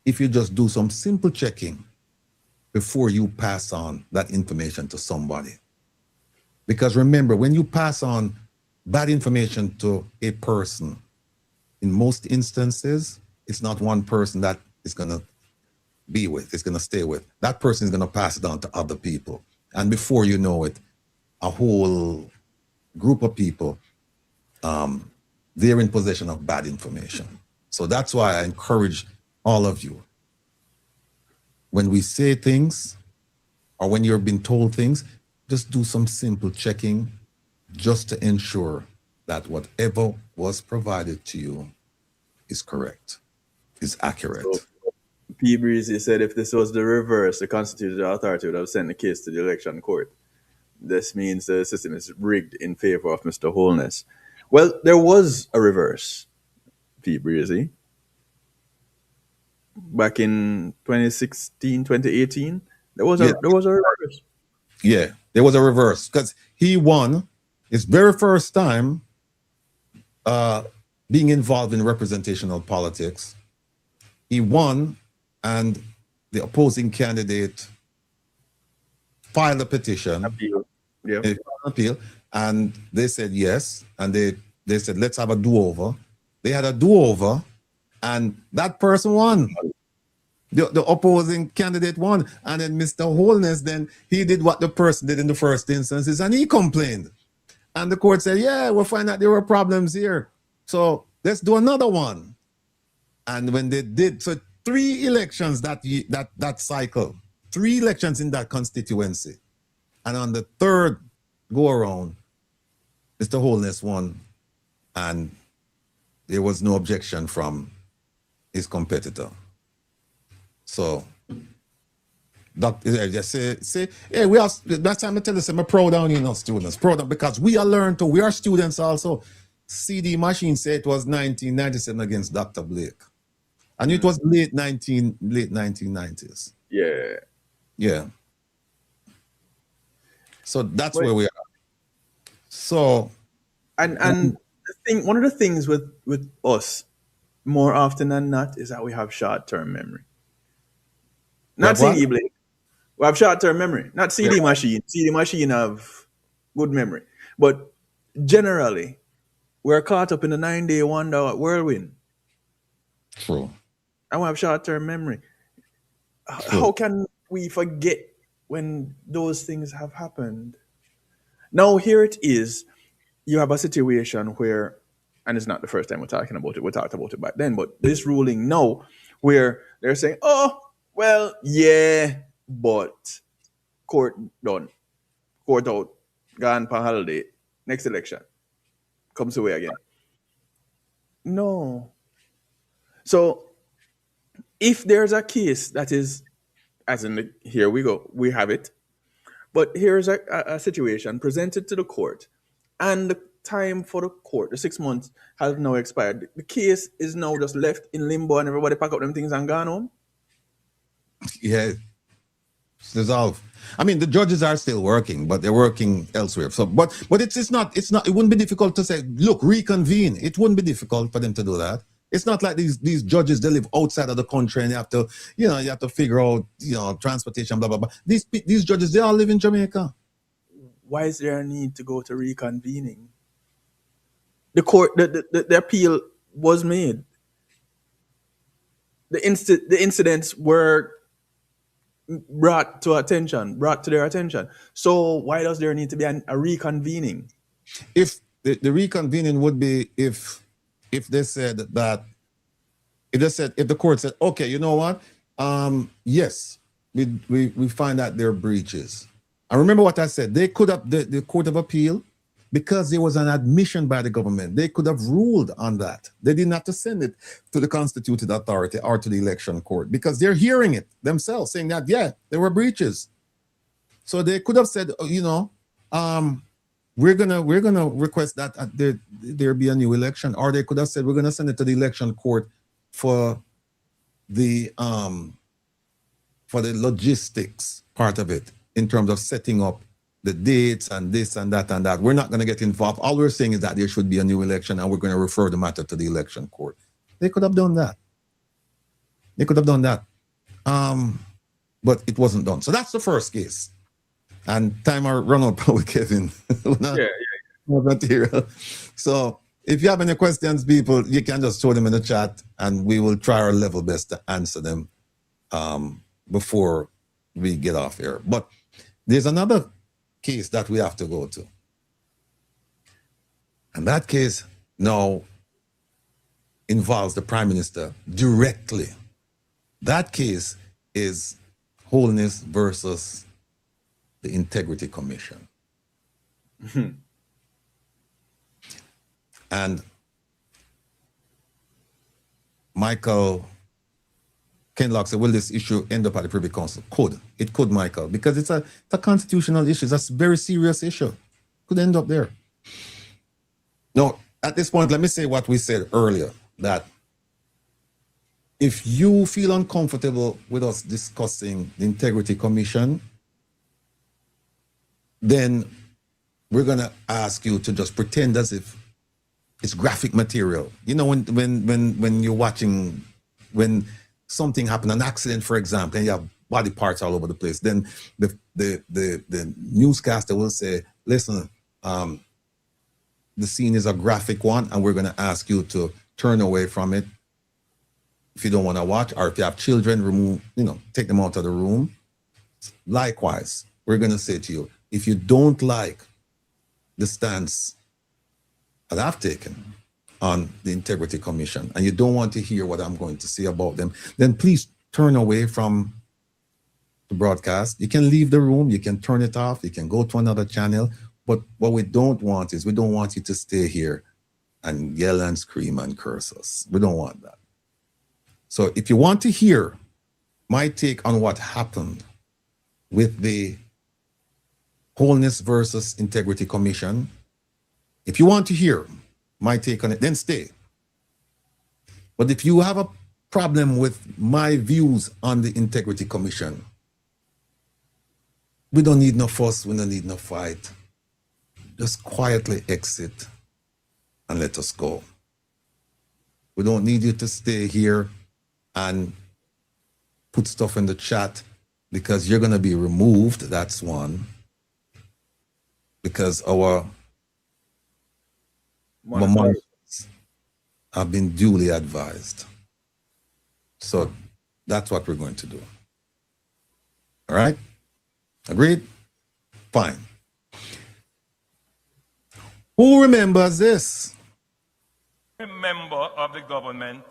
S3: if you just do some simple checking before you pass on that information to somebody. Because remember, when you pass on bad information to a person, in most instances, it's not one person that is going to be with, it's going to stay with. That person is going to pass it on to other people. And before you know it, a whole group of people, they're in possession of bad information. So that's why I encourage all of you. When we say things, or when you're being told things, just do some simple checking just to ensure that whatever was provided to you is correct, is accurate.
S2: So, P. Breezy said if this was the reverse, the constitutional authority would have sent the case to the election court. This means the system is rigged in favor of Mr. Holness. Well, there was a reverse, P. Breezy. Back in 2016, 2018, there was a reverse.
S3: Yeah, there was a reverse because he won his very first time being involved in representational politics. He won, and the opposing candidate filed a petition. Appeal, and they said yes, and they said, let's have a do-over. They had a do-over, and that person won. The opposing candidate won. And then Mr. Holness, then he did what the person did in the first instances, and he complained. And the court said, yeah, we'll find out there were problems here. So let's do another one. And when they did, so 3 elections that cycle, 3 elections in that constituency. And on the 3rd go-around, Mr. Holness won, and there was no objection from his competitor. So, just say, hey, we are, that's time I tell you, I'm proud of you, students, proud of, because we are learned to, we are students also. CD Machine said it was 1997 against Dr. Blake. And it was late 1990s. Yeah. So that's where we are. So,
S2: and one of the things with us more often than not is that we have short-term memory. Not
S3: What?
S2: CD Blake. We have short-term memory. Not CD machine. CD machine have good memory. But generally, we're caught up in the 9-day wonder whirlwind.
S3: True.
S2: And we have short-term memory.
S3: True.
S2: How can we forget when those things have happened? Now, here it is. You have a situation where, and it's not the first time we're talking about it, we talked about it back then, but this ruling now where they're saying, oh, well, yeah, but court done. Court out, gone for holiday. Next election comes away again. No. So if there's a case that is, as in here we go, we have it. But here's a situation presented to the court, and the time for the court, the 6 months, has now expired. The case is now just left in limbo, and everybody pack up them things and gone home.
S3: Yeah, it's dissolved. I mean, the judges are still working, but they're working elsewhere. So, but it's not. It wouldn't be difficult to say, look, reconvene. It wouldn't be difficult for them to do that. It's not like these judges, they live outside of the country and you have to figure out, transportation, blah, blah, blah. These judges, they all live in Jamaica.
S2: Why is there a need to go to reconvening? The court, the appeal was made. The incidents were brought to their attention. So why does there need to be a reconvening?
S3: If the reconvening would be if they said that, if the court said, okay, you know what? Yes, we find that there are breaches. I remember what I said. They could have, the Court of Appeal, because there was an admission by the government, they could have ruled on that. They didn't have to send it to the constituted authority or to the election court because they're hearing it themselves, saying that, yeah, there were breaches. So they could have said, we're gonna request that there be a new election, or they could have said we're gonna send it to the election court for the logistics part of it in terms of setting up the dates and this and that and that. We're not gonna get involved. All we're saying is that there should be a new election and we're gonna refer the matter to the election court. They could have done that. But it wasn't done. So that's the first case. And time I run out with Kevin. Material. So if you have any questions, people, you can just throw them in the chat and we will try our level best to answer them before we get off here. But there's another case that we have to go to. And that case now involves the Prime Minister directly. That case is Holness versus the Integrity Commission. And Michael Kenlock said, will this issue end up at the Privy Council? It could, Michael, because it's a constitutional issue. That's a very serious issue. Could end up there. Now, at this point, let me say what we said earlier, that if you feel uncomfortable with us discussing the Integrity Commission, then we're gonna ask you to just pretend as if it's graphic material. You know, when you're watching, when something happened, an accident, for example, and you have body parts all over the place, then the newscaster will say, listen, the scene is a graphic one, and we're gonna ask you to turn away from it if you don't want to watch, or if you have children, remove, take them out of the room. Likewise, we're gonna say to you, if you don't like the stance that I've taken on the Integrity Commission and you don't want to hear what I'm going to say about them, then please turn away from the broadcast. You can leave the room, you can turn it off, you can go to another channel. But what we don't want is, we don't want you to stay here and yell and scream and curse us. We don't want that. So if you want to hear my take on what happened with the Holness versus Integrity Commission, if you want to hear my take on it, then stay. But if you have a problem with my views on the Integrity Commission, we don't need no fuss, we don't need no fight. Just quietly exit and let us go. We don't need you to stay here and put stuff in the chat because you're going to be removed. That's one. Because our monitors have been duly advised. So that's what we're going to do. All right? Agreed? Fine. Who remembers this?
S14: Every member of the government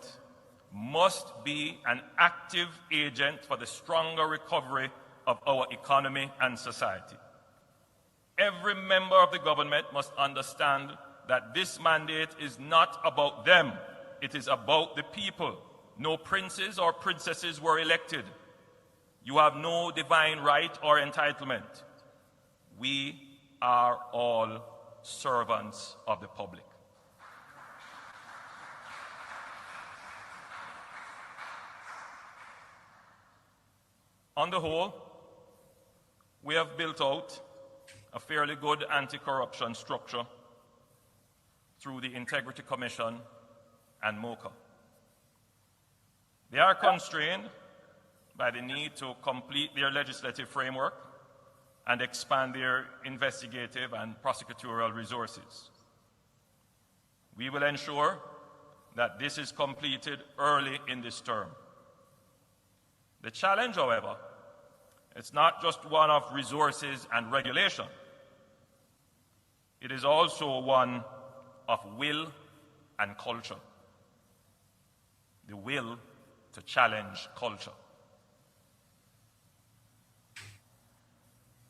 S14: must be an active agent for the stronger recovery of our economy and society. Every member of the government must understand that this mandate is not about them. It is about the people. No princes or princesses were elected. You have no divine right or entitlement. We are all servants of the public. On the whole, we have built out a fairly good anti-corruption structure through the Integrity Commission and MOCA. They are constrained by the need to complete their legislative framework and expand their investigative and prosecutorial resources. We will ensure that this is completed early in this term. The challenge, however, it's not just one of resources and regulation. It is also one of will and culture. The will to challenge culture.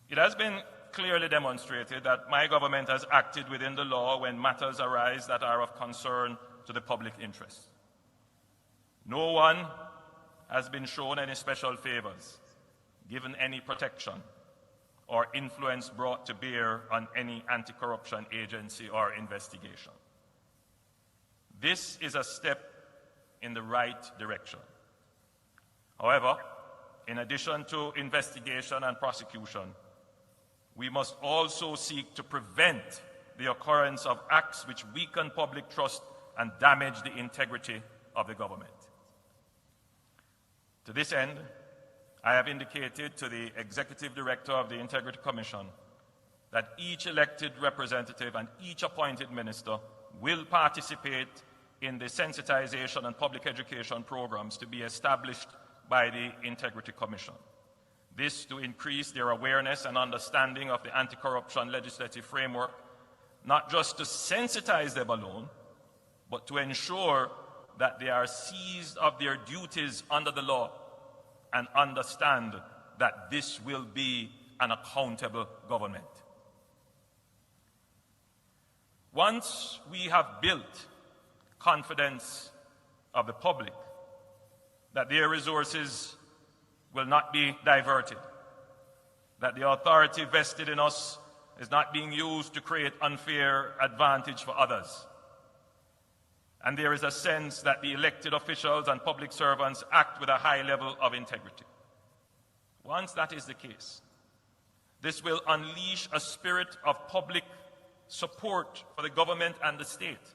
S14: It has been clearly demonstrated that my government has acted within the law when matters arise that are of concern to the public interest. No one has been shown any special favors, given any protection, or influence brought to bear on any anti-corruption agency or investigation. This is a step in the right direction. However, in addition to investigation and prosecution, we must also seek to prevent the occurrence of acts which weaken public trust and damage the integrity of the government. To this end, I have indicated to the Executive Director of the Integrity Commission that each elected representative and each appointed minister will participate in the sensitization and public education programs to be established by the Integrity Commission. This to increase their awareness and understanding of the anti-corruption legislative framework, not just to sensitize them alone, but to ensure that they are seized of their duties under the law and understand that this will be an accountable government. Once we have built confidence of the public that their resources will not be diverted, that the authority vested in us is not being used to create unfair advantage for others, and there is a sense that the elected officials and public servants act with a high level of integrity. Once that is the case, this will unleash a spirit of public support for the government and the state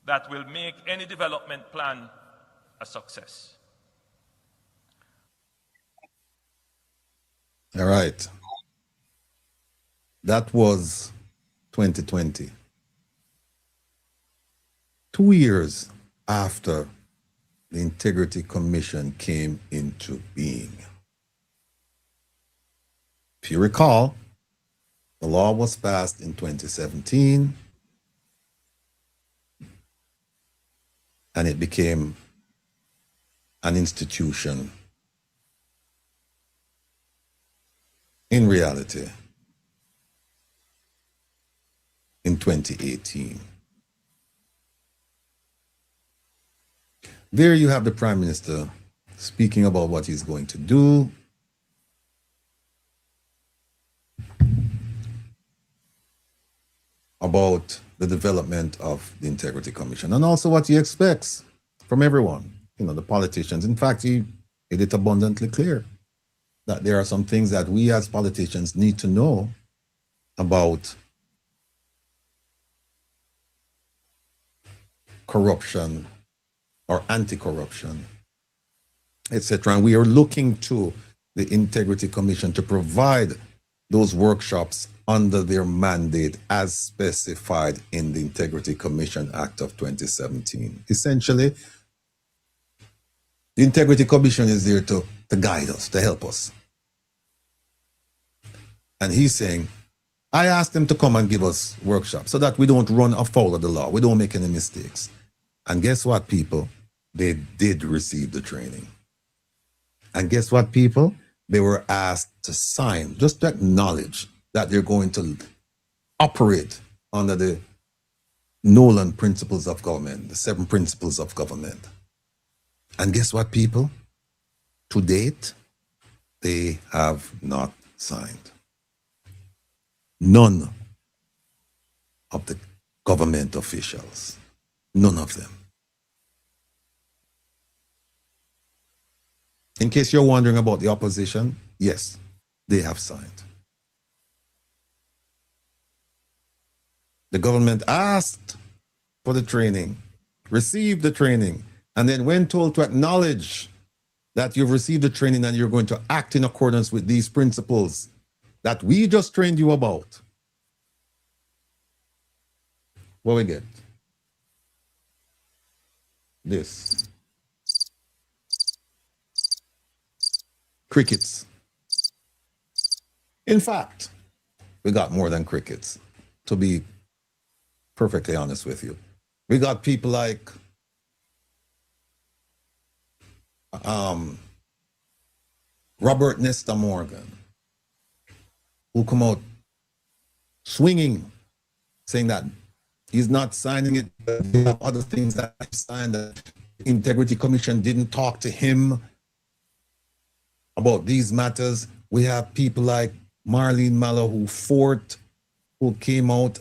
S14: that will make any development plan a success.
S3: All right. That was 2020. 2 years after the Integrity Commission came into being. If you recall, the law was passed in 2017 and it became an institution in reality in 2018. There you have the Prime Minister speaking about what he's going to do. About the development of the Integrity Commission and also what he expects from everyone, the politicians. In fact, he made it abundantly clear that there are some things that we as politicians need to know about corruption or anti-corruption, etc. And we are looking to the Integrity Commission to provide those workshops under their mandate as specified in the Integrity Commission Act of 2017. Essentially, the Integrity Commission is there to guide us, to help us. And he's saying, I asked them to come and give us workshops so that we don't run afoul of the law, we don't make any mistakes. And guess what, people? They did receive the training. And guess what, people? They were asked to sign, just to acknowledge that they're going to operate under the Nolan principles of government, the 7 principles of government. And guess what, people? To date, they have not signed. None of the government officials, none of them. In case you're wondering about the opposition, yes, they have signed. The government asked for the training, received the training, and then when told to acknowledge that you've received the training and you're going to act in accordance with these principles that we just trained you about, what we get? This. Crickets. In fact, we got more than crickets, to be perfectly honest with you. We got people like Robert Nesta Morgan, who come out swinging, saying that he's not signing it, but there are other things that he signed, that the Integrity Commission didn't talk to him about these matters. We have people like Marlene Mallow, who came out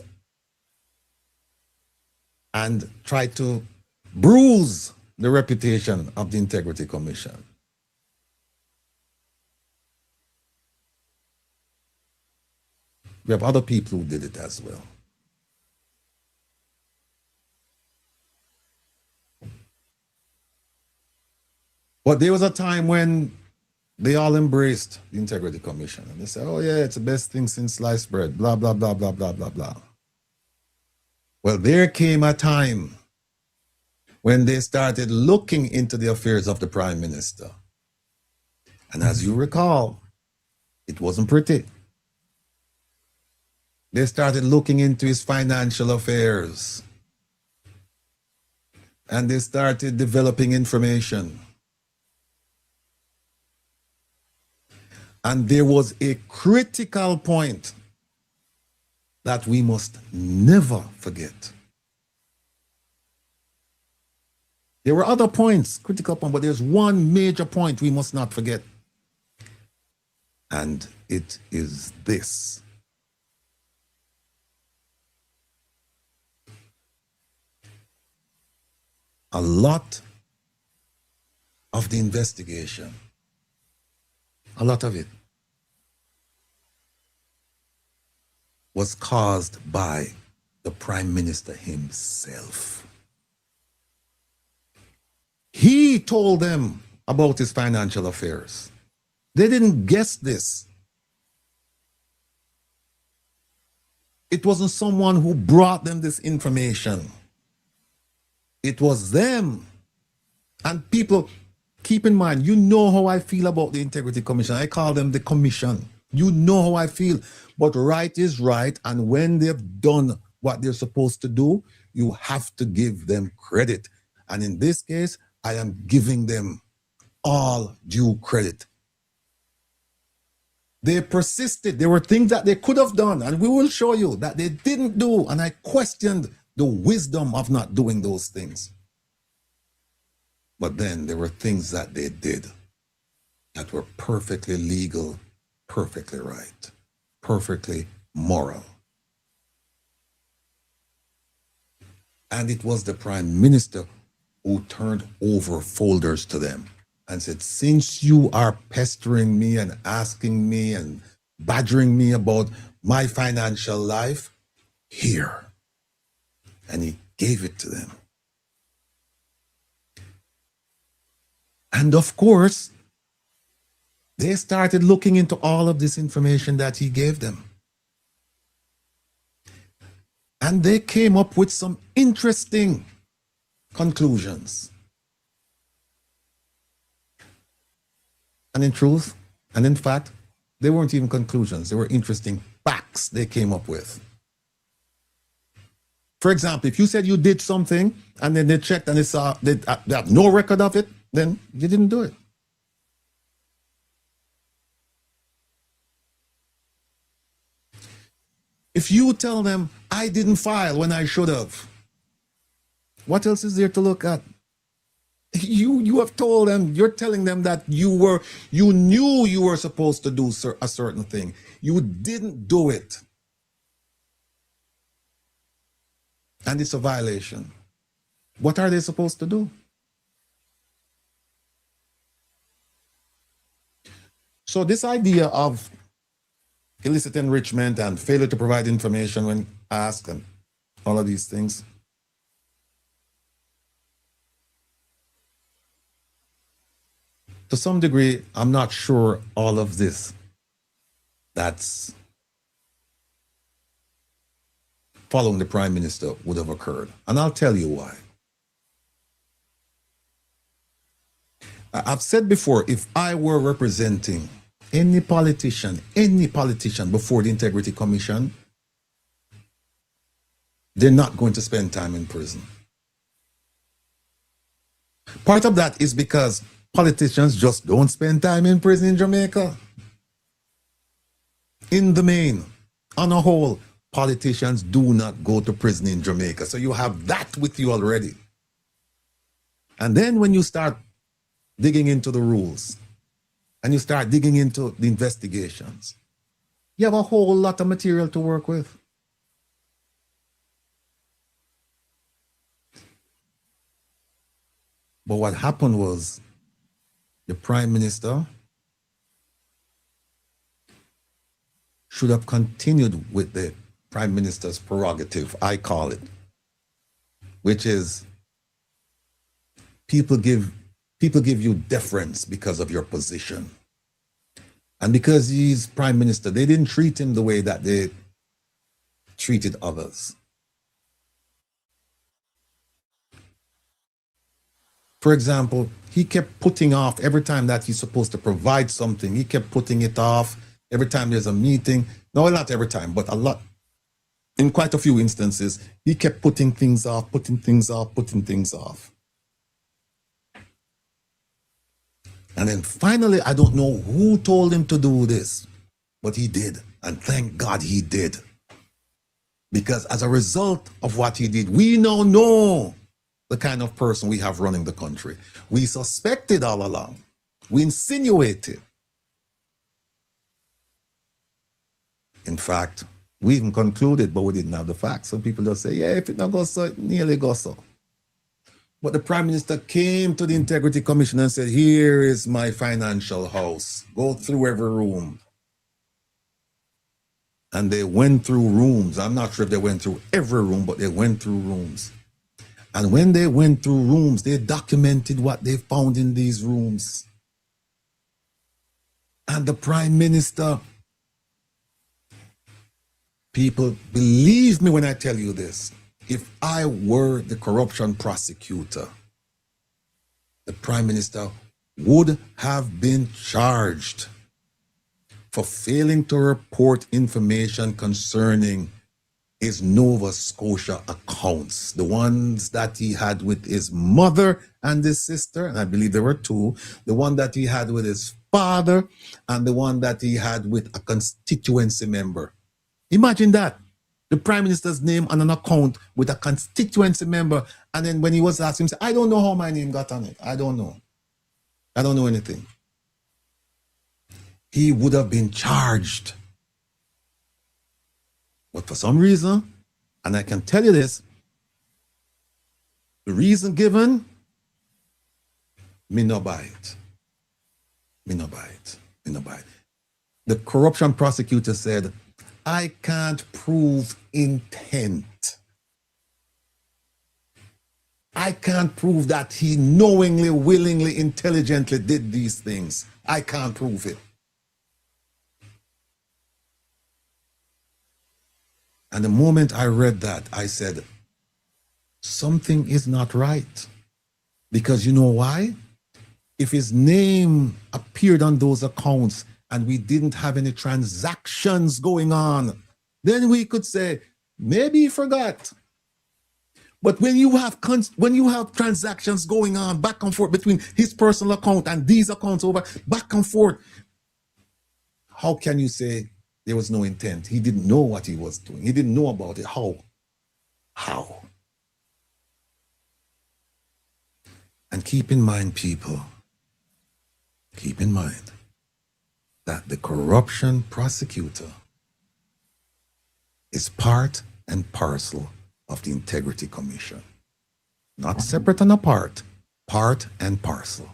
S3: and tried to bruise the reputation of the Integrity Commission. We have other people who did it as well. But there was a time when they all embraced the Integrity Commission. And they said, oh yeah, it's the best thing since sliced bread, blah, blah, blah, blah, blah, blah, blah. Well, there came a time when they started looking into the affairs of the Prime Minister. And as you recall, it wasn't pretty. They started looking into his financial affairs. And they started developing information. And there was a critical point that we must never forget. There were other points, critical points, but there's one major point we must not forget. And it is this. A lot of the investigation, a lot of it, was caused by the Prime Minister himself. He told them about his financial affairs. They didn't guess this. It wasn't someone who brought them this information. It was them. And people, keep in mind, you know how I feel about the Integrity Commission. I call them the commission. You know how I feel. But right is right. And when they've done what they're supposed to do, you have to give them credit. And in this case, I am giving them all due credit. They persisted. There were things that they could have done, and we will show you that they didn't do. And I questioned the wisdom of not doing those things. But then there were things that they did that were perfectly legal, perfectly right, perfectly moral. And it was the Prime Minister who turned over folders to them and said, since you are pestering me and asking me and badgering me about my financial life, here. And he gave it to them. And of course, they started looking into all of this information that he gave them. And they came up with some interesting conclusions. And in truth, and in fact, they weren't even conclusions. They were interesting facts they came up with. For example, if you said you did something and then they checked and they saw they have no record of it, then you didn't do it. If you tell them, I didn't file when I should have, what else is there to look at? You have told them, you're telling them that you knew you were supposed to do a certain thing. You didn't do it. And it's a violation. What are they supposed to do? So this idea of illicit enrichment and failure to provide information when asked and all of these things, to some degree, I'm not sure all of this that's following the Prime Minister would have occurred. And I'll tell you why. I've said before, if I were representing any politician before the Integrity Commission, they're not going to spend time in prison. Part of that is because politicians just don't spend time in prison in Jamaica. In the main, on a whole, politicians do not go to prison in Jamaica. So you have that with you already. And then when you start digging into the rules and you start digging into the investigations, you have a whole lot of material to work with. But what happened was the Prime Minister should have continued with the Prime Minister's prerogative, I call it, which is people give you deference because of your position. And because he's Prime Minister, they didn't treat him the way that they treated others. For example, he kept putting off every time that he's supposed to provide something. He kept putting it off every time there's a meeting. No, not every time, but a lot. In quite a few instances, he kept putting things off. And then finally, I don't know who told him to do this, but he did. And thank God he did. Because as a result of what he did, we now know the kind of person we have running the country. We suspected all along. We insinuated. In fact, we even concluded, but we didn't have the facts. Some people just say, yeah, if it not goes so, it nearly goes so. But the Prime Minister came to the Integrity Commission and said, here is my financial house. Go through every room. And they went through rooms. I'm not sure if they went through every room, but they went through rooms. And when they went through rooms, they documented what they found in these rooms. And the Prime Minister, people, believe me when I tell you this, if I were the corruption prosecutor, the Prime Minister would have been charged for failing to report information concerning his Nova Scotia accounts, the ones that he had with his mother and his sister, and I believe there were two, the one that he had with his father and the one that he had with a constituency member. Imagine that. The Prime Minister's name on an account with a constituency member, and then when he was asked him, he said, I don't know how my name got on it. I don't know. I don't know anything. He would have been charged. But for some reason, and I can tell you this, the reason given, me no buy it. Me no buy it. Me no buy it. The corruption prosecutor said, I can't prove intent. I can't prove that he knowingly, willingly, intelligently did these things. I can't prove it. And the moment I read that, I said, something is not right. Because you know why? If his name appeared on those accounts and we didn't have any transactions going on, then we could say, maybe he forgot. But when you have transactions going on back and forth between his personal account and these accounts over back and forth, how can you say there was no intent? He didn't know what he was doing. He didn't know about it. How? How? And keep in mind, people, keep in mind that the corruption prosecutor is part and parcel of the Integrity Commission. Not separate and apart, part and parcel.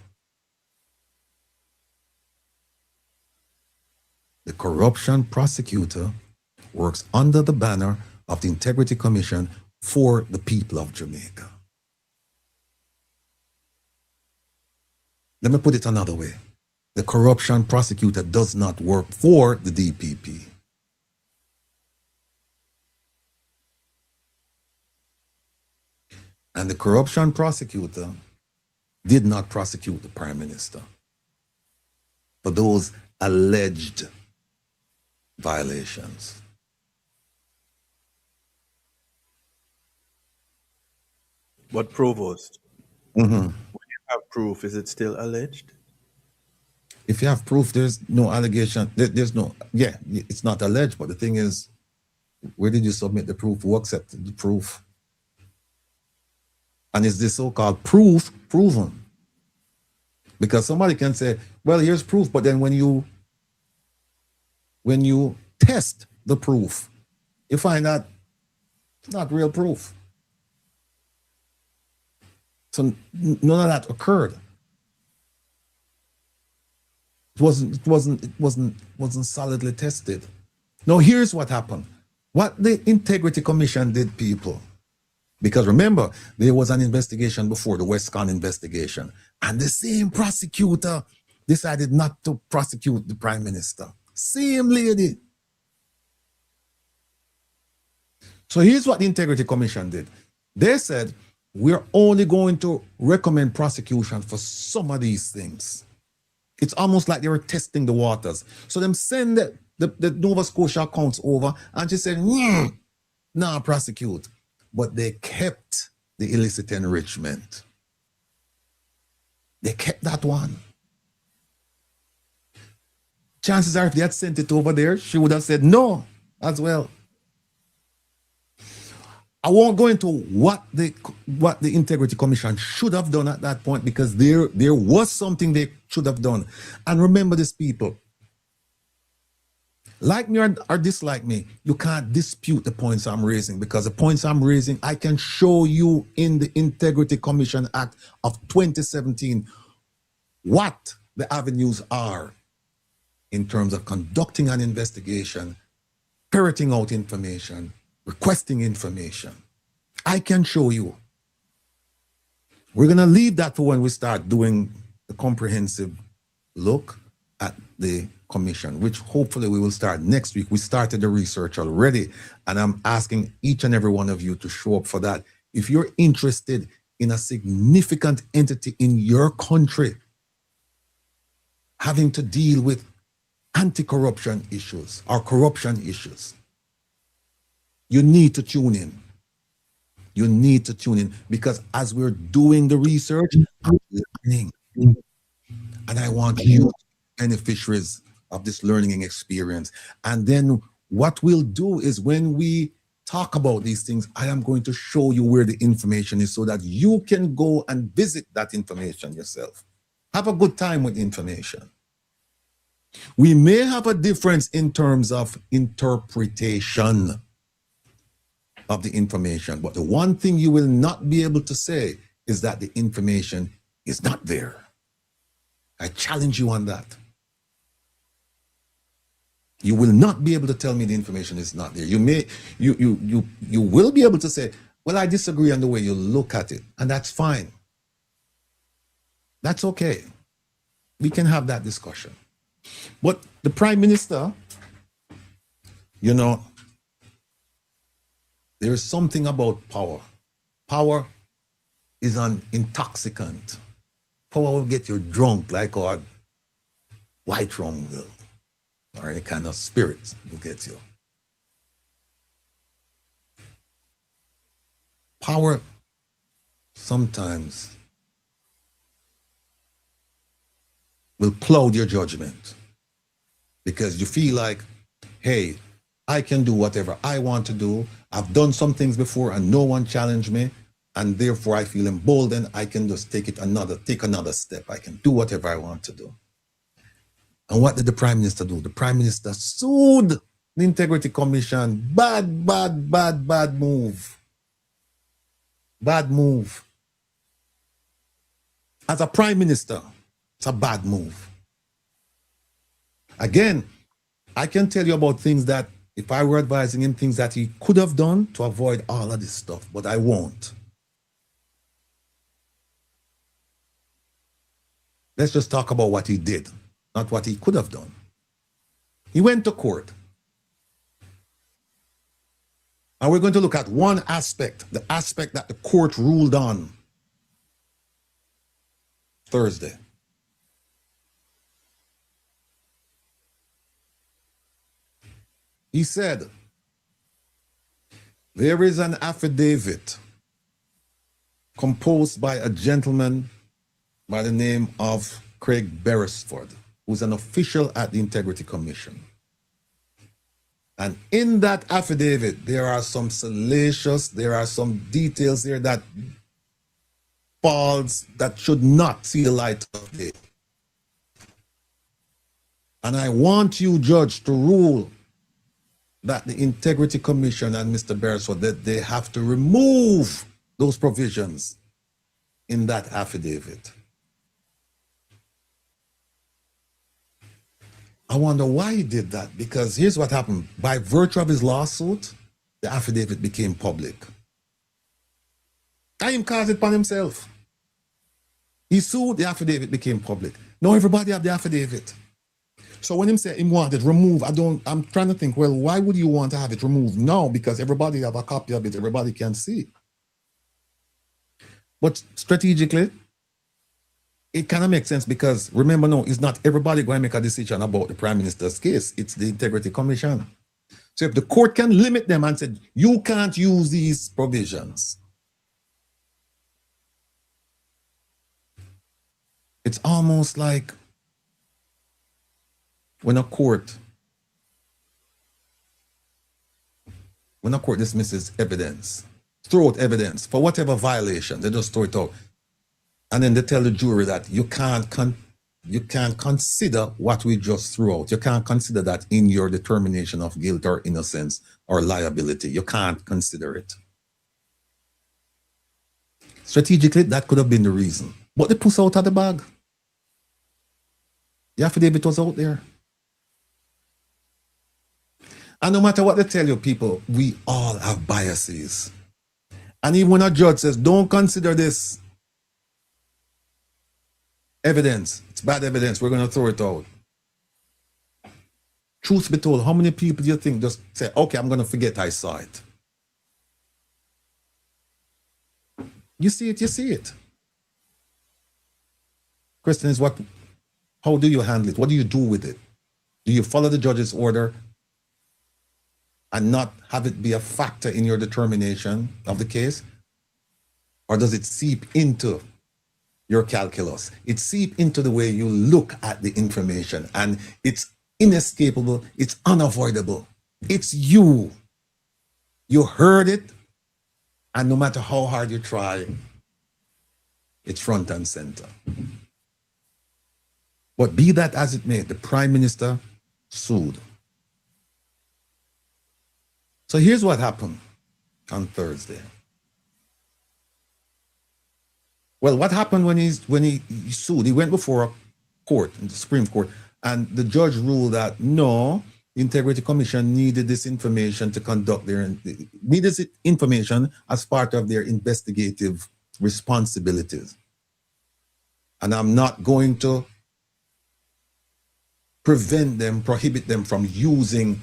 S3: The corruption prosecutor works under the banner of the Integrity Commission for the people of Jamaica. Let me put it another way. The corruption prosecutor does not work for the DPP. And the corruption prosecutor did not prosecute the Prime Minister for those alleged violations.
S2: But Provost, when you have proof, is it still alleged?
S3: If you have proof, there's no allegation. There's no, yeah, it's not alleged, but the thing is, where did you submit the proof? Who accepted the proof? And is this so-called proof proven? Because somebody can say, well, here's proof, but then when you test the proof, you find that it's not real proof. So none of that occurred. It wasn't solidly tested. Now here's what happened. What the Integrity Commission did, people, because remember, there was an investigation before, the Westcon investigation, and the same prosecutor decided not to prosecute the Prime Minister. Same lady. So here's what the Integrity Commission did. They said, we're only going to recommend prosecution for some of these things. It's almost like they were testing the waters. So them send the Nova Scotia accounts over, and she said, nah, prosecute. But they kept the illicit enrichment. They kept that one. Chances are if they had sent it over there, she would have said no as well. I won't go into what the Integrity Commission should have done at that point, because there was something they should have done. And remember this, people. Like me or dislike me, you can't dispute the points I'm raising, because the points I'm raising, I can show you in the Integrity Commission Act of 2017 what the avenues are in terms of conducting an investigation, ferreting out information, requesting information. I can show you. We're going to leave that for when we start doing the comprehensive look at the commission, which hopefully we will start next week. We started the research already, and I'm asking each and every one of you to show up for that. If you're interested in a significant entity in your country having to deal with anti-corruption issues or corruption issues, you need to tune in. You need to tune in, because as we're doing the research, I'm learning. And I want you to be beneficiaries of this learning experience. And then what we'll do is, when we talk about these things, I am going to show you where the information is so that you can go and visit that information yourself. Have a good time with information. We may have a difference in terms of interpretation of the information, but the one thing you will not be able to say is that the information is not there. I challenge you on that. You will not be able to tell me the information is not there. You will be able to say, Well, I disagree on the way you look at it, and that's fine. That's okay. We can have that discussion. But the Prime Minister, you know, there is something about power. Power is an intoxicant. Power will get you drunk like our white rum will, or any kind of spirit will get you. Power sometimes will cloud your judgment because you feel like, hey, I can do whatever I want to do. I've done some things before and no one challenged me, and therefore I feel emboldened. I can just take another step. I can do whatever I want to do. And what did the Prime Minister do? The Prime Minister sued the Integrity Commission. Bad move. Bad move. As a Prime Minister, it's a bad move. Again, I can tell you about things that, if I were advising him, things that he could have done to avoid all of this stuff, but I won't. Let's just talk about what he did, not what he could have done. He went to court. And we're going to look at one aspect, the aspect that the court ruled on Thursday. He said, there is an affidavit composed by a gentleman by the name of Craig Beresford, who's an official at the Integrity Commission. And in that affidavit, there are some salacious, there are some details there that falls, that should not see the light of day. And I want you, Judge, to rule that the Integrity Commission and Mr. Beresford, that they have to remove those provisions in that affidavit. I wonder why he did that, because here's what happened. By virtue of his lawsuit, the affidavit became public. And he caused it upon himself. He sued, the affidavit became public. Now everybody have the affidavit. So when him say him want it removed, I'm trying to think, well, why would you want to have it removed now? Because everybody have a copy of it, everybody can see. But strategically, it kind of makes sense because remember now, it's not everybody going to make a decision about the Prime Minister's case. It's the Integrity Commission. So if the court can limit them and say, you can't use these provisions, it's almost like when a court dismisses evidence, throw out evidence for whatever violation, they just throw it out. And then they tell the jury that you can't consider what we just threw out. You can't consider that in your determination of guilt or innocence or liability. You can't consider it. Strategically, that could have been the reason. But they push out of the bag. The affidavit was out there. And no matter what they tell you, people, we all have biases. And even when a judge says, don't consider this evidence, it's bad evidence, we're going to throw it out. Truth be told, how many people do you think just say, okay, I'm going to forget I saw it? You see it, you see it. Question is, how do you handle it? What do you do with it? Do you follow the judge's order and not have it be a factor in your determination of the case? Or does it seep into your calculus? It seeps into the way you look at the information, and it's inescapable, it's unavoidable. It's you. You heard it, and no matter how hard you try, it's front and center. But be that as it may, the Prime Minister sued. So here's what happened on Thursday. Well, what happened when he sued? He went before a court, in the Supreme Court, and the judge ruled that no, The Integrity Commission needed this information to conduct needed this information as part of their investigative responsibilities. And I'm not going to prohibit them from using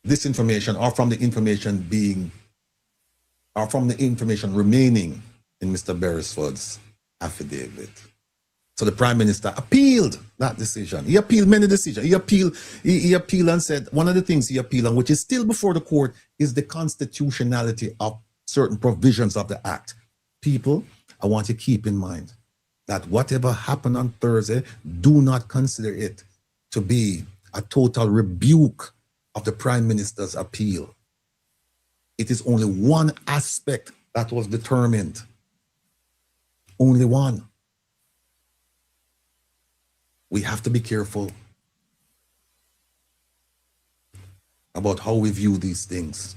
S3: this information or from the information remaining in Mr. Beresford's affidavit. So the Prime Minister appealed that decision. He appealed many decisions. He appealed and said one of the things he appealed on, which is still before the court, is the constitutionality of certain provisions of the Act. People, I want you to keep in mind that whatever happened on Thursday, do not consider it to be a total rebuke of the Prime Minister's appeal. It is only one aspect that was determined. Only one. We have to be careful about how we view these things.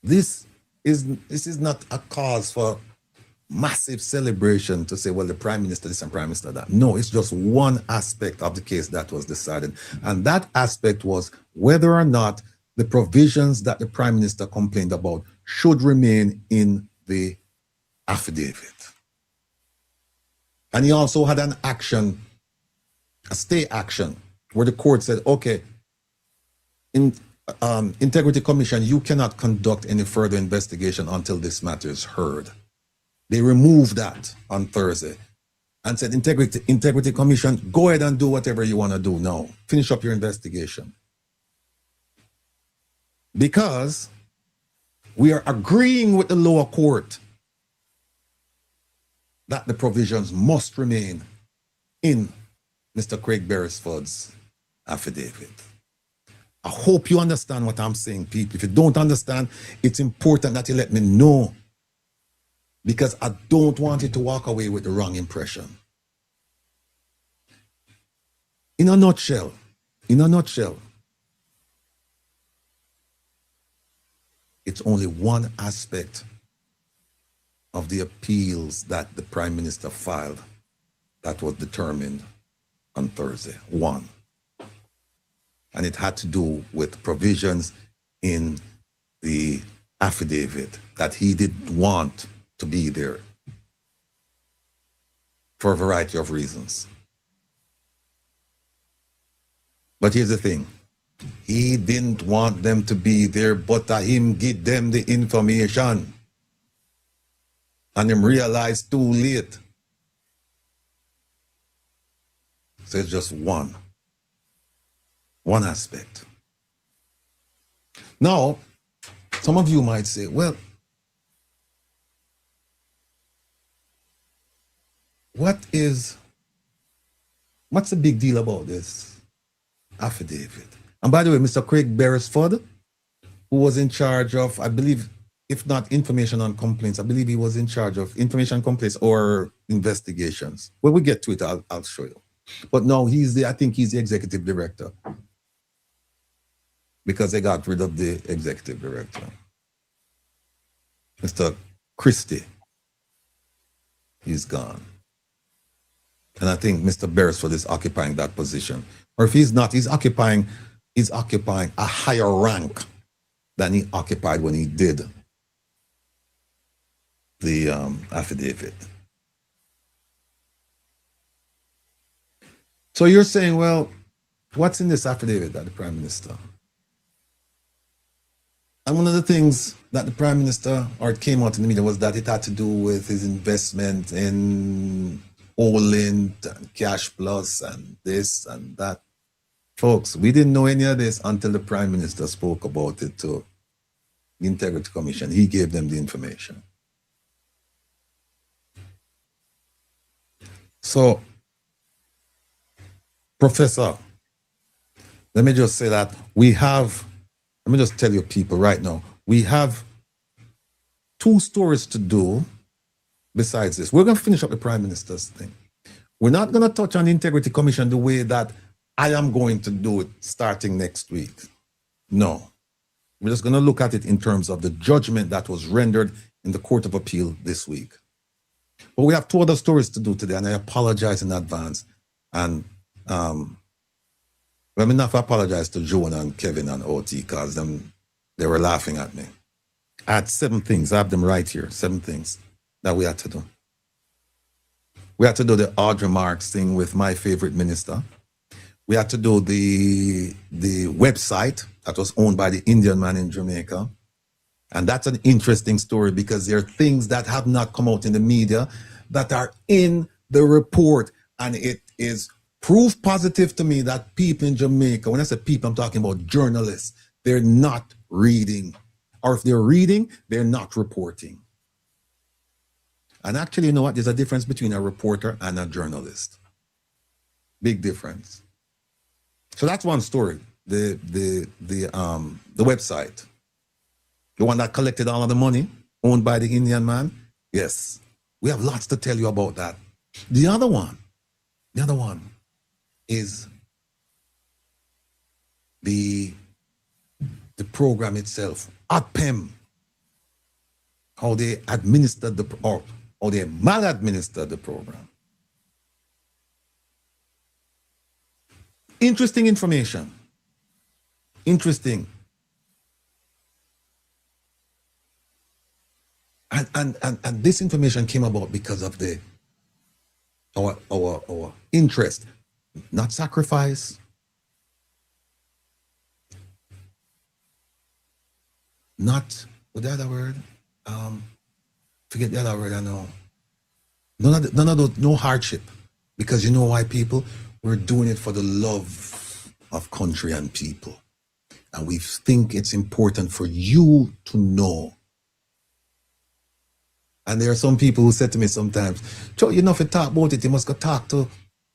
S3: This is not a cause for massive celebration to say, well, the Prime Minister this and Prime Minister that. No, it's just one aspect of the case that was decided. And that aspect was whether or not the provisions that the Prime Minister complained about should remain in the affidavit. And he also had an action, a stay action, where the court said, okay, Integrity Commission, you cannot conduct any further investigation until this matter is heard. They removed that on Thursday and said, Integrity Commission, go ahead and do whatever you want to do now. Finish up your investigation. Because we are agreeing with the lower court that the provisions must remain in Mr. Craig Beresford's affidavit. I hope you understand what I'm saying, people. If you don't understand, it's important that you let me know, because I don't want you to walk away with the wrong impression. In a nutshell, it's only one aspect of the appeals that the Prime Minister filed that was determined on Thursday. One. And it had to do with provisions in the affidavit that he didn't want to be there for a variety of reasons. But here's the thing. He didn't want them to be there, but him give them the information. And him realized too late. So it's just one aspect. Now, some of you might say, well, what's the big deal about this affidavit? And by the way, Mr. Craig Beresford, who was in charge of, I believe, if not information on complaints, I believe he was in charge of information complaints or investigations. When we get to it, I'll show you. But no, I think he's the executive director, because they got rid of the executive director, Mr. Christie. He's gone. And I think Mr. Beresford is occupying that position. Or if he's not, he's occupying a higher rank than he occupied when he did the affidavit. So you're saying, well, what's in this affidavit that the Prime Minister? And one of the things that the Prime Minister, or it came out in the media, was that it had to do with his investment in Olint and Cash Plus and this and that. Folks, we didn't know any of this until the Prime Minister spoke about it to the Integrity Commission. He gave them the information. So, Professor, let me just say that let me just tell you people right now, we have 2 stories to do besides this. We're going to finish up the Prime Minister's thing. We're not going to touch on the Integrity Commission the way that I am going to do it starting next week. No. We're just going to look at it in terms of the judgment that was rendered in the Court of Appeal this week. But we have 2 other stories to do today, and I apologize in advance. And let me not apologize to Joan and Kevin and OT because they were laughing at me. I had 7 things. I have them right here. 7 things that we had to do. We had to do the Audrey Marks thing with my favorite minister. We had to do the website that was owned by the Indian man in Jamaica. And that's an interesting story because there are things that have not come out in the media that are in the report. And it is proof positive to me that people in Jamaica, when I say people, I'm talking about journalists, they're not reading. Or if they're reading, they're not reporting. And actually, you know what? There's a difference between a reporter and a journalist. Big difference. So that's one story. The website. The one that collected all of the money, owned by the Indian man. Yes. We have lots to tell you about that. The other one is the program itself. ADPEM. How they administered how they maladministered the program. Interesting information. Interesting. And this information came about because of our interest, not sacrifice, not what the other word? Forget the other word I know. None of those, no hardship. Because you know why, people? We're doing it for the love of country and people. And we think it's important for you to know. And there are some people who said to me sometimes, Joe, you know, if you talk about it, you must go talk to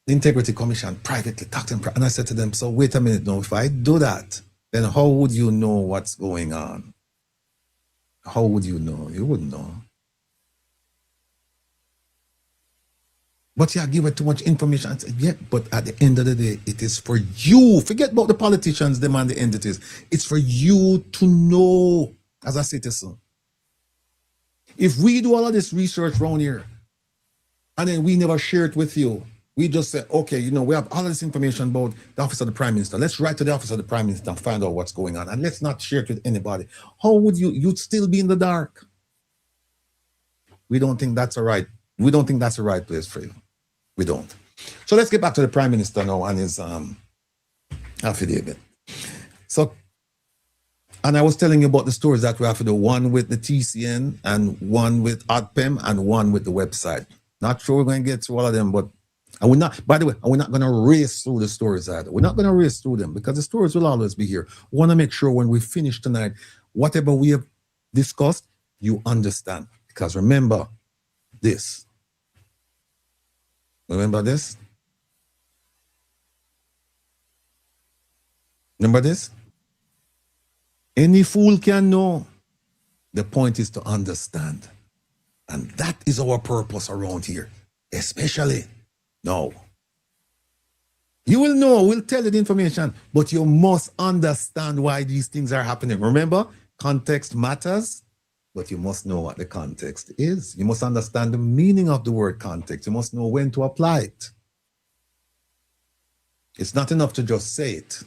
S3: the Integrity Commission privately, talk to them. And I said to them, so wait a minute now, if I do that, then how would you know what's going on? How would you know? You wouldn't know. But yeah, give it too much information. Yeah, but at the end of the day, it is for you. Forget about the politicians, them and the entities. It's for you to know as a citizen. If we do all of this research around here, and then we never share it with you, we just say, okay, you know, we have all of this information about the Office of the Prime Minister. Let's write to the Office of the Prime Minister and find out what's going on. And let's not share it with anybody. How would you'd still be in the dark? We don't think that's all right. We don't think that's the right place for you. We don't. So let's get back to the Prime Minister now and his affidavit. So, and I was telling you about the stories that we have to do, one with the TCN and one with ADPEM and one with the website. Not sure we're going to get through all of them, but and we're not, by the way, we're not going to race through the stories either. We're not going to race through them because the stories will always be here. We want to make sure when we finish tonight, whatever we have discussed, you understand. Because remember this. Remember this? Remember this? Any fool can know. The point is to understand. And that is our purpose around here. Especially now. You will know, we'll tell you the information, but you must understand why these things are happening. Remember, context matters, but you must know what the context is. You must understand the meaning of the word context. You must know when to apply it. It's not enough to just say it.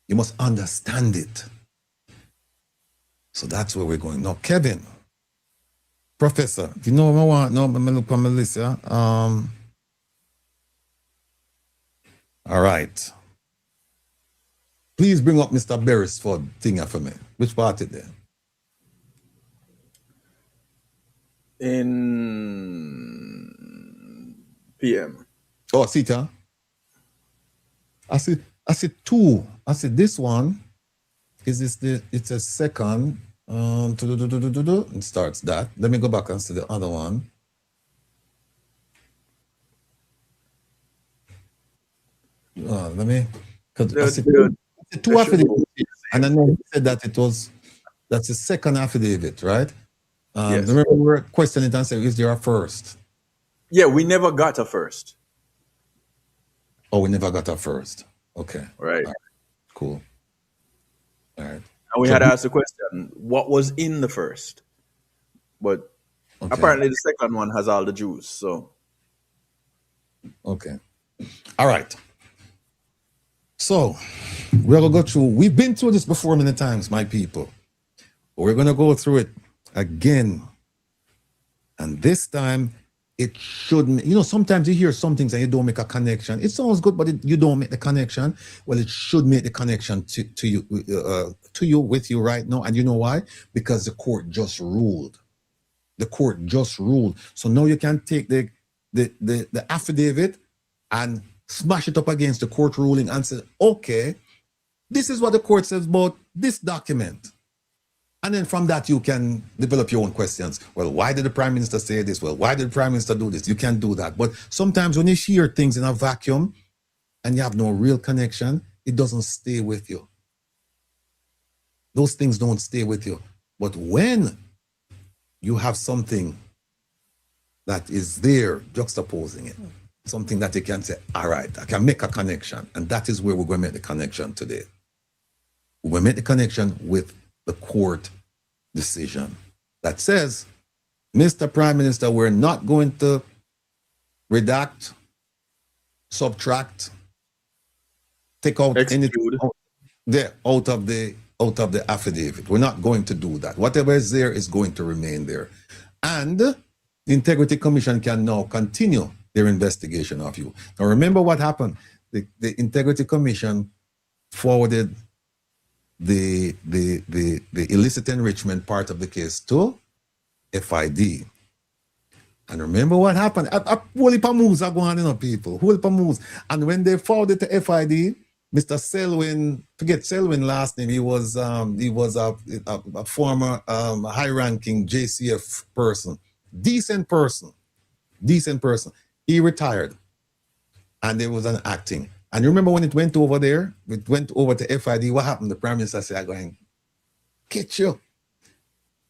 S3: You must understand it. So that's where we're going. Now, Kevin, Professor, you know what I want? No, I'm going to look on my list, yeah? All right. Please bring up Mr. Beresford thing for me. Which part is there?
S2: In PM.
S3: Oh, see it, huh? I see two. I see this one. It's a second. It starts that. Let me go back and see the other one. Let me. I see two affidavits, and I know you said that that's the second affidavit, right?
S2: Yes.
S3: Remember we were questioning it and saying, is there a first?
S2: Yeah, we never got a first.
S3: Oh, we never got a first. Okay.
S2: Right.
S3: All right. Cool. All right.
S2: And we had asked the question, what was in the first? But
S3: Okay.
S2: Apparently, the second one has all the juice. So,
S3: okay. All right. So, we're going to go through. We've been through this before many times, my people. But we're going to go through it again. And this time, it shouldn't. You know, sometimes you hear some things and you don't make a connection. It sounds good, but you don't make the connection. Well, it should make the connection to you with you right now. And you know why? Because the court just ruled. The court just ruled. So now you can take the affidavit and smash it up against the court ruling and say, okay, this is what the court says about this document. And then from that, you can develop your own questions. Well, why did the Prime Minister say this? Well, why did the Prime Minister do this? You can do that. But sometimes when you hear things in a vacuum and you have no real connection, it doesn't stay with you. Those things don't stay with you. But when you have something that is there juxtaposing it, something that you can say, all right, I can make a connection. And that is where we're going to make the connection today. We're going to make the connection with the court decision that says, Mr. Prime Minister, we're not going to redact, subtract, take out anything out of the affidavit. We're not going to do that. Whatever is there is going to remain there. And the Integrity Commission can now continue their investigation of you. Now remember what happened. The Integrity Commission forwarded the illicit enrichment part of the case to FID. And remember what happened? A whole heap of moves are going on, people. Whole heap of moves. And when they forwarded to FID, Mr. Selwyn, forget Selwyn last name, he was a former high-ranking JCF person. Decent person. He retired. And there was an acting. And you remember when it went over there, it went over to FID, what happened? The Prime Minister said, I'm going to get you.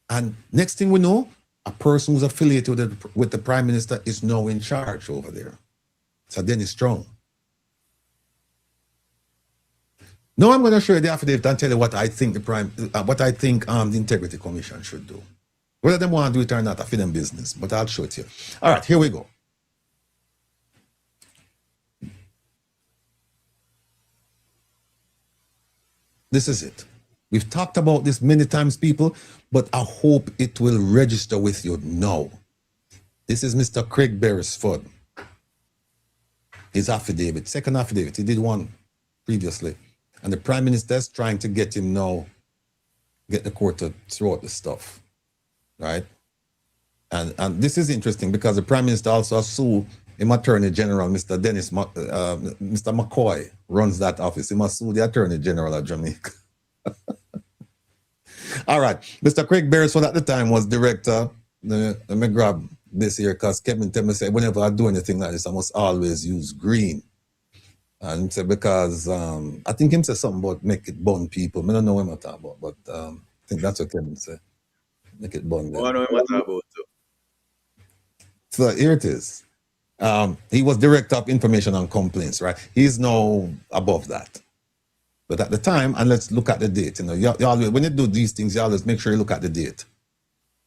S3: And next thing we know, a person who's affiliated with the Prime Minister is now in charge over there. So Dennis Strong. Now I'm going to show you the affidavit and tell you what I think the Integrity Commission should do. Whether they want to do it or not, I feel them business, but I'll show it to you. All right, here we go. This is it. We've talked about this many times, people, but I hope it will register with you now. This is Mr. Craig Beresford. His affidavit, second affidavit. He did one previously. And the Prime Minister is trying to get him now, get the court to throw out the stuff, right? And this is interesting because the Prime Minister also sued him Attorney General, Mr. Mr. McCoy runs that office. He must sue the Attorney General of Jamaica. All right, Mr. Craig Beresford at the time was director. Let me grab this here because Kevin tell me say whenever I do anything like this, I must always use green. And he said because I think him said something about make it burn people. I don't know what I'm talking about, but I think that's what Kevin said. Make it burn them.
S2: I know what I'm talking about too.
S3: So here it is. He was Director of Information and Complaints, right? He's now above that. But at the time, and let's look at the date. You know, you always, when you do these things, you always make sure you look at the date.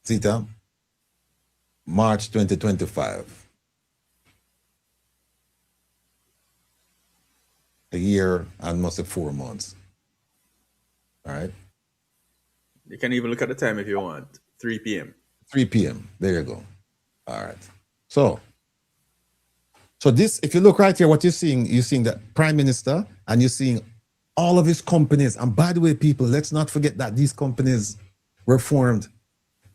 S3: See it? March 2025. A year and must have 4 months. All right.
S2: You can even look at the time if you want. 3 p.m.
S3: 3 p.m. There you go. All right. So this, if you look right here, what you're seeing that Prime Minister and you're seeing all of his companies. And by the way, people, let's not forget that these companies were formed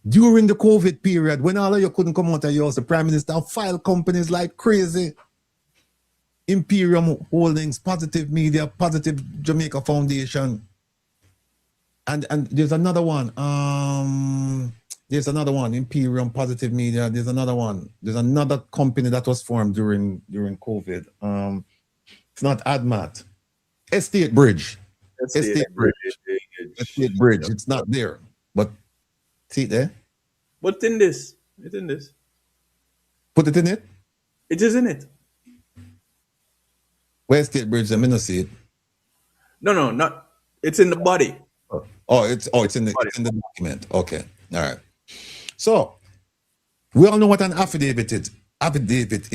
S3: during the COVID period when all of you couldn't come out of your house. The Prime Minister filed companies like crazy. Imperium Holdings, Positive Media, Positive Jamaica Foundation. And there's another one. There's another one, Imperium, Positive Media. There's another one. There's another company that was formed during COVID. It's not AdMat. Estate Bridge. Estate Bridge. Estate Bridge. It's not there. But see it there?
S2: What's in this? It's in this.
S3: Put it in it?
S2: It is in it.
S3: Where Estate Bridge? I don't see it.
S2: No, not. It's in the body.
S3: It's in the document. Okay. All right. So We all know what an affidavit is. Affidavit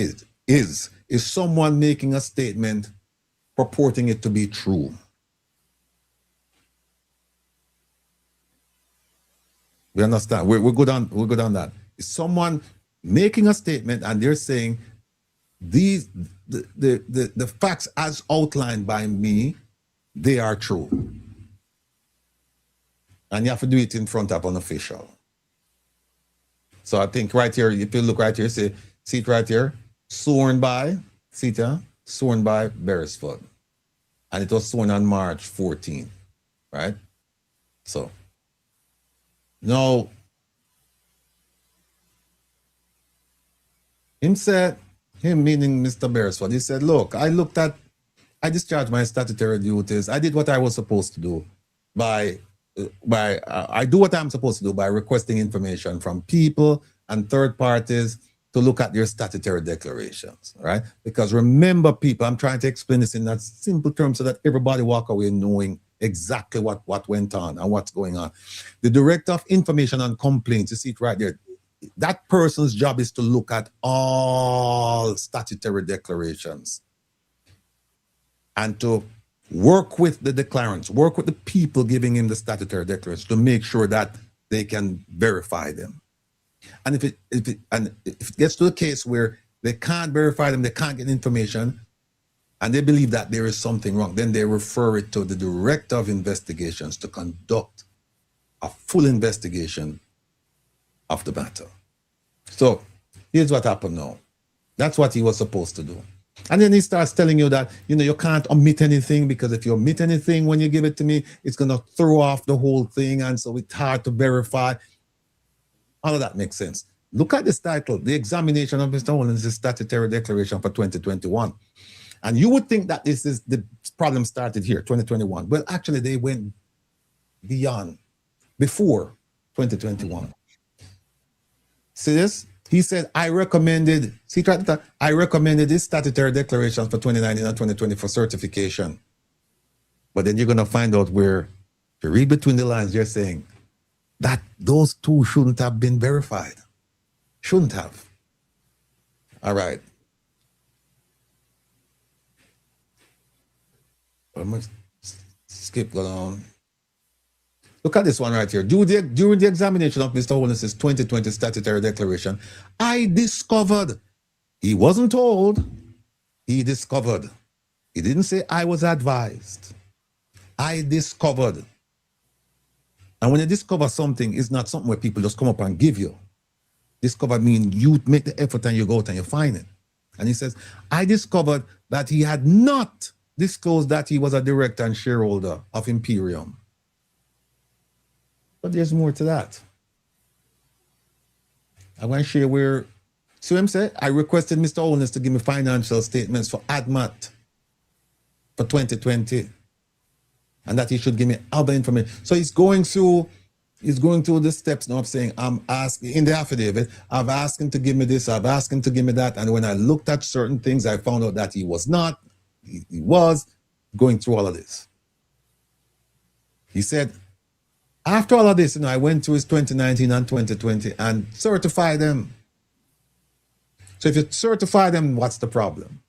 S3: is someone making a statement purporting it to be true. We understand. We're good on that. It's someone making a statement and they're saying the facts as outlined by me, they are true. And you have to do it in front of an official. So I think right here, if you look right here, see it right here, sworn by Beresford. And it was sworn on March 14th, right? So now, him meaning Mr. Beresford, he said, look, I discharged my statutory duties. I did what I was supposed to do I do what I'm supposed to do by requesting information from people and third parties to look at their statutory declarations, right? Because remember, people, I'm trying to explain this in that simple term so that everybody walk away knowing exactly what went on and what's going on. The Director of Information and Complaints, you see it right there, that person's job is to look at all statutory declarations and to work with the declarants, work with the people giving him the statutory declarations to make sure that they can verify them. And if it gets to a case where they can't verify them, they can't get information, and they believe that there is something wrong, then they refer it to the Director of Investigations to conduct a full investigation of the matter. So here's what happened now. That's what he was supposed to do. And then he starts telling you that, you can't omit anything, because if you omit anything when you give it to me, it's going to throw off the whole thing. And so it's hard to verify. All of that makes sense. Look at this title, The Examination of Mr. Holness' Statutory Declaration for 2021. And you would think that this is the problem started here, 2021. Well, actually, they went before 2021. See this? He said, I recommended this statutory declaration for 2019 and 2020 for certification. But then you're going to find out where, if you read between the lines, you're saying that those two shouldn't have been verified. Shouldn't have. All right. I'm going to skip along. Look at this one right here. During the examination of Mr. Holness' 2020 statutory declaration, I discovered, he wasn't told, he discovered. He didn't say I was advised. I discovered. And when you discover something, it's not something where people just come up and give you. Discover means you make the effort and you go out and you find it. And he says, I discovered that he had not disclosed that he was a director and shareholder of Imperium. But there's more to that. I want to share where, see what I'm saying? I requested Mr. Holness to give me financial statements for ADMAT for 2020. And that he should give me other information. So he's going through the steps now of saying, I'm asking, in the affidavit, I've asked him to give me this, I've asked him to give me that. And when I looked at certain things, I found out that he was not, he was going through all of this. He said, after all of this, I went to his 2019 and 2020 and certified them. So if you certify them, what's the problem?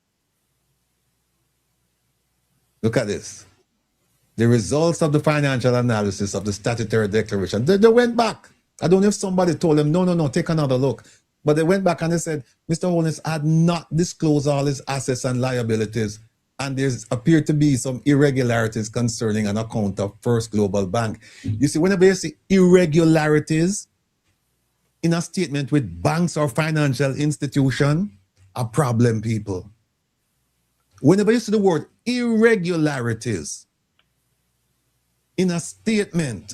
S3: Look at this. The results of the financial analysis of the statutory declaration, they went back. I don't know if somebody told them, no, take another look. But they went back and they said, Mr. Holness had not disclosed all his assets and liabilities, and there's appeared to be some irregularities concerning an account of First Global Bank. You see, whenever you see irregularities in a statement with banks or financial institution, a problem, people. Whenever you see the word irregularities in a statement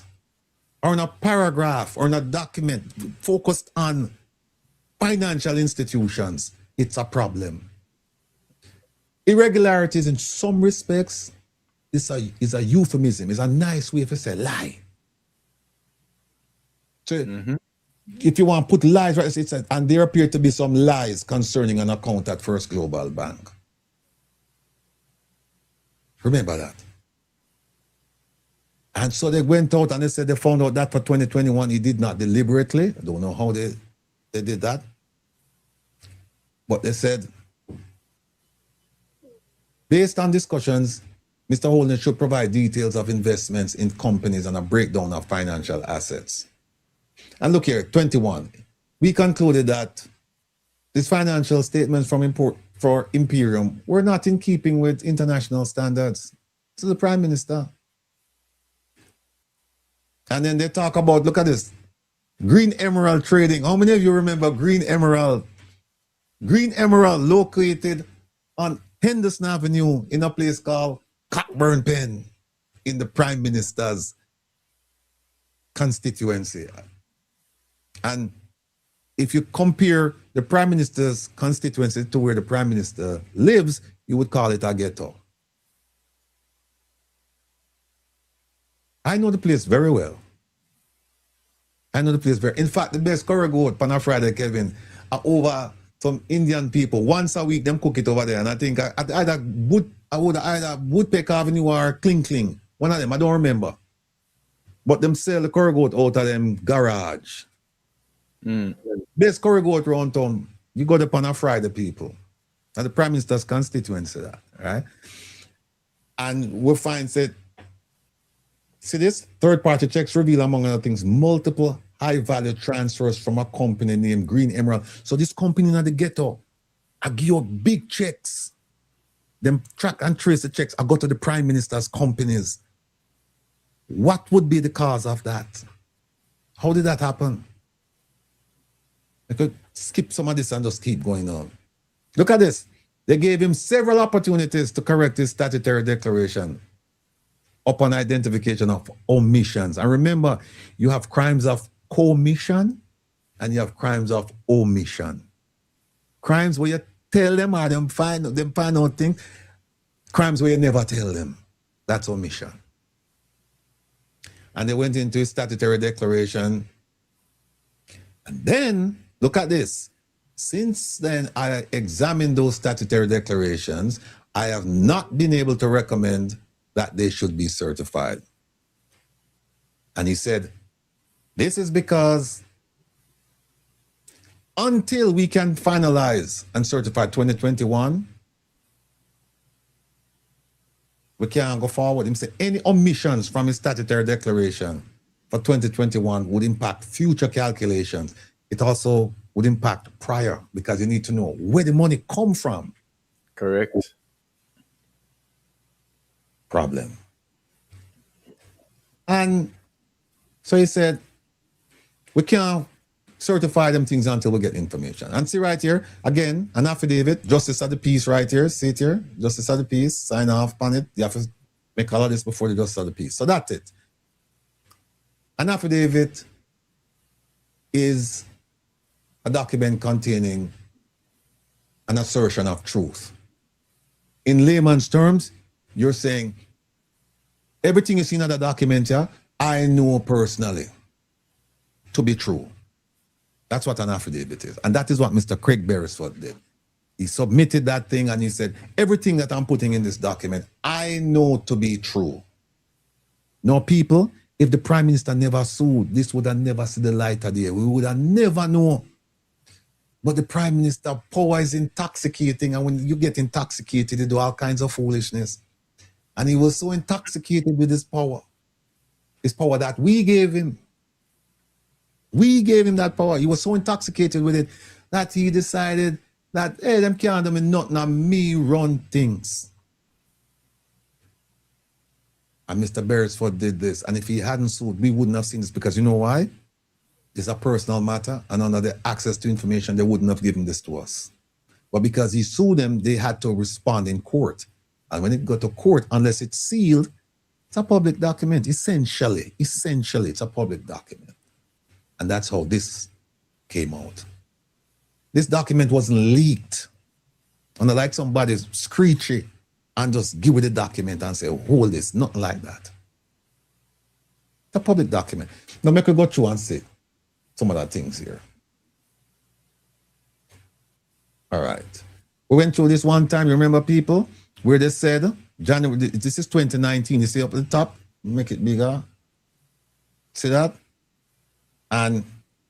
S3: or in a paragraph or in a document focused on financial institutions, it's a problem. Irregularities in some respects is a euphemism, is a nice way to say lie. So if you want to put lies, right, it's and there appear to be some lies concerning an account at First Global Bank. Remember that. And so they went out and they said they found out that for 2021 he did not deliberately. I don't know how they They did that. But they said, based on discussions, Mr. Holness should provide details of investments in companies and a breakdown of financial assets. And look here, 21. We concluded that these financial statements for Imperium were not in keeping with international standards. To the Prime Minister. And then they talk about, look at this, Green Emerald trading. How many of you remember Green Emerald? Green Emerald located on Henderson Avenue in a place called Cockburn Pen in the Prime Minister's constituency. And if you compare the Prime Minister's constituency to where the Prime Minister lives, you would call it a ghetto. I know the place very well. I know the place very. In fact, the best curry goat on a Friday, Kevin, are over some Indian people. Once a week, them cook it over there. And I think I would either Woodpeck Avenue or Kling Kling. One of them, I don't remember. But them sell the curry goat out of them garage. Best curry goat around town. You go there on a Friday, people. And the Prime Minister's constituency, that, right? And we'll find that. See this? Third-party checks reveal, among other things, multiple high-value transfers from a company named Green Emerald. So this company in the ghetto, I give you big checks. Them track and trace the checks. I go to the Prime Minister's companies. What would be the cause of that? How did that happen? I could skip some of this and just keep going on. Look at this. They gave him several opportunities to correct his statutory declaration upon identification of omissions. And remember, you have crimes of commission and you have crimes of omission. Crimes where you tell them or them find out things. Crimes where you never tell them. That's omission. And they went into his statutory declaration. And then, look at this. Since then, I examined those statutory declarations. I have not been able to recommend that they should be certified. And he said, this is because until we can finalize and certify 2021, we can't go forward. He said any omissions from his statutory declaration for 2021 would impact future calculations. It also would impact prior, because you need to know where the money come from.
S2: Correct.
S3: Problem. And so he said, we can't certify them things until we get information. And see right here, again, an affidavit, justice of the peace right here, see it here, justice of the peace, sign off on it. You have to make all of this before the justice of the peace. So that's it. An affidavit is a document containing an assertion of truth. In layman's terms, you're saying, everything you see in that document here, I know personally to be true. That's what an affidavit is. And that is what Mr. Craig Beresford did. He submitted that thing and he said, everything that I'm putting in this document, I know to be true. Now, people, if the Prime Minister never sued, this would have never seen the light of day. We would have never known. But the Prime Minister power is intoxicating, and when you get intoxicated, you do all kinds of foolishness. And he was so intoxicated with his power that we gave him. We gave him that power. He was so intoxicated with it that he decided that, hey, them can't do me nothing, and me run things. And Mr. Beresford did this. And if he hadn't sued, we wouldn't have seen this, because you know why? It's a personal matter, and under the access to information, they wouldn't have given this to us. But because he sued them, they had to respond in court. And when it got to court, unless it's sealed, it's a public document. Essentially, it's a public document. And that's how this came out. This document wasn't leaked. And like somebody's screechy and just give it the document and say, hold this. Nothing like that. It's a public document. Now, make me go through and say some of the things here. All right. We went through this one time, you remember, people, where they said, January, this is 2019, you see up at the top, make it bigger. See that? And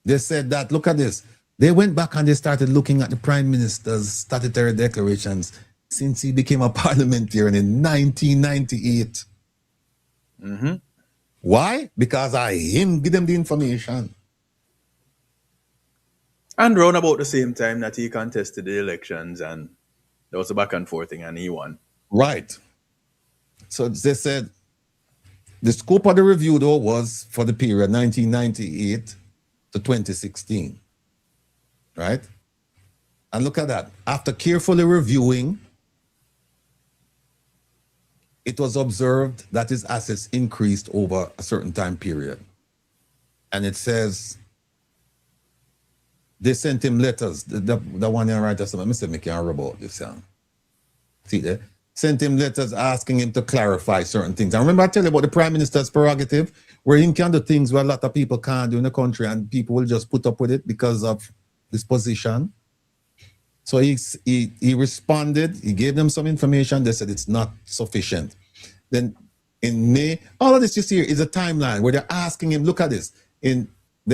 S3: they said that, look at this, They went back and they started looking at the Prime Minister's statutory declarations since he became a parliamentarian in 1998.
S2: Mm-hmm.
S3: Why? Because I him give them the information.
S2: And round about the same time that he contested the elections and there was a back and forth thing and he won.
S3: Right. So they said the scope of the review though was for the period 1998 to 2016. Right? And look at that. After carefully reviewing, it was observed that his assets increased over a certain time period. And it says they sent him letters. The one here right something. I said, I can't about this. See there? Sent him letters asking him to clarify certain things. I remember I tell you about the Prime Minister's prerogative, where he can do things where a lot of people can't do in the country and people will just put up with it because of his position. So he responded, he gave them some information, they said it's not sufficient. Then in May, all of this you see here is a timeline where they're asking him, look at this, they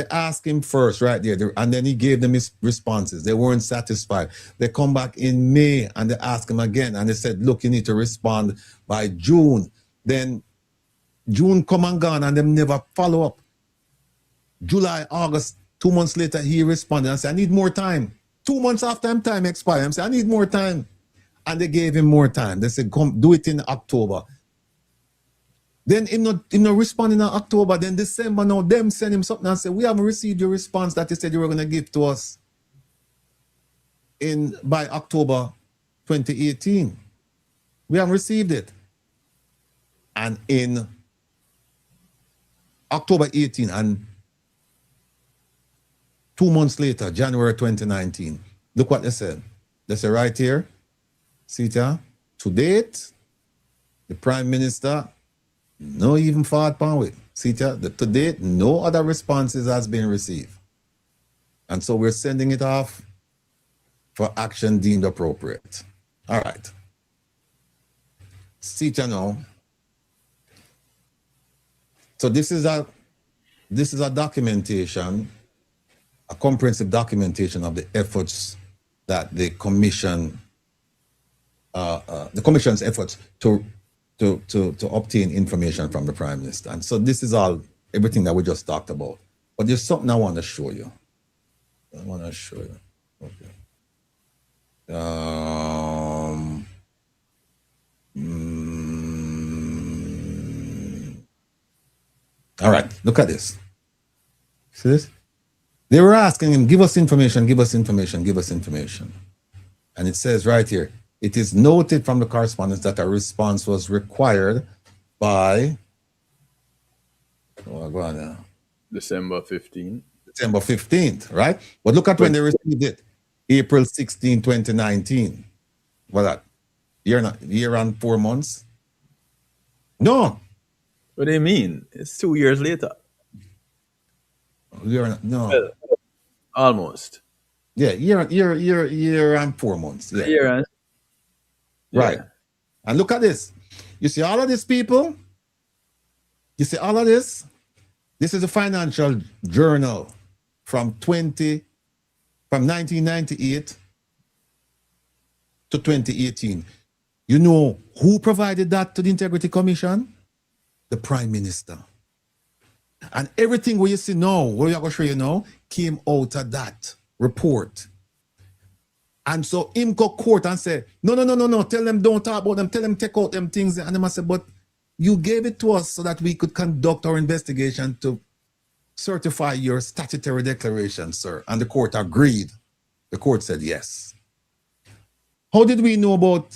S3: asked him first right there, and then he gave them his responses. They weren't satisfied. They come back in May and they ask him again and they said, look, you need to respond by June. Then June come and gone and them never follow up. July, August, 2 months later, he responded and said, I need more time. 2 months after time expired, I said, I need more time. And they gave him more time. They said, come do it in October. Then him not responding in October, then December now, them send him something and say, we haven't received your response that you said you were going to give to us by October 2018. We haven't received it. And in October 18 and 2 months later, January 2019, look what they said. They say right here, see it here, to date, the Prime Minister no even fought pound with. See it here, to date, no other responses has been received. And so we're sending it off for action deemed appropriate. All right. See it here now. So this is a documentation, a comprehensive documentation of the efforts that the commission, the commission's efforts to obtain information from the Prime Minister. And so this is everything that we just talked about. But there's something I want to show you. Okay. All right, look at this. See this? They were asking him, give us information, give us information, give us information. And it says right here, it is noted from the correspondence that a response was required by
S2: December 15th.
S3: December 15th, right? But look at when they received it. April 16, 2019. What that? Year and 4 months? No.
S2: What do you mean? It's 2 years later.
S3: No.
S2: Well, almost.
S3: Yeah, year and 4 months. Yeah.
S2: Year and
S3: right. And look at this. You see all of these people? You see all of this? This is a financial journal from 1998 to 2018. You know who provided that to the Integrity Commission? The Prime Minister. And everything we you see now, what we are going to show you now, came out of that report. And so him go court and say, no, tell them don't talk about them, tell them take out them things. And them I say, but you gave it to us so that we could conduct our investigation to certify your statutory declaration, sir. And the court agreed. The court said yes. How did we know about,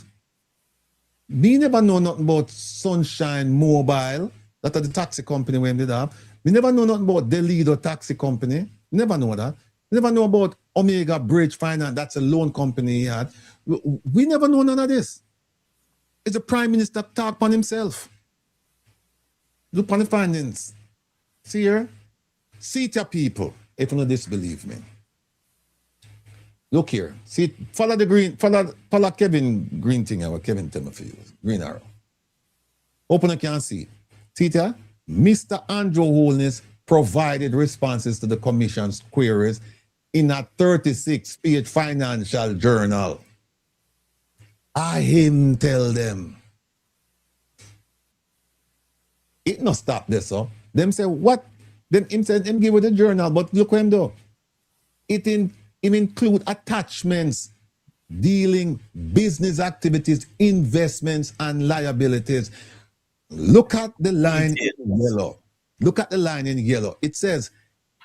S3: we never know nothing about Sunshine Mobile, that are the taxi company we ended up. We never know nothing about Delido Taxi Company. We never know that. We never know about Omega Bridge Finance, that's a loan company he had. We never know none of this. It's the Prime Minister talk upon himself. Look on the findings. See here? See it, your people, if you don't disbelieve me. Look here. See, follow the green, follow Kevin Green thing, or Kevin Timothy, green arrow. Open up, can see. See it here? Mr. Andrew Holness provided responses to the commission's queries in a 36-page financial journal. I him tell them. It not stop there, so. Them say, what? Then him said, him give you the journal, but look what him do. It include attachments dealing business activities, investments, and liabilities. Look at the line in yellow. Look at the line in yellow. It says,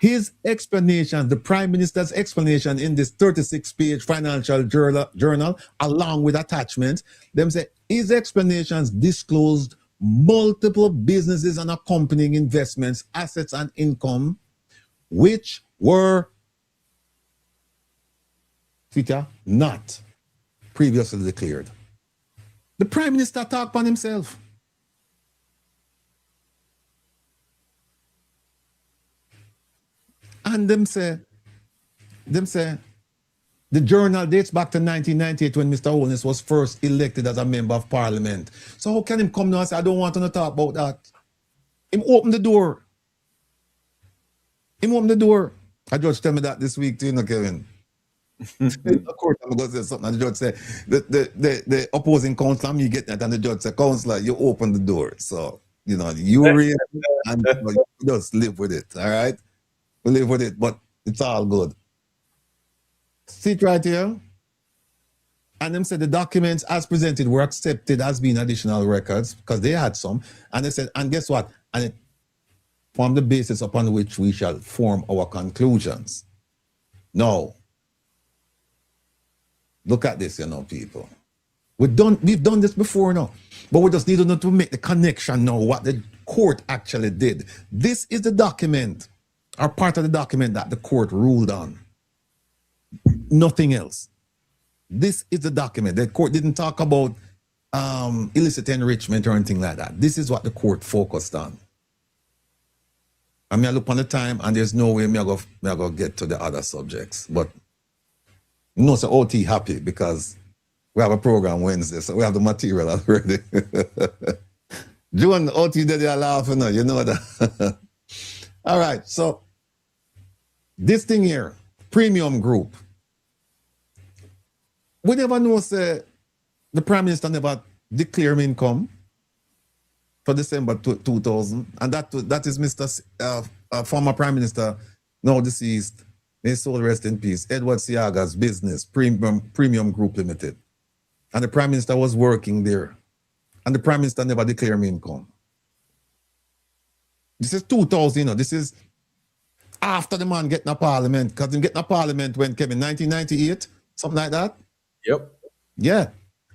S3: his explanation, the Prime Minister's explanation in this 36-page financial journal, along with attachments, them say his explanations disclosed multiple businesses and accompanying investments, assets, and income, which were not previously declared. The Prime Minister talked on himself. And them say, the journal dates back to 1998 when Mr. Holness was first elected as a member of parliament. So how can him come now and say, I don't want to talk about that? Him open the door. Him open the door. A judge tell me that this week too, you know, Kevin. Of course, I'm going to say something. And the judge said, the opposing counsel, me get that, and the judge said, counselor, you open the door. So, you know, you read and you just live with it, all right? We live with it, but it's all good. Sit right here. And them said the documents as presented were accepted as being additional records because they had some. And they said, and guess what? And it formed the basis upon which we shall form our conclusions. No. Look at this, you know, people. We've done this before now. But we just need to know to make the connection now, what the court actually did. This is the document, or part of the document that the court ruled on. Nothing else. This is the document. The court didn't talk about illicit enrichment or anything like that. This is what the court focused on. I mean, I look on the time, and there's no way me I go get to the other subjects. But no, so OT happy because we have a program Wednesday, so we have the material already. June, OT did you laughing now, you know that. All right, so this thing here, premium group. We never know, say, the Prime Minister never declared income for December 2000, and that is Mr. Former Prime Minister, now deceased, may his soul rest in peace, Edward Siaga's business, Premium Group Limited. And the Prime Minister was working there, and the Prime Minister never declared income. This is 2000, you know, this is after the man getting a parliament, because him getting a parliament when, Kevin, 1998, something like that?
S2: Yep.
S3: Yeah.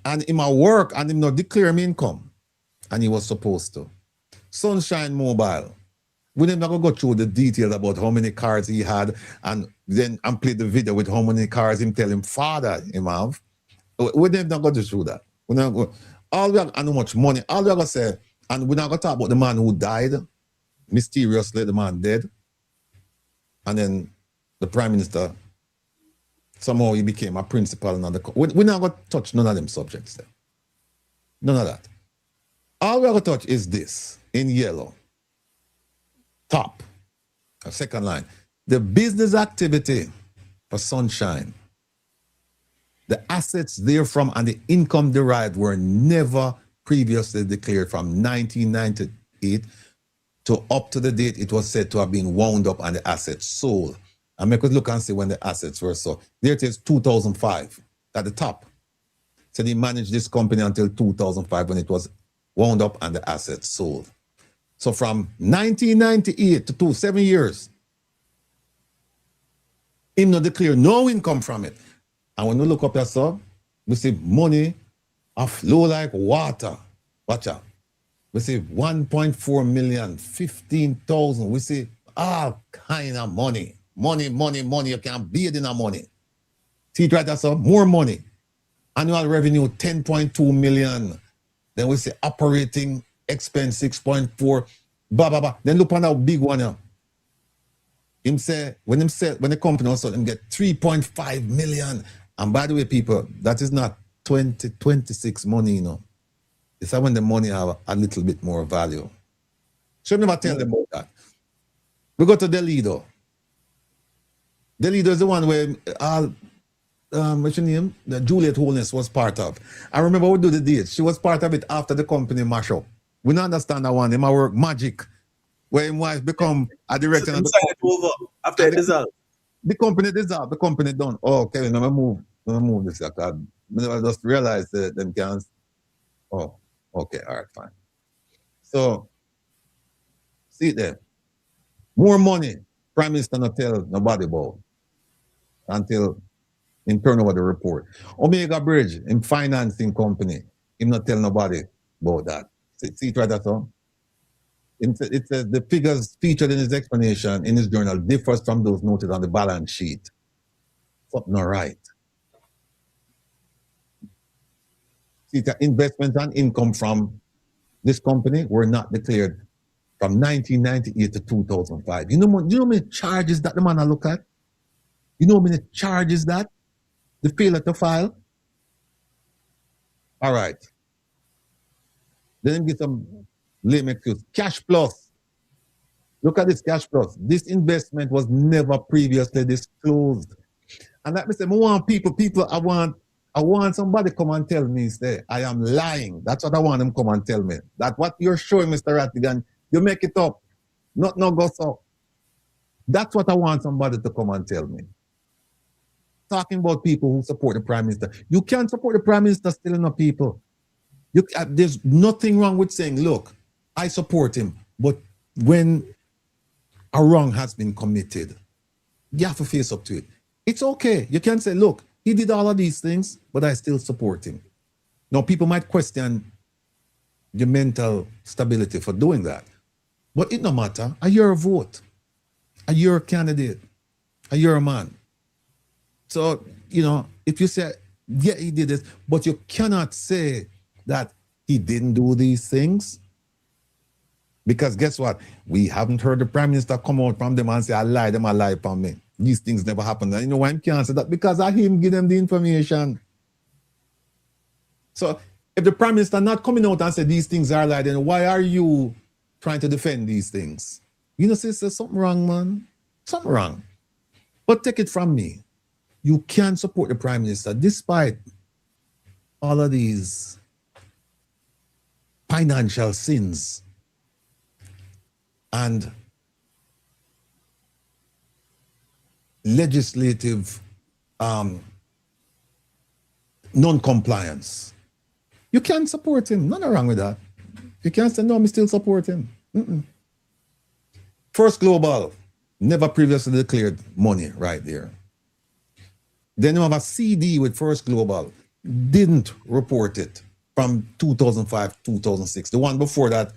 S3: And him at work and him not declare income. And he was supposed to. Sunshine Mobile. We never go through the details about how many cars he had and then play the video with how many cars him tell him father him have. We never go through that. We never go. All we have, and how much money, all we have to say, and we're not going to talk about the man who died. Mysteriously, the man dead. And then the Prime Minister, somehow he became a principal. We're not going to touch none of them subjects there. None of that. All we're going to touch is this, in yellow. Top, second line. The business activity for Sunshine, the assets therefrom and the income derived were never previously declared from 1998 to up to the date it was said to have been wound up and the assets sold. And make us look and see when the assets were sold. There it is, 2005, at the top. So he managed this company until 2005 when it was wound up and the assets sold. So from 1998 to 7 years, him not declare no income from it. And when we look up here, so, we see money flow like water. Watch out. We see 1.4 million, 15,000. We see all kind of money. Money. You can't beat in money. See it right there, so more money. Annual revenue, 10.2 million. Then we see operating expense, 6.4. Blah, blah, blah. Then look on that big one here. Him say, when the company also, him get 3.5 million. And by the way, people, that is not 2026 money, you know. It's when the money have a little bit more value. Should never tell them about that. We go to the leader. The leader is the one where what's your name? The Juliet Holness was part of. I remember we do the date. She was part of it after the company mash up. We don't understand that one. Him a work magic. Where him wife become a director.
S2: So sign it over after it dissolved.
S3: The company dissolved. The company done. Oh, okay, let me move this. I just realized that them can't. Oh, okay, all right, fine. So, see there. More money. Prime Minister not tell nobody about until him turn over the report. Omega Bridge, in financing company, him not tell nobody about that. See it right there, so? It says the figures featured in his explanation in his journal differs from those noted on the balance sheet. Something not right. See, the investments and income from this company were not declared from 1998 to 2005. You know how many charges that the man I look at? You know how many charges that? The failure to file? All right. Then get some lame excuse. Cash plus. Look at this cash plus. This investment was never previously disclosed. And like I said, I want somebody come and tell me, say, I am lying. That's what I want them come and tell me. That what you're showing, Mr. Rattigan, you make it up. Not no go so. That's what I want somebody to come and tell me. Talking about people who support the Prime Minister. You can't support the Prime Minister still enough people. There's nothing wrong with saying, look, I support him. But when a wrong has been committed, you have to face up to it. It's okay. You can say, look, he did all of these things, but I still support him. Now, people might question your mental stability for doing that. But it no matter. Are you a vote? Are you a candidate? Are you a man? So, you know, if you say, yeah, he did this, but you cannot say that he didn't do these things. Because guess what? We haven't heard the Prime Minister come out from them and say, I lied, them a lie upon me. These things never happened. And you know why I can't say that? Because I him give them the information. So if the Prime Minister not coming out and say these things are lie, then why are you trying to defend these things? You know, sister, something wrong, man. Something wrong. But take it from me. You can support the Prime Minister despite all of these financial sins and legislative non-compliance. You can support him. Nothing wrong with that. You can't say, no, I'm still support him. First Global, never previously declared money right there. Then you have a CD with First Global, didn't report it from 2005, 2006. The one before that,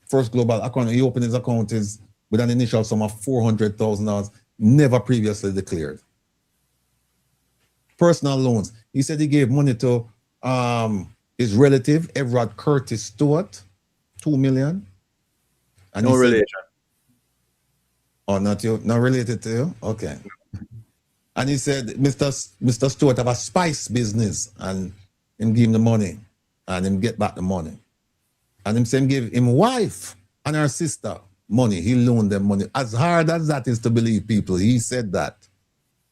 S3: First Global account, he opened his account is with an initial sum of $400,000, never previously declared. Personal loans. He said he gave money to his relative, Everard Curtis Stewart, $2 million. And no relation. Oh, not you? Not related to you? Okay. And he said, Mr. Stewart have a spice business and him give him the money and him get back the money. And him saying give him wife and her sister money. He loaned them money. As hard as that is to believe people, he said that.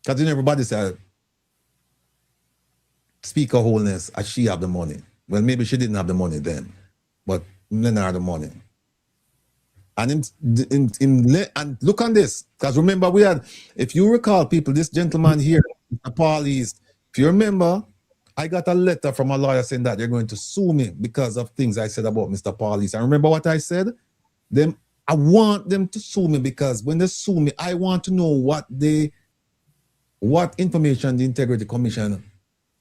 S3: Because you know, everybody said, Speaker Holness, as she have the money. Well, maybe she didn't have the money then, but then have the money. And and look on this, because remember we had, if you recall, people, this gentleman here, Paul East, if you remember, I got a letter from a lawyer saying that they're going to sue me because of things I said about Mr. Paul East. And remember what I said? I want them to sue me because when they sue me, I want to know what information the Integrity Commission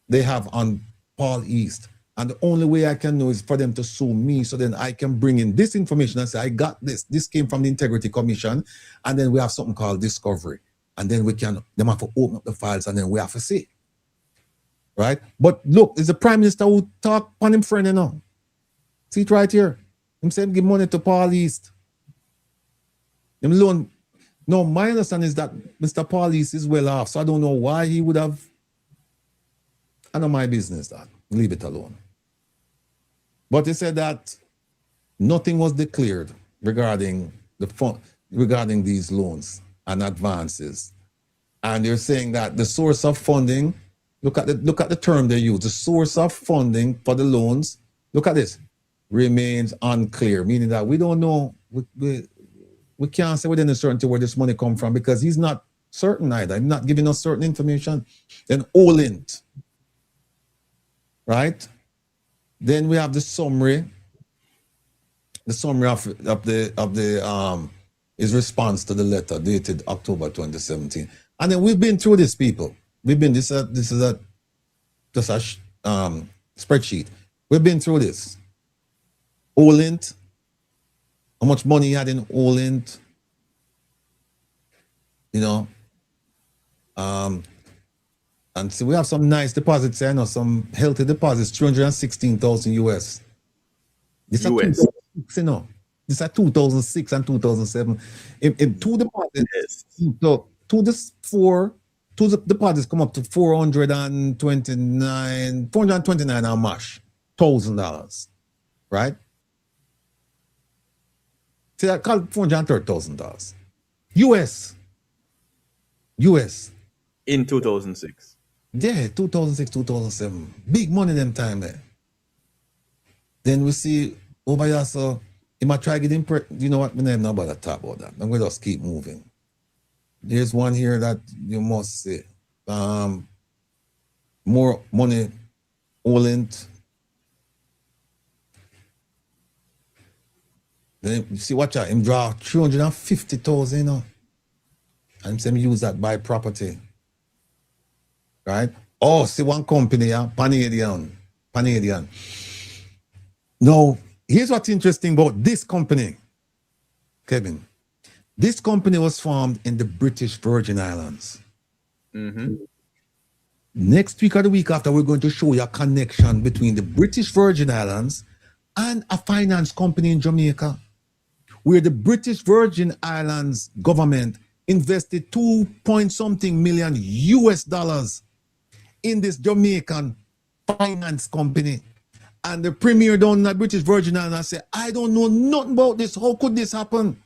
S3: they have on Paul East. And the only way I can know is for them to sue me, so then I can bring in this information and say, I got this. This came from the Integrity Commission. And then we have something called discovery. And then them have to open up the files and then we have to see. Right? But look, it's the Prime Minister who talk on him friend, you know. See it right here. Him saying give money to Paul East. Him loan. No, my understanding is that Mr. Paul East is well off. So I don't know why he would have. I know my business that. Leave it alone. But he said that nothing was declared regarding the fund, regarding these loans. and advances. And they're saying that the source of funding, look at the term they use, the source of funding for the loans, look at this, remains unclear, meaning that we don't know, we can't say with any certainty where this money come from because he's not certain either. He's not giving us certain information. Then OLINT, right? Then we have the summary of his response to the letter dated October 2017. And then we've been through this, people. We've been, this is a spreadsheet. We've been through this. OLINT, how much money he had in OLINT, you know. And so we have some nice deposits here, you know, some healthy deposits, 316,000 US. This US. You know, this are 2006 and 2007. In two deposits, so two deposits come up to $429 and mash, $1,000, right? See, I call it $430,000. US.
S2: In 2006.
S3: Yeah, 2006, 2007. Big money them time there. Then we see over here, so he might try to get you know what, we never know about to talk about that. I'm going to just keep moving. There's one here that you must see. More money, OLINT. Then you see, watch out, him draw 350,000, you know. And him use that buy property. Right? Oh, see one company, yeah, Panadian. Now, here's what's interesting about this company, Kevin. This company was formed in the British Virgin Islands.
S2: Mm-hmm.
S3: Next week or the week after, we're going to show you a connection between the British Virgin Islands and a finance company in Jamaica, where the British Virgin Islands government invested $2 million US in this Jamaican finance company. And the premier down in the British Virgin Islands said, I don't know nothing about this. How could this happen?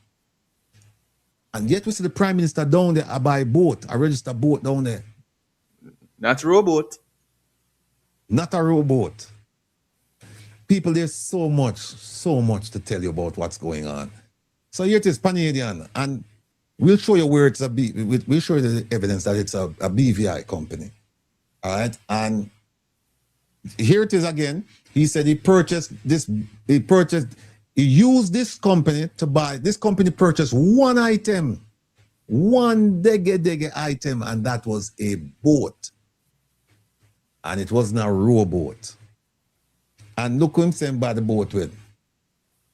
S3: And yet we see the Prime Minister down there, I buy a boat, I register a boat down there.
S2: Not a rowboat.
S3: Not a rowboat. People, there's so much to tell you about what's going on. So here it is, Panadian, and we'll show you where it's we'll show you the evidence that it's a BVI company. All right, and here it is again. He said he used this company to buy, this company purchased one item, one dege item, and that was a boat. And it wasn't a rowboat. And look who him saying by the boat with.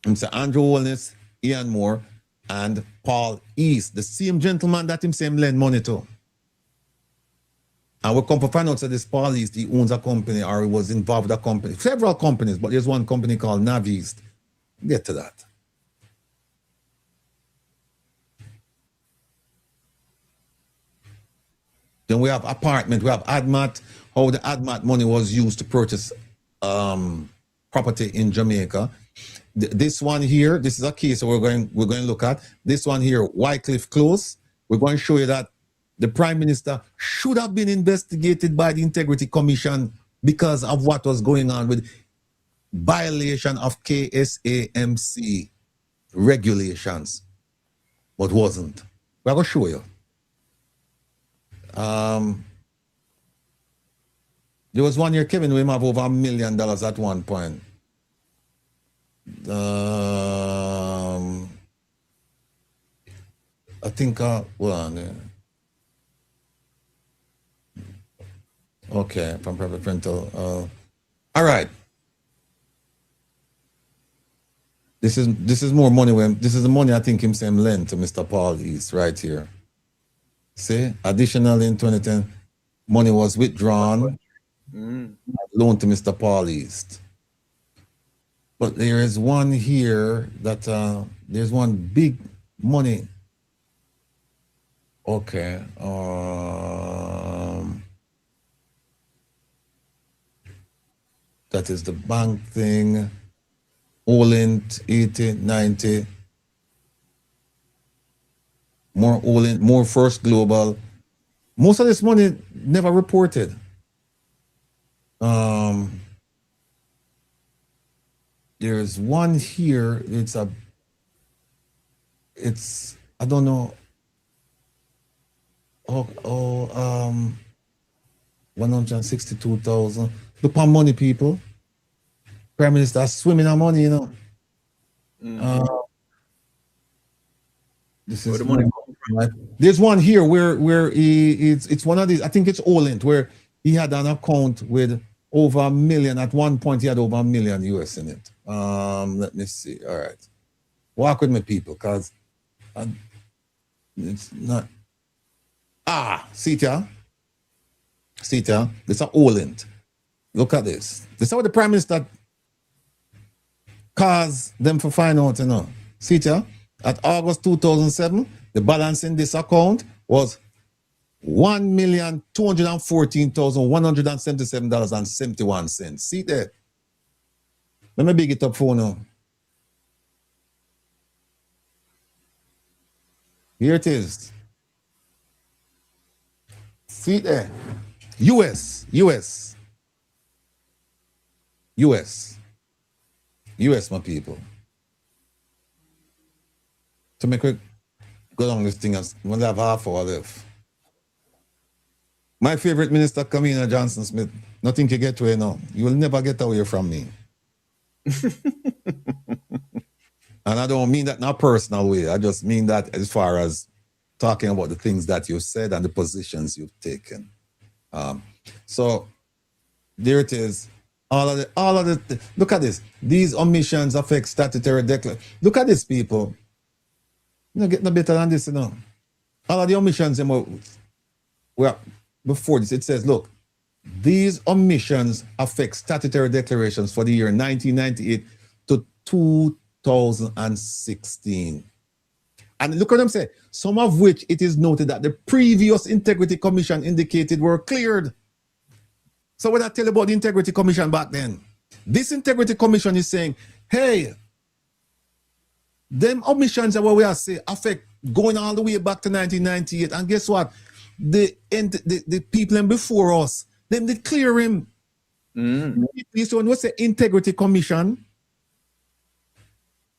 S3: Him say Andrew Holness, Ian Moore, and Paul East, the same gentleman that him saying lend money to. And we come to find out that this Paul East, he owns a company or he was involved with a company, several companies, but there's one company called Navis. Get to that. Then we have apartment, we have ADMAT, how the ADMAT money was used to purchase property in Jamaica. This one here, this is a case we're going to look at. This one here, Wycliffe Close. We're going to show you that the Prime Minister should have been investigated by the Integrity Commission because of what was going on with violation of KSAMC regulations, but wasn't. We're going to show you. There was one here, Kevin, we have over $1 million at one point. I think, hold on there. Okay, from private rental. All right. This is more money. This is the money I think him saying lent to Mr. Paul East right here. See, additionally in 2010, money was withdrawn, loaned to Mr. Paul East. But there is one here that there's one big money. Okay. That is the bank thing. OLINT 80, 90. more Olin, more First Global. Most of this money never reported. There's one here. It's I don't know. 162,000. Look for money, people. Prime Minister swimming in money, you know. This is
S2: the money
S3: right. There's one here where it's one of these. I think it's Olent, where he had an account with over $1 million. At one point, he had over $1 million US in it. Let me see. All right, walk with me, people, because it's not. See ya. This is Olent. Look at this. This is how the Prime Minister caused them to find out, you know. See ya. At August 2007, the balance in this account was $1,214,177.71. See there? Let me big it up for now. Here it is. See there? US, my people. To make it go on this thing, we'll have half hour left. My favorite minister, Kamina Johnson Smith, nothing to get away now. You will never get away from me. And I don't mean that in a personal way. I just mean that as far as talking about the things that you've said and the positions you've taken. So there it is. All of the look at this. These omissions affect statutory declaration. Look at this, people. You know, get no better than this, you know. All of the omissions, well, before this, it says, look, these omissions affect statutory declarations for the year 1998 to 2016. And look at them say, some of which it is noted that the previous Integrity Commission indicated were cleared. So what I tell you about the Integrity Commission back then? This Integrity Commission is saying, hey, them omissions are what we are saying affect going all the way back to 1998. And guess what? The people in before us, them they clear him. So when we say Integrity Commission,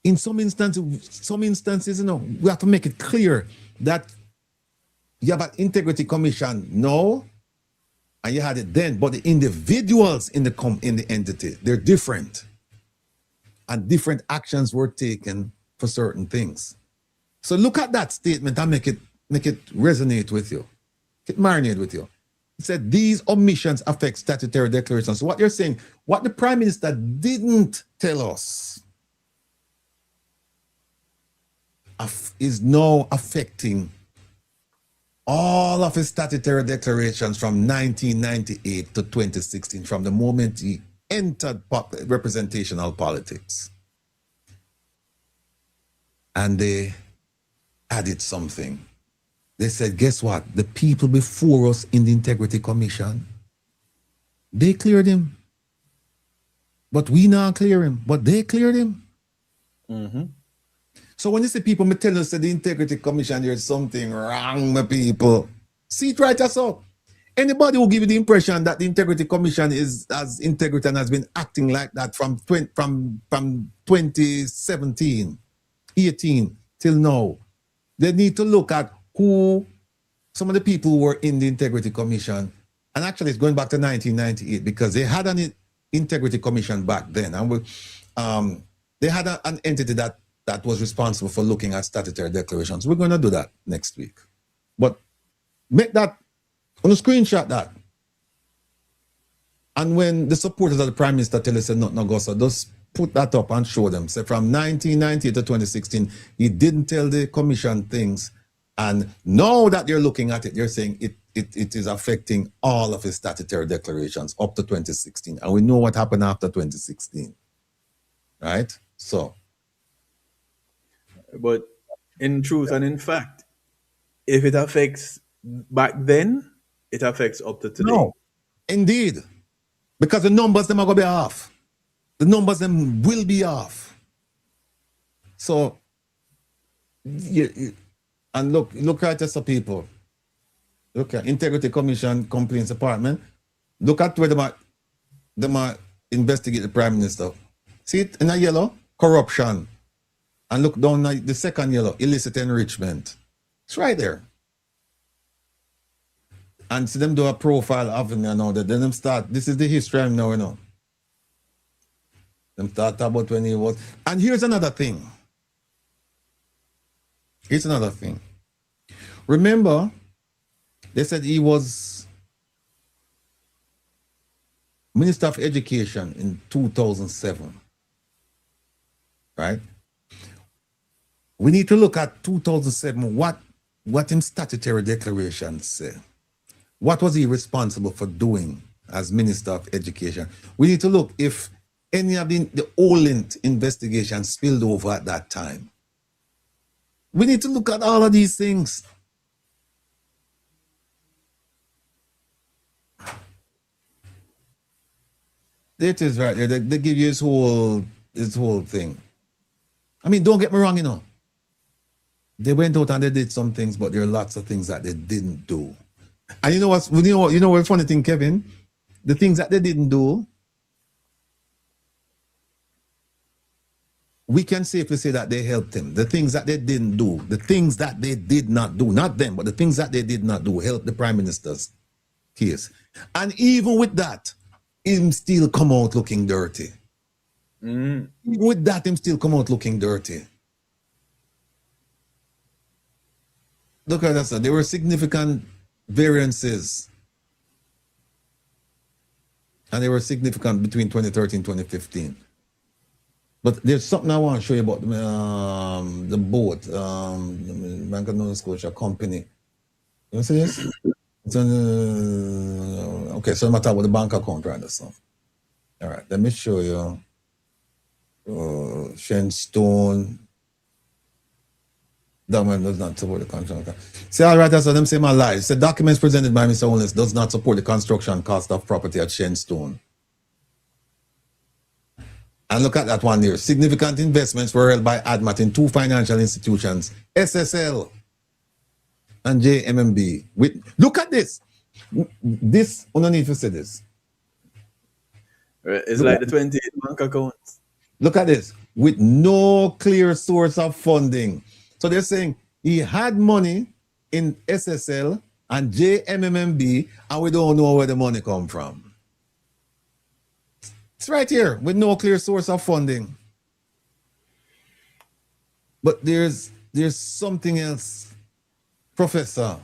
S3: in some instances, you know, we have to make it clear that you have an Integrity Commission now, and you had it then, but the individuals in the entity, they're different. And different actions were taken for certain things. So look at that statement and make it resonate with you. It marinate with you. It said these omissions affect statutory declarations. So what you're saying, what the Prime Minister didn't tell us is now affecting all of his statutory declarations from 1998 to 2016, from the moment he entered representational politics. And they added something. They said, guess what? The people before us in the Integrity Commission, they cleared him. But we not clear him. But they cleared him. So when you see people me tell us that the Integrity Commission, there's something wrong, my people. See it right as up. Anybody who give you the impression that the Integrity Commission is as integrity and has been acting like that from 2017, 18 till now, they need to look at who some of the people who were in the Integrity Commission. And actually it's going back to 1998 because they had an Integrity Commission back then. And they had an entity that was responsible for looking at statutory declarations. We're going to do that next week. But make that, on a screenshot that. And when the supporters of the Prime Minister tell us not go, so just put that up and show them. Say from 1990 to 2016, he didn't tell the commission things. And now that you're looking at it, you're saying it is affecting all of his statutory declarations up to 2016. And we know what happened after 2016. Right? So.
S2: But in truth and in fact, if it affects back then, it affects up to today.
S3: No, indeed. Because the numbers, them are going to be off. The numbers, them will be off. So, And look at this, people. Look at Integrity Commission Complaints Department. Look at where they might investigate the Prime Minister. See it in a yellow? Corruption. And look down at the second yellow, illicit enrichment. It's right there. And see them do a profile of him and all that. Then them start, this is the history I'm now, you know. Them start about when he was. And here's another thing. Here's another thing. Remember, they said he was Minister of Education in 2007. Right? We need to look at 2007, what in statutory declarations say. What was he responsible for doing as Minister of Education? We need to look if any of the Holness investigations spilled over at that time. We need to look at all of these things. It is right there. They give you his whole thing. I mean, don't get me wrong, you know. They went out and they did some things, but there are lots of things that they didn't do. And you know what the funny thing, Kevin? The things that they didn't do, we can safely say that they helped him. The things that they didn't do, the things that they did not do, not them, but the things that they did not do helped the Prime Minister's case. And even with that, him still come out looking dirty. Even with that, him still come out looking dirty. Look at that, sir. There were significant variances. And they were significant between 2013 and 2015. But there's something I want to show you about the boat, the Bank of Nova Scotia company. You see this? It's okay, so I'm talking about the bank account, right? So. All right, let me show you. Shenstone. That one does not support the construction. See, all right, that's what them say my lies. The documents presented by Mr. Holness does not support the construction cost of property at Shenstone. And look at that one there. Significant investments were held by ADMAT in two financial institutions, SSL and JMMB. Look at this. This, I don't need to say this.
S2: It's look like the 28 bank accounts.
S3: Look at this. With no clear source of funding. So they're saying he had money in SSL and JMMB and we don't know where the money come from. It's right here with no clear source of funding. But there's something else. Professor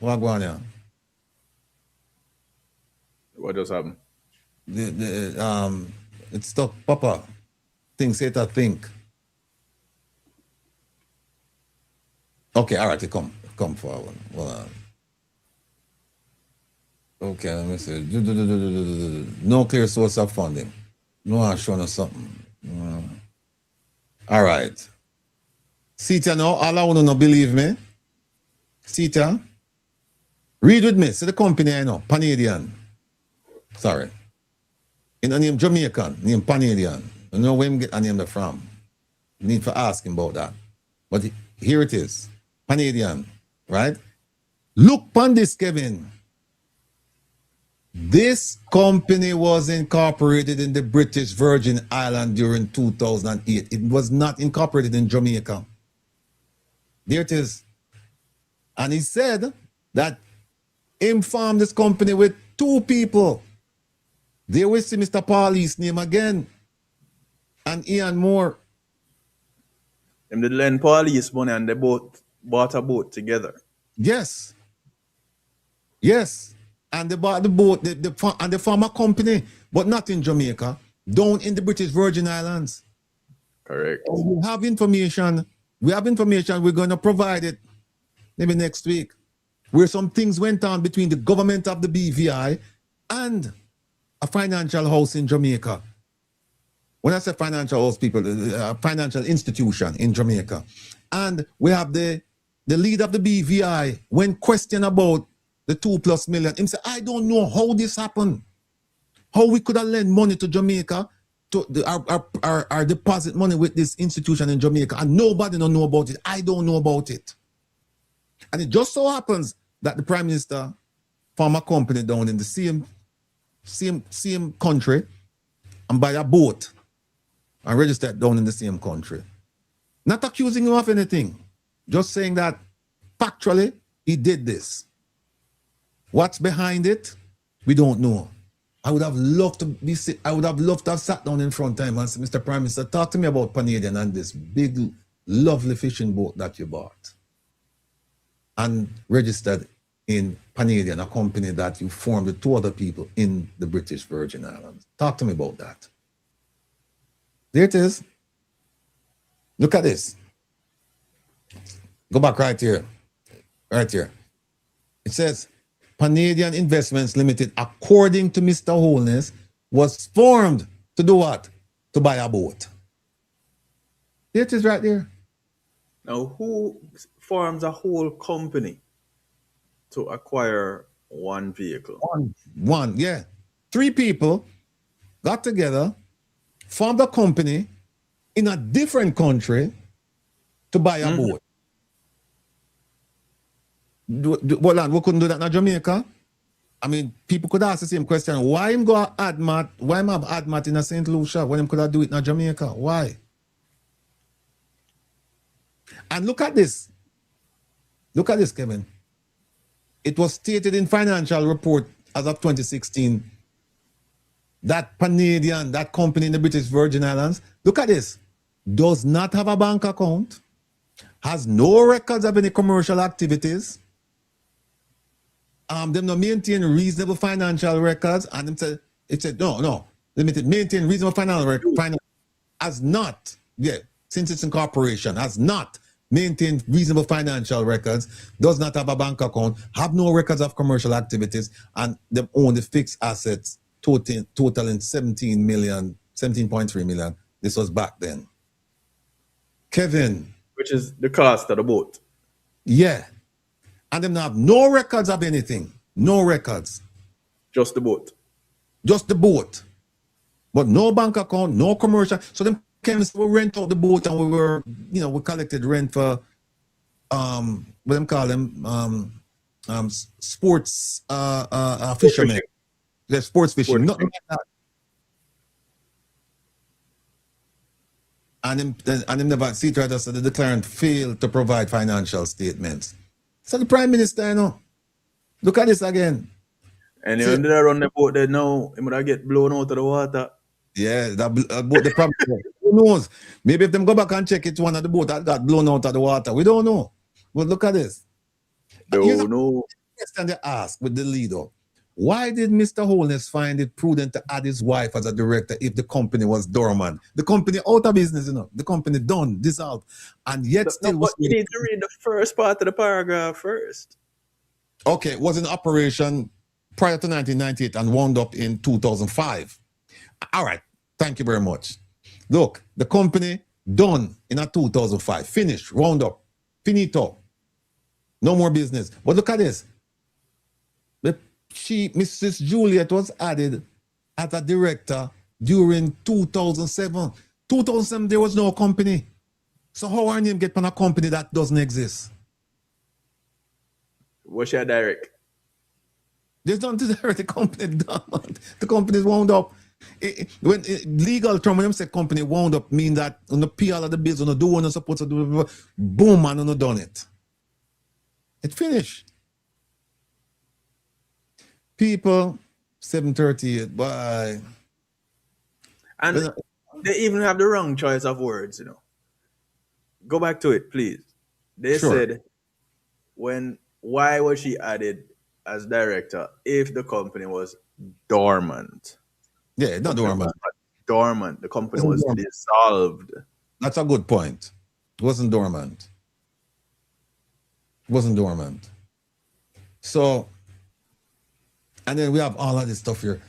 S3: Wagwania.
S2: What just happened?
S3: It's stuck, Papa. Think, say it, I think. Okay, all right, come forward. Well, okay, let me see. No clear source of funding. No, I'm showing us something. All right. Sita, now, all I want to know, believe me. Sita, read with me. See the company I know, Panadian. Sorry. In a name Jamaican, name Panadian. I know where him get a name from. You need to ask him about that. But here it is. Panadian, right? Look upon this, Kevin. This company was incorporated in the British Virgin Islands during 2008. It was not incorporated in Jamaica. There it is. And he said that he formed this company with two people. There we see Mr. Pauli's name again. And Ian Moore.
S2: Them did lend Pauli's money and they both bought a boat together.
S3: Yes. Yes. And they bought the boat, and they formed a company, but not in Jamaica, down in the British Virgin Islands.
S2: Correct.
S3: We have information. We're going to provide it maybe next week, where some things went on between the government of the BVI and a financial house in Jamaica. When I say financial house, people, a financial institution in Jamaica. And we have the lead of the BVI when questioned about the 2+ million. He said, I don't know how this happened. How we could have lent money to Jamaica, to our deposit money with this institution in Jamaica, and nobody don't know about it. I don't know about it. And it just so happens that the Prime Minister form a company down in the same country and buy a boat and register it down in the same country. Not accusing him of anything, just saying that factually he did this. What's behind it? We don't know. I would have loved to have sat down in front of him and said, Mr. Prime Minister, talk to me about Panadian and this big, lovely fishing boat that you bought and registered in Panadian, a company that you formed with 2 other people in the British Virgin Islands. Talk to me about that. There it is. Look at this. Go back right here. Right here. It says, Panadian Investments Limited, according to Mr. Holness, was formed to do what? To buy a boat. There it is right there.
S2: Now, who forms a whole company to acquire one vehicle?
S3: One, yeah. 3 people got together, formed a company in a different country to buy a boat. Well, we couldn't do that in Jamaica. I mean, people could ask the same question. Why him go ADMAT? Why him have ADMAT in a St. Lucia when him could have do it in Jamaica? Why? And look at this. Look at this, Kevin. It was stated in financial report as of 2016 that Panadian, that company in the British Virgin Islands, look at this, does not have a bank account, has no records of any commercial activities, them not maintain reasonable financial records, and them said, it said, no, limited, maintain reasonable financial records, has not, since its incorporation, has not maintained reasonable financial records, does not have a bank account, have no records of commercial activities, and them own the fixed assets totaling 17.3 million. This was back then. Kevin.
S2: Which is the cost of the boat.
S3: Yeah. And them have no records of anything. No records.
S2: Just the boat.
S3: Just the boat. But no bank account, no commercial. So them chemists will rent out the boat and we collected rent for what them call them sports fishermen. The sports fishing. Nothing like that. And him never see to us that the declarant failed to provide financial statements. So the Prime Minister, look at this again.
S2: And he ended up on the boat there now, he would get blown out of the water.
S3: Yeah, that boat, the problem. Who knows? Maybe if them go back and check it, one of the boat that got blown out of the water. We don't know. But look at this.
S2: Don't know.
S3: Question they ask with the leader. Why did Mr. Holness find it prudent to add his wife as a director if the company was dormant? The company out of business, the company done, dissolved, and yet still was.
S2: You need to read the first part of the paragraph first.
S3: Okay, it was in operation prior to 1998 and wound up in 2005. All right, thank you very much. Look, the company done in a 2005, finished, wound up, finito, no more business. But look at this. Mrs. Juliet was added as a director during 2007. 2007, there was no company. So how her name get on a company that doesn't exist?
S2: What's your direct?
S3: There's nothing to direct the company down. The company's wound up. When legal term, when them say company wound up, mean that on the pay all of the bills, on the do what you're supposed to do, boom, and on done it. It finished. People, 7:38, bye.
S2: And they even have the wrong choice of words, Go back to it, please. They said, why was she added as director if the company was dormant?
S3: Yeah, not dormant.
S2: Dormant. The company was dissolved.
S3: That's a good point. It wasn't dormant. It wasn't dormant. So, and then we have all of this stuff here.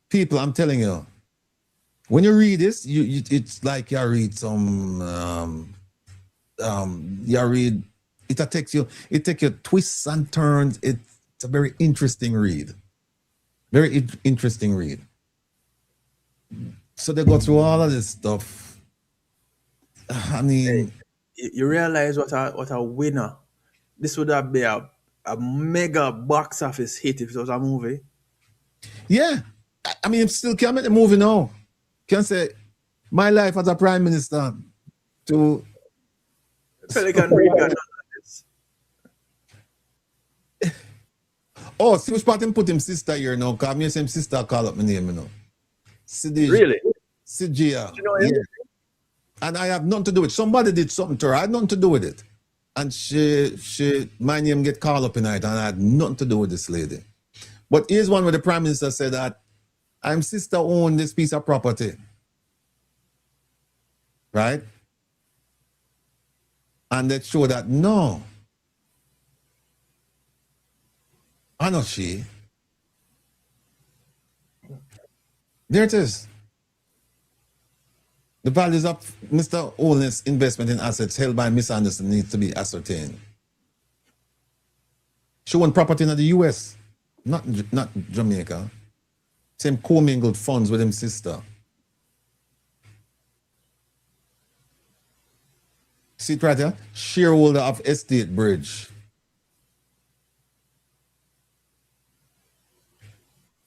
S3: People, I'm telling you, when you read this, it's like you read some, it takes you twists and turns. It's a very interesting read. Very interesting read. So they go through all of this stuff. I mean,
S2: you realize what a winner. This would have been a mega box office hit if it was a movie.
S3: Yeah. I mean, still can't make the movie now. Can say, my life as a prime minister to...
S2: Pelican Regan.
S3: Oh, see which part him put him sister here now, because me same sister call up my name, you know.
S2: Really?
S3: Sidia.
S2: You know him?
S3: Yeah. And I have nothing to do with it. Somebody did something to her. I had nothing to do with it. And my name get called up in it, and I had nothing to do with this lady. But here's one where the Prime Minister said that I'm sister own this piece of property. Right? And they show that no. I know she. There it is. The values of Mr. Holness investment in assets held by Miss Anderson needs to be ascertained. She won property in the US, not Jamaica. Same commingled funds with his sister. See it right here? Shareholder of Estate Bridge.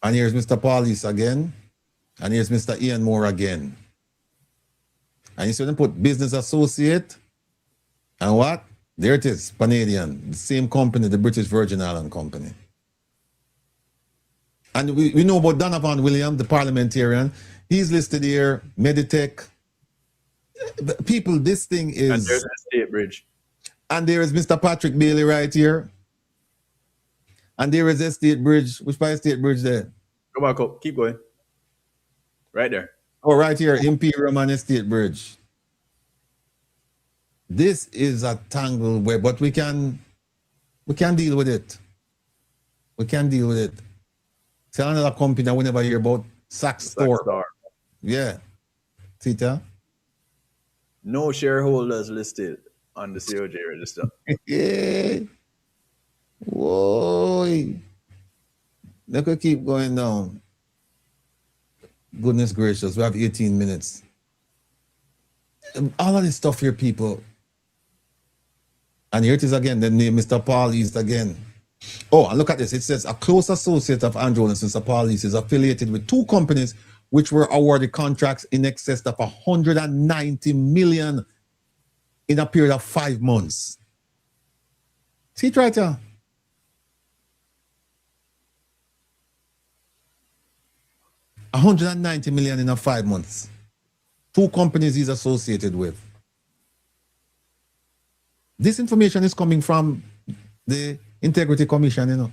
S3: And here's Mr. Paulis again. And here's Mr. Ian Moore again. And you see them put business associate. And what? There it is, Canadian. The same company, the British Virgin Island Company. And we know about Donovan Williams, the parliamentarian. He's listed here, Meditech. People, this thing is...
S2: And there's Estate Bridge.
S3: And there is Mr. Patrick Bailey right here. And there is Estate Bridge. Which part Estate Bridge there?
S2: Go back up. Keep going. Right there.
S3: Oh, right here, Imperial and Estate Bridge. This is a tangled web, but we can deal with it. We can deal with it. It's another company that we never hear about, Saxtor. Yeah. See that?
S2: No shareholders listed on the COJ register.
S3: Yeah. Whoa. Look, we keep going down. Goodness gracious, we have 18 minutes. All of this stuff here, people. And here it is again, the name Mr. Paul East again. Oh, and look at this. It says a close associate of Andrew Holness, Mr. Paul East, is affiliated with two companies which were awarded contracts in excess of 190 million in a period of 5 months. See it right here? $190 million in 5 months. Two companies he's associated with. This information is coming from the Integrity Commission, you know.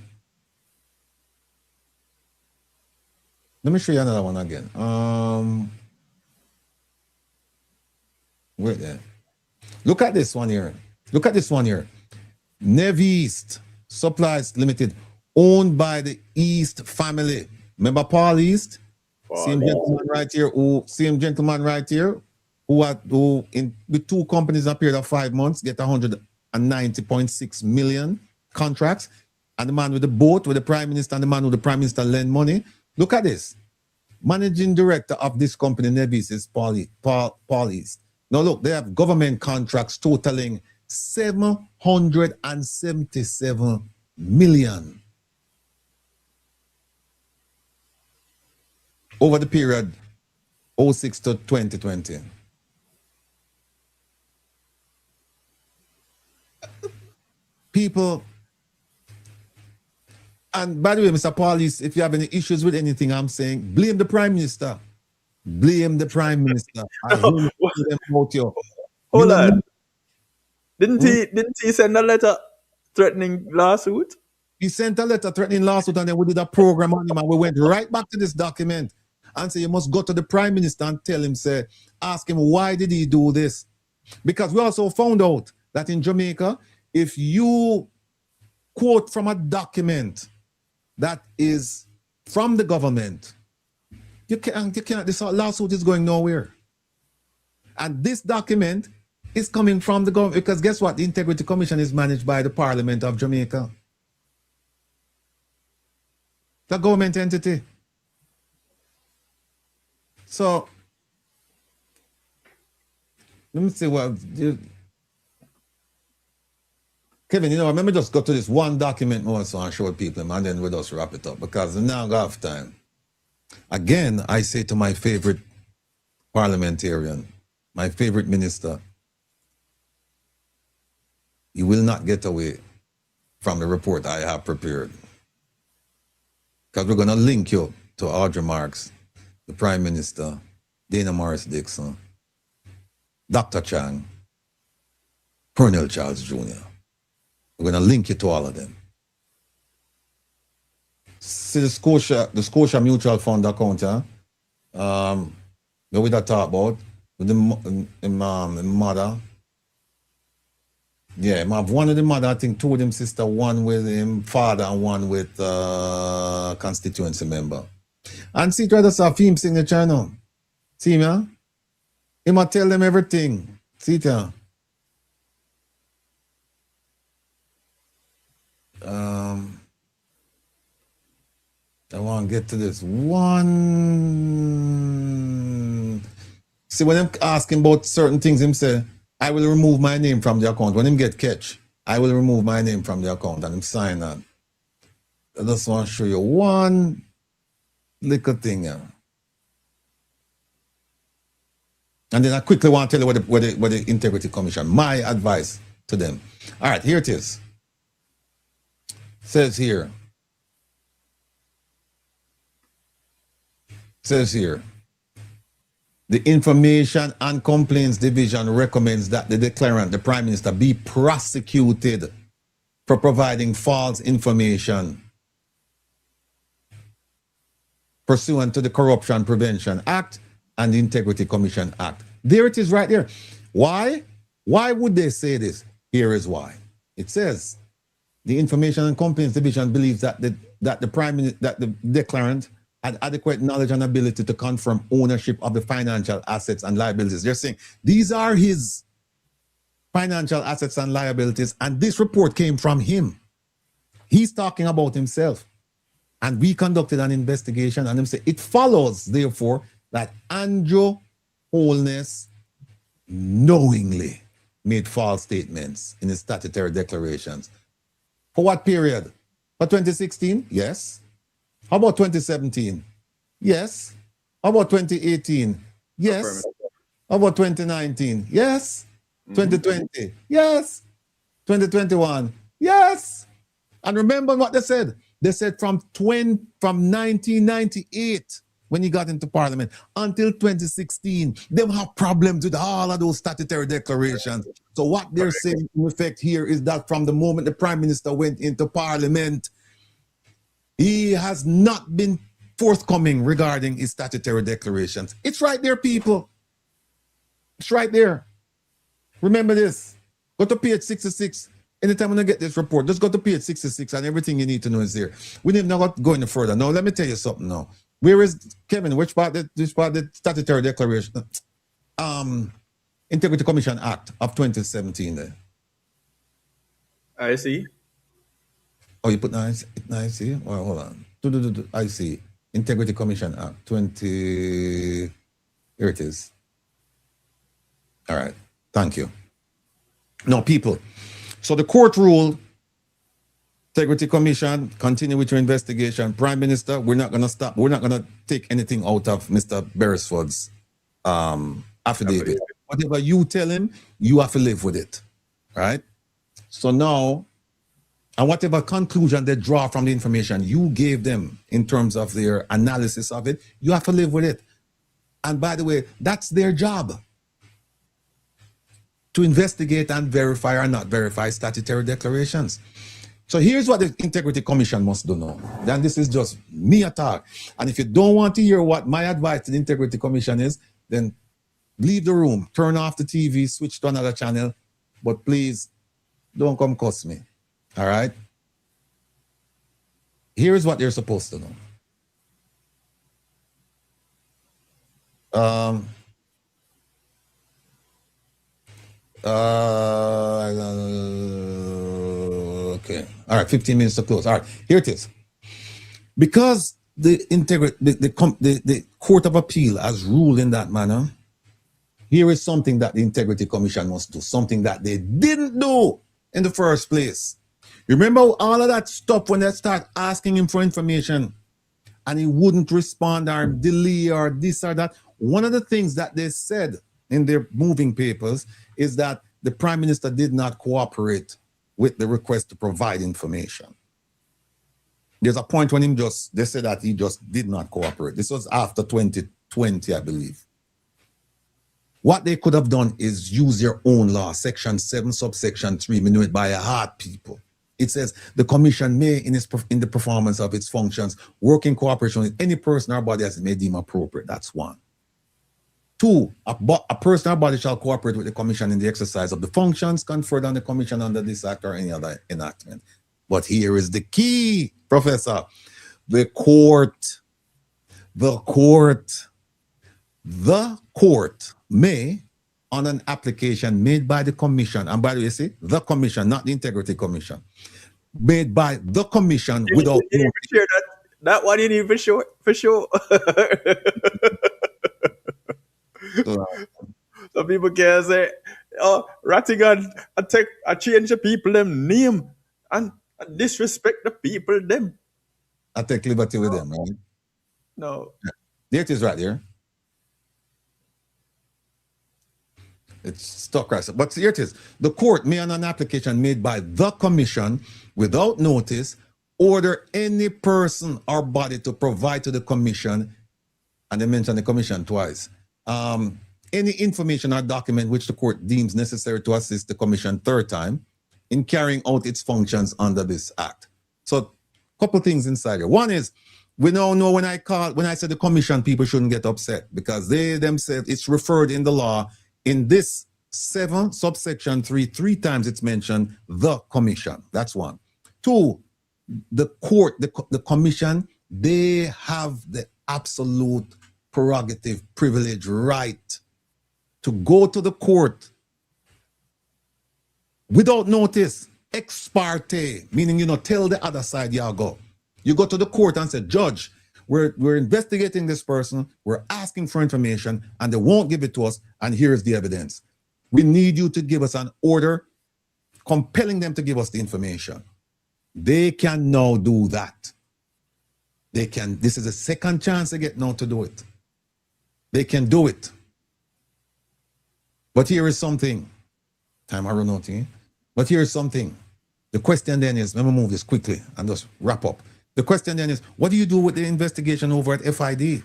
S3: Let me show you another one again. Wait there. Look at this one here. Look at this one here. Nev East Supplies Limited, owned by the East family. Remember Paul East? Same gentleman right here, who in with two companies in a period of 5 months get 190.6 million contracts, and the man with the boat with the Prime Minister and the man with the Prime Minister lend money. Look at this. Managing director of this company, Nevis, is Paul East. Now look, they have government contracts totaling 777 million. Over the period 06 to 2020. People, and by the way, Mr. Paulis, if you have any issues with anything I'm saying, blame the Prime Minister. Blame the Prime Minister.
S2: Hold on. Didn't he send a letter threatening lawsuit?
S3: He sent a letter threatening lawsuit, and then we did a program on him, and we went right back to this document and say you must go to the Prime Minister and tell him, ask him why did he do this? Because we also found out that in Jamaica, if you quote from a document that is from the government, you can't, this lawsuit is going nowhere. And this document is coming from the government, because guess what? The Integrity Commission is managed by the Parliament of Jamaica. The government entity. So, let me see what... Kevin, you know, let me just go to this one document more so and show people, and then we'll just wrap it up because now I have time. Again, I say to my favorite parliamentarian, my favorite minister, you will not get away from the report I have prepared. Because we're going to link you to Audrey Marks, the Prime Minister, Dana Morris Dixon, Dr. Chang, Colonel Charles Jr. We're going to link you to all of them. See the Scotia Mutual Fund account, huh? What we that talk about? With the mother. Yeah, I have one of the mother, I think two of them sister, one with him father and one with constituency member. And see, try to saw film signature now. See me, huh? He might tell them everything. See it, huh? I want to get to this one. See, when I'm asking about certain things, him say, I will remove my name from the account. When him get catch, I will remove my name from the account and him sign on. I just want to show you one little thing here. And then I quickly want to tell you what the Integrity Commission, my advice to them. All right, here it is. Says here, the Information and Complaints Division recommends that the declarant, the Prime Minister, be prosecuted for providing false information pursuant to the Corruption Prevention Act and the Integrity Commission Act. There it is right there. Why? Why would they say this? Here is why. It says, the Information and Complaints Division believes that the declarant had adequate knowledge and ability to confirm ownership of the financial assets and liabilities. They're saying these are his financial assets and liabilities, and this report came from him. He's talking about himself. And we conducted an investigation, and him say it follows, therefore, that Andrew Holness knowingly made false statements in his statutory declarations. For what period? For 2016? Yes. How about 2017? Yes. How about 2018? Yes. How about 2019? Yes. 2020? Yes. 2021? Yes. And remember what they said? They said from 1998, when he got into Parliament, until 2016, they have problems with all of those statutory declarations. So what they're saying in effect here is that from the moment the Prime Minister went into Parliament, he has not been forthcoming regarding his statutory declarations. It's right there, people. It's right there. Remember this. Go to page 66. Anytime when I get this report, just go to page 66 and everything you need to know is there. We need not go any further. Now, let me tell you something now. Where is, Kevin, which part the statutory declaration? Integrity Commission Act of 2017 there.
S2: I see.
S3: Oh, you put nice, see? Well, hold on. I see. Integrity Commission Act 20. Here it is. All right. Thank you. Now, people. So the court ruled, Integrity Commission, continue with your investigation. Prime Minister, we're not going to stop. We're not going to take anything out of Mr. Beresford's affidavit. Whatever you tell him, you have to live with it. Right? So now, and whatever conclusion they draw from the information you gave them in terms of their analysis of it, you have to live with it. And by the way, that's their job. To investigate and verify or not verify statutory declarations. So here's what the Integrity Commission must do now. Then this is just me a talk. And if you don't want to hear what my advice to the Integrity Commission is, then leave the room, turn off the TV, switch to another channel, but please don't come cuss me. All right? Here's what they're supposed to know. Okay. All right, 15 minutes to close. All right, here it is. Because the Court of Appeal has ruled in that manner, here is something that the Integrity Commission must do, something that they didn't do in the first place? You remember all of that stuff when they start asking him for information and he wouldn't respond or delay or this or that? One of the things that they said in their moving papers is that the Prime Minister did not cooperate with the request to provide information. There's a point when they said that he just did not cooperate. This was after 2020, I believe. What they could have done is use their own law, Section 7, subsection 3, we know it by a heart, people. It says the commission may, in the performance of its functions, work in cooperation with any person or body as it may deem appropriate. That's one. 2, a person or body shall cooperate with the commission in the exercise of the functions conferred on the commission under this act or any other enactment. But here is the key, Professor. The court may, on an application made by the commission, and by the way, see, the commission, not the Integrity Commission, made by the commission without...
S2: Sure that one you need for sure. Some people can say, oh, Rattigan, I change the people them name and disrespect the people them.
S3: I take liberty with them, right?
S2: No.
S3: There it is right there. It's stuck right. But here it is. The court may, on an application made by the commission without notice, order any person or body to provide to the commission, and they mention the commission twice, any information or document which the court deems necessary to assist the commission third time in carrying out its functions under this act. So a couple things inside here. One is, we now know when I said the commission, people shouldn't get upset because they themselves, it's referred in the law in this 7 subsection 3 times it's mentioned the commission. That's one. 2, the court, the commission, they have the absolute prerogative, privilege, right to go to the court without notice, ex parte, meaning, tell the other side, you go. You go to the court and say, Judge, we're investigating this person, we're asking for information, and they won't give it to us, and here's the evidence. We need you to give us an order compelling them to give us the information. They can now do that. They can. This is a second chance they get now to do it. They can do it. But here is something. Time I run out here. But here is something. The question then is, let me move this quickly and just wrap up. The question then is, what do you do with the investigation over at FID?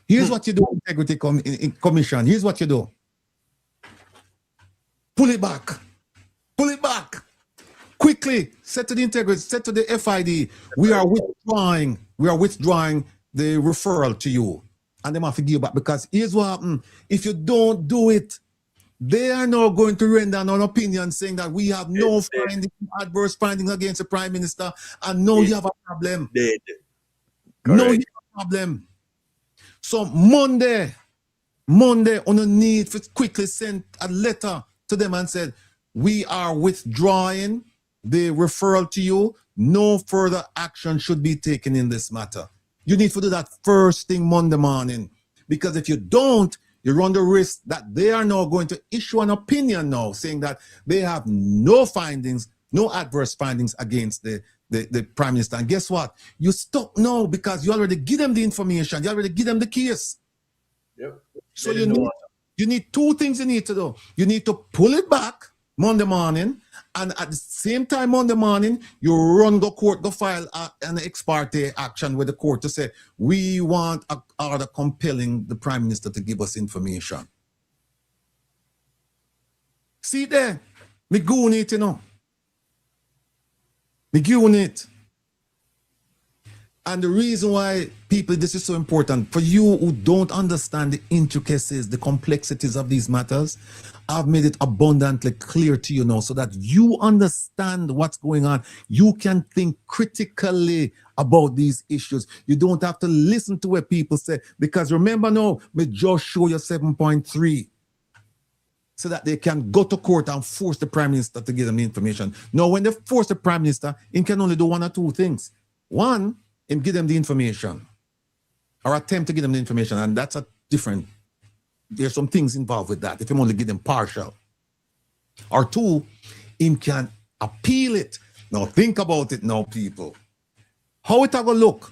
S3: Here's what you do, Integrity Commission. Here's what you do. Pull it back. Pull it back. Quickly, set to the Integrity, set to the FID. We are withdrawing the referral to you. And they have to give back, because here's what happens. If you don't do it, they are now going to render an opinion saying that we have no adverse findings against the Prime Minister, and no, you have a problem. No, you have a problem. So Monday, on a need for quickly send a letter to them and said, we are withdrawing the referral to you. No further action should be taken in this matter. You need to do that first thing Monday morning, because if you don't, you run the risk that they are now going to issue an opinion now saying that they have no findings, no adverse findings against the Prime Minister. And guess what? You stop now because you already give them the information. You already give them the case.
S2: Yep.
S3: So you need 2 things you need to do. You need to pull it back Monday morning, and at the same time Monday morning, you run the court, go file an ex parte action with the court to say, we want an order compelling the Prime Minister to give us information. See there, me goon it, Me goon it. And the reason why, people, this is so important, for you who don't understand the intricacies, the complexities of these matters, I've made it abundantly clear to you now so that you understand what's going on. You can think critically about these issues. You don't have to listen to what people say, because remember now, me just show you 7.3 so that they can go to court and force the Prime Minister to give them the information. Now, when they force the Prime Minister, he can only do 1 or 2 things. One, him give them the information, or attempt to give them the information, and that's a different. There's some things involved with that, if you only give them partial. Or 2, him can appeal it. Now think about it now, people. How it gonna look?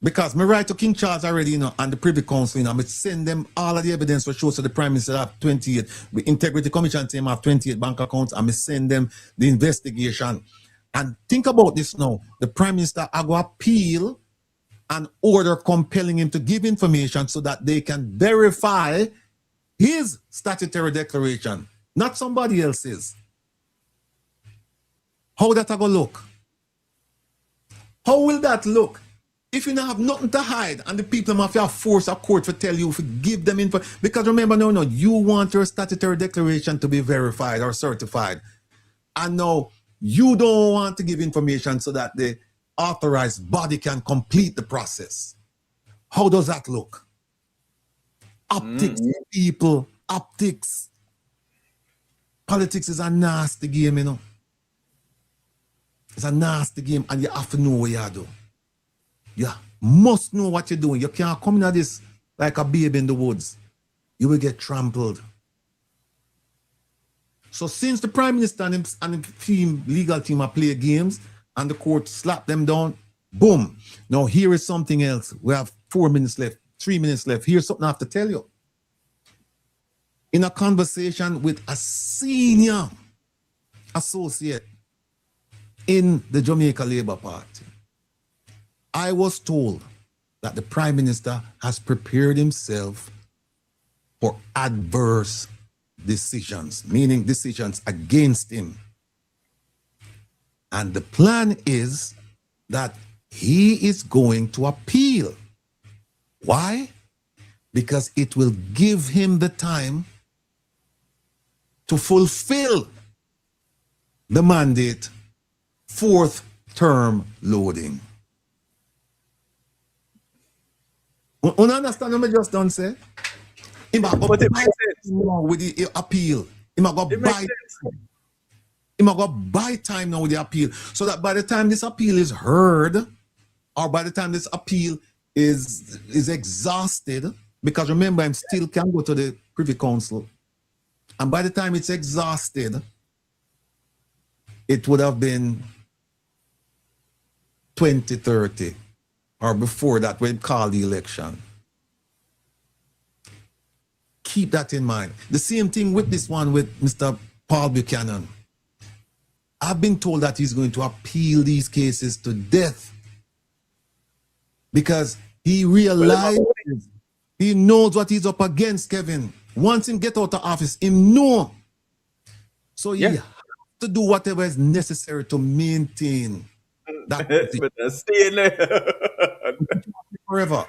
S3: Because me write to King Charles already, and the Privy Council, I send them all of the evidence for show so the Prime Minister have 28, the Integrity Commission team have 28 bank accounts, and me send them the investigation. And think about this now. The Prime Minister I go appeal an order compelling him to give information so that they can verify his statutory declaration, not somebody else's. How that gonna look? How will that look? If you don't have nothing to hide and the people have to force a court to tell you to give them info, because remember, no, you want your statutory declaration to be verified or certified. And now you don't want to give information so that the authorized body can complete the process. How does that look? Optics, people, optics. Politics is a nasty game, you know. It's a nasty game, and you have to know what you do. You must know what you're doing. You can't come into this like a baby in the woods. You will get trampled. So since the Prime Minister and the legal team are playing games and the court slapped them down, boom. Now here is something else. We have 4 minutes left, 3 minutes left. Here's something I have to tell you. In a conversation with a senior associate in the Jamaica Labour Party, I was told that the Prime Minister has prepared himself for adverse decisions, meaning decisions against him. And the plan is that he is going to appeal. Why? Because it will give him the time to fulfill the mandate, 4th term loading. You understand what I just done say? He might go with the appeal. He might go buy time now with the appeal. So that by the time this appeal is heard, or by the time this appeal is exhausted, because remember, I still can go to the Privy Council, and by the time it's exhausted, it would have been 2030. Or before that, when call the election. Keep that in mind. The same thing with this one with Mr. Paul Buchanan. I've been told that he's going to appeal these cases to death because he realizes, he knows what he's up against, Kevin. Once him get out of office, him know. So he has to do whatever is necessary to maintain that. Stay in there. Forever.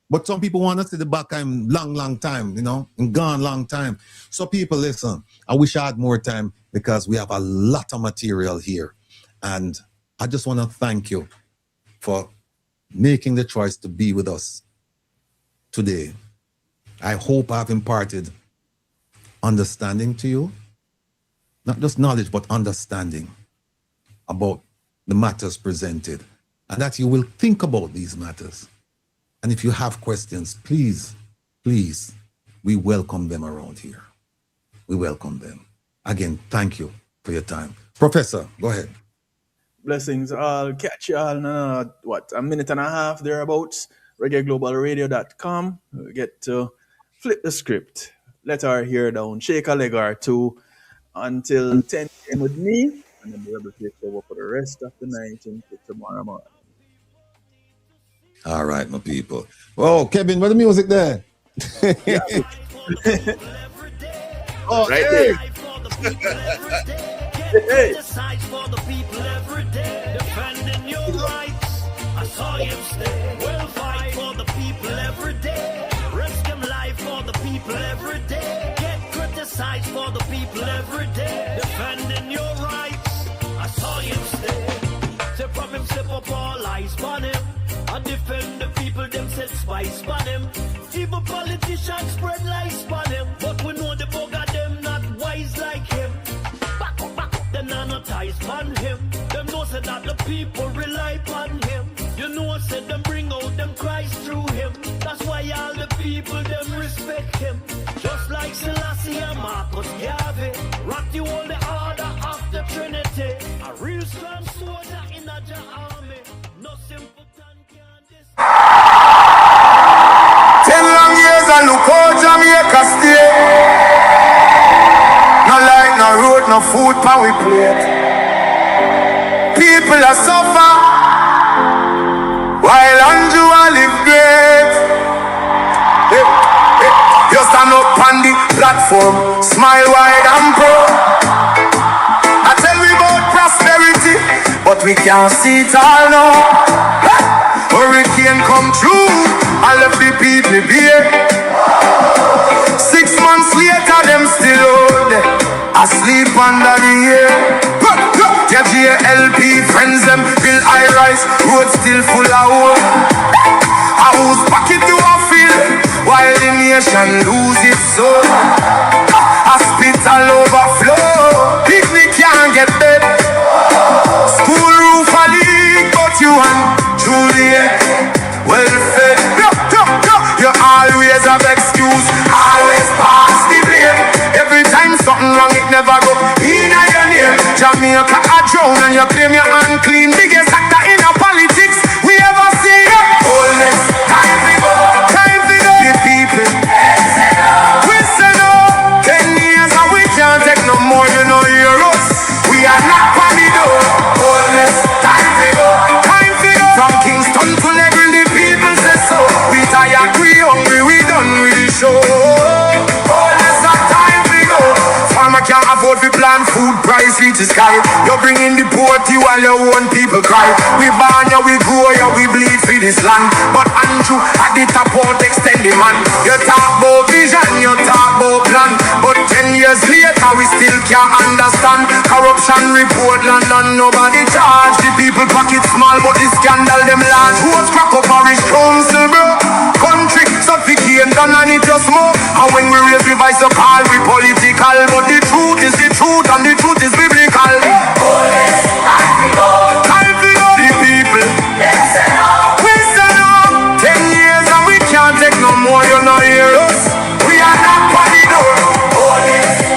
S3: But some people want to see the back time long time, and gone long time. So people, listen, I wish I had more time because we have a lot of material here. And I just want to thank you for making the choice to be with us today. I hope I've imparted understanding to you. Not just knowledge, but understanding about the matters presented. And that you will think about these matters. And if you have questions, please, we welcome them around here. We welcome them. Again, thank you for your time. Professor, go ahead.
S2: Blessings. I'll catch you all in a minute and a half thereabouts. REGGAEGlobalRadio.com. We'll get to flip the script. Let our hair down. Shake a leg or two until 10 a.m. with me. And then we'll take over for the rest of the night until tomorrow morning.
S3: All right, my people. Oh, Kevin, where's the music there?
S2: Oh, right there. Hey.
S1: Decide for the people every day. Defending your rights. I saw you stay. We'll fight for the people every day. Risk them life for the people every day. Get criticized for the people every day. Defending your rights. I saw you stay. Say from him slip up all eyes on him. I defend the people, them set spice on him. Evil politicians spread lies on him. But we know the bugger them not wise like him. Back up, them not ties on him. Them know say that the people rely on him. You You know, said them bring out them Christ through him. That's why all the people them respect him. Just like Selassie and Marcus Garvey, rock you all the order of the Trinity. A real strong soldier in a army. No simpleton can this.
S16: 10 long years and look how Jamaica stay. No light, no road, no food pan we plate. People are suffer while Andrew live great. Hey, hey. You stand up on the platform, smile wide and proud. I tell we about prosperity, but we can't see it all now. Hey. Hurricane come through, I left the people here. 6 months later, them still out there, asleep under the air. Their JLP friends them build high rise, road still full of hope. A whose pocket do I feel while the nation lose its soul? Hospital overflow, picnic can't get bed. School roof a leak, but you and Juliet well fed. You always have excuse, always pass the blame. Every time something wrong, it never go in your name. Jamaica a drown and you claim you're unclean. Biggest actor in a politics we ever see. Holness, time to go, time to go. The people, we say no. 10 years and we can't take no more, you know hear us. We are not on the door. Holness, time to go, time to go. From Kingston to Lebanon, the people say so. We tired, we hungry, we done with the show. Holness, time to go. Farmer can't afford to plant food, price reach the sky. You bring in the poverty while your own people cry. We born ya, we grow ya, we bleed for this land. But Andrew at the top out extend the man. You talk about vision, you talk about plan, but 10 years later we still can't understand. Corruption report land and nobody charge. The people pocket small but the scandal them large. Who's crack up parish council bro? Country suffocate done and it just more. And when we raise we vice so call we political, but the truth is the truth and the truth is biblical. Time to go, the people. We say no. 10 years and we can't take no more, you know hear us. We are not on the door.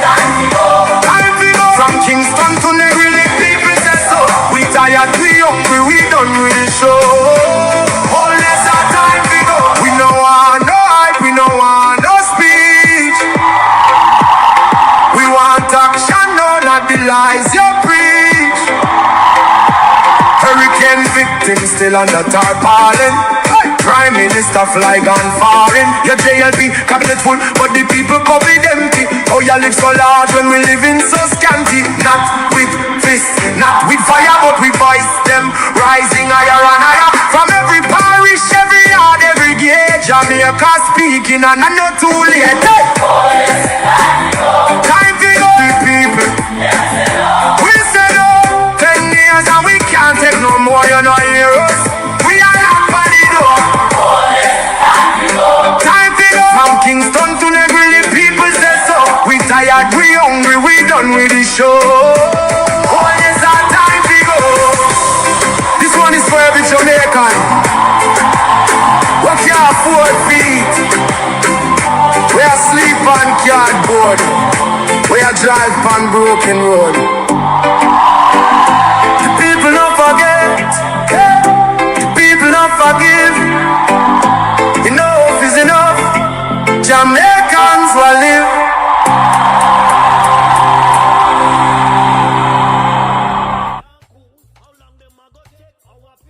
S16: Time to go. From Kingston to Negril, the people say so. We tired, we hungry, we done with the show. Holness our time to go. We no want no hype, we no want no speech. We want action, no, not the lies you preach. Hurricane victims still under tarpaulin. Prime Minister fly gone foreign. Your JLP cabinet full, but the people covered empty. Oh, you live so large when we living so scanty. Not with fists, not with fire, but we voice them rising higher and higher. From every parish, every yard, every gate, Jamaica speaking and I'm not too late. Hey! Time to go, the people. We say no. 10 years and we can't take no more, you know hear us. We are not on the door. Time to go. From Kingston to Negril, the people say so. We tired, we hungry, we done with the show. Oh, it's our time to go. This one is for every Jamaican. We can't afford feet. We are sleep on cardboard. We are drive on broken road.